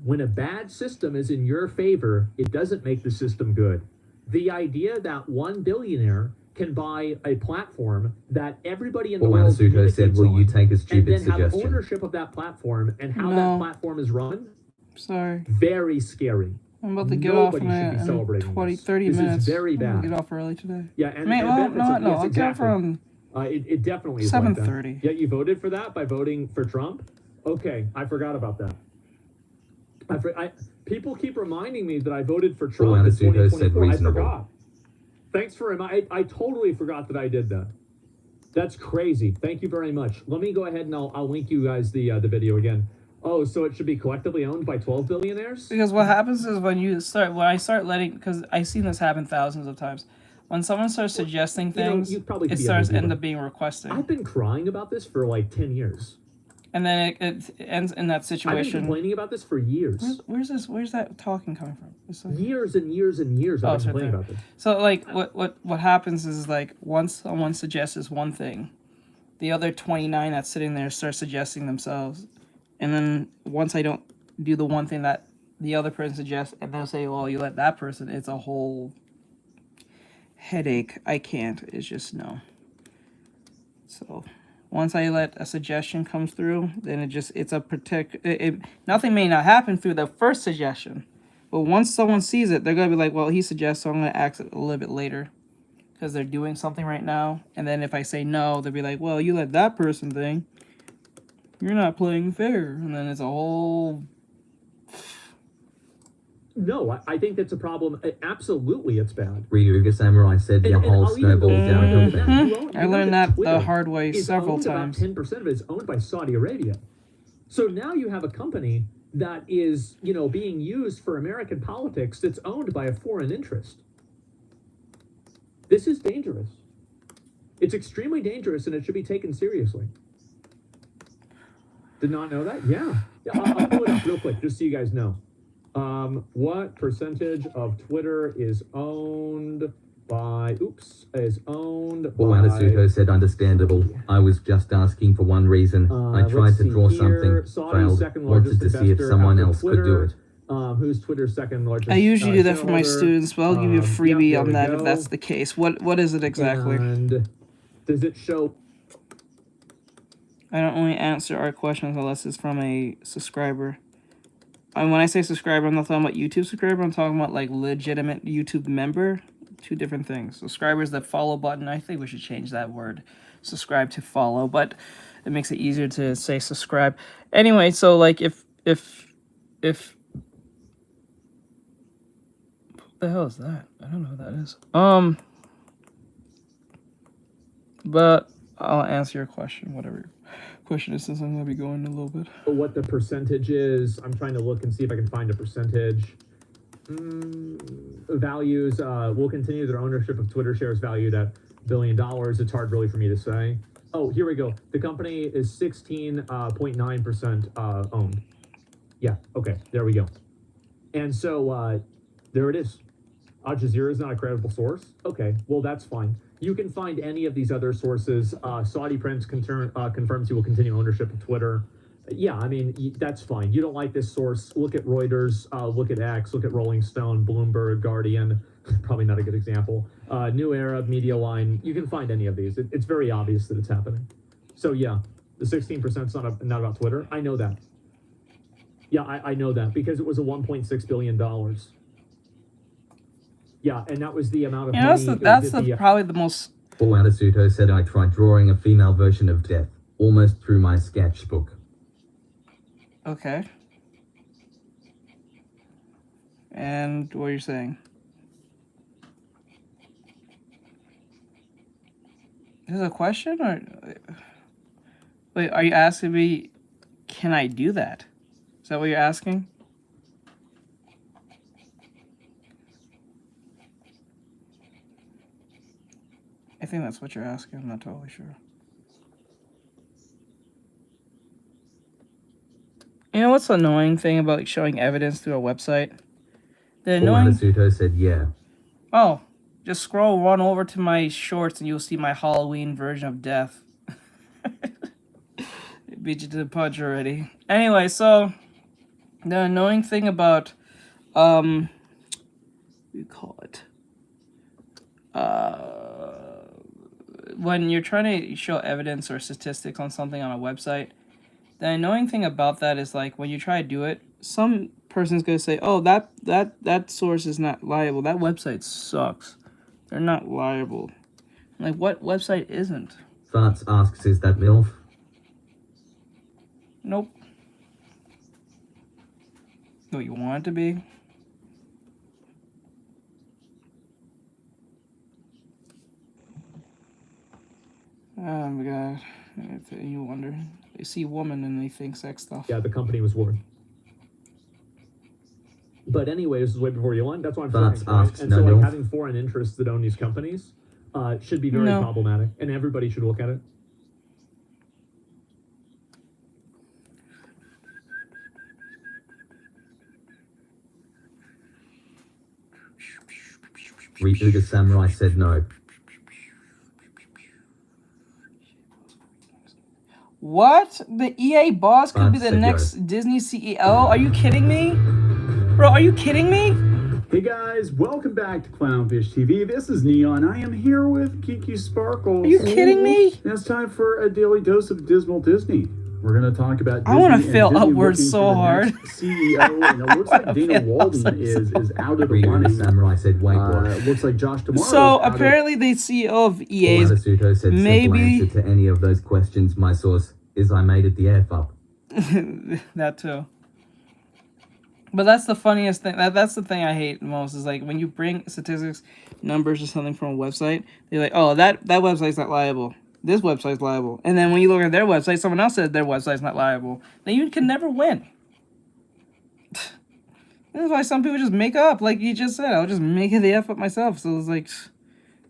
Speaker 13: when a bad system is in your favor, it doesn't make the system good. The idea that one billionaire can buy a platform that everybody in the world
Speaker 2: Anasuto said, will you take a
Speaker 13: and
Speaker 2: stupid
Speaker 13: then have
Speaker 2: suggestion?
Speaker 13: ownership of that platform and how
Speaker 1: No.
Speaker 13: that platform is run,
Speaker 1: Sorry.
Speaker 13: very scary.
Speaker 1: I'm about to get
Speaker 13: Nobody
Speaker 1: off
Speaker 13: should be
Speaker 1: in
Speaker 13: celebrating
Speaker 1: 20,
Speaker 13: this.
Speaker 1: 30
Speaker 13: This is
Speaker 1: minutes.
Speaker 13: very
Speaker 1: I'm gonna
Speaker 13: bad.
Speaker 1: get off early today.
Speaker 13: Yeah, and
Speaker 1: Wait,
Speaker 13: and
Speaker 1: well,
Speaker 13: benefits
Speaker 1: no,
Speaker 13: of-
Speaker 1: no,
Speaker 13: yes,
Speaker 1: I'll get off
Speaker 13: exactly.
Speaker 1: around
Speaker 13: It definitely is like that.
Speaker 1: 7:30.
Speaker 13: Yeah, you voted for that by voting for Trump? Okay, I forgot about that. People keep reminding me that I voted for Trump in
Speaker 2: Anasuto said
Speaker 13: 2024. I
Speaker 2: reasonable.
Speaker 13: forgot. Thanks for I totally forgot that I did that. That's crazy. Thank you very much. Let me go ahead and I'll link you guys the video again. Oh, so it should be collectively owned by 12 billionaires?
Speaker 1: Because what happens is when I start letting, because I've seen this happen thousands of times. when someone starts suggesting things,
Speaker 13: you probably could
Speaker 1: it
Speaker 13: be
Speaker 1: starts
Speaker 13: able to do
Speaker 1: end
Speaker 13: that.
Speaker 1: up being requesting.
Speaker 13: I've been crying about this for like 10 years.
Speaker 1: And then it ends in that
Speaker 13: I've been
Speaker 1: situation.
Speaker 13: complaining about this for years.
Speaker 1: Where's that talking coming from?
Speaker 13: Years and years and years I've been complaining about this.
Speaker 1: So like what happens is like once someone suggests one thing, the other 29 that's sitting there start suggesting themselves. And then once I don't do the one thing that the other person suggests, and they'll say, well, you let that person, it's a whole headache. I can't. It's just no. So once I let a suggestion come through, then it's a nothing may not happen through the first suggestion. But once someone sees it, they're going to be like, well, he suggests, so I'm going to ask it a little bit later. Because they're doing something right now. And then if I say no, they'll be like, well, you let that person think. You're not playing fair. And then it's a whole...
Speaker 13: No, I think that's a problem. Absolutely, it's bad.
Speaker 2: Ryuga Samurai said your whole snowball downhill.
Speaker 1: I learned that the hard way several times.
Speaker 13: About 10% of it is owned by Saudi Arabia. So now you have a company that is, being used for American politics that's owned by a foreign interest. This is dangerous. It's extremely dangerous, and it should be taken seriously. Did not know that? Yeah. I'll pull it up real quick, just so you guys know. What percentage of Twitter is owned by...
Speaker 2: Atsuto said understandable. I was just asking for one reason. I tried to draw something, failed, wanted to see if someone else could do it.
Speaker 13: Who's Twitter's second largest?
Speaker 1: I usually do that for my students, but I'll give you a freebie
Speaker 13: yeah,
Speaker 1: on that
Speaker 13: go.
Speaker 1: if that's the case. What is it exactly?
Speaker 13: And does it show...
Speaker 1: I don't only answer our questions unless it's from a subscriber. And when I say subscriber, I'm not talking about YouTube subscriber. I'm talking about like legitimate YouTube member. Two different things. Subscriber is the follow button. I think we should change that word. Subscribe to follow, but it makes it easier to say subscribe. Anyway, so like if what the hell is that? I don't know what that is. But I'll answer your question, whatever your question is, since I'm gonna be going a little bit.
Speaker 13: What the percentage is? I'm trying to look and see if I can find a percentage. Values will continue their ownership of Twitter shares valued at $1 billion. It's hard really for me to say. Oh, here we go. The company is 16.9% owned. Yeah, okay, there we go. And so there it is. Al Jazeera is not a credible source. Okay, well, that's fine. You can find any of these other sources. Saudi Prince confirms he will continue ownership of Twitter. Yeah, I mean, that's fine. You don't like this source, look at Reuters, look at X, look at Rolling Stone, Bloomberg, Guardian. Probably not a good example. New Arab, Media Line. You can find any of these. It's very obvious that it's happening. So yeah, the 16% is not about Twitter. I know that. Yeah, I know that because it was a $1.6 billion. Yeah, and that was the amount of money.
Speaker 1: That's probably the most...
Speaker 2: Atsuto said I tried drawing a female version of death, almost through my sketchbook.
Speaker 1: Okay. And what are you saying? Is this a question or... Wait, are you asking me, can I do that? Is that what you're asking? I think that's what you're asking. I'm not totally sure. You know what's the annoying thing about showing evidence through a website? The annoying...
Speaker 2: Atsuto said yeah.
Speaker 1: Oh, just run over to my shorts and you'll see my Halloween version of death. Beat you to the punch already. Anyway, so the annoying thing about what do you call it? When you're trying to show evidence or statistics on something on a website, the annoying thing about that is like when you try to do it, some person's gonna say, "Oh, that source is not liable. That website sucks. They're not liable." Like, what website isn't?
Speaker 2: Farts asks, "Is that MILF?"
Speaker 1: Nope. No, you want it to be? Oh my god. You wonder. They see woman and they think sex stuff.
Speaker 13: Yeah, the company was warned. But anyway, this is way before you won. That's what I'm
Speaker 2: Bart's
Speaker 13: saying. Right?
Speaker 2: asks,
Speaker 13: And
Speaker 2: no,
Speaker 13: so like
Speaker 2: no.
Speaker 13: having foreign interests that own these companies should be very
Speaker 1: No.
Speaker 13: problematic, and everybody should look at it.
Speaker 2: Ryuga Samurai said no.
Speaker 1: What? The EA boss could be the
Speaker 2: Said
Speaker 1: next Disney CEO? Are you kidding me? Bro, are you kidding me?
Speaker 16: Hey guys, welcome back to Clownfish TV. This is Neon. I am here with Kiki Sparkles.
Speaker 1: Are you kidding me?
Speaker 16: And it's time for a daily dose of Dismal Disney. We're going to talk about Disney.
Speaker 1: I want to
Speaker 16: and
Speaker 1: fail
Speaker 16: Disney
Speaker 1: upwards
Speaker 16: looking
Speaker 1: so
Speaker 16: for the
Speaker 1: hard.
Speaker 16: next CEO, and it looks like Dana Walden is out of the
Speaker 2: Ryuga
Speaker 16: running.
Speaker 2: Samurai said wait what?
Speaker 16: It looks like Josh Tomorrow.
Speaker 1: So apparently the CEO of EA is
Speaker 2: Suto said
Speaker 1: maybe
Speaker 2: simple answer to any of those questions. My source is I made it the F up.
Speaker 1: that too. But that's the funniest thing. That's the thing I hate most is like when you bring statistics, numbers, or something from a website, they're like, oh, that website's not liable. This website's liable. And then when you look at their website, someone else said their website's not liable. Then you can never win. This is why some people just make up, like you just said. I'll just make it the F up myself. So it's like,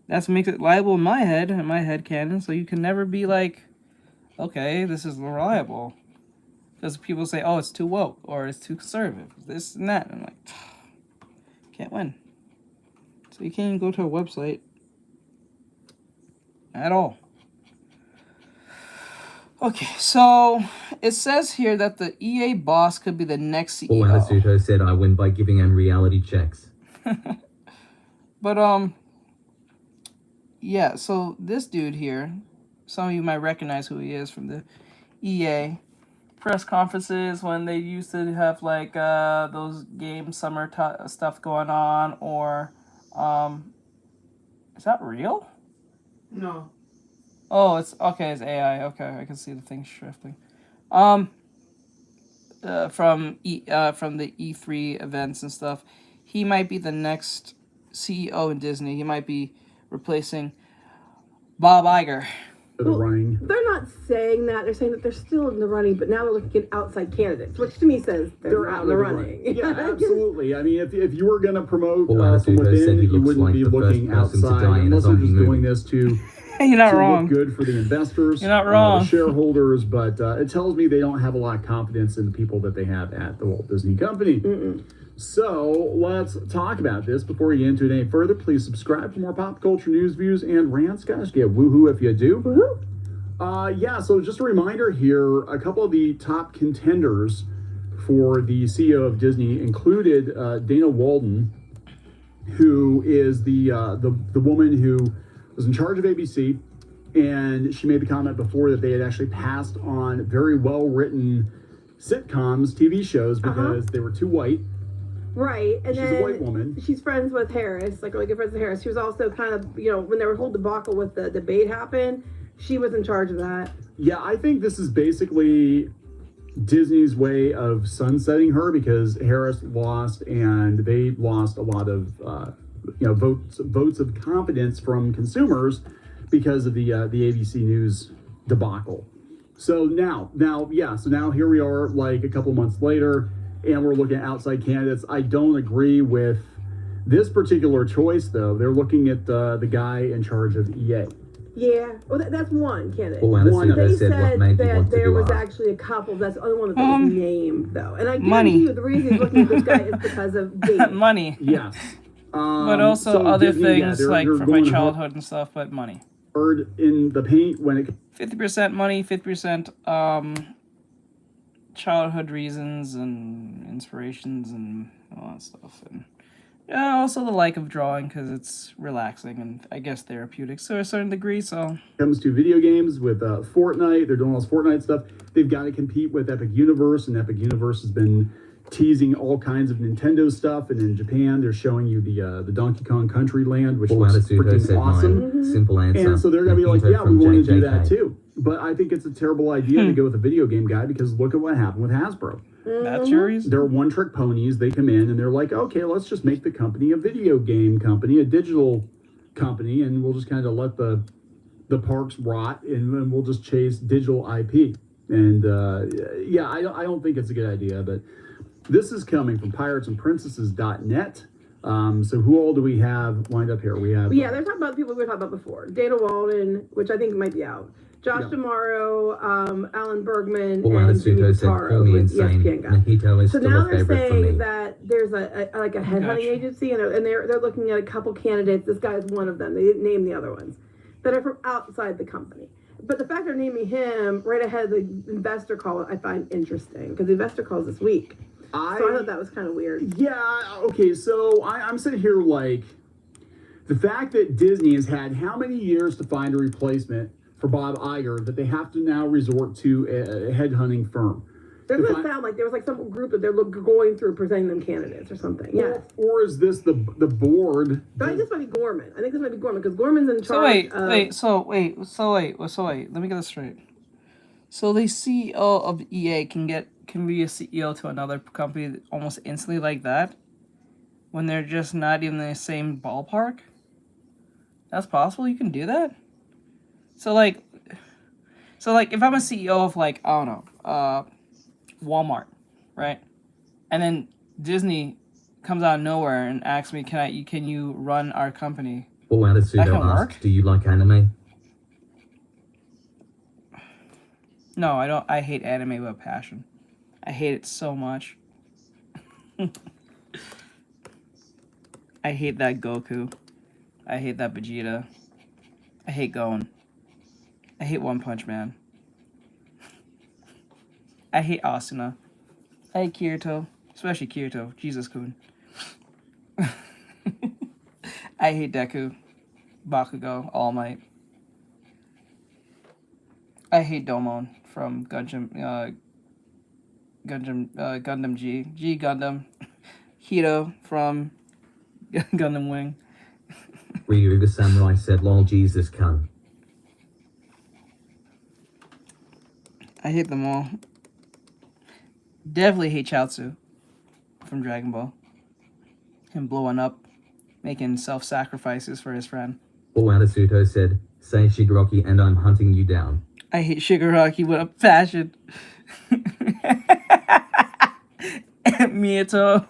Speaker 1: that's what makes it liable in my head canon. So you can never be like, okay, this is reliable. Because people say, oh, it's too woke, or it's too conservative, this and that. And I'm like, can't win. So you can't even go to a website at all. Okay, so it says here that the EA boss could be the next CEO.
Speaker 2: Suto said I win by giving him reality checks.
Speaker 1: But, yeah, so this dude here, some of you might recognize who he is from the EA press conferences when they used to have like those game summer stuff going on, or is that real?
Speaker 6: No.
Speaker 1: Oh, it's okay. It's AI. Okay, I can see the thing shifting. From the E3 events and stuff, he might be the next CEO in Disney. He might be replacing Bob Iger.
Speaker 16: Running.
Speaker 10: They're not saying that. They're saying that they're still in the running, but now they're looking at outside candidates, which to me says they're out in the running.
Speaker 16: Yeah, absolutely. I mean, if you were going to promote
Speaker 2: Suto
Speaker 16: from within,
Speaker 2: said he
Speaker 16: you
Speaker 2: looks
Speaker 16: wouldn't
Speaker 2: like
Speaker 16: be
Speaker 2: the
Speaker 16: looking
Speaker 2: first person to
Speaker 16: outside
Speaker 2: die in a
Speaker 16: unless they're
Speaker 2: zombie
Speaker 16: just doing
Speaker 2: movie.
Speaker 16: this to,
Speaker 1: You're not
Speaker 16: to
Speaker 1: wrong.
Speaker 16: look good for the investors.
Speaker 1: You're not wrong.
Speaker 16: The shareholders, but it tells me they don't have a lot of confidence in the people that they have at the Walt Disney Company. So let's talk about this. Before we get into it any further, please subscribe for more pop culture news, views, and rants. Guys, get woohoo if you do. Woohoo! Yeah, so just a reminder here, a couple of the top contenders for the CEO of Disney included Dana Walden, who is the woman who was in charge of ABC, and she made the comment before that they had actually passed on very well-written sitcoms, TV shows, because they were too white.
Speaker 10: Right, and
Speaker 16: She's
Speaker 10: then
Speaker 16: a white woman.
Speaker 10: She's friends with Harris, like really good friends with Harris. She was also kind of, when their whole debacle with the debate happened, she was in charge of that.
Speaker 16: Yeah, I think this is basically Disney's way of sunsetting her because Harris lost, and they lost a lot of votes of confidence from consumers because of the ABC News debacle. So now here we are, like a couple months later, and we're looking at outside candidates. I don't agree with this particular choice, though. They're looking at the guy in charge of EA.
Speaker 10: Yeah, well, that's one candidate.
Speaker 2: They
Speaker 10: said that there was
Speaker 2: art.
Speaker 10: actually a couple. That's the only one that was named, though. And I guarantee
Speaker 1: money.
Speaker 10: you, the reason he's looking at this guy is because of dating.
Speaker 1: Money.
Speaker 16: Yes.
Speaker 1: But also
Speaker 16: so
Speaker 1: other
Speaker 16: Disney,
Speaker 1: things
Speaker 16: they're
Speaker 1: like from my
Speaker 16: going
Speaker 1: childhood and stuff, but money.
Speaker 16: hard in the paint when it
Speaker 1: 50% money, 50% childhood reasons and inspirations and all that stuff. And yeah, also the like of drawing because it's relaxing and I guess therapeutic to a certain degree. So
Speaker 16: comes to video games with Fortnite, they're doing all this Fortnite stuff. They've got to compete with Epic Universe, and Epic Universe has been teasing all kinds of Nintendo stuff. And in Japan, they're showing you the Donkey Kong Country Land, which looks freaking awesome.
Speaker 2: Simple answer.
Speaker 16: And so they're gonna be like,
Speaker 2: Nikito
Speaker 16: yeah, we
Speaker 2: from
Speaker 16: want to do
Speaker 2: JJK.
Speaker 16: that too. But I think it's a terrible idea to go with a video game guy because look at what happened with Hasbro.
Speaker 1: that's your reason.
Speaker 16: They're one-trick ponies. They come in and they're like, okay, let's just make the company a video game company, a digital company, and we'll just kind of let the parks rot, and we'll just chase digital IP. And yeah, I don't think it's a good idea. But This is coming from piratesandprincesses.net. So who all do we have lined up here? We have
Speaker 10: Yeah, they're talking about the people we were talking about before. Dana Walden, which I think might be out. Josh D'Amaro, Alan Bergman, and Jimmy Pitaro with ESPN guy. So now they're saying that there's a headhunting agency, and they're looking at a couple candidates. This guy is one of them. They didn't name the other ones that are from outside the company. But the fact they're naming him right ahead of the investor call, I find interesting because the investor call is this week. So I thought that was kind of weird.
Speaker 16: Yeah, okay, so I'm sitting here like, the fact that Disney has had how many years to find a replacement for Bob Iger that they have to now resort to a headhunting firm.
Speaker 10: Doesn't it sound like there was like some group that they're going through presenting them candidates or something? Yeah.
Speaker 16: Or is this the board?
Speaker 10: I think this might be Gorman. Because Gorman's in charge.
Speaker 1: So wait. Let me get this straight. So the CEO of EA can be a CEO to another company almost instantly like that, when they're just not even in the same ballpark. That's possible. You can do that. So like, if I'm a CEO of like, I don't know, Walmart, right? And then Disney comes out of nowhere and asks me, can you run our company?
Speaker 2: Well, Attitude asks, do you like anime?
Speaker 1: No, I don't. I hate anime with a passion. I hate it so much. I hate that Goku. I hate that Vegeta. I hate Gon. I hate One Punch Man. I hate Asuna. I hate Kirito. Especially Kirito. Jesus-kun. I hate Deku. Bakugo. All Might. I hate Domon from Gundam G Gundam. Hito from Gundam Wing.
Speaker 2: Ryu the Samurai said, lol, Jesus can.
Speaker 1: I hate them all. Definitely hate Chaozu from Dragon Ball. Him blowing up, making self-sacrifices for his friend.
Speaker 2: Well, Attitude said, say Shigaraki and I'm hunting you down.
Speaker 1: I hate Shigaraki with a passion. Miyato.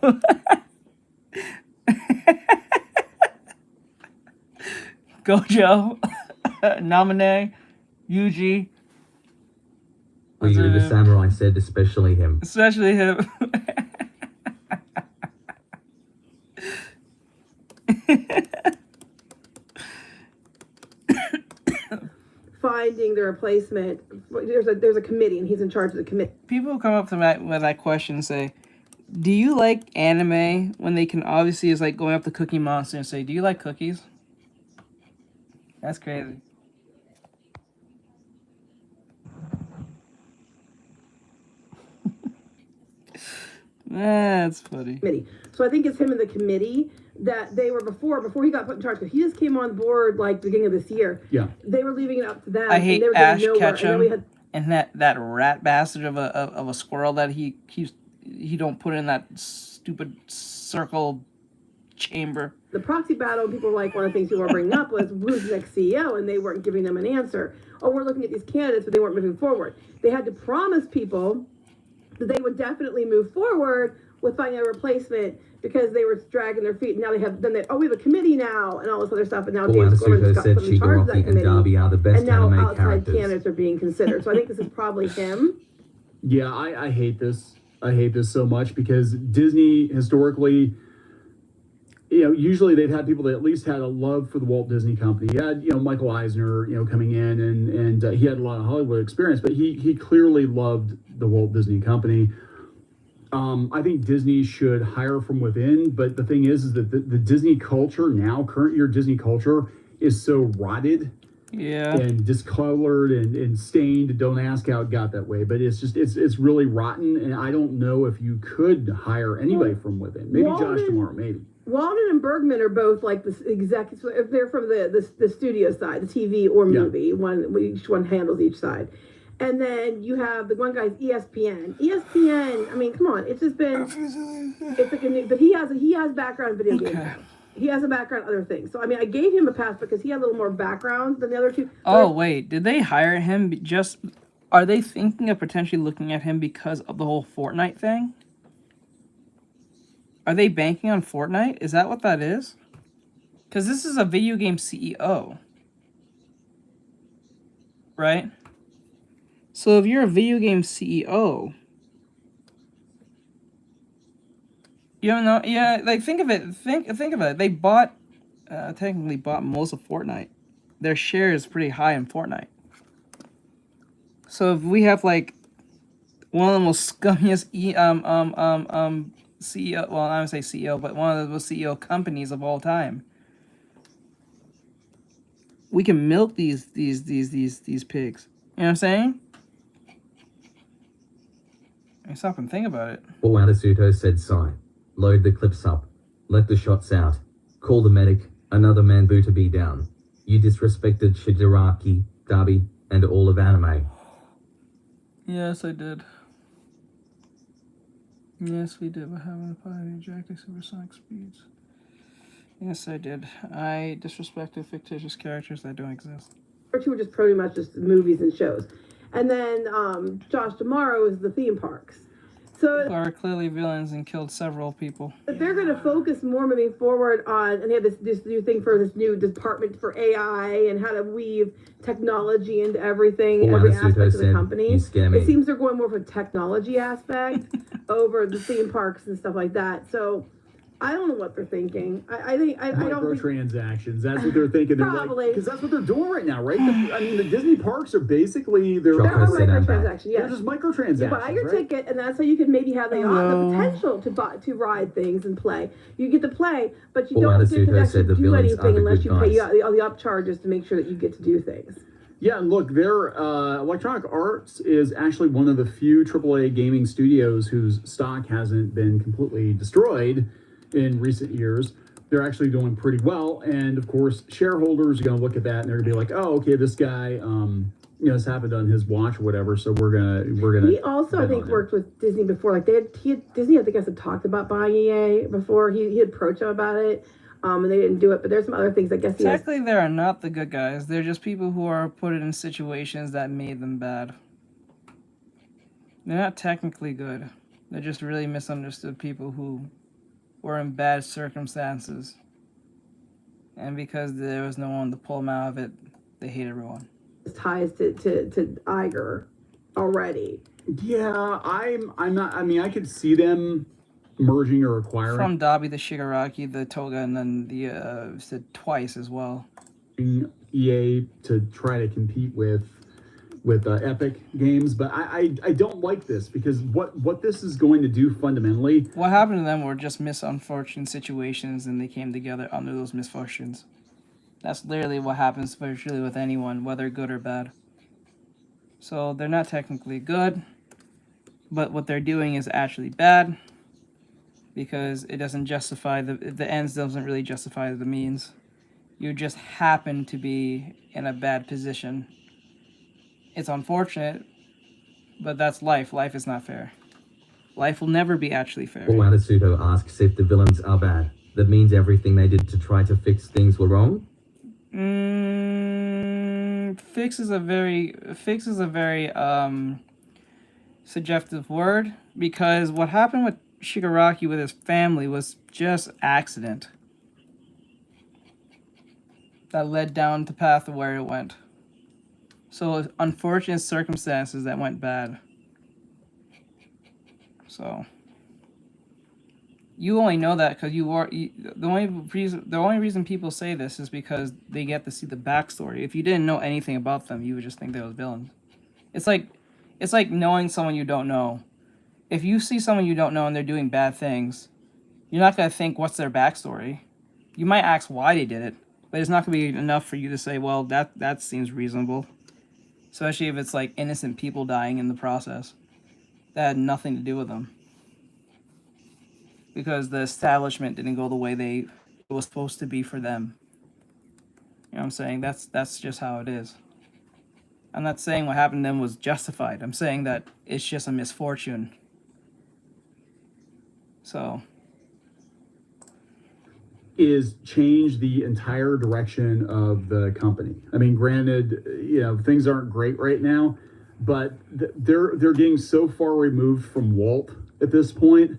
Speaker 1: Gojo. Namine. Yuji.
Speaker 2: Ryu the Samurai said, especially him.
Speaker 1: Especially him.
Speaker 10: Finding the replacement. There's a committee, and he's in charge of the committee.
Speaker 1: People come up to me with that question and say, do you like anime, when they can obviously is like going up to Cookie Monster and say, do you like cookies? That's crazy. That's funny.
Speaker 10: So I think it's him in the committee that they were before he got put in charge. Because he just came on board like the beginning of this year.
Speaker 16: Yeah.
Speaker 10: They were leaving it up to them.
Speaker 1: I hate
Speaker 10: and they were
Speaker 1: Ash
Speaker 10: getting nowhere,
Speaker 1: Ketchum and that rat bastard of a squirrel that he don't put in that stupid circle chamber.
Speaker 10: The proxy battle, people were like, one of the things people were bringing up was who's the next CEO, and they weren't giving them an answer. Oh, we're looking at these candidates, but they weren't moving forward. They had to promise people that they would definitely move forward with finding a replacement because they were dragging their feet. And now we have a committee now and all this other stuff. And now James Gorman got put in charge of that committee. And now outside candidates are being considered. So I think this is probably him.
Speaker 16: Yeah, I hate this. I hate this so much because Disney historically, usually they've had people that at least had a love for the Walt Disney Company. You had, Michael Eisner, coming in and he had a lot of Hollywood experience, but he clearly loved the Walt Disney Company. I think Disney should hire from within, but the thing is that the Disney culture now, current year Disney culture, is so rotted.
Speaker 1: Yeah.
Speaker 16: And discolored and stained. Don't ask how it got that way, but it's really rotten, and I don't know if you could hire anybody from within. Maybe Josh tomorrow, maybe.
Speaker 10: Walden and Bergman are both like the executives. If they're from the studio side, the TV or movie, each one handles each side. And then you have the one guy's ESPN. ESPN, I mean, come on, it's just been, it's like a new, but he has background in video games. He has a background in other things. So, I mean, I gave him a pass because he had a little more background than the other two.
Speaker 1: Oh, wait, did they hire him are they thinking of potentially looking at him because of the whole Fortnite thing? Are they banking on Fortnite? Is that what that is? Because this is a video game CEO. Right? So if you're a video game CEO, you don't know, yeah, like think of it, think of it. They technically bought most of Fortnite. Their share is pretty high in Fortnite. So if we have like one of the most scummiest CEO, well, I would say CEO, but one of the most CEO companies of all time, we can milk these pigs. You know what I'm saying? Stop and think about it.
Speaker 2: Asuto said sigh. Load the clips up. Let the shots out. Call the medic. Another Manbu to be down. You disrespected Shigaraki, Dabi, and all of anime.
Speaker 1: Yes, I did. Yes, we did. We're having a party ejecting supersonic speeds. Yes, I did. I disrespected fictitious characters that don't exist.
Speaker 10: Or two were just pretty much just movies and shows. And then Josh Tomorrow is the theme parks. So
Speaker 1: People are clearly villains and killed several people.
Speaker 10: If they're going to focus more moving forward on, and they have this new thing for this new department for AI and how to weave technology into everything, every aspect of the company. It seems they're going more for technology aspect over the theme parks and stuff like that. So I don't know what they're thinking. I don't think
Speaker 16: microtransactions. That's what they're thinking. They're
Speaker 10: probably
Speaker 16: because that's what they're doing right now, right? I mean, the Disney parks are basically they're
Speaker 10: microtransactions. Yes,
Speaker 16: they're just microtransactions.
Speaker 10: You buy your ticket, and that's how you can maybe have the potential to ride things and play. You get to play, but you don't get to actually do anything unless you pay all the upcharges to make sure that you get to do things.
Speaker 16: Yeah, and look, their Electronic Arts is actually one of the few AAA gaming studios whose stock hasn't been completely destroyed in recent years. They're actually doing pretty well, and of course shareholders are going to look at that and they're going to be like, oh, okay, this guy this happened on his watch or whatever, so we're gonna
Speaker 10: he also I think worked with Disney before. Like Disney I think had talked about buying EA before. He approached them about it, and they didn't do it, but there's some other things I guess
Speaker 1: technically they are not the good guys. They're just people who are put in situations that made them bad. They're not technically good. They're just really misunderstood people who were in bad circumstances, and because there was no one to pull them out of it, they hate everyone.
Speaker 10: Ties to Iger already.
Speaker 16: Yeah, I'm not. I mean, I could see them merging or acquiring
Speaker 1: from Dabi, the Shigaraki, the Toga, and then the said twice as well.
Speaker 16: EA to try to compete with Epic Games, but I don't like this because what this is going to do fundamentally.
Speaker 1: What happened to them were just unfortunate situations, and they came together under those misfortunes. That's literally what happens virtually with anyone, whether good or bad. So they're not technically good, but what they're doing is actually bad because it doesn't justify the ends doesn't really justify the means. You just happen to be in a bad position. It's unfortunate, but that's life. Life is not fair. Life will never be actually fair.
Speaker 2: Asuto asks if the villains are bad. That means everything they did to try to fix things were wrong?
Speaker 1: Fix is a very subjective word, because what happened with Shigaraki with his family was just accident that led down the path of where it went. So unfortunate circumstances that went bad. So you only know that because the only reason people say this is because they get to see the backstory. If you didn't know anything about them, you would just think they were villains. It's like knowing someone you don't know. If you see someone you don't know and they're doing bad things, you're not gonna think what's their backstory. You might ask why they did it, but it's not gonna be enough for you to say, well, that seems reasonable. Especially if it's like innocent people dying in the process that had nothing to do with them, because the establishment didn't go the way it was supposed to be for them. You know what I'm saying? That's just how it is. I'm not saying what happened to them was justified. I'm saying that it's just a misfortune. So
Speaker 16: is change the entire direction of the company. I mean, granted, things aren't great right now, but they're getting so far removed from Walt at this point.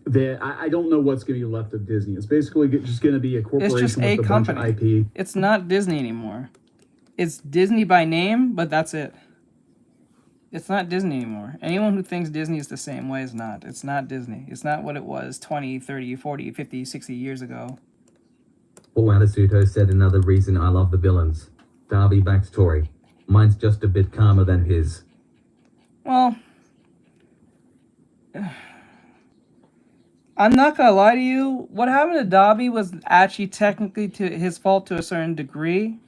Speaker 16: that I don't know what's going to be left of Disney. It's basically just going to be a corporation
Speaker 1: It's just
Speaker 16: with
Speaker 1: a
Speaker 16: a
Speaker 1: company.
Speaker 16: bunch of IP.
Speaker 1: It's not Disney anymore. It's Disney by name, but that's it. It's not Disney anymore. Anyone who thinks Disney is the same way is not. It's not Disney. It's not what it was 20, 30, 40, 50, 60 years ago.
Speaker 2: Atsuto said another reason I love the villains. Darby backstory. Mine's just a bit calmer than his.
Speaker 1: Well, I'm not gonna lie to you. What happened to Dobby was actually technically to his fault to a certain degree.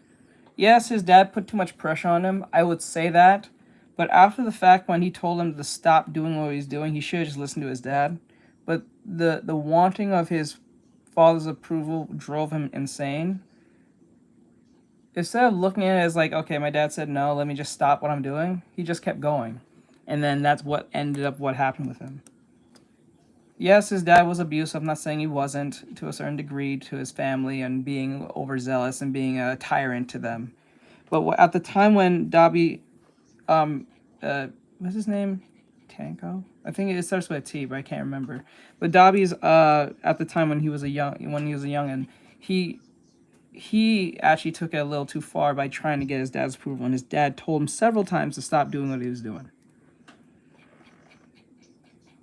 Speaker 1: Yes, his dad put too much pressure on him. I would say that. But after the fact, when he told him to stop doing what he's doing, he should have just listened to his dad. But the wanting of his father's approval drove him insane. Instead of looking at it as like, okay, my dad said no, let me just stop what I'm doing, he just kept going. And then that's what ended up what happened with him. Yes, his dad was abusive. I'm not saying he wasn't, to a certain degree, to his family and being overzealous and being a tyrant to them. But at the time when Dobby, what's his name? Tanko? I think it starts with a T, but I can't remember. But Dobby's at the time when he was a youngin, he actually took it a little too far by trying to get his dad's approval, and his dad told him several times to stop doing what he was doing.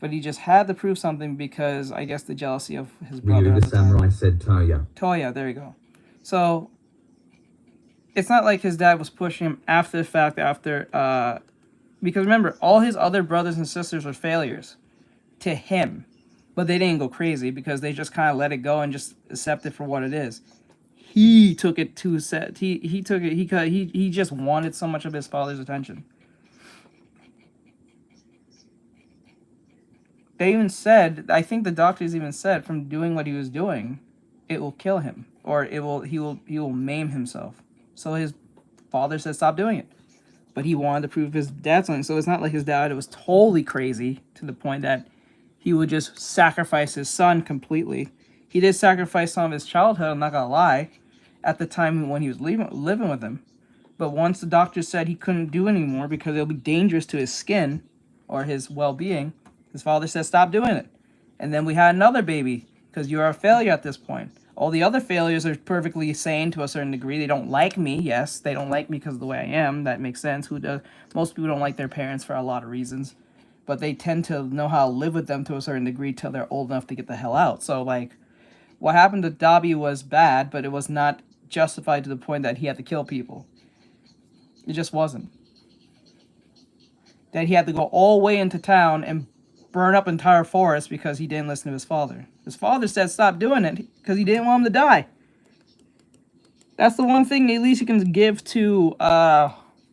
Speaker 1: But he just had to prove something because I guess the jealousy of his brother.
Speaker 2: Ryu the samurai said Toya.
Speaker 1: Toya, there you go. So it's not like his dad was pushing him after the fact, because remember, all his other brothers and sisters were failures to him, but they didn't go crazy because they just kind of let it go and just accept it for what it is. He took it too set. He took it. He just wanted so much of his father's attention. They even said, I think the doctors even said, from doing what he was doing, it will kill him, or he will maim himself. So his father said stop doing it, but he wanted to prove his dad something. So it's not like his dad was totally crazy to the point that he would just sacrifice his son completely. He did sacrifice some of his childhood, I'm not gonna lie, at the time when he was living with him. But once the doctor said he couldn't do anymore because it'll be dangerous to his skin or his well-being, his father said stop doing it. And then we had another baby because you're a failure at this point. All the other failures are perfectly sane to a certain degree. They don't like me. Yes, they don't like me because of the way I am. That makes sense. Who does? Most people don't like their parents for a lot of reasons. But they tend to know how to live with them to a certain degree till they're old enough to get the hell out. So, like, what happened to Dobby was bad, but it was not justified to the point that he had to kill people. It just wasn't. That he had to go all the way into town and burn up entire forests because he didn't listen to his father. His father said stop doing it because he didn't want him to die. That's the one thing at least you can give to,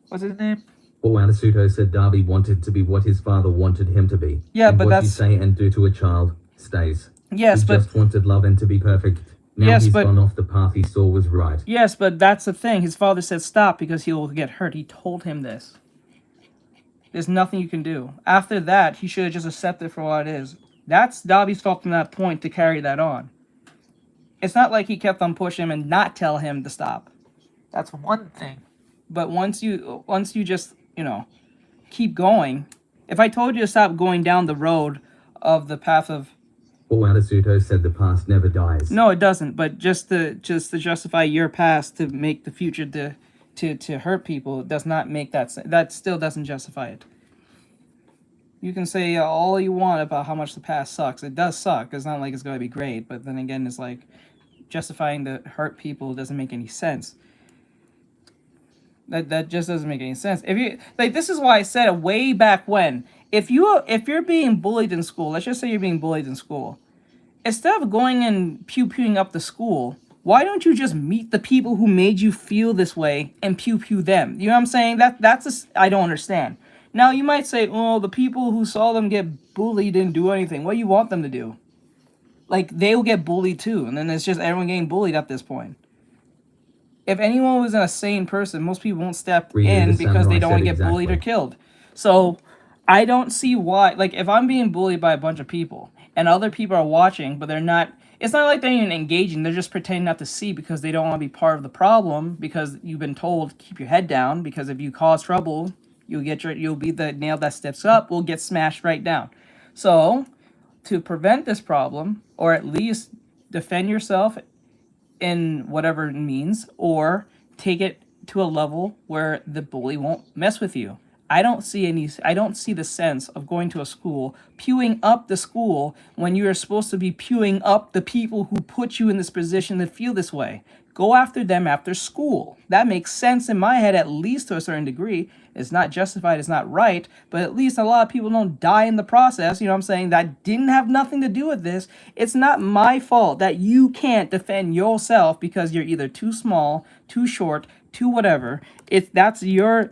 Speaker 1: what's his name?
Speaker 2: Atsuto said Darby wanted to be what his father wanted him to be.
Speaker 1: Yeah,
Speaker 2: and
Speaker 1: but
Speaker 2: what
Speaker 1: that's...
Speaker 2: you say and do to a child stays.
Speaker 1: Yes,
Speaker 2: he
Speaker 1: but...
Speaker 2: just wanted love and to be perfect. Now he's gone off the path he saw was right.
Speaker 1: Yes, but that's the thing. His father said stop because he will get hurt. He told him this. There's nothing you can do. After that, he should have just accepted it for what it is. That's Dobby's fault from that point to carry that on. It's not like he kept on pushing him and not tell him to stop. That's one thing. But once you just, keep going. If I told you to stop going down the road of the path of...
Speaker 2: Atsuto said the past never dies.
Speaker 1: No, it doesn't. But just to justify your past to make the future to hurt people does not make that still doesn't justify it. You can say all you want about how much the past sucks. It does suck. It's not like it's going to be great. But then again, it's like justifying to hurt people doesn't make any sense. That just doesn't make any sense. If you this is why I said it way back when. If you're being bullied in school, let's just say you're being bullied in school, instead of going and pew-pewing up the school, why don't you just meet the people who made you feel this way and pew-pew them? You know what I'm saying? I don't understand. Now, you might say, oh, the people who saw them get bullied didn't do anything. What do you want them to do? Like, they'll get bullied too, and then it's just everyone getting bullied at this point. If anyone was a sane person, most people won't step in because they don't want to get bullied or killed. So, I don't see why. Like, if I'm being bullied by a bunch of people, and other people are watching, but they're not... It's not like they're even engaging. They're just pretending not to see because they don't want to be part of the problem because you've been told keep your head down because if you cause trouble, you'll be the nail that steps up will get smashed right down. So to prevent this problem, or at least defend yourself in whatever means, or take it to a level where the bully won't mess with you. I don't see the sense of going to a school, pewing up the school when you are supposed to be pewing up the people who put you in this position to feel this way. Go after them after school. That makes sense in my head, at least to a certain degree. It's not justified, it's not right, but at least a lot of people don't die in the process, you know what I'm saying, that didn't have nothing to do with this. It's not my fault that you can't defend yourself because you're either too small, too short, too whatever. That's your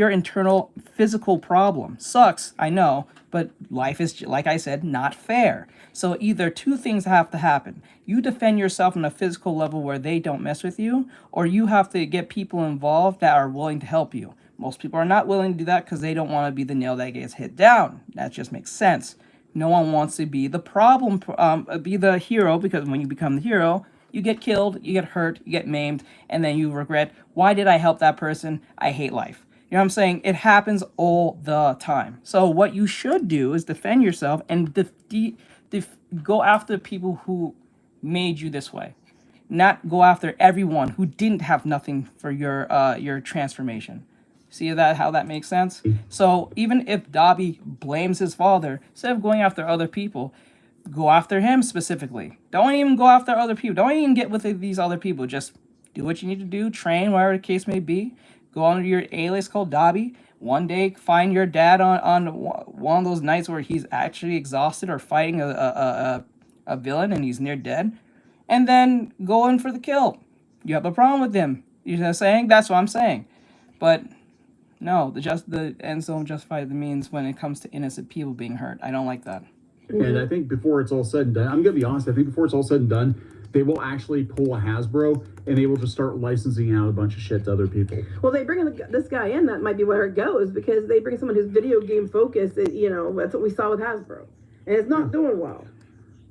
Speaker 1: internal physical problem. Sucks, I know, but life is, like I said, not fair. So either two things have to happen. You defend yourself on a physical level where they don't mess with you, or you have to get people involved that are willing to help you. Most people are not willing to do that because they don't want to be the nail that gets hit down. That just makes sense. No one wants to be the problem, be the hero, because when you become the hero, you get killed, you get hurt, you get maimed, and then you regret, why did I help that person? I hate life. You know what I'm saying? It happens all the time. So what you should do is defend yourself and go after people who made you this way. Not go after everyone who didn't have nothing for your transformation. See how that makes sense? So even if Dobby blames his father, instead of going after other people, go after him specifically. Don't even go after other people. Don't even get with these other people. Just do what you need to do, train, whatever the case may be. Go under your alias called Dobby. One day, find your dad on one of those nights where he's actually exhausted or fighting a villain and he's near dead. And then go in for the kill. You have a problem with him. You know what I'm saying? That's what I'm saying. But no, the ends don't justify the means when it comes to innocent people being hurt. I don't like that.
Speaker 16: And I think before it's all said and done, I'm going to be honest, I think before it's all said and done, they will actually pull a Hasbro and they will just start licensing out a bunch of shit to other people.
Speaker 10: Well, they bring this guy in, that might be where it goes, because they bring someone who's video game focused. You know, that's what we saw with Hasbro. And it's not doing well.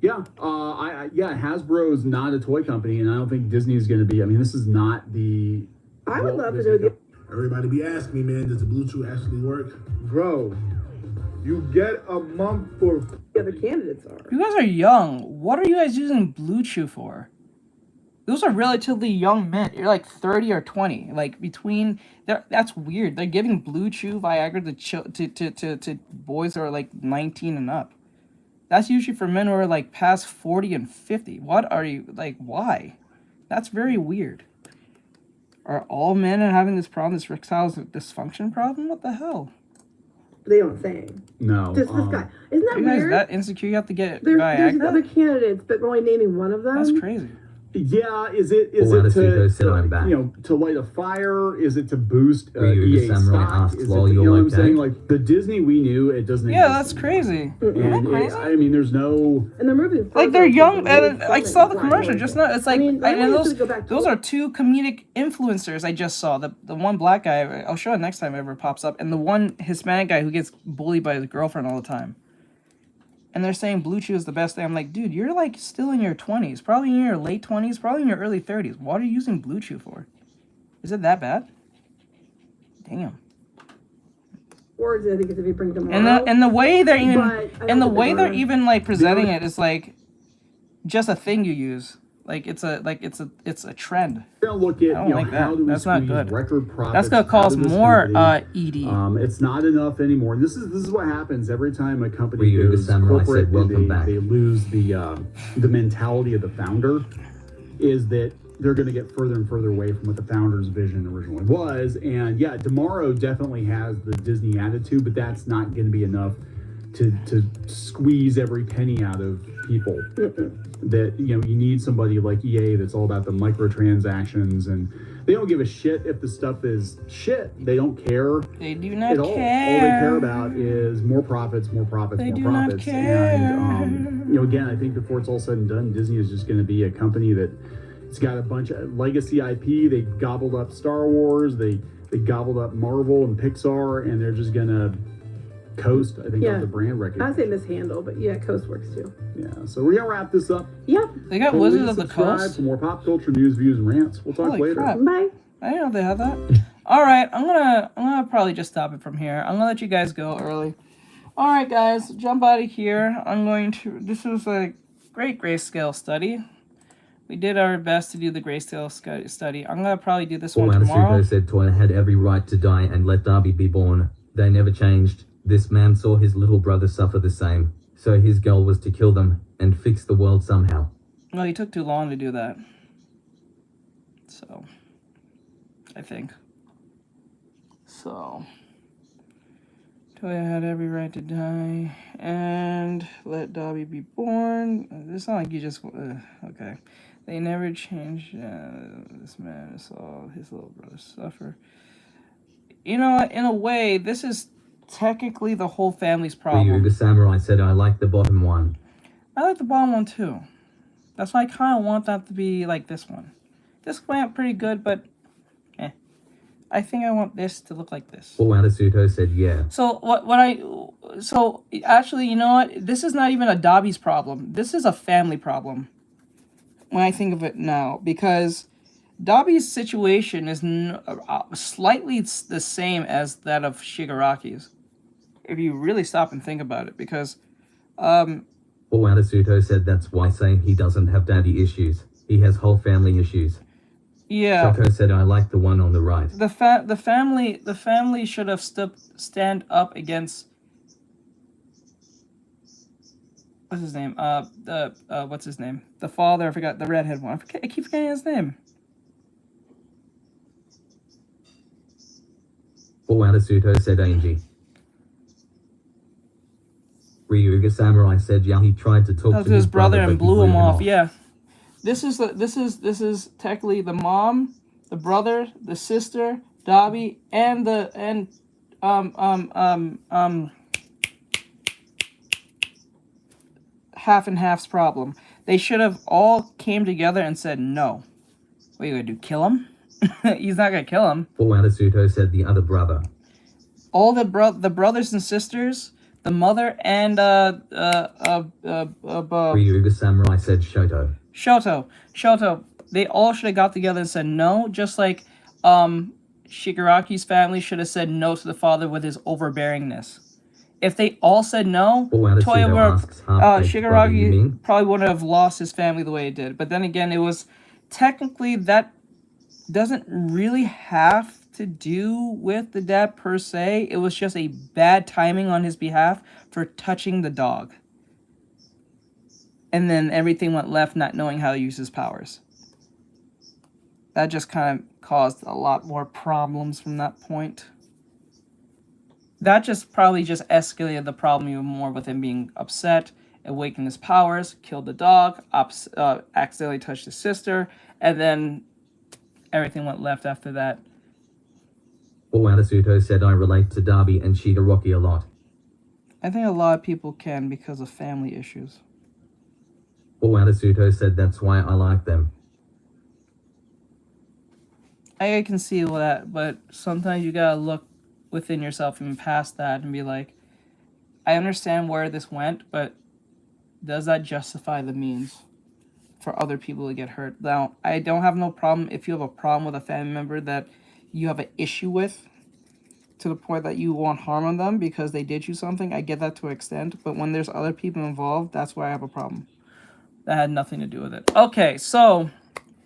Speaker 16: Yeah, Hasbro is not a toy company, and I don't think Disney is going to be. I mean, this is not the...
Speaker 10: I would love to know...
Speaker 17: Everybody be asking me, man, does the Bluetooth actually work?
Speaker 18: Bro, you get a month for...
Speaker 10: The other candidates are.
Speaker 1: You guys are young. What are you guys using Bluetooth for? Those are relatively young men. You're like 30 or 20. Like between... That's weird. They're giving Bluetooth Viagra to boys that are like 19 and up. That's usually for men who are like past 40 and 50. What are you... Like, why? That's very weird. Are all men having this problem, this erectile dysfunction problem? What the hell?
Speaker 10: They don't say.
Speaker 16: No.
Speaker 10: Just this guy. Isn't that
Speaker 1: you guys
Speaker 10: weird?
Speaker 1: That insecure you have to get
Speaker 10: There's
Speaker 1: Viagra?
Speaker 10: other candidates, but we're only naming one of them.
Speaker 1: That's crazy.
Speaker 16: Yeah, is it to light a fire? Is it to boost EA stock? Is it to, you know what I'm saying? Like the Disney we knew, it doesn't
Speaker 1: Yeah,
Speaker 16: exist.
Speaker 1: that's crazy.
Speaker 16: And I mean, there's no...
Speaker 10: And they're moving.
Speaker 1: Like they're young. And I saw the commercial just now. It's like those are two comedic influencers I just saw. The one black guy, I'll show it next time it ever pops up, and the one Hispanic guy who gets bullied by his girlfriend all the time. And they're saying Bluetooth is the best thing. I'm like, dude, you're like still in your 20s, probably in your late 20s, probably in your early 30s. What are you using Bluetooth for? Is it that bad? Damn.
Speaker 10: Words, I think, is if you bring them
Speaker 1: and the way they're even like presenting it is like just a thing you use. Like it's a trend.
Speaker 16: We're gonna look at
Speaker 1: I don't like
Speaker 16: how
Speaker 1: that.
Speaker 16: do we
Speaker 1: That's not
Speaker 16: squeeze
Speaker 1: good.
Speaker 16: record profits.
Speaker 1: That's gonna cause more ED.
Speaker 16: It's not enough anymore. This is what happens every time a company goes corporate. They lose the mentality of the founder. Is that they're going to get further and further away from what the founder's vision originally was. And yeah, Tomorrow definitely has the Disney attitude, but that's not going to be enough to squeeze every penny out of people. That, you know, you need somebody like EA that's all about the microtransactions, and they don't give a shit if the stuff is shit. They don't care.
Speaker 1: They do not
Speaker 16: at all.
Speaker 1: care.
Speaker 16: All they care about is more profits, more profits,
Speaker 1: they
Speaker 16: more
Speaker 1: do
Speaker 16: profits.
Speaker 1: Not care.
Speaker 16: And you know, again, I think before it's all said and done, Disney is just going to be a company that it's got a bunch of legacy IP. They gobbled up Star Wars. They gobbled up Marvel and Pixar, and they're just gonna coast. I think off the brand recognition.
Speaker 10: I'd say mishandle, but yeah, coast works too.
Speaker 16: Yeah, so we're gonna wrap this up.
Speaker 10: Yep.
Speaker 1: They got Wizards of the Coast.
Speaker 16: For more pop culture news, views, and rants. We'll talk later.
Speaker 1: Crap.
Speaker 10: Bye.
Speaker 1: I didn't know they had that. All right, I'm gonna probably just stop it from here. I'm gonna let you guys go early. All right, guys, jump out of here. I'm going to. This was a great grayscale study. We did our best to do the grayscale study. I'm gonna probably do this one tomorrow.
Speaker 2: Suto said Toya had every right to die and let Darby be born. They never changed. This man saw his little brother suffer the same, so his goal was to kill them and fix the world somehow.
Speaker 1: Well, he took too long to do that. So, I think. So, Toya had every right to die and let Dobby be born. It's not like you just... okay. They never changed. This man saw his little brother suffer. You know, in a way, this is technically the whole family's problem.
Speaker 2: Ryu the Samurai said, I like the bottom one.
Speaker 1: I like the bottom one too. That's why I kind of want that to be like this one. This went pretty good, but I think I want this to look like this.
Speaker 2: Suto said, yeah.
Speaker 1: So so actually, you know what? This is not even a Dobby's problem. This is a family problem. When I think of it now, because Dobby's situation is slightly the same as that of Shigaraki's, if you really stop and think about it, because
Speaker 2: Suto said that's why saying he doesn't have daddy issues. He has whole family issues.
Speaker 1: Yeah.
Speaker 2: Shoko said I like the one on the right.
Speaker 1: The family should have stand up against what's his name? What's his name? The father, I forgot, the redhead one. I keep forgetting his name.
Speaker 2: Suto said Angie. Ryuga Samurai said yeah, he tried to talk to his brother
Speaker 1: and blew him off. Yeah. This is technically the mom, the brother, the sister, Dobby, and half and half's problem. They should have all came together and said no. What are you gonna do? Kill him? He's not gonna kill him.
Speaker 2: Suto said the other brother.
Speaker 1: All the brothers and sisters, the mother, and
Speaker 2: Ryuga Samurai said Shoto.
Speaker 1: Shoto. They all should have got together and said no, just like Shigaraki's family should have said no to the father with his overbearingness. If they all said no, Shigaraki probably wouldn't have lost his family the way it did. But then again, it was technically that doesn't really have to do with the dad per se. It was just a bad timing on his behalf for touching the dog. And then everything went left, not knowing how to use his powers. That just kind of caused a lot more problems from that point. That just probably just escalated the problem even more with him being upset, awakened his powers, killed the dog, accidentally touched his sister, and then everything went left after that.
Speaker 2: Suto said I relate to Darby and Shigaraki a lot.
Speaker 1: I think a lot of people can because of family issues.
Speaker 2: Suto said that's why I like them.
Speaker 1: I can see that, but sometimes you gotta look within yourself and past that and be like, I understand where this went, but does that justify the means for other people to get hurt? Now, I don't have no problem if you have a problem with a family member that you have an issue with to the point that you want harm on them because they did you something. I get that to an extent, but when there's other people involved, that's where I have a problem. That had nothing to do with it. Okay, so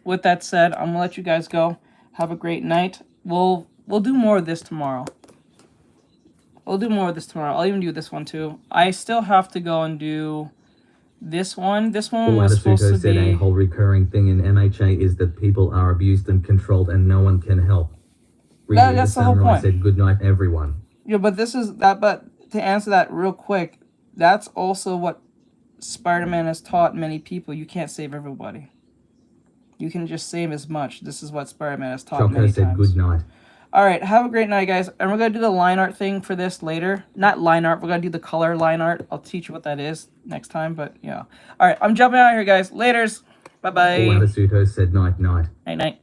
Speaker 1: with that said, I'm gonna let you guys go. Have a great night. We'll do more of this tomorrow. I'll even do this one too. I still have to go and do this one. This one was supposed to
Speaker 2: said
Speaker 1: be...
Speaker 2: a whole recurring thing in MHA is that people are abused and controlled and no one can help.
Speaker 1: That's the whole point.
Speaker 2: Said good night, everyone.
Speaker 1: Yeah, but this is that. But to answer that real quick, that's also what Spider-Man has taught many people. You can't save everybody. You can just save as much. This is what Spider-Man has taught many times.
Speaker 2: Said good night.
Speaker 1: All right, have a great night, guys. And we're going to do the line art thing for this later. Not line art. We're going to do the color line art. I'll teach you what that is next time, but yeah. All right, I'm jumping out of here, guys. Laters. Bye-bye.
Speaker 2: Suto said night.
Speaker 1: Night.